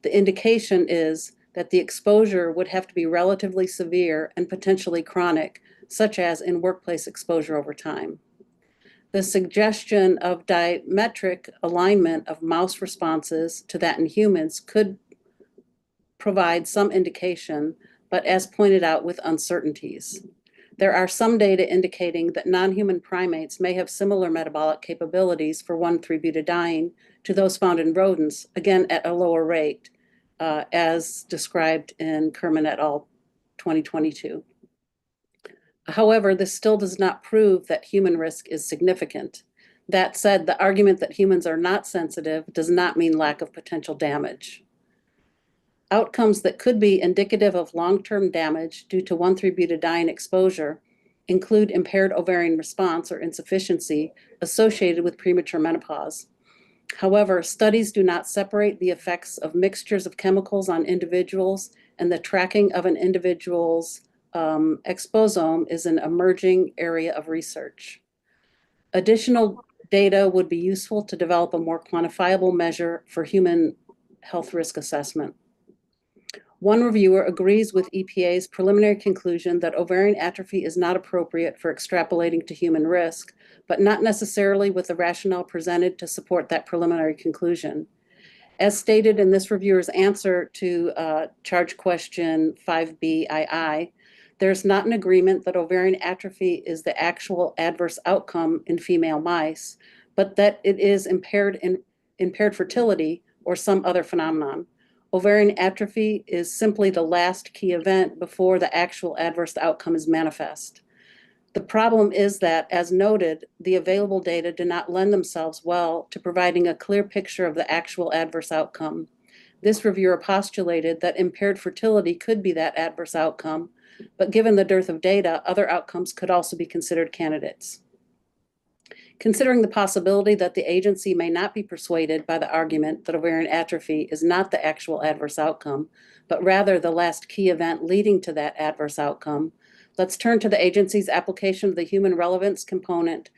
The indication is that the exposure would have to be relatively severe and potentially chronic, such as in workplace exposure over time. The suggestion of diametric alignment of mouse responses to that in humans could provide some indication, but as pointed out, with uncertainties. There are some data indicating that non-human primates may have similar metabolic capabilities for 1,3-butadiene to those found in rodents, again at a lower rate, as described in Kerman et al. 2022. However, this still does not prove that human risk is significant. That said, the argument that humans are not sensitive does not mean lack of potential damage. Outcomes that could be indicative of long-term damage due to 1,3-butadiene exposure include impaired ovarian response or insufficiency associated with premature menopause. However, studies do not separate the effects of mixtures of chemicals on individuals, and the tracking of an individual's exposome is an emerging area of research. Additional data would be useful to develop a more quantifiable measure for human health risk assessment. One reviewer agrees with EPA's preliminary conclusion that ovarian atrophy is not appropriate for extrapolating to human risk, but not necessarily with the rationale presented to support that preliminary conclusion. As stated in this reviewer's answer to charge question 5BII, there's not an agreement that ovarian atrophy is the actual adverse outcome in female mice, but that it is impaired fertility or some other phenomenon. Ovarian atrophy is simply the last key event before the actual adverse outcome is manifest. The problem is that, as noted, the available data do not lend themselves well to providing a clear picture of the actual adverse outcome. This reviewer postulated that impaired fertility could be that adverse outcome, but given the dearth of data, other outcomes could also be considered candidates. Considering the possibility that the agency may not be persuaded by the argument that ovarian atrophy is not the actual adverse outcome, but rather the last key event leading to that adverse outcome, let's turn to the agency's application of the human relevance component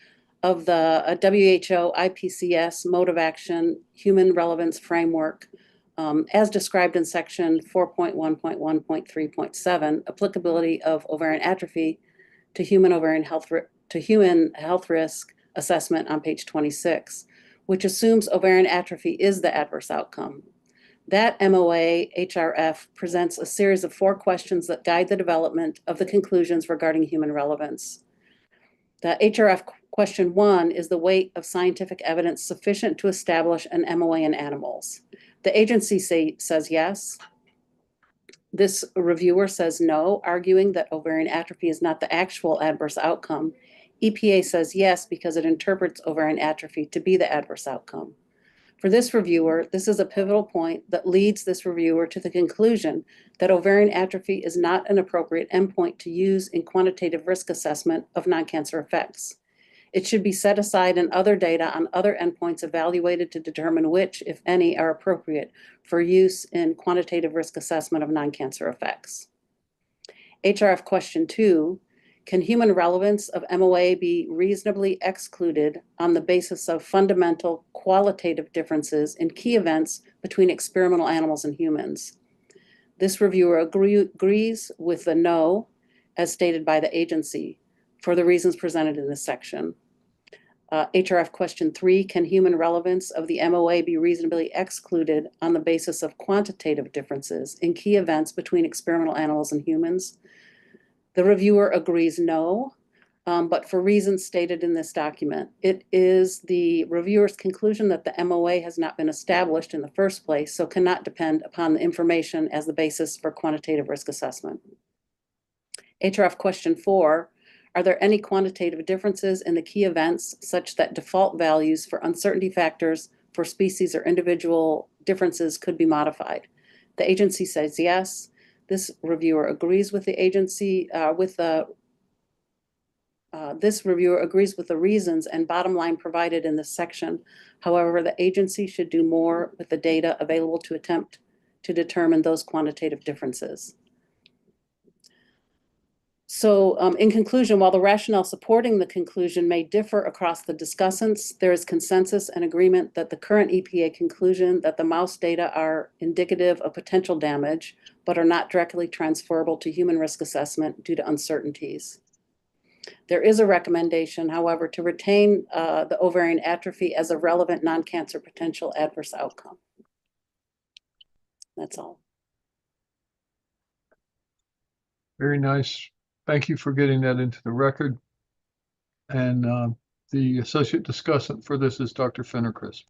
of the WHO IPCS mode of action human relevance framework, as described in section 4.1.1.3.7, applicability of ovarian atrophy to human health risk assessment on page 26, which assumes ovarian atrophy is the adverse outcome. That MOA HRF presents a series of 4 questions that guide the development of the conclusions regarding human relevance. The HRF question 1 is the weight of scientific evidence sufficient to establish an MOA in animals. The agency says yes. This reviewer says no, arguing that ovarian atrophy is not the actual adverse outcome. EPA says yes because it interprets ovarian atrophy to be the adverse outcome. For this reviewer, this is a pivotal point that leads this reviewer to the conclusion that ovarian atrophy is not an appropriate endpoint to use in quantitative risk assessment of non-cancer effects. It should be set aside in other data on other endpoints evaluated to determine which, if any, are appropriate for use in quantitative risk assessment of non-cancer effects. HRF question 2, can human relevance of MOA be reasonably excluded on the basis of fundamental qualitative differences in key events between experimental animals and humans? This reviewer agrees with the no, as stated by the agency, for the reasons presented in this section. HRF question 3, can human relevance of the MOA be reasonably excluded on the basis of quantitative differences in key events between experimental animals and humans? The reviewer agrees no, but for reasons stated in this document. It is the reviewer's conclusion that the MOA has not been established in the first place, so cannot depend upon the information as the basis for quantitative risk assessment. HRF question 4, are there any quantitative differences in the key events such that default values for uncertainty factors for species or individual differences could be modified? The agency says yes. This reviewer agrees with the agency, this reviewer agrees with the reasons and bottom line provided in this section. However, the agency should do more with the data available to attempt to determine those quantitative differences. So in conclusion, while the rationale supporting the conclusion may differ across the discussants, there is consensus and agreement that the current EPA conclusion that the mouse data are indicative of potential damage, but are not directly transferable to human risk assessment due to uncertainties. There is a recommendation, however, to retain the ovarian atrophy as a relevant non-cancer potential adverse outcome. That's all. Very nice. Thank you for getting that into the record. And the associate discussant for this is Dr. Fenner-Crisp.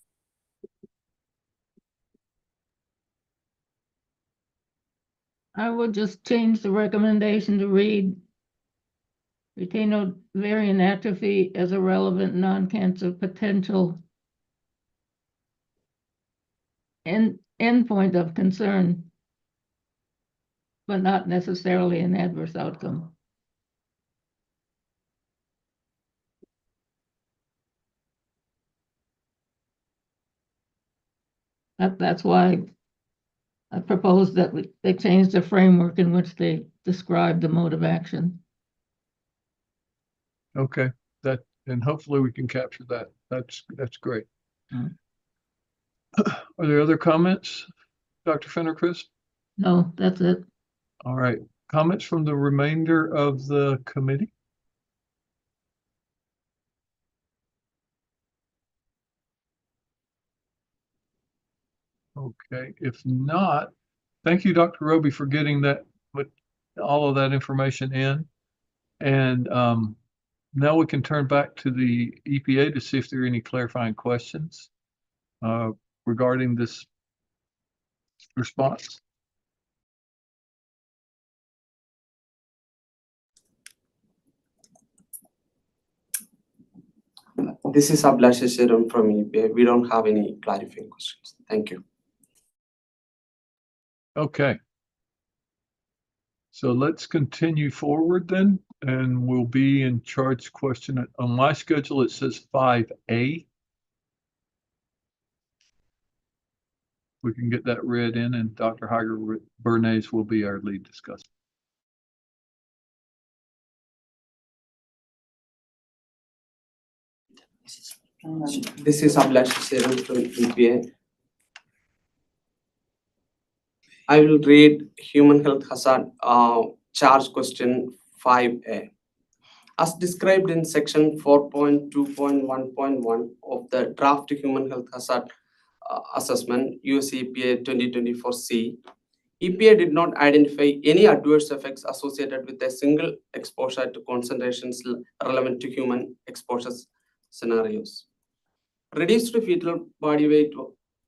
I would just change the recommendation to read retain ovarian atrophy as a relevant non-cancer potential endpoint of concern, but not necessarily an adverse outcome. That's why I propose that they change the framework in which they describe the mode of action. Okay, and hopefully we can capture that. That's great. Are there other comments, Dr. Fenner-Crisp? No, that's it. All right. Comments from the remainder of the committee? Okay, if not, thank you, Dr. Roby, for getting all of that information in. And now we can turn back to the EPA to see if there are any clarifying questions regarding this response. This is Ablash Shiram from EPA. We don't have any clarifying questions. Thank you. Okay. So let's continue forward then, and we'll be in charge question. On my schedule, it says 5A. We can get that read in, and Dr. Heiger Bernays will be our lead discussant. This is Ablash Shiram from EPA. I will read human health hazard charge question 5A. As described in section 4.2.1.1 of the draft human health hazard assessment US EPA 2024C, EPA did not identify any adverse effects associated with a single exposure to concentrations relevant to human exposure scenarios. Reduced fetal body weight,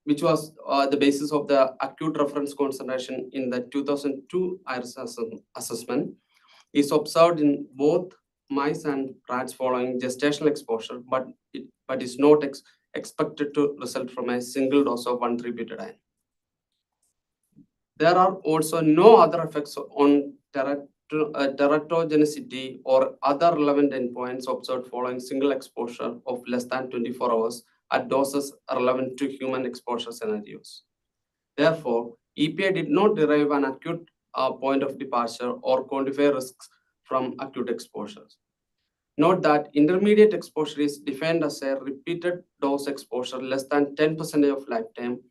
which was the basis of the acute reference concentration in the 2002 IRIS assessment, is observed in both mice and rats following gestational exposure, but is not expected to result from a single dose of 1,3-butadiene. There are also no other effects on teratogenicity or other relevant endpoints observed following single exposure of less than 24 hours at doses relevant to human exposure scenarios. Therefore, EPA did not derive an acute point of departure or quantify risks from acute exposures. Note that intermediate exposure is defined as a repeated dose exposure less than 10% of lifetime.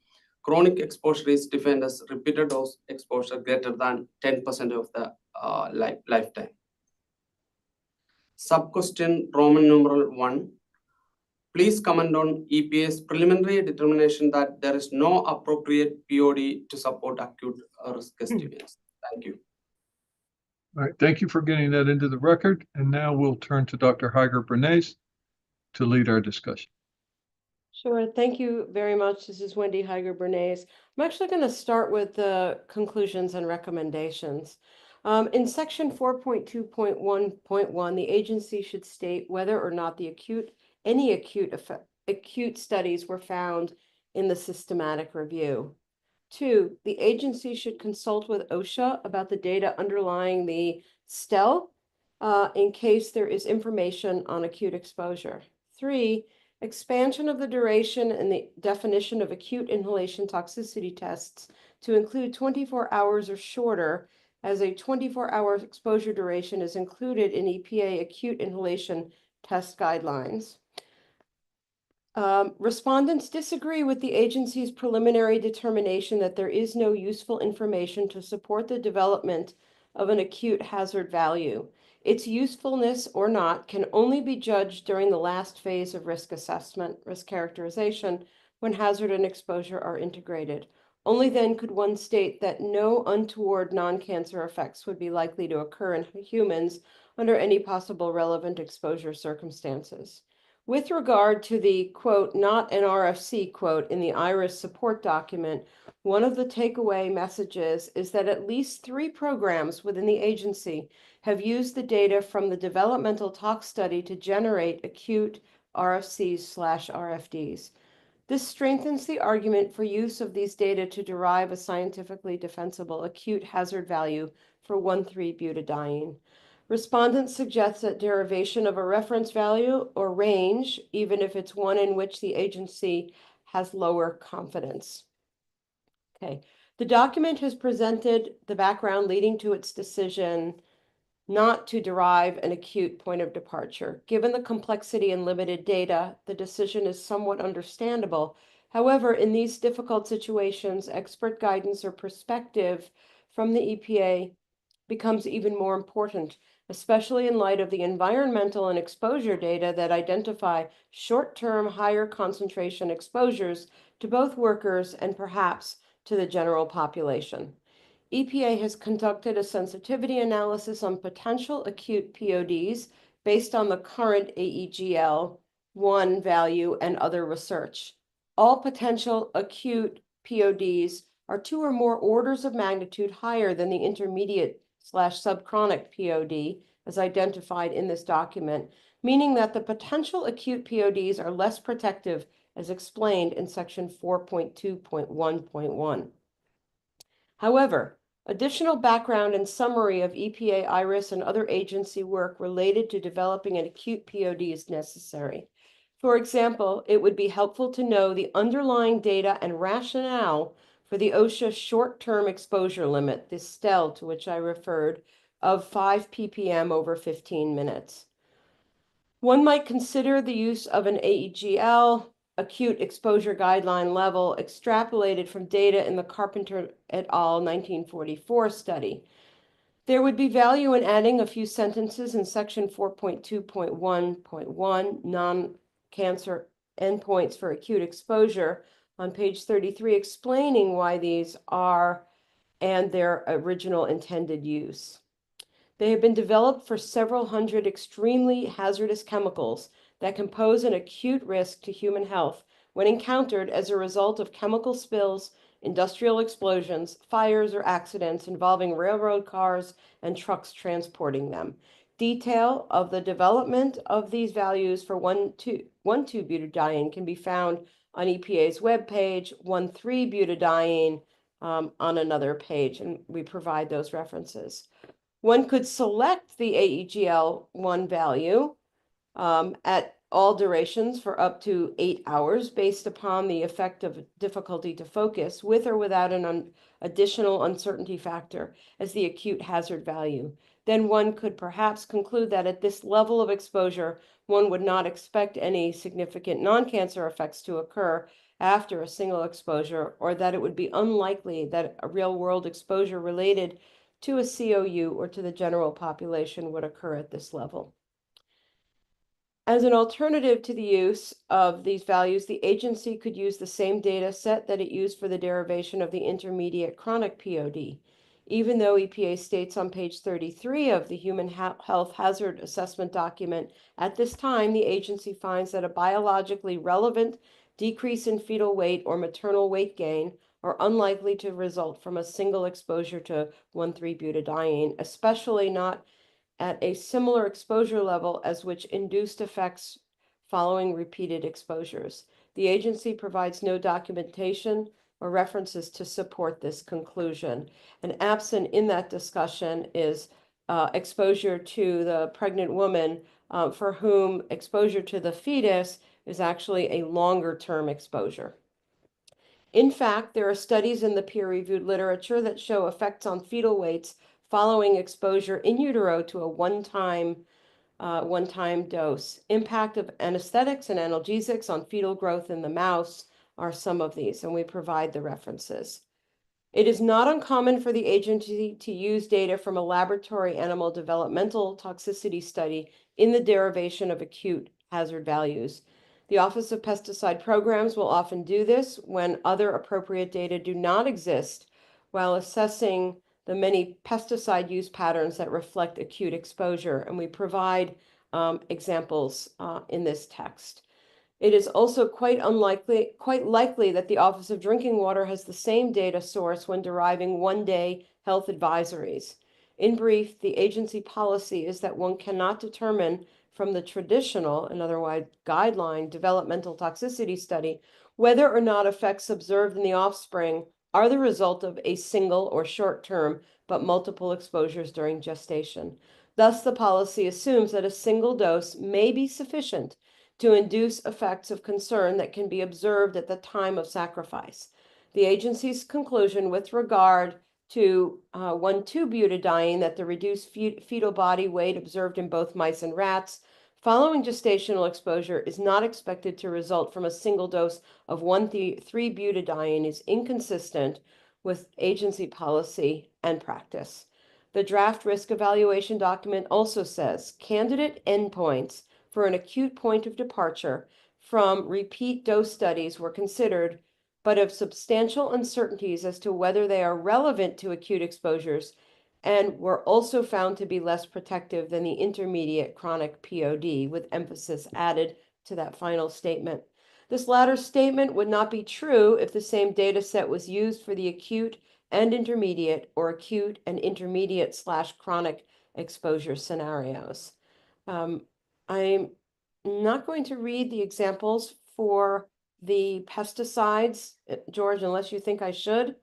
Chronic exposure is defined as repeated dose exposure greater than 10% of the lifetime. Sub-question Roman numeral 1. Please comment on EPA's preliminary determination that there is no appropriate POD to support acute risk estimates. Thank you. All right, thank you for getting that into the record. And now we'll turn to Dr. Heiger Bernays to lead our discussion. Sure, thank you very much. This is Wendy Heiger Bernays. I'm actually going to start with the conclusions and recommendations. In section 4.2.1.1, the agency should state whether or not any acute studies were found in the systematic review. 2, the agency should consult with OSHA about the data underlying the STEL in case there is information on acute exposure. 3, expansion of the duration and the definition of acute inhalation toxicity tests to include 24 hours or shorter as a 24-hour exposure duration is included in EPA acute inhalation test guidelines. Respondents disagree with the agency's preliminary determination that there is no useful information to support the development of an acute hazard value. Its usefulness or not can only be judged during the last phase of risk assessment, risk characterization, when hazard and exposure are integrated. Only then could one state that no untoward non-cancer effects would be likely to occur in humans under any possible relevant exposure circumstances. With regard to the, quote, not an RFC, quote, in the IRIS support document, one of the takeaway messages is that at least 3 programs within the agency have used the data from the developmental tox study to generate acute RFCs/RFDs. This strengthens the argument for use of these data to derive a scientifically defensible acute hazard value for 1,3-butadiene. Respondents suggest that derivation of a reference value or range, even if it's one in which the agency has lower confidence. Okay, the document has presented the background leading to its decision not to derive an acute point of departure. Given the complexity and limited data, the decision is somewhat understandable. However, in these difficult situations, expert guidance or perspective from the EPA becomes even more important, especially in light of the environmental and exposure data that identify short-term higher concentration exposures to both workers and perhaps to the general population. EPA has conducted a sensitivity analysis on potential acute PODs based on the current AEGL-1 value and other research. All potential acute PODs are 2 or more orders of magnitude higher than the intermediate/subchronic POD as identified in this document, meaning that the potential acute PODs are less protective as explained in section 4.2.1.1. However, additional background and summary of EPA, IRIS, and other agency work related to developing an acute POD is necessary. For example, it would be helpful to know the underlying data and rationale for the OSHA short-term exposure limit, this STEL to which I referred, of 5 ppm over 15 minutes. One might consider the use of an AEGL acute exposure guideline level extrapolated from data in the Carpenter et al. 1944 study. There would be value in adding a few sentences in section 4.2.1.1, non-cancer endpoints for acute exposure, on page 33, explaining why these are and their original intended use. They have been developed for several hundred extremely hazardous chemicals that can pose an acute risk to human health when encountered as a result of chemical spills, industrial explosions, fires, or accidents involving railroad cars and trucks transporting them. Detail of the development of these values for 1,2-butadiene can be found on EPA's webpage, 1,3-butadiene on another page, and we provide those references. One could select the AEGL-1 value at all durations for up to 8 hours based upon the effect of difficulty to focus with or without an additional uncertainty factor as the acute hazard value. Then one could perhaps conclude that at this level of exposure, one would not expect any significant non-cancer effects to occur after a single exposure, or that it would be unlikely that a real-world exposure related to a COU or to the general population would occur at this level. As an alternative to the use of these values, the agency could use the same data set that it used for the derivation of the intermediate chronic POD. Even though EPA states on page 33 of the Human Health Hazard Assessment document, at this time, the agency finds that a biologically relevant decrease in fetal weight or maternal weight gain are unlikely to result from a single exposure to 1,3-butadiene, especially not at a similar exposure level as which induced effects following repeated exposures. The agency provides no documentation or references to support this conclusion. And absent in that discussion is exposure to the pregnant woman for whom exposure to the fetus is actually a longer-term exposure. In fact, there are studies in the peer-reviewed literature that show effects on fetal weights following exposure in utero to a one-time dose. Impact of anesthetics and analgesics on fetal growth in the mouse are some of these, and we provide the references. It is not uncommon for the agency to use data from a laboratory animal developmental toxicity study in the derivation of acute hazard values. The Office of Pesticide Programs will often do this when other appropriate data do not exist while assessing the many pesticide use patterns that reflect acute exposure, and we provide examples in this text. It is also quite likely that the Office of Drinking Water has the same data source when deriving one-day health advisories. In brief, the agency policy is that one cannot determine from the traditional, and otherwise guideline, developmental toxicity study whether or not effects observed in the offspring are the result of a single or short-term but multiple exposures during gestation. Thus, the policy assumes that a single dose may be sufficient to induce effects of concern that can be observed at the time of sacrifice. The agency's conclusion with regard to 1,2-butadiene, that the reduced fetal body weight observed in both mice and rats following gestational exposure is not expected to result from a single dose of 1,3-butadiene, is inconsistent with agency policy and practice. The draft risk evaluation document also says candidate endpoints for an acute point of departure from repeat dose studies were considered, but of substantial uncertainties as to whether they are relevant to acute exposures, and were also found to be less protective than the intermediate chronic POD, with emphasis added to that final statement. This latter statement would not be true if the same data set was used for the acute and intermediate or acute and intermediate/chronic exposure scenarios. I'm not going to read the examples for the pesticides, George, unless you think I should.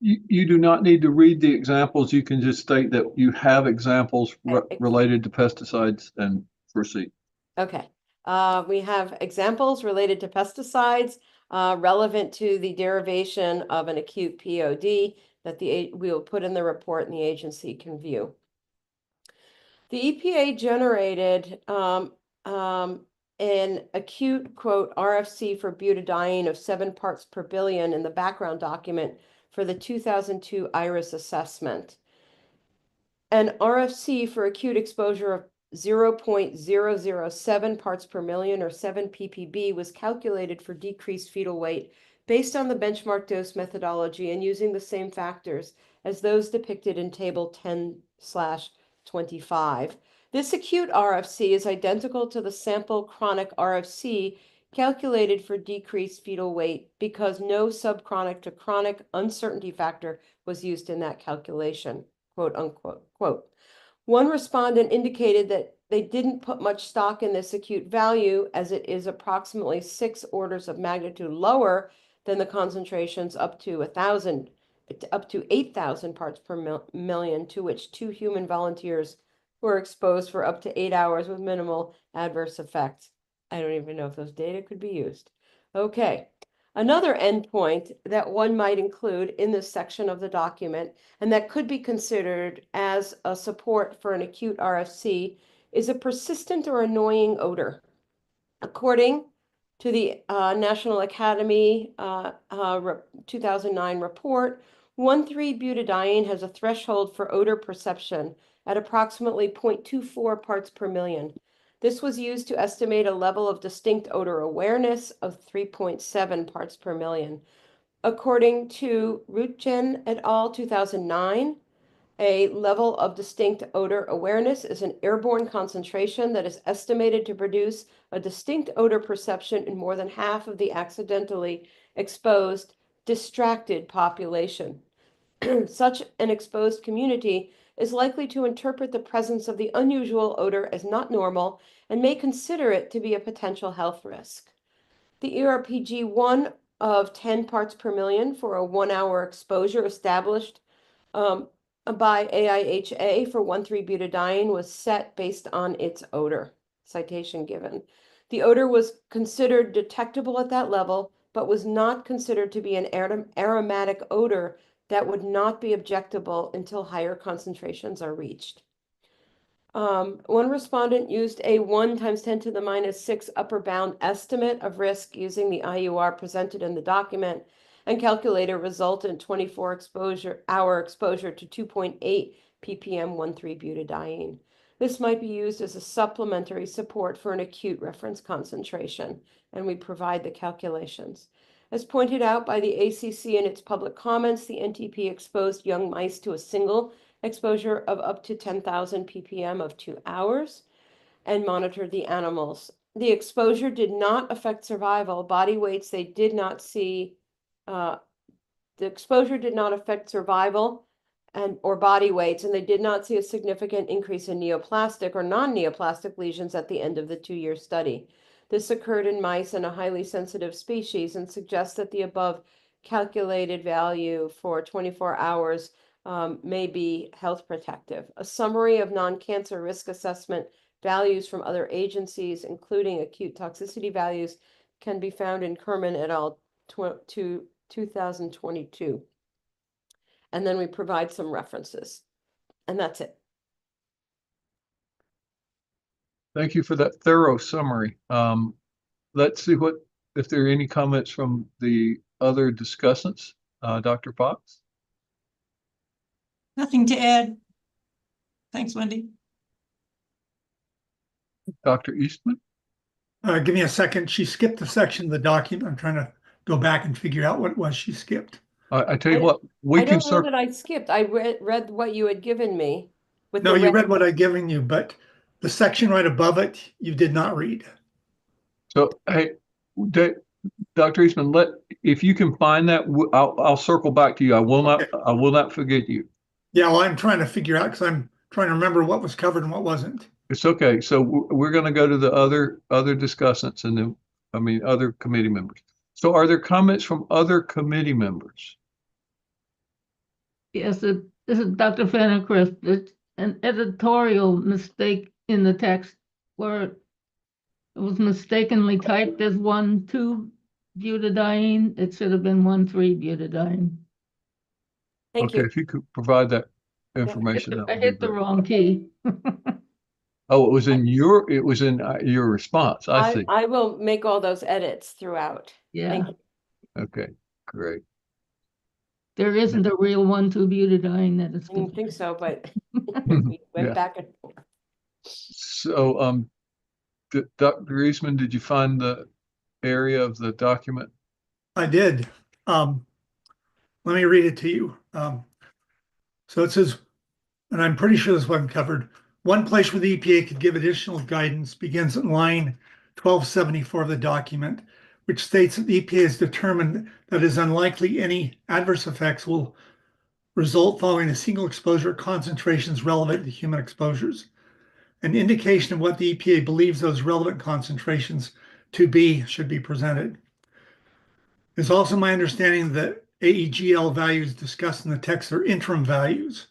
You do not need to read the examples. You can just state that you have examples related to pesticides and proceed. Okay. We have examples related to pesticides relevant to the derivation of an acute POD that we will put in the report and the agency can view. The EPA generated an acute, quote, RFC for butadiene of 7 parts per billion in the background document for the 2002 IRIS assessment. An RFC for acute exposure of 0.007 parts per million, or 7 ppb, was calculated for decreased fetal weight based on the benchmark dose methodology and using the same factors as those depicted in Table 10/25. This acute RFC is identical to the sample chronic RFC calculated for decreased fetal weight because no subchronic to chronic uncertainty factor was used in that calculation, quote unquote. Quote. One respondent indicated that they didn't put much stock in this acute value as it is approximately 6 orders of magnitude lower than the concentrations up to 8,000 parts per million to which 2 human volunteers were exposed for up to 8 hours with minimal adverse effects. I don't even know if those data could be used. Okay. Another endpoint that one might include in this section of the document, and that could be considered as a support for an acute RFC, is a persistent or annoying odor. According to the National Academy 2009 report, 1,3-butadiene has a threshold for odor perception at approximately 0.24 parts per million. This was used to estimate a level of distinct odor awareness of 3.7 parts per million. According to Rootgen et al. 2009, a level of distinct odor awareness is an airborne concentration that is estimated to produce a distinct odor perception in more than half of the accidentally exposed, distracted population. Such an exposed community is likely to interpret the presence of the unusual odor as not normal and may consider it to be a potential health risk. The ERPG-1 of 10 parts per million for a 1-hour exposure established by AIHA for 1,3-butadiene was set based on its odor. Citation given. The odor was considered detectable at that level, but was not considered to be an aromatic odor that would not be objectable until higher concentrations are reached. One respondent used a 1 × 10⁻⁶ upper bound estimate of risk using the IUR presented in the document and calculate a resultant 24-hour exposure to 2.8 ppm 1,3-butadiene. This might be used as a supplementary support for an acute reference concentration, and we provide the calculations. As pointed out by the ACC in its public comments, the NTP exposed young mice to a single exposure of up to 10,000 ppm of 2 hours and monitored the animals. The exposure did not affect survival. Body weights, they did not see, the exposure did not affect survival or body weights, and they did not see a significant increase in neoplastic or non-neoplastic lesions at the end of the 2-year study. This occurred in mice in a highly sensitive species and suggests that the above calculated value for 24 hours may be health protective. A summary of non-cancer risk assessment values from other agencies, including acute toxicity values, can be found in Kerman et al. 2022. And then we provide some references. And that's it. Thank you for that thorough summary. Let's see if there are any comments from the other discussants. Dr. Fox? Nothing to add. Thanks, Wendy. Dr. Eastman? Give me a second. She skipped a section of the document. I'm trying to go back and figure out what it was she skipped. I tell you what, I don't know that I skipped. I read what you had given me. No, you read what I'd given you, but the section right above it, you did not read. So, hey, Dr. Eastman, if you can find that, I'll circle back to you. I will not forget you. Yeah, well, I'm trying to figure out because I'm trying to remember what was covered and what wasn't. It's okay. So we're going to go to the other discussants and then, other committee members. So are there comments from other committee members? Yes, this is Dr. Fennercrest. It's an editorial mistake in the text where it was mistakenly typed as 1,2-butadiene. It should have been 1,3-butadiene. Thank you. If you could provide that information. I hit the wrong key. Oh, it was in your response. I see. I will make all those edits throughout. Yeah. Thank you. Okay, great. There isn't a real 1,2-butadiene that is. I didn't think so, but we went back and forth. So, Dr. Eastman, did you find the area of the document? I did. Let me read it to you. So it says, and I'm pretty sure this one covered, one place where the EPA could give additional guidance begins at line 1274 of the document, which states that the EPA has determined that it is unlikely any adverse effects will result following a single exposure at concentrations relevant to human exposures. An indication of what the EPA believes those relevant concentrations to be should be presented. It's also my understanding that AEGL values discussed in the text are interim values.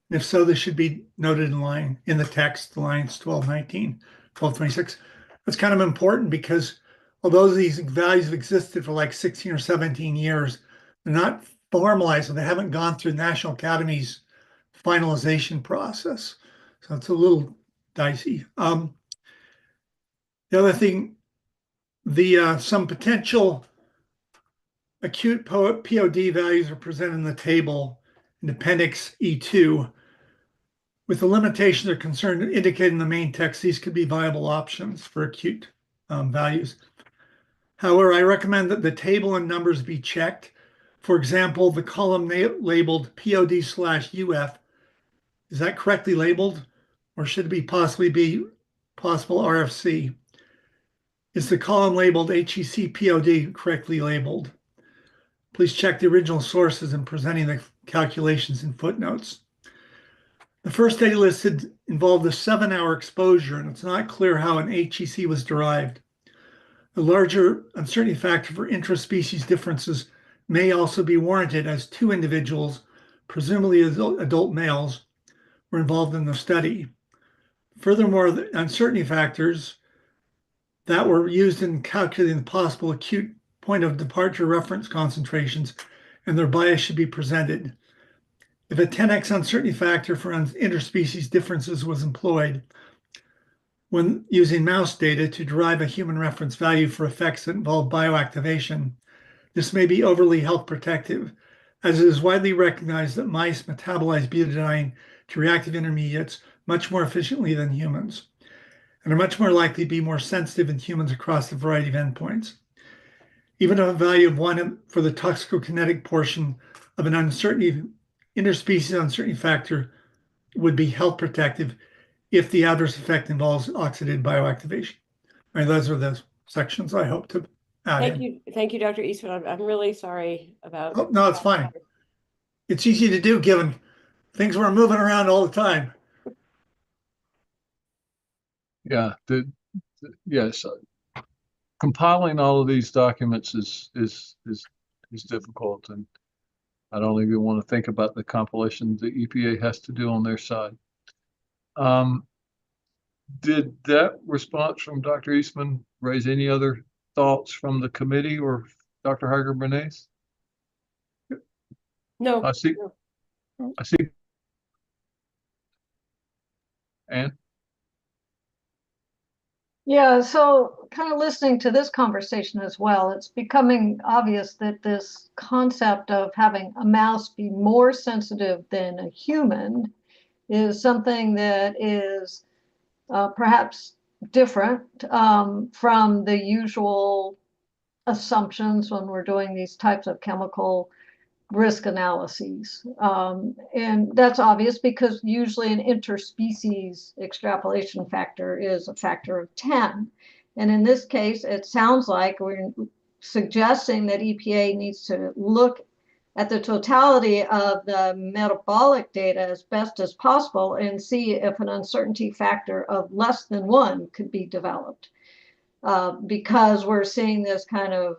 And if so, this should be noted in the text, lines 1219, 1226. That's kind of important because although these values have existed for like 16 or 17 years, they're not formalized and they haven't gone through National Academy's finalization process. So it's a little dicey. The other thing, some potential acute POD values are presented in the table in Appendix E2. With the limitations are concerned indicated in the main text, these could be viable options for acute values. However, I recommend that the table and numbers be checked. For example, the column labeled POD/UF, is that correctly labeled? Or should it possibly be possible RFC? Is the column labeled HEC POD correctly labeled? Please check the original sources in presenting the calculations in footnotes. The first study listed involved a 7-hour exposure, and it's not clear how an HEC was derived. The larger uncertainty factor for intraspecies differences may also be warranted as 2 individuals, presumably adult males, were involved in the study. Furthermore, the uncertainty factors that were used in calculating the possible acute point of departure reference concentrations and their bias should be presented. If a 10x uncertainty factor for interspecies differences was employed when using mouse data to derive a human reference value for effects that involve bioactivation, this may be overly health protective, as it is widely recognized that mice metabolize butadiene to reactive intermediates much more efficiently than humans, and are much more likely to be more sensitive in humans across a variety of endpoints. Even if a value of 1 for the toxicokinetic portion of an interspecies uncertainty factor would be health protective if the adverse effect involves oxidative bioactivation. All right, those are the sections I hope to add in. Thank you, Dr. Eastman. I'm really sorry about. Oh, no, it's fine. It's easy to do given things were moving around all the time. Yeah, yes, compiling all of these documents is difficult, and I don't even want to think about the compilation the EPA has to do on their side. Did that response from Dr. Eastman raise any other thoughts from the committee or Dr. Hager-Bernays? No. I see. I see. Anne? Yeah, so kind of listening to this conversation as well, it's becoming obvious that this concept of having a mouse be more sensitive than a human is something that is perhaps different from the usual assumptions when we're doing these types of chemical risk analyses. And that's obvious because usually an interspecies extrapolation factor is a factor of 10. And in this case, it sounds like we're suggesting that EPA needs to look at the totality of the metabolic data as best as possible and see if an uncertainty factor of less than 1 could be developed. Because we're seeing this kind of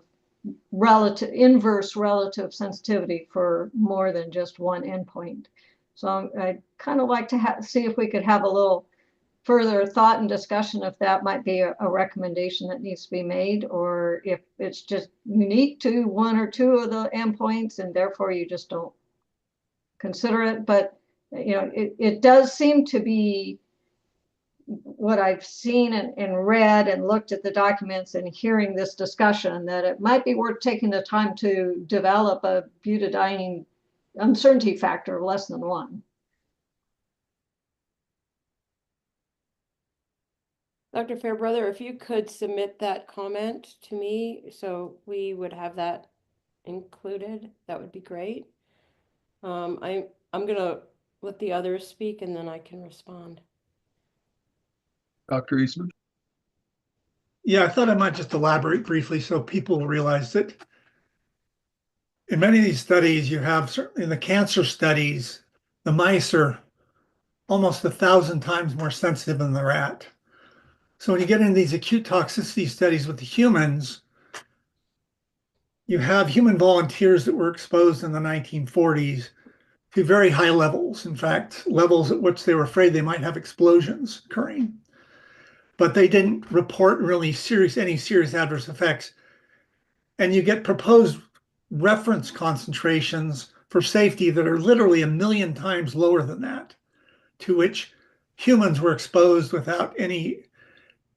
inverse relative sensitivity for more than just one endpoint. So I'd kind of like to see if we could have a little further thought and discussion if that might be a recommendation that needs to be made, or if it's just unique to 1 or 2 of the endpoints and therefore you just don't consider it. But it does seem to be what I've seen and read and looked at the documents and hearing this discussion, that it might be worth taking the time to develop a butadiene uncertainty factor of less than 1. Dr. Fairbrother, if you could submit that comment to me so we would have that included, that would be great. I'm gonna let the others speak and then I can respond. Dr. Eastman? Yeah, I thought I might just elaborate briefly so people realize that in many of these studies, you have, certainly in the cancer studies, the mice are almost 1,000 times more sensitive than the rat. So when you get into these acute toxicity studies with the humans, you have human volunteers that were exposed in the 1940s to very high levels. In fact, levels at which they were afraid they might have explosions occurring. But they didn't report really any serious adverse effects. And you get proposed reference concentrations for safety that are literally 1,000,000 times lower than that, to which humans were exposed without any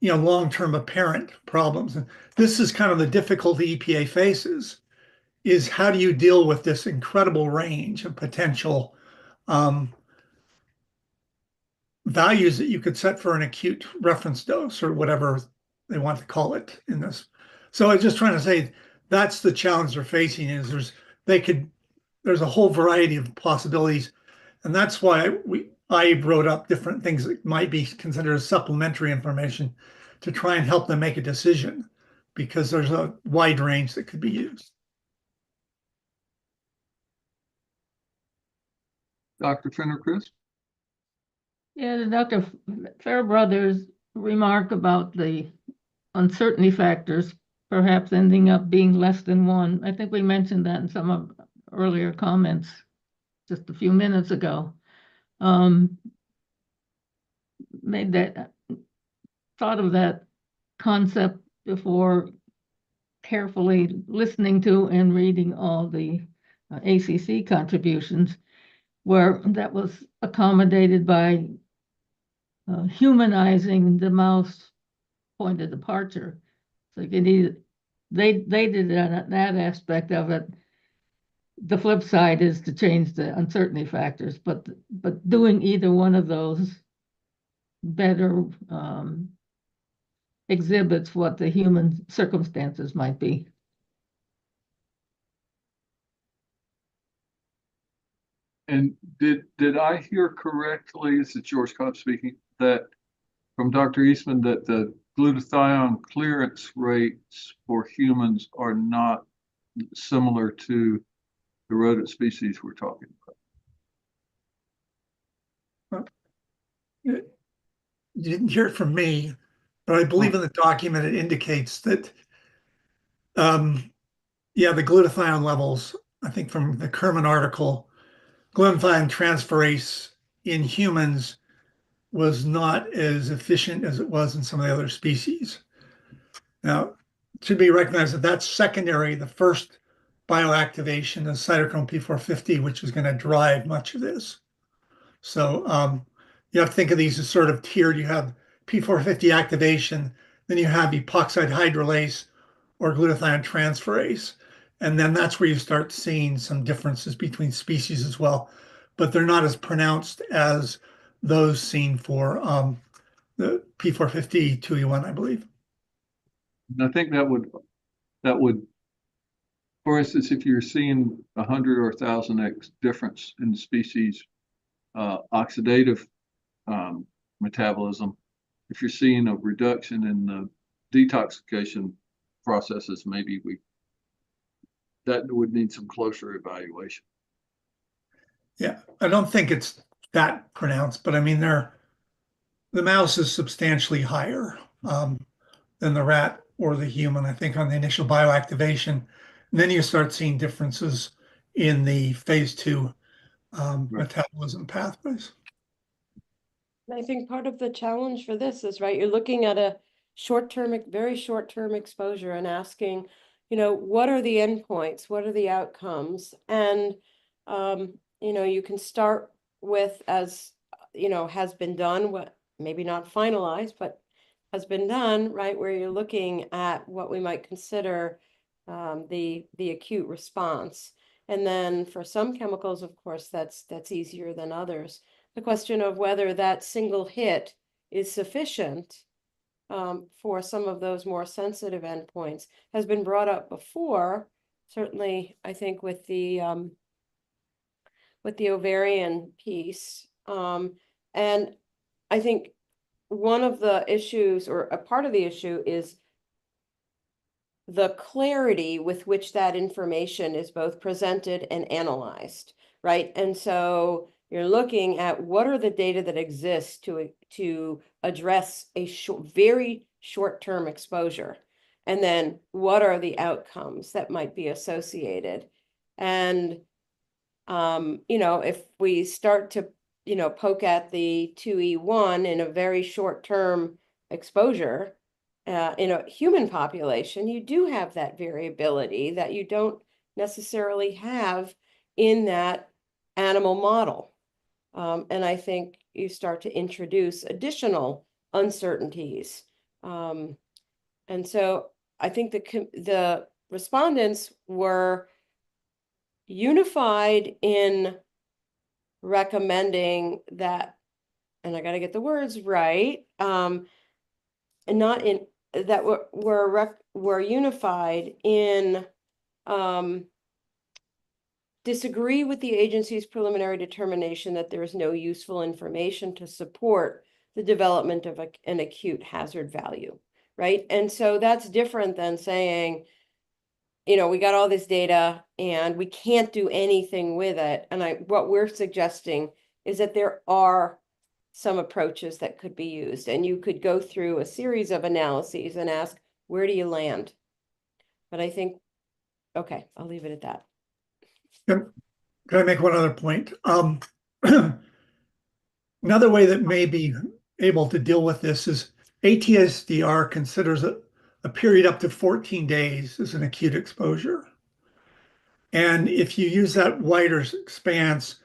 long-term apparent problems. And this is kind of the difficulty EPA faces, is how do you deal with this incredible range of potential values that you could set for an acute reference dose or whatever they want to call it in this. So I was just trying to say that's the challenge they're facing, is there's a whole variety of possibilities. And that's why I wrote up different things that might be considered as supplementary information to try and help them make a decision, because there's a wide range that could be used. Dr. Fenner-Crisp? Yeah, Dr. Fairbrother's remark about the uncertainty factors perhaps ending up being less than 1. I think we mentioned that in some of earlier comments just a few minutes ago. Thought of that concept before carefully listening to and reading all the ACC contributions, where that was accommodated by humanizing the mouse point of departure. So you need, they did that aspect of it. The flip side is to change the uncertainty factors, but doing either one of those better exhibits what the human circumstances might be. And did I hear correctly, this is George Cobb speaking, that from Dr. Eastman, that the glutathione clearance rates for humans are not similar to the rodent species we're talking about? You didn't hear it from me, but I believe in the document it indicates that, yeah, the glutathione levels, I think from the Kerman article, glutathione transferase in humans was not as efficient as it was in some of the other species. Now, it should be recognized that that's secondary. The first bioactivation is cytochrome P450, which is going to drive much of this. So you have to think of these as sort of tiered. You have P450 activation, then you have epoxide hydrolase or glutathione transferase. And then that's where you start seeing some differences between species as well. But they're not as pronounced as those seen for the P450 2E1, I believe. And I think that would, for instance, if you're seeing 100 or 1,000x difference in the species oxidative metabolism, if you're seeing a reduction in the detoxification processes, maybe that would need some closer evaluation. Yeah, I don't think it's that pronounced, but I mean, the mouse is substantially higher than the rat or the human, I think, on the initial bioactivation. And then you start seeing differences in the phase 2 metabolism pathways. I think part of the challenge for this is, right, you're looking at a very short-term exposure and asking, what are the endpoints? What are the outcomes? And, you can start with, as, has been done, what maybe not finalized, but has been done, right, where you're looking at what we might consider the acute response. And then for some chemicals, of course, that's easier than others. The question of whether that single hit is sufficient for some of those more sensitive endpoints has been brought up before, certainly, I think, with the ovarian piece. And I think one of the issues, or a part of the issue, is the clarity with which that information is both presented and analyzed, right? And so you're looking at what are the data that exists to address a very short-term exposure, and then what are the outcomes that might be associated. And if we start to poke at the 2E1 in a very short-term exposure in a human population, you do have that variability that you don't necessarily have in that animal model. And I think you start to introduce additional uncertainties. And so I think the respondents were unified in recommending that, and I got to get the words right, and not in that were unified in disagree with the agency's preliminary determination that there is no useful information to support the development of an acute hazard value, right? And so that's different than saying, we got all this data and we can't do anything with it. And what we're suggesting is that there are some approaches that could be used, and you could go through a series of analyses and ask, where do you land? But I think, okay, I'll leave it at that. Can I make one other point? Another way that may be able to deal with this is ATSDR considers a period up to 14 days as an acute exposure. And if you use that wider expanse,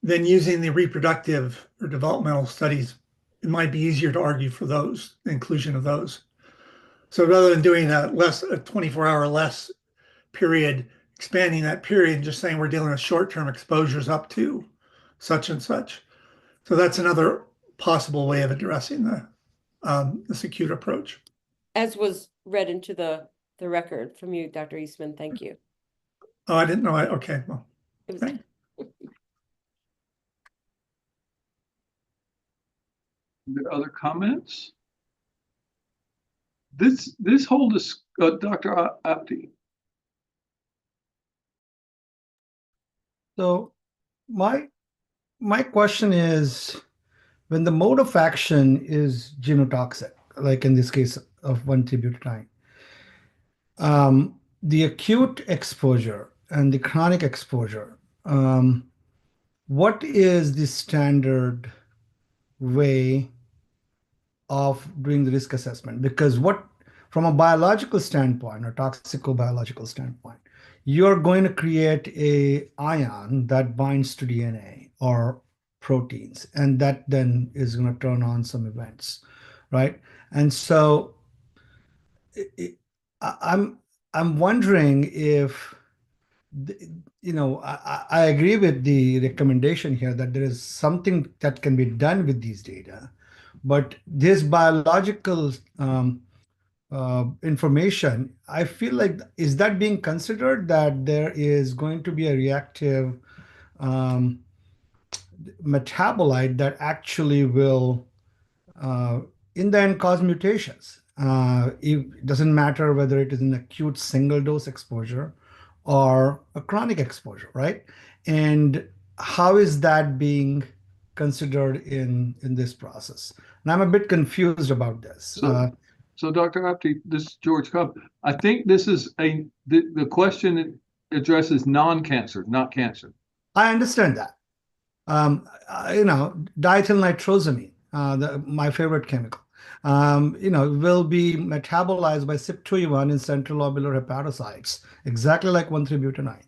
then using the reproductive or developmental studies, it might be easier to argue for those, the inclusion of those. So rather than doing a 24-hour less period, expanding that period and just saying we're dealing with short-term exposures up to such and such. So that's another possible way of addressing this acute approach. As was read into the record from you, Dr. Eastman. Thank you. Oh, I didn't know. Okay, well, It was thanks. Are there other comments? This whole Dr. Apti. So my question is, when the mode of action is genotoxic, like in this case of 1,3-butadiene, the acute exposure and the chronic exposure, what is the standard way of doing the risk assessment? Because from a biological standpoint or toxicobiological standpoint, you're going to create a ion that binds to DNA or proteins, and that then is going to turn on some events, right? And so I'm wondering if I agree with the recommendation here that there is something that can be done with these data, but this biological information, I feel like, is that being considered, that there is going to be a reactive metabolite that actually will, in the end, cause mutations? It doesn't matter whether it is an acute single dose exposure or a chronic exposure, right? And how is that being considered in this process? And I'm a bit confused about this. So Dr. Apti, this is George Cobb. I think this is the question addresses non-cancer, not cancer. I understand that. Diethylnitrosamine, my favorite chemical, will be metabolized by CYP2E1 in central lobular hepatocytes, exactly like 1,3-butadiene,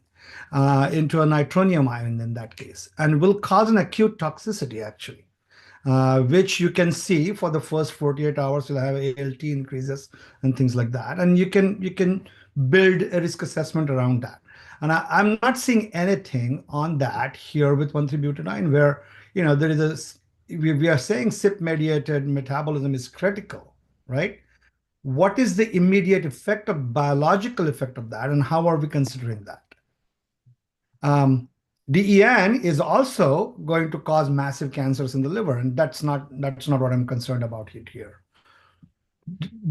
into a nitronium ion in that case, and will cause an acute toxicity, actually, which you can see for the first 48 hours. You'll have ALT increases and things like that, and you can build a risk assessment around that. And I'm not seeing anything on that here with 1,3-butadiene, where there is we are saying CYP-mediated metabolism is critical, right? What is the immediate effect of biological effect of that, and how are we considering that? DEN is also going to cause massive cancers in the liver, and that's not what I'm concerned about here.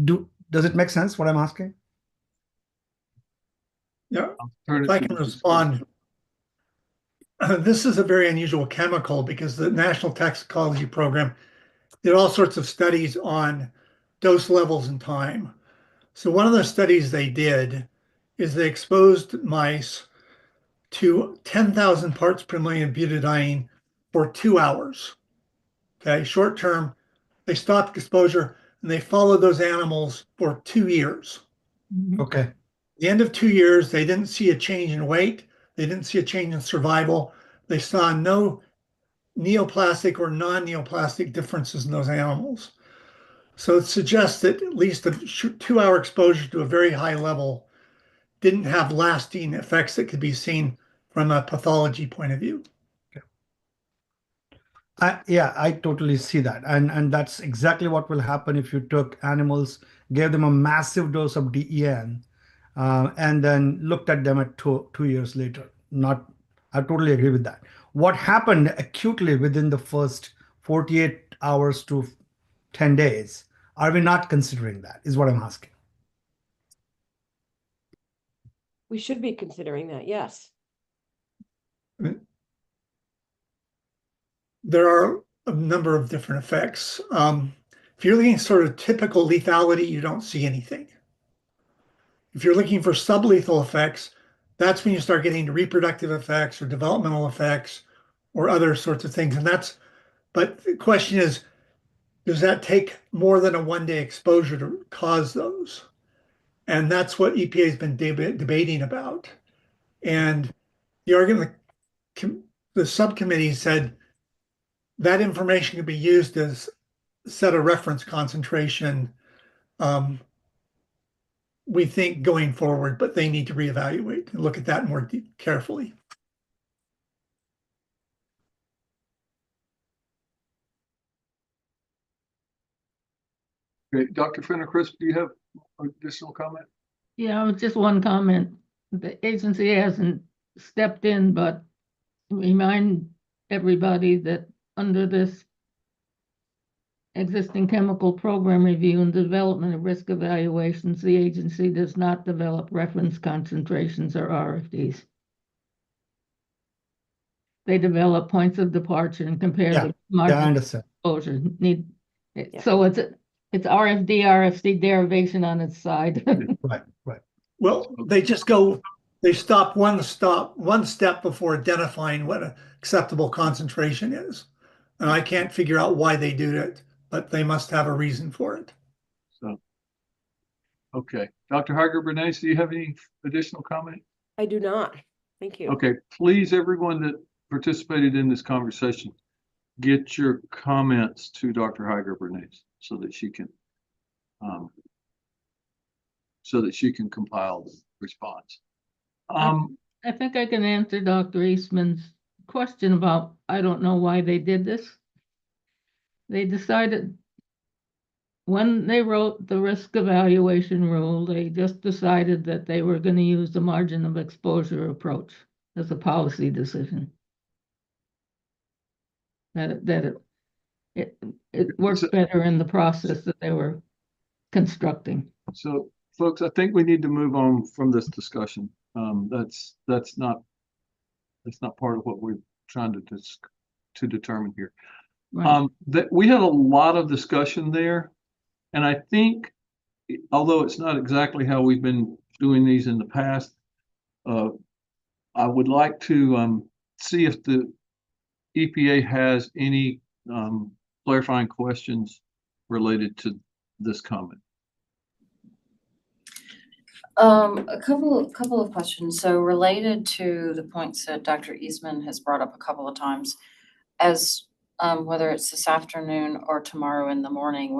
Does it make sense what I'm asking? Yeah, if I can respond. This is a very unusual chemical because the National Toxicology Program did all sorts of studies on dose levels and time. So one of the studies they did is they exposed mice to 10,000 parts per million butadiene for 2 hours. Okay, short term, they stopped exposure and they followed those animals for 2 years. Okay. At the end of 2 years, they didn't see a change in weight. They didn't see a change in survival. They saw no neoplastic or non-neoplastic differences in those animals. So it suggests that at least a 2-hour exposure to a very high level didn't have lasting effects that could be seen from a pathology point of view. Yeah, I totally see that. And that's exactly what will happen if you took animals, gave them a massive dose of DEN, and then looked at them at 2 years later. I totally agree with that. What happened acutely within the first 48 hours to 10 days, are we not considering that, is what I'm asking. We should be considering that, yes. There are a number of different effects. If you're looking at sort of typical lethality, you don't see anything. If you're looking for sublethal effects, that's when you start getting to reproductive effects or developmental effects or other sorts of things. But the question is, does that take more than a one-day exposure to cause those? And that's what EPA has been debating about. And the argument, the subcommittee said that information can be used as set a reference concentration, we think, going forward, but they need to reevaluate and look at that more carefully. Okay, Dr. Fenner-Crisp, do you have additional comment? Yeah, just one comment. The agency hasn't stepped in, but remind everybody that under this existing chemical program review and development of risk evaluations, the agency does not develop reference concentrations or RFDs. They develop points of departure and compare the I margin understand. exposure. So it's RFD, RFC derivation on its side. Right. Well, they stop one step before identifying what an acceptable concentration is. And I can't figure out why they do that, but they must have a reason for it. So, okay. Dr. Hager-Bernays, do you have any additional comment? I do not. Thank you. Okay, please, everyone that participated in this conversation, get your comments to Dr. Hager-Bernays so that she can compile the response. I think I can answer Dr. Eastman's question about, I don't know why they did this. They decided when they wrote the risk evaluation rule, they just decided that they were going to use the margin of exposure approach as a policy decision. That it works better in the process that they were constructing. So, folks, I think we need to move on from this discussion. That's not part of what we're trying to determine here. Right. That we had a lot of discussion there, and I think, although it's not exactly how we've been doing these in the past, I would like to see if the EPA has any clarifying questions related to this comment. A couple of questions. So related to the points that Dr. Eastman has brought up a couple of times, as whether it's this afternoon or tomorrow in the morning,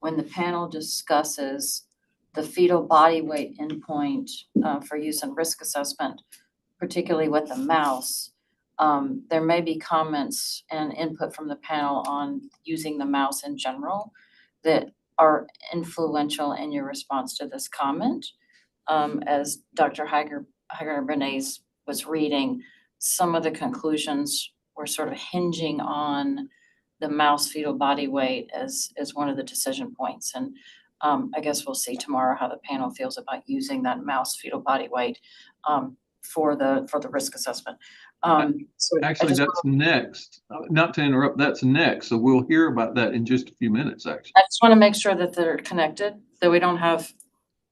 when the panel discusses the fetal body weight endpoint for use in risk assessment, particularly with the mouse, there may be comments and input from the panel on using the mouse in general that are influential in your response to this comment. As Dr. Hager-Bernays was reading, some of the conclusions were sort of hinging on the mouse fetal body weight as one of the decision points. And I guess we'll see tomorrow how the panel feels about using that mouse fetal body weight for the risk assessment. So actually, that's next. Not to interrupt, that's next. So we'll hear about that in just a few minutes, actually. I just want to make sure that they're connected, that we don't have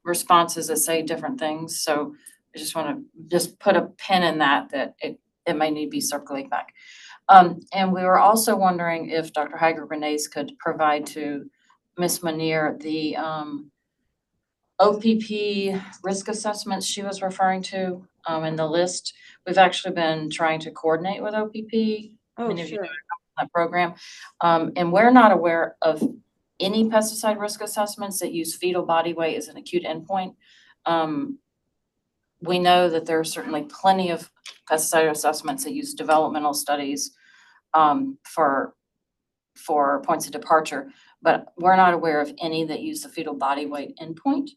responses that say different things. So I just want to put a pin in that it may need to be circulating back. And we were also wondering if Dr. Hager-Bernays could provide to Ms. Munir the OPP risk assessments she was referring to in the list. We've actually been trying to coordinate with OPP. Oh, Many of you sure. know that program. And we're not aware of any pesticide risk assessments that use fetal body weight as an acute endpoint. We know that there are certainly plenty of pesticide assessments that use developmental studies for points of departure, but we're not aware of any that use the fetal body weight endpoint.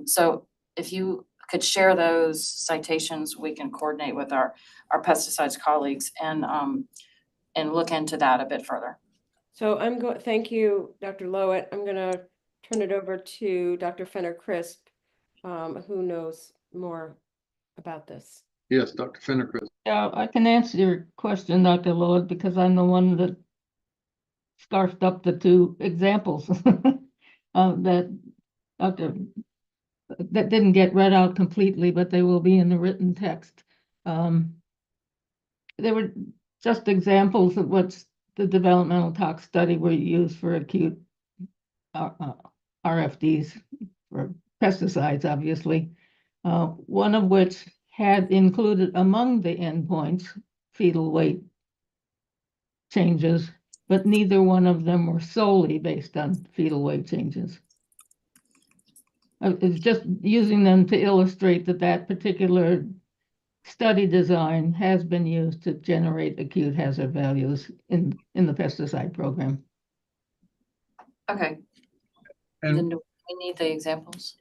So if you could share those citations, we can coordinate with our pesticides colleagues and look into that a bit further. So thank you, Dr. Lowett. I'm going to turn it over to Dr. Fenner-Crisp, who knows more about this. Yes, Dr. Fenner-Crisp. Yeah, I can answer your question, Dr. Lowett, because I'm the one that scarfed up the two examples that didn't get read out completely, but they will be in the written text. They were just examples of what's the developmental tox study were used for acute RFDs for pesticides, obviously. One of which had included among the endpoints fetal weight changes, but neither one of them were solely based on fetal weight changes. It's just using them to illustrate that that particular study design has been used to generate acute hazard values in the pesticide program. Okay. And then do we need the examples?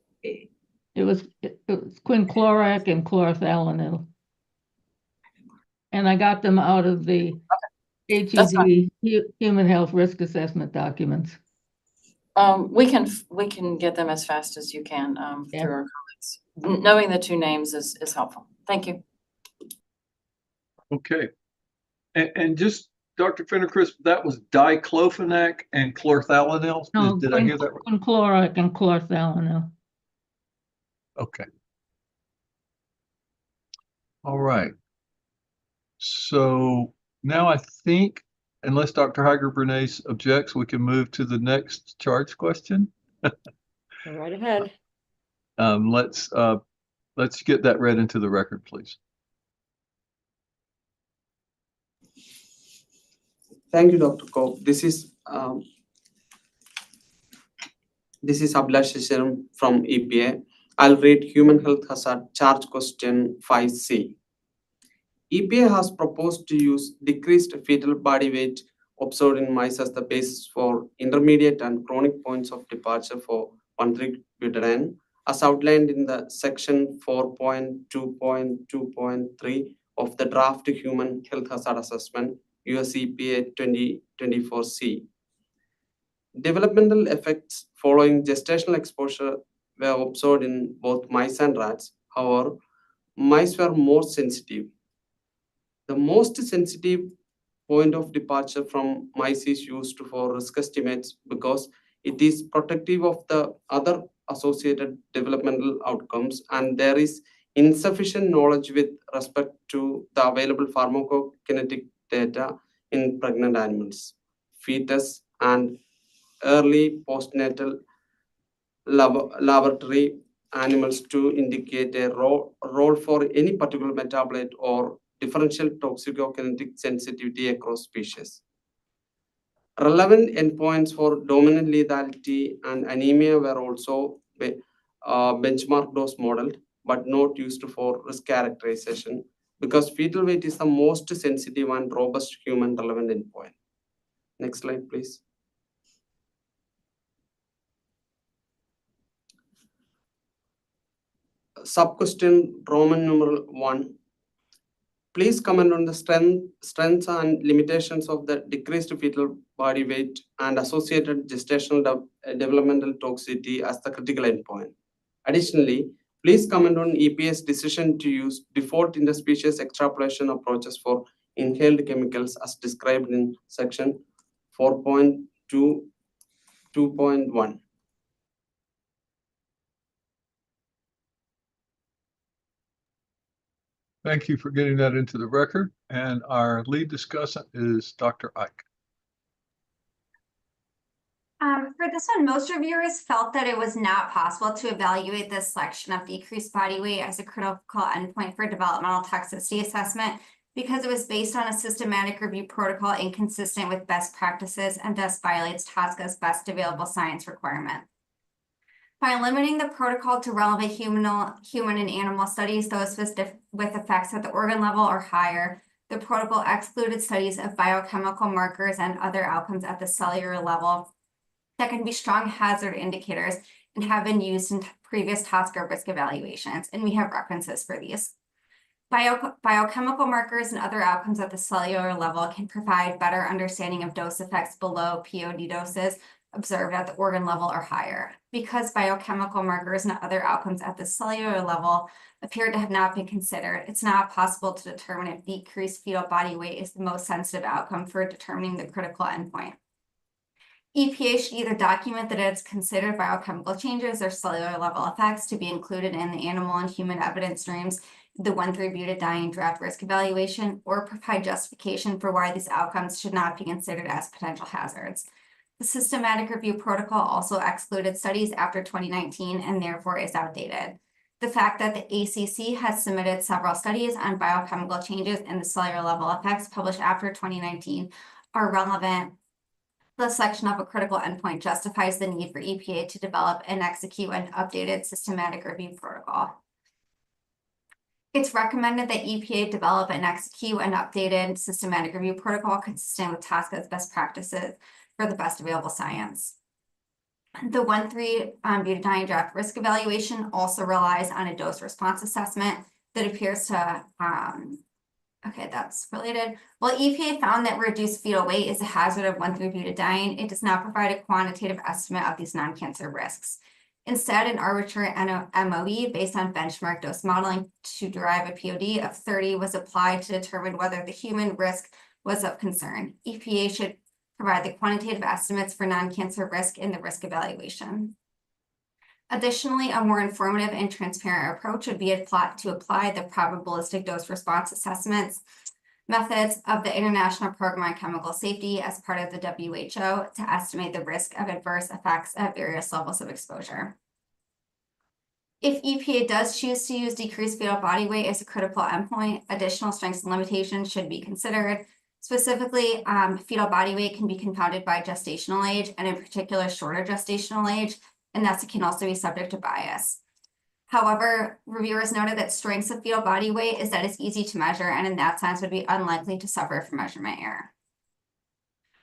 It was quinclorac and chlorothalonil. And I got them out of the HED, Human Health Risk Assessment documents. We can get them as fast as you can through our comments. Knowing the two names is helpful. Thank you. Okay. And just Dr. Fendercrisp, that was diclofenac and chlorothalonil. No, Did I hear that right? Quinclorac and chlorothalonil. Okay. All right. So now I think, unless Dr. Heiger-Bernays objects, we can move to the next charge question. Go right ahead. Let's get that read into the record, please. Thank you, Dr. Koch. This is Abhilash Shishiram from EPA. I'll read Human Health Hazard Charge Question 5C. EPA has proposed to use decreased fetal body weight observed in mice as the basis for intermediate and chronic points of departure for 1,3-butadiene, as outlined in the section 4.2.2.3 of the draft Human Health Hazard Assessment, US EPA 2024C. Developmental effects following gestational exposure were observed in both mice and rats. However, mice were more sensitive. The most sensitive point of departure from mice is used for risk estimates because it is protective of the other associated developmental outcomes, and there is insufficient knowledge with respect to the available pharmacokinetic data in pregnant animals, fetus, and early postnatal laboratory animals to indicate a role for any particular metabolite or differential toxicokinetic sensitivity across species. Relevant endpoints for dominant lethality and anemia were also benchmark dose modeled, but not used for risk characterization because fetal weight is the most sensitive and robust human relevant endpoint. Next slide, please. Sub-question Roman numeral 1. Please comment on the strengths and limitations of the decreased fetal body weight and associated gestational developmental toxicity as the critical endpoint. Additionally, please comment on EPA's decision to use default interspecies extrapolation approaches for inhaled chemicals as described in section 4.2.1. Thank you for getting that into the record. And our lead discussant is Dr. Ike. For this one, most reviewers felt that it was not possible to evaluate the selection of decreased body weight as a critical endpoint for developmental toxicity assessment because it was based on a systematic review protocol inconsistent with best practices and thus violates TSCA's best available science requirement. By limiting the protocol to relevant human and animal studies, those with effects at the organ level or higher, the protocol excluded studies of biochemical markers and other outcomes at the cellular level that can be strong hazard indicators and have been used in previous TSCA risk evaluations, and we have references for these. Biochemical markers and other outcomes at the cellular level can provide better understanding of dose effects below POD doses observed at the organ level or higher. Because biochemical markers and other outcomes at the cellular level appear to have not been considered, it's not possible to determine if decreased fetal body weight is the most sensitive outcome for determining the critical endpoint. EPA should either document that it's considered biochemical changes or cellular level effects to be included in the animal and human evidence streams, the 1,3-butadiene draft risk evaluation, or provide justification for why these outcomes should not be considered as potential hazards. The systematic review protocol also excluded studies after 2019 and therefore is outdated. The fact that the ACC has submitted several studies on biochemical changes in the cellular level effects published after 2019 are relevant. The selection of a critical endpoint justifies the need for EPA to develop and execute an updated systematic review protocol. It's recommended that EPA develop and execute an updated systematic review protocol consistent with TSCA's best practices for the best available science. The 1,3-butadiene draft risk evaluation also relies on a dose response assessment that appears to, okay, that's related. While EPA found that reduced fetal weight is a hazard of 1,3-butadiene, it does not provide a quantitative estimate of these non-cancer risks. Instead, an arbitrary MOE based on benchmark dose modeling to derive a POD of 30 was applied to determine whether the human risk was of concern. EPA should provide the quantitative estimates for non-cancer risk in the risk evaluation. Additionally, a more informative and transparent approach would be to apply the probabilistic dose response assessments methods of the International Program on Chemical Safety as part of the WHO to estimate the risk of adverse effects at various levels of exposure. If EPA does choose to use decreased fetal body weight as a critical endpoint, additional strengths and limitations should be considered. Specifically, fetal body weight can be confounded by gestational age, and in particular, shorter gestational age, and thus it can also be subject to bias. However, reviewers noted that strengths of fetal body weight is that it's easy to measure, and in that sense would be unlikely to suffer from measurement error.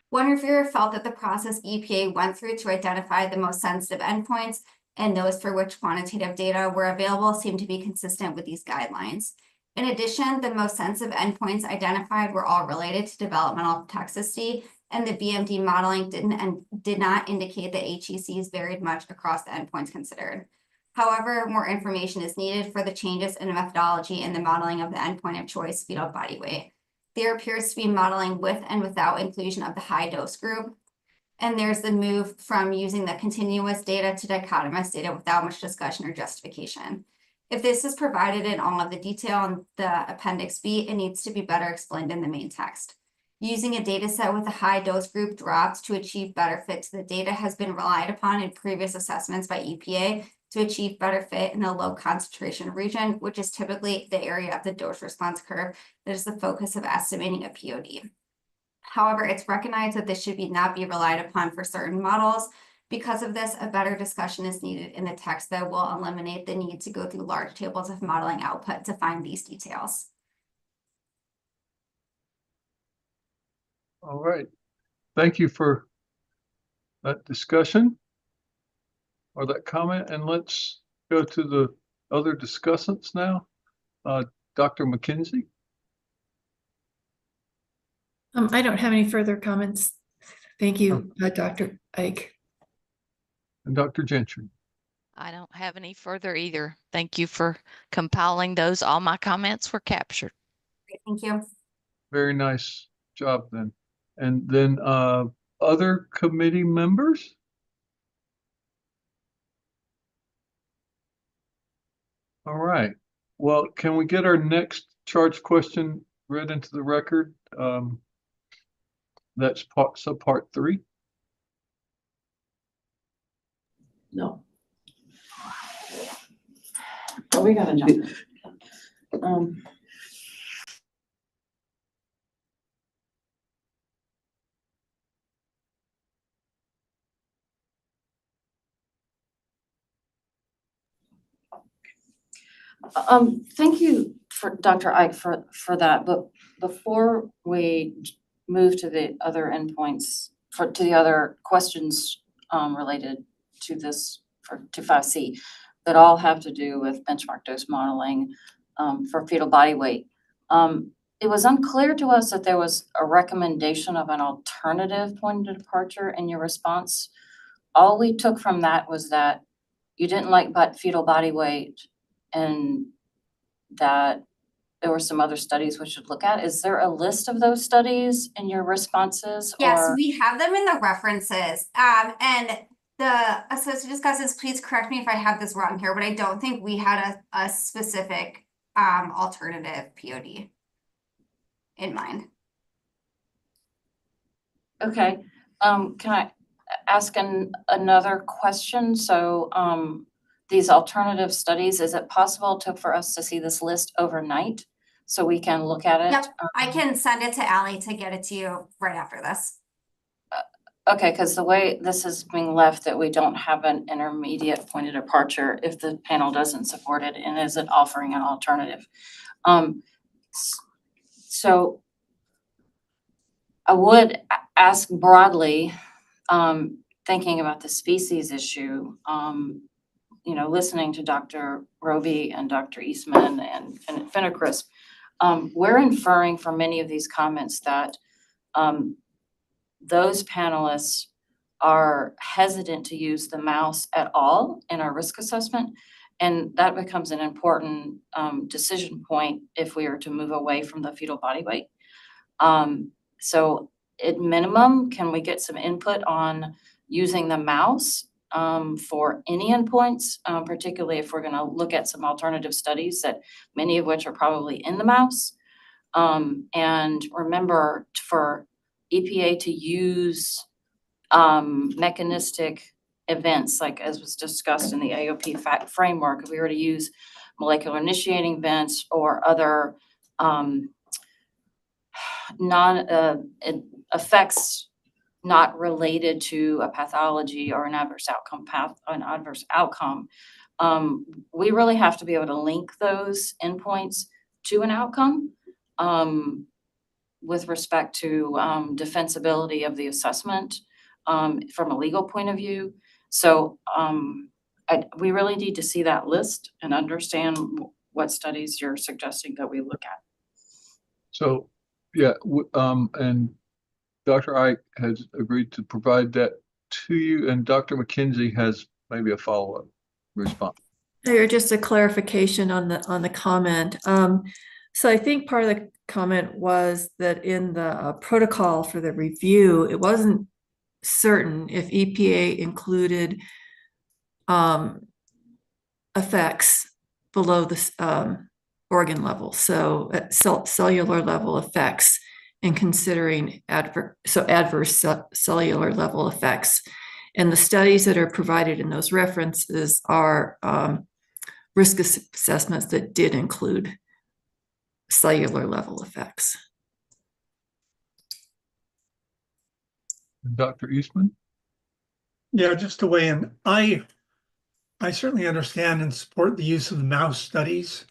One reviewer felt that the process EPA went through to identify the most sensitive endpoints and those for which quantitative data were available seemed to be consistent with these guidelines. In addition, the most sensitive endpoints identified were all related to developmental toxicity, and the BMD modeling did not indicate that HECs varied much across the endpoints considered. However, more information is needed for the changes in the methodology in the modeling of the endpoint of choice, fetal body weight. There appears to be modeling with and without inclusion of the high dose group. And there's the move from using the continuous data to dichotomous data without much discussion or justification. If this is provided in all of the detail in the Appendix B, it needs to be better explained in the main text. Using a data set with a high dose group dropped to achieve better fit to the data has been relied upon in previous assessments by EPA to achieve better fit in a low concentration region, which is typically the area of the dose response curve that is the focus of estimating a POD. However, it's recognized that this should not be relied upon for certain models. Because of this, a better discussion is needed in the text that will eliminate the need to go through large tables of modeling output to find these details. All right. Thank you for that discussion or that comment. And let's go to the other discussants now. Dr. McKenzie. I don't have any further comments. Thank you, Dr. Ike. And Dr. Gentry. I don't have any further either. Thank you for compiling those. All my comments were captured. Great, thank you. Very nice job then. And then other committee members? All right. Well, can we get our next charge question read into the record? That's subpart 3. No. Oh, we gotta jump. Thank you for Dr. Ike for that. But before we move to the other endpoints, to the other questions related to this to 5C that all have to do with benchmark dose modeling for fetal body weight. It was unclear to us that there was a recommendation of an alternative point of departure in your response. All we took from that was that you didn't like fetal body weight and that there were some other studies we should look at. Is there a list of those studies in your responses? Yes, we have them in the references. And the associate discussants, please correct me if I have this wrong here, but I don't think we had a specific alternative POD in mind. Okay. Can I ask another question? So these alternative studies, is it possible for us to see this list overnight so we can look at it? Yep, I can send it to Allie to get it to you right after this. Okay, because the way this is being left, that we don't have an intermediate point of departure if the panel doesn't support it and isn't offering an alternative. So I would ask broadly, thinking about the species issue, listening to Dr. Roby and Dr. Eastman and Finnercrisp, we're inferring from many of these comments that those panelists are hesitant to use the mouse at all in our risk assessment. And that becomes an important decision point if we are to move away from the fetal body weight. So at minimum, can we get some input on using the mouse for any endpoints, particularly if we're going to look at some alternative studies, that many of which are probably in the mouse. And remember, for EPA to use mechanistic events, like as was discussed in the AOP framework, if we were to use molecular initiating events or other effects not related to a pathology or an adverse outcome, we really have to be able to link those endpoints to an outcome with respect to defensibility of the assessment from a legal point of view. So we really need to see that list and understand what studies you're suggesting that we look at. So, yeah, and Dr. Ike has agreed to provide that to you, and Dr. McKenzie has maybe a follow-up response. Or just a clarification on the comment. So I think part of the comment was that in the protocol for the review, it wasn't certain if EPA included effects below the organ level, so at cellular level effects, and considering adverse cellular level effects. And the studies that are provided in those references are risk assessments that did include cellular level effects. Dr. Eastman? Yeah, just to weigh in, I certainly understand and support the use of the mouse studies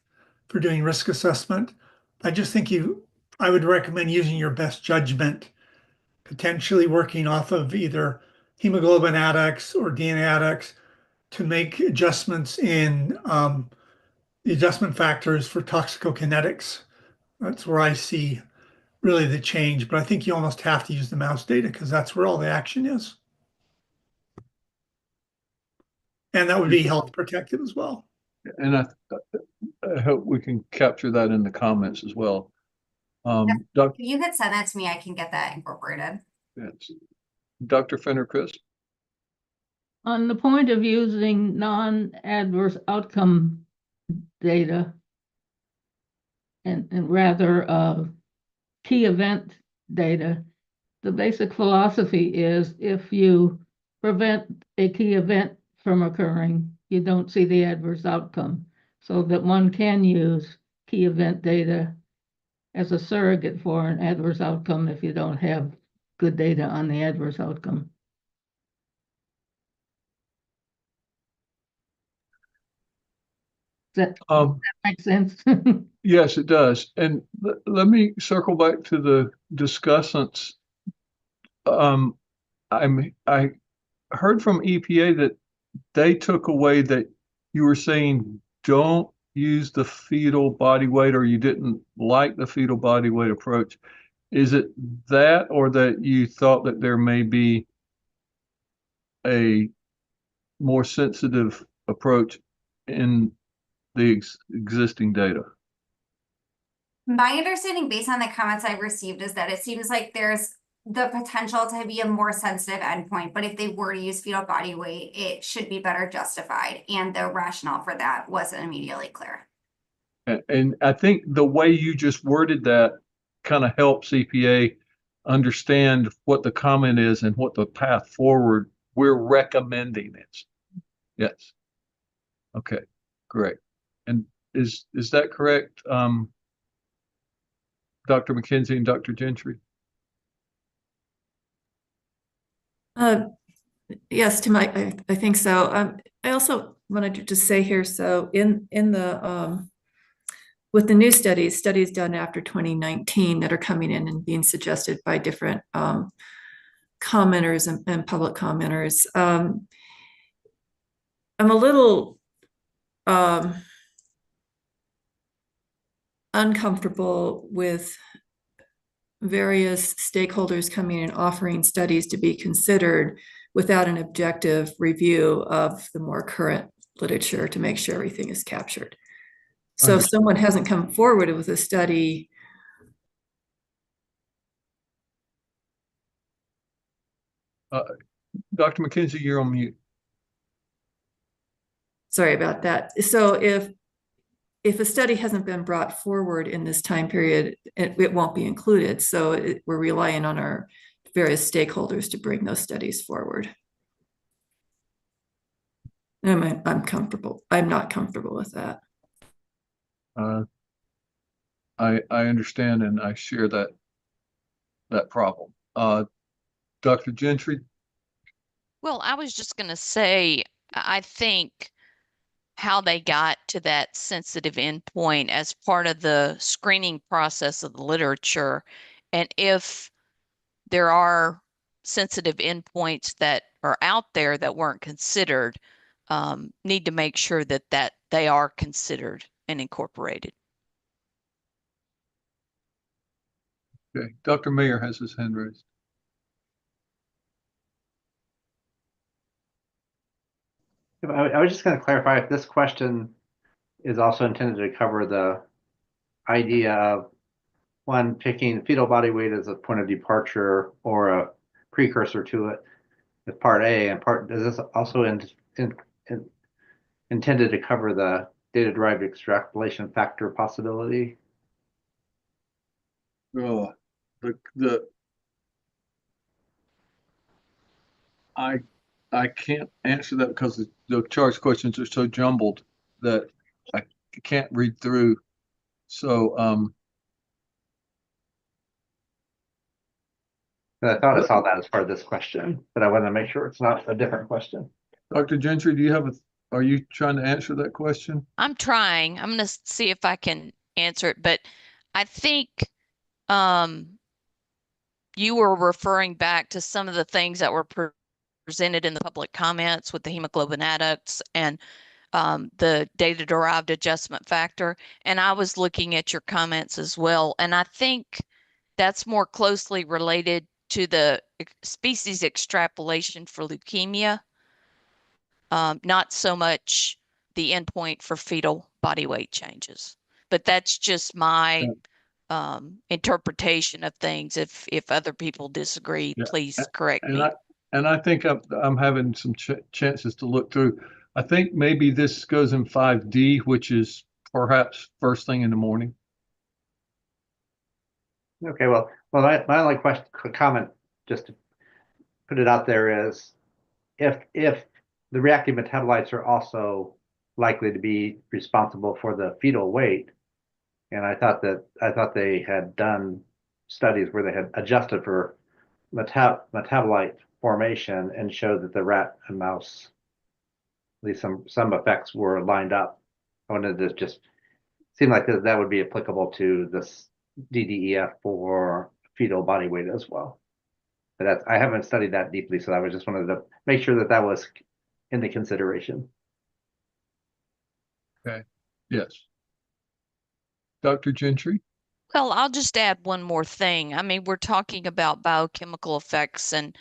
for doing risk assessment. I just think I would recommend using your best judgment, potentially working off of either hemoglobin ADX or DNA ADX to make adjustments in the adjustment factors for toxicokinetics. That's where I see really the change, but I think you almost have to use the mouse data because that's where all the action is. And that would be health protective as well. And I hope we can capture that in the comments as well. If you could send that to me, I can get that incorporated. Yes. Dr. Finnercrisp? On the point of using non-adverse outcome data and rather key event data, the basic philosophy is if you prevent a key event from occurring, you don't see the adverse outcome, so that one can use key event data as a surrogate for an adverse outcome if you don't have good data on the adverse outcome. Does that make sense? Yes, it does. And let me circle back to the discussants. I heard from EPA that they took away that you were saying don't use the fetal body weight, or you didn't like the fetal body weight approach. Is it that, or that you thought that there may be a more sensitive approach in the existing data? My understanding based on the comments I've received is that it seems like there's the potential to be a more sensitive endpoint, but if they were to use fetal body weight, it should be better justified. And the rationale for that wasn't immediately clear. And I think the way you just worded that kind of helps EPA understand what the comment is and what the path forward we're recommending is. Yes. Okay, great. And is that correct, Dr. McKenzie and Dr. Gentry? Yes, Tim, I think so. I also wanted to just say here, so in the with the new studies done after 2019 that are coming in and being suggested by different commenters and public commenters, I'm a little uncomfortable with various stakeholders coming and offering studies to be considered without an objective review of the more current literature to make sure everything is captured. So if someone hasn't come forward with a study, Dr. McKenzie, you're on mute. Sorry about that. So if a study hasn't been brought forward in this time period, it won't be included. So we're relying on our various stakeholders to bring those studies forward. I'm comfortable. I'm not comfortable with that. I understand and I share that problem. Dr. Gentry? Well, I was just going to say, I think how they got to that sensitive endpoint as part of the screening process of the literature, and if there are sensitive endpoints that are out there that weren't considered, need to make sure that they are considered and incorporated. Okay, Dr. Mayer has his hand raised. I was just going to clarify if this question is also intended to cover the idea of one picking fetal body weight as a point of departure or a precursor to it as part A, and is this also intended to cover the data-derived extrapolation factor possibility? I can't answer that because the charge questions are so jumbled that I can't read through. So I thought I saw that as part of this question, but I wanted to make sure it's not a different question. Dr. Gentry, are you trying to answer that question? I'm trying. I'm going to see if I can answer it, but I think you were referring back to some of the things that were presented in the public comments with the hemoglobin adducts and the data-derived adjustment factor. And I was looking at your comments as well. And I think that's more closely related to the species extrapolation for leukemia, not so much the endpoint for fetal body weight changes. But that's just my interpretation of things. If other people disagree, please correct me. I think I'm having some chances to look through. I think maybe this goes in 5D, which is perhaps first thing in the morning. Okay, well, my only comment, just to put it out there, is if the reactive metabolites are also likely to be responsible for the fetal weight, and I thought they had done studies where they had adjusted for metabolite formation and showed that the rat and mouse, at least some effects were lined up. I wanted to just seem like that would be applicable to this DDEF for fetal body weight as well. But I haven't studied that deeply, so I was just wanted to make sure that was in the consideration. Okay. Yes. Dr. Gentry? Well, I'll just add one more thing. I mean, we're talking about biochemical effects, and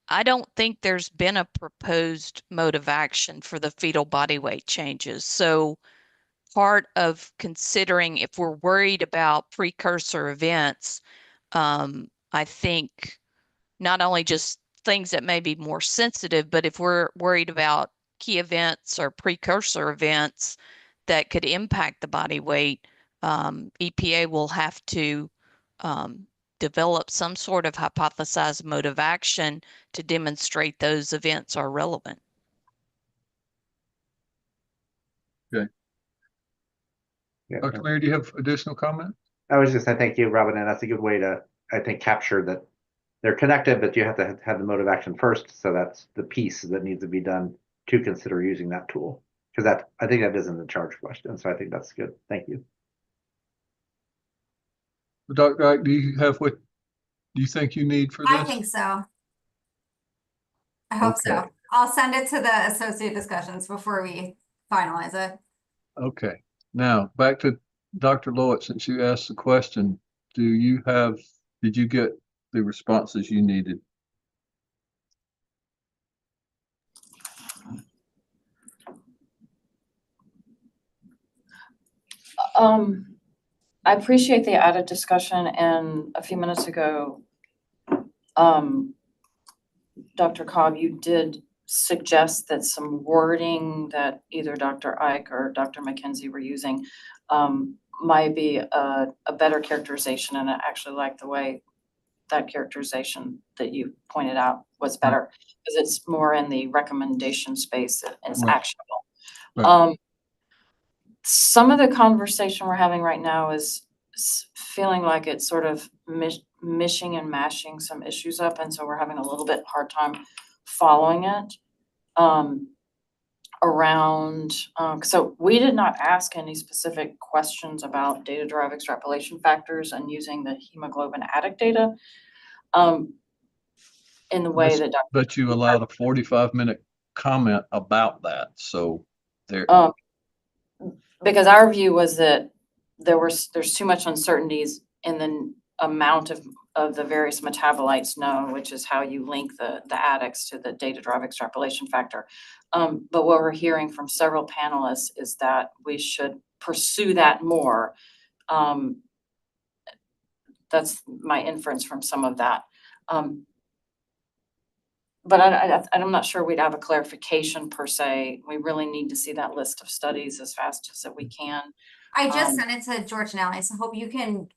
I don't think there's been a proposed mode of action for the fetal body weight changes. So part of considering if we're worried about precursor events, I think not only just things that may be more sensitive, but if we're worried about key events or precursor events that could impact the body weight, EPA will have to develop some sort of hypothesized mode of action to demonstrate those events are relevant. Okay. Yeah. Dr. Mayer, do you have additional comment? I was just saying thank you, Robin, and that's a good way to, I think, capture that they're connected, but you have to have the mode of action first. So that's the piece that needs to be done to consider using that tool. Because that, I think that isn't the charge question. So I think that's good. Thank you. Dr. Ike, do you have what you think you need for this? I think so. I hope Okay. so. I'll send it to the associate discussions before we finalize it. Okay. Now back to Dr. Lowett, since you asked the question, did you get the responses you needed? I appreciate the added discussion, and a few minutes ago, Dr. Cobb, you did suggest that some wording that either Dr. Ike or Dr. McKenzie were using might be a better characterization, and I actually like the way that characterization that you pointed out was better, because it's more in the recommendation space and it's actionable. Right. Some of the conversation we're having right now is feeling like it's sort of mishing and mashing some issues up, and so we're having a little bit hard time following it. So we did not ask any specific questions about data-derived extrapolation factors and using the hemoglobin addict data in the way that Dr. But you allowed a 45-minute comment about that, so there. Because our view was that there's too much uncertainties in the amount of the various metabolites known, which is how you link the addicts to the data-derived extrapolation factor. But what we're hearing from several panelists is that we should pursue that more. That's my inference from some of that. But I'm not sure we'd have a clarification per se. We really need to see that list of studies as fast as we can. I just sent it to George and Ally, so I hope you can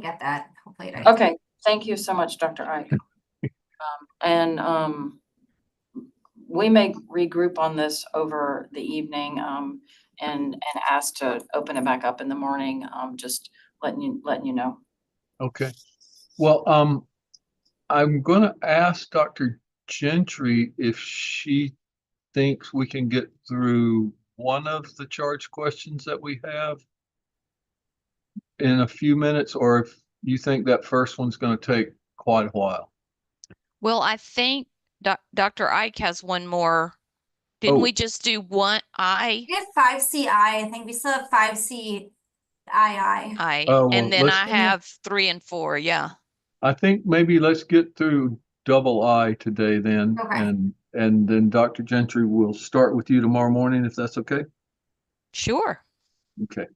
get that. Hopefully today. Okay, thank you so much, Dr. Ike. We may regroup on this over the evening and ask to open it back up in the morning. Just letting you know. Okay. Well, I'm going to ask Dr. Gentry if she thinks we can get through one of the charge questions that we have in a few minutes, or if you think that first one's going to take quite a while. Well, I think Dr. Ike has one more. Didn't we just do one I? We have 5CI. I think we still have 5CII. And then I have 3 and 4. Yeah. I think maybe let's get through double I today then. Okay. And then Dr. Gentry will start with you tomorrow morning, if that's okay. Sure. Okay.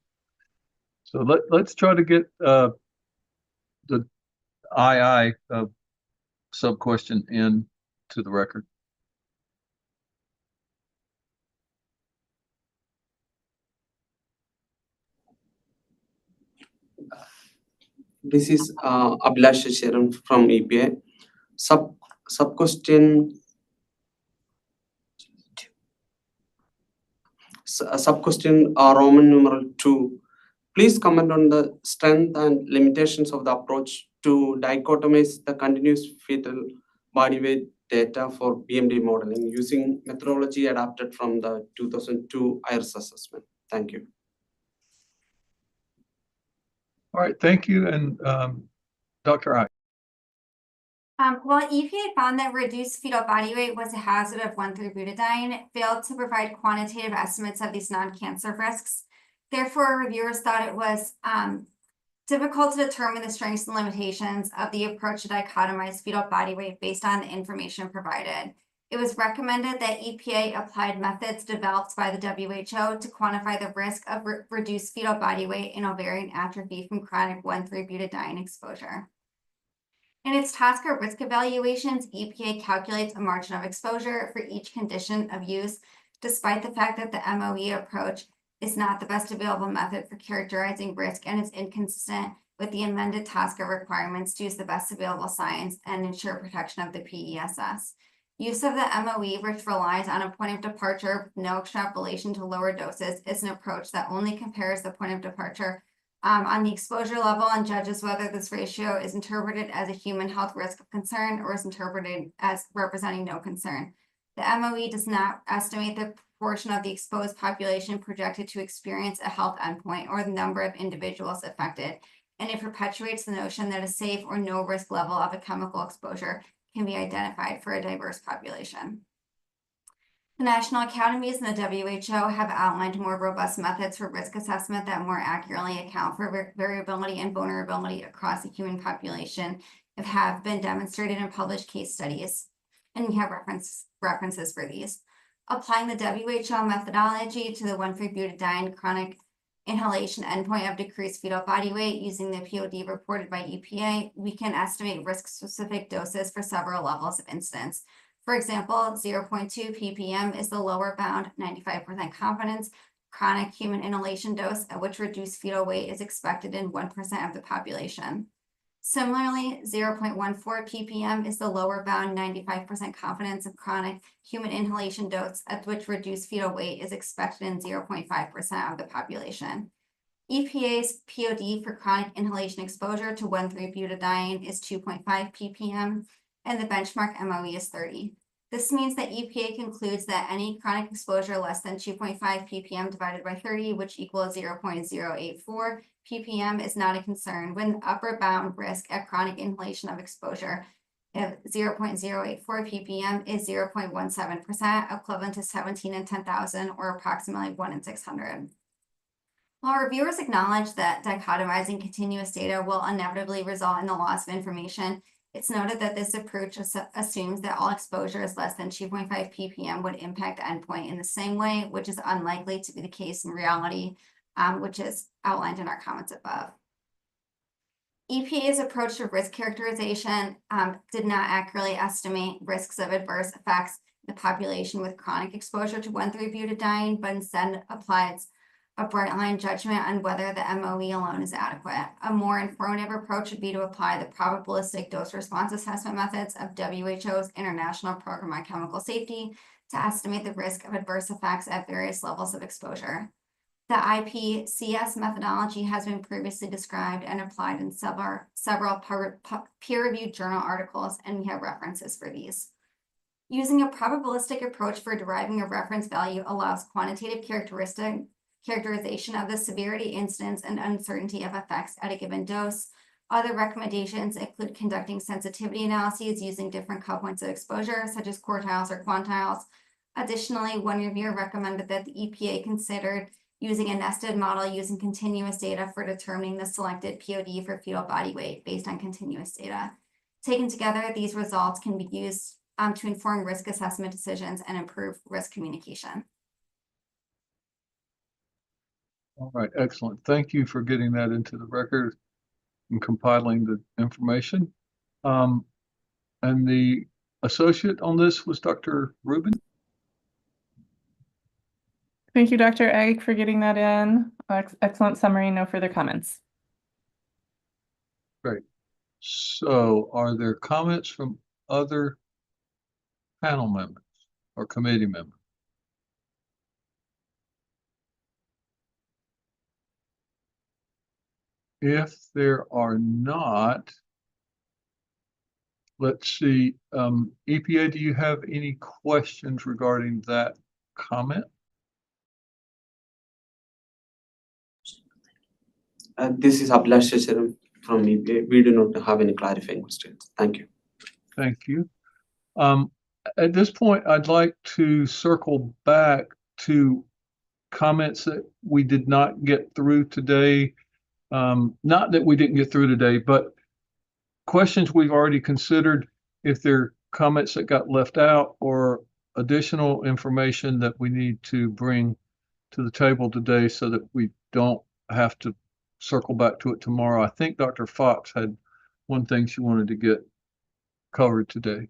So let's try to get the II sub question in to the record. This is Abhilash Sharan from EPA. Sub question Roman numeral 2. Please comment on the strength and limitations of the approach to dichotomize the continuous fetal body weight data for BMD modeling using methodology adapted from the 2002 IRIS assessment. Thank you. All right, thank you. And Dr. Ike. Well, EPA found that reduced fetal body weight was a hazard of 1,3-butadiene. It failed to provide quantitative estimates of these non-cancer risks. Therefore, reviewers thought it was difficult to determine the strengths and limitations of the approach to dichotomize fetal body weight based on the information provided. It was recommended that EPA applied methods developed by the WHO to quantify the risk of reduced fetal body weight in ovarian atrophy from chronic 1,3-butadiene exposure. In its TSCA risk evaluations, EPA calculates a margin of exposure for each condition of use, despite the fact that the MOE approach is not the best available method for characterizing risk and is inconsistent with the amended TSCA requirements to use the best available science and ensure protection of the PESS. Use of the MOE, which relies on a point of departure with no extrapolation to lower doses, is an approach that only compares the point of departure on the exposure level and judges whether this ratio is interpreted as a human health risk of concern or is interpreted as representing no concern. The MOE does not estimate the proportion of the exposed population projected to experience a health endpoint or the number of individuals affected, and it perpetuates the notion that a safe or no risk level of a chemical exposure can be identified for a diverse population. The national academies and the WHO have outlined more robust methods for risk assessment that more accurately account for variability and vulnerability across the human population that have been demonstrated in published case studies. And we have references for these. Applying the WHO methodology to the 1,3-butadiene chronic inhalation endpoint of decreased fetal body weight using the POD reported by EPA, we can estimate risk-specific doses for several levels of incidence. For example, 0.2 ppm is the lower bound, 95% confidence, chronic human inhalation dose at which reduced fetal weight is expected in 1% of the population. Similarly, 0.14 ppm is the lower bound, 95% confidence of chronic human inhalation dose at which reduced fetal weight is expected in 0.5% of the population. EPA's POD for chronic inhalation exposure to 1,3-butadiene is 2.5 ppm, and the benchmark MOE is 30. This means that EPA concludes that any chronic exposure less than 2.5 ppm divided by 30, which equals 0.084 ppm, is not a concern when the upper bound risk at chronic inhalation of exposure of 0.084 ppm is 0.17%, equivalent to 17 in 10,000 or approximately 1 in 600. While reviewers acknowledge that dichotomizing continuous data will inevitably result in the loss of information, it's noted that this approach assumes that all exposures less than 2.5 ppm would impact the endpoint in the same way, which is unlikely to be the case in reality, which is outlined in our comments above. EPA's approach to risk characterization did not accurately estimate risks of adverse effects in the population with chronic exposure to 1,3-butadiene, but instead applies a bright line judgment on whether the MOE alone is adequate. A more informative approach would be to apply the probabilistic dose response assessment methods of WHO's International Program on Chemical Safety to estimate the risk of adverse effects at various levels of exposure. The IPCS methodology has been previously described and applied in several peer-reviewed journal articles, and we have references for these. Using a probabilistic approach for deriving a reference value allows quantitative characterization of the severity, incidence, and uncertainty of effects at a given dose. Other recommendations include conducting sensitivity analyses using different cut points of exposure, such as quartiles or quantiles. Additionally, one reviewer recommended that the EPA considered using a nested model using continuous data for determining the selected POD for fetal body weight based on continuous data. Taken together, these results can be used to inform risk assessment decisions and improve risk communication. All right, excellent. Thank you for getting that into the record and compiling the information. And the associate on this was Dr. Rubin. Thank you, Dr. Egg, for getting that in. Excellent summary, no further comments. Great. So are there comments from other panel members or committee members? If there are not, let's see, EPA, do you have any questions regarding that comment? This is Abhilash Shacharan from EPA. We do not have any clarifying questions. Thank you. Thank you. At this point, I'd like to circle back to comments that we did not get through today. Not that we didn't get through today, but questions we've already considered, if there are comments that got left out or additional information that we need to bring to the table today so that we don't have to circle back to it tomorrow. I think Dr. Fox had one thing she wanted to get covered today.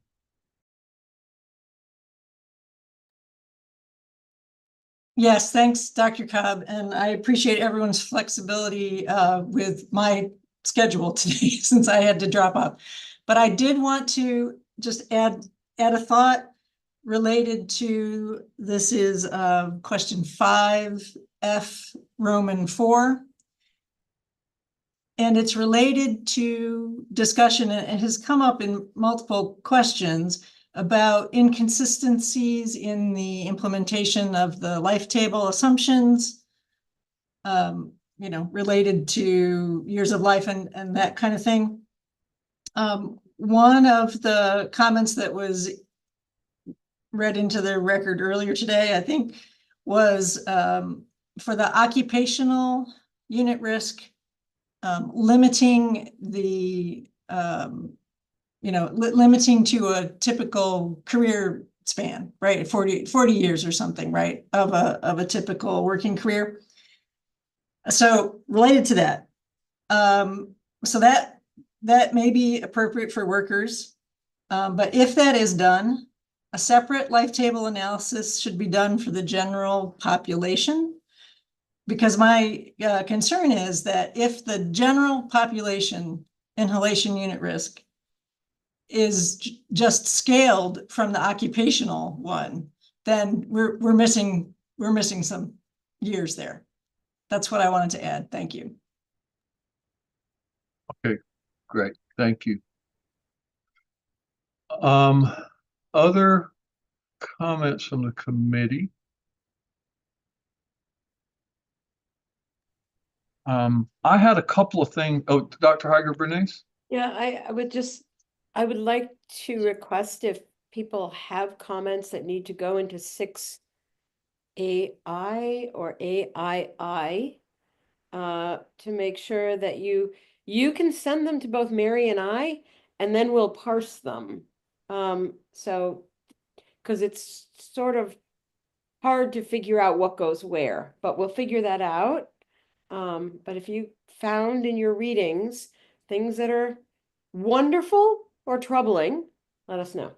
Yes, thanks, Dr. Cobb. And I appreciate everyone's flexibility with my schedule today since I had to drop off. But I did want to just add a thought related to, this is question 5F Roman 4. And it's related to discussion, and it has come up in multiple questions about inconsistencies in the implementation of the life table assumptions, related to years of life and that kind of thing. One of the comments that was read into the record earlier today, I think, was for the occupational unit risk, limiting the, limiting to a typical career span, right? 40 years or something, right? Of a typical working career. So related to that, so that may be appropriate for workers. But if that is done, a separate life table analysis should be done for the general population. Because my concern is that if the general population inhalation unit risk is just scaled from the occupational one, then we're missing some years there. That's what I wanted to add. Thank you. Okay, great. Thank you. Other comments from the committee? I had a couple of things. Oh, Dr. Heiger-Bernays? Yeah, I would like to request if people have comments that need to go into 6AI or AII, to make sure that you can send them to both Mary and I, and then we'll parse them. So, because it's sort of hard to figure out what goes where, but we'll figure that out. But if you found in your readings things that are wonderful or troubling, let us know.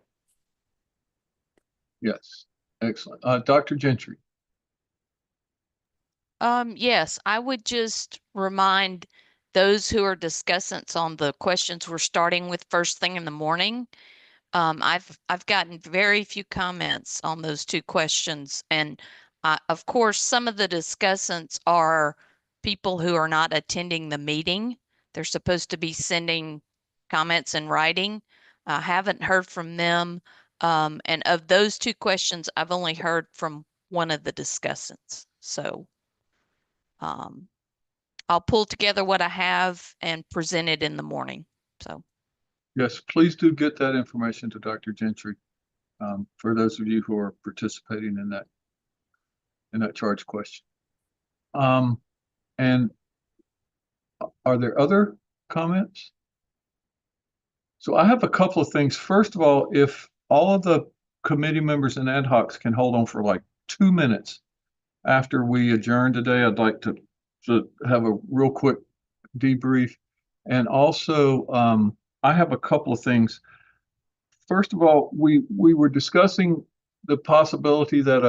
Yes, excellent. Dr. Gentry. Yes, I would just remind those who are discussants on the questions we're starting with first thing in the morning. I've gotten very few comments on those two questions, and of course, some of the discussants are people who are not attending the meeting. They're supposed to be sending comments in writing. I haven't heard from them, and of those two questions, I've only heard from one of the discussants. So I'll pull together what I have and present it in the morning. So. Yes, please do get that information to Dr. Gentry, for those of you who are participating in that charge question. And are there other comments? So I have a couple of things. First of all, if all of the committee members and ad hocs can hold on for like 2 minutes after we adjourn today, I'd like to have a real quick debrief. And also, I have a couple of things. First of all, we were discussing the possibility that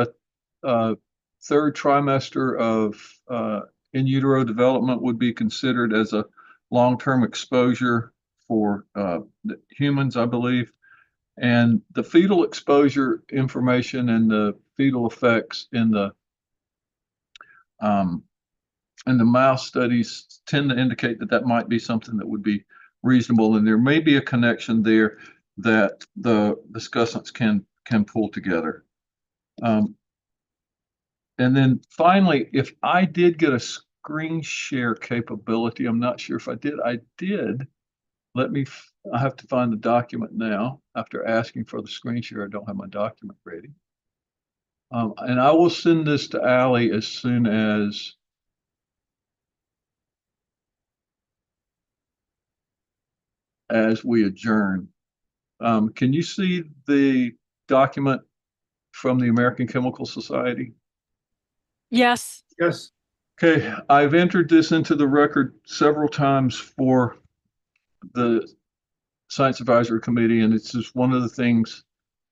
a third trimester of in utero development would be considered as a long-term exposure for humans, I believe. And the fetal exposure information and the fetal effects in the mouse studies tend to indicate that that might be something that would be reasonable, and there may be a connection there that the discussants can pull together. And then finally, if I did get a screen share capability, I'm not sure if I did. I did. I have to find the document now. After asking for the screen share, I don't have my document ready. And I will send this to Allie as soon as we adjourn. Can you see the document from the American Chemical Society? Yes. Yes. Okay, I've entered this into the record several times for the Science Advisory Committee, and it's just one of the things,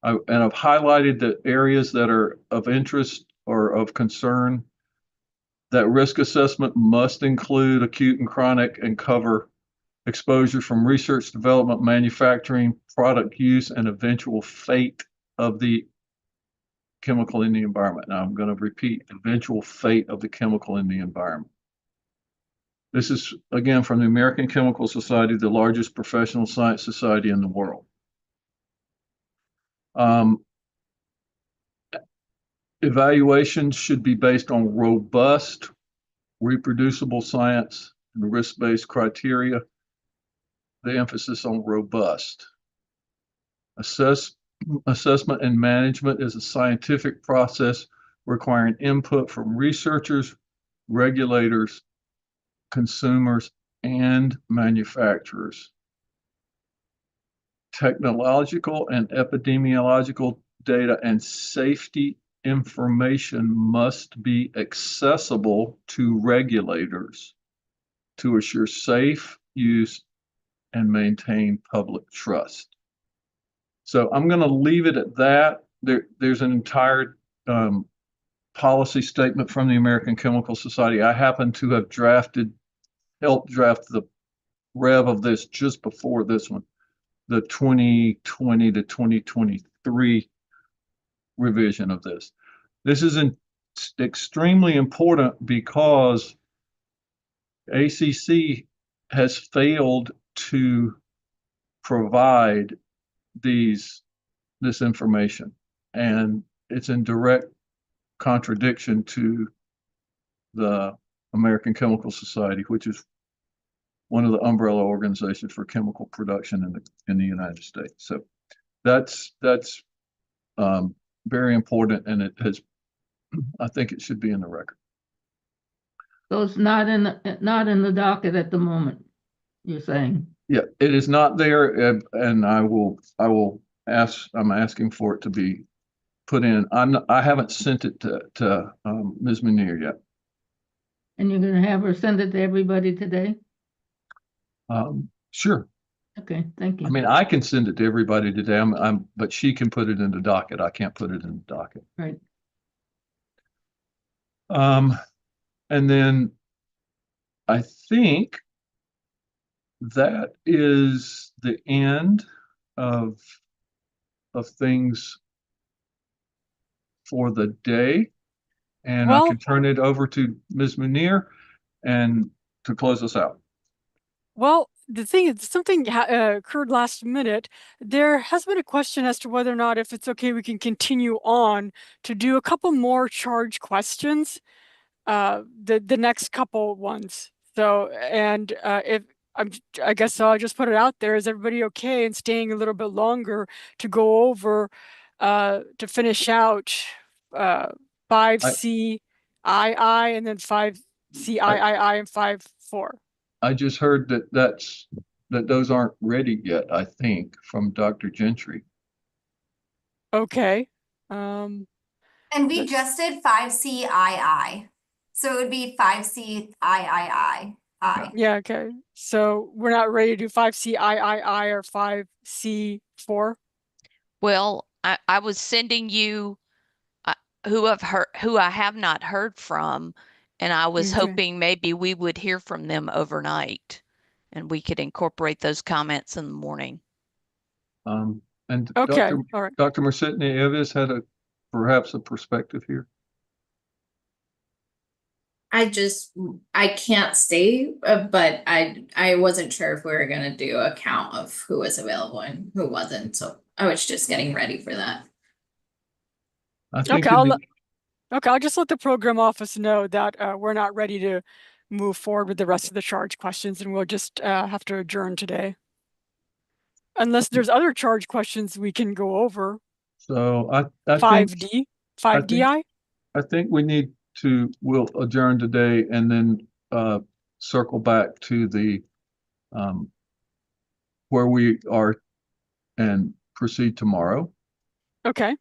and I've highlighted the areas that are of interest or of concern. That risk assessment must include acute and chronic and cover exposure from research, development, manufacturing, product use, and eventual fate of the chemical in the environment. Now I'm going to repeat: eventual fate of the chemical in the environment. This is, again, from the American Chemical Society, the largest professional science society in the world. Evaluations should be based on robust, reproducible science and risk-based criteria. The emphasis on robust. Assessment and management is a scientific process requiring input from researchers, regulators, consumers, and manufacturers. Technological and epidemiological data and safety information must be accessible to regulators to assure safe use and maintain public trust. So I'm going to leave it at that. There's an entire policy statement from the American Chemical Society. I happen to have helped draft the rev of this just before this one, the 2020 to 2023 revision of this. This is extremely important because ACC has failed to provide this information, and it's in direct contradiction to the American Chemical Society, which is one of the umbrella organizations for chemical production in the United States. So that's very important, and I think it should be in the record. So it's not in the docket at the moment, you're saying? Yeah, it is not there, and I'm asking for it to be put in. I haven't sent it to Ms. Munir yet. And you're going to have her send it to everybody today? Sure. Okay, thank you. I mean, I can send it to everybody today, but she can put it in the docket. I can't put it in the docket. Right. And then I think that is the end of things for the day. And I can turn it over to Ms. Munir and to close us out. Well, the thing is, something occurred last minute. There has been a question as to whether or not, if it's okay, we can continue on to do a couple more charge questions, the next couple ones. So, and I guess so I'll just put it out there. Is everybody okay in staying a little bit longer to go over, to finish out 5CII and then 5CIII and 5.4? I just heard that those aren't ready yet, I think, from Dr. Gentry. Okay. And we just did 5CII. So it would be 5CIII. Yeah, okay. So we're not ready to do 5CIII or 5C4? Well, I was sending you who I have not heard from, and I was hoping maybe we would hear from them overnight and we could incorporate those comments in the morning. And okay, all right. Dr. Mercetni-Eves had perhaps a perspective here. I can't stay, but I wasn't sure if we were going to do a count of who was available and who wasn't. So I was just getting ready for that. Okay, I'll just let the program office know that we're not ready to move forward with the rest of the charge questions, and we'll just have to adjourn today. Unless there's other charge questions we can go over. So I 5D, 5DI? I think we'll adjourn today and then circle back to the where we are and proceed tomorrow. Okay.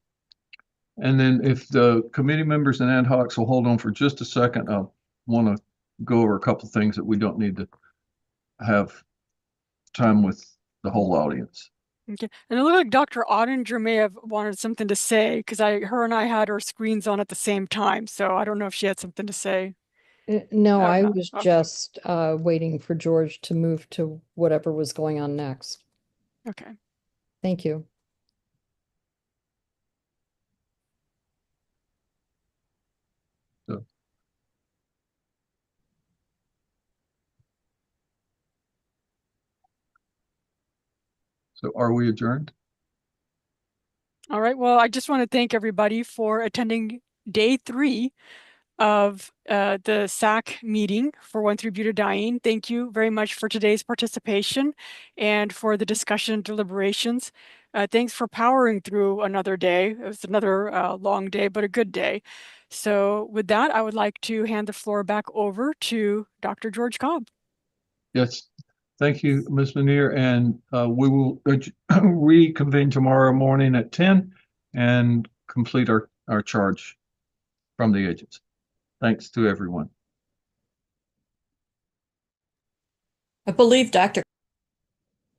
And then if the committee members and ad hocs will hold on for just a second, I want to go over a couple of things that we don't need to have time with the whole audience. Okay, and it looked like Dr. Ottinger may have wanted something to say, because her and I had our screens on at the same time, so I don't know if she had something to say. No, I was just waiting for George to move to whatever was going on next. Okay. Thank you. So are we adjourned? All right. Well, I just want to thank everybody for attending day 3 of the SAC meeting for 1,3-butadiene. Thank you very much for today's participation and for the discussion and deliberations. Thanks for powering through another day. It was another long day, but a good day. So with that, I would like to hand the floor back over to Dr. George Cobb. Yes. Thank you, Ms. Manier. And we will reconvene tomorrow morning at 10 and complete our charge from the agents. Thanks to everyone. I believe Dr.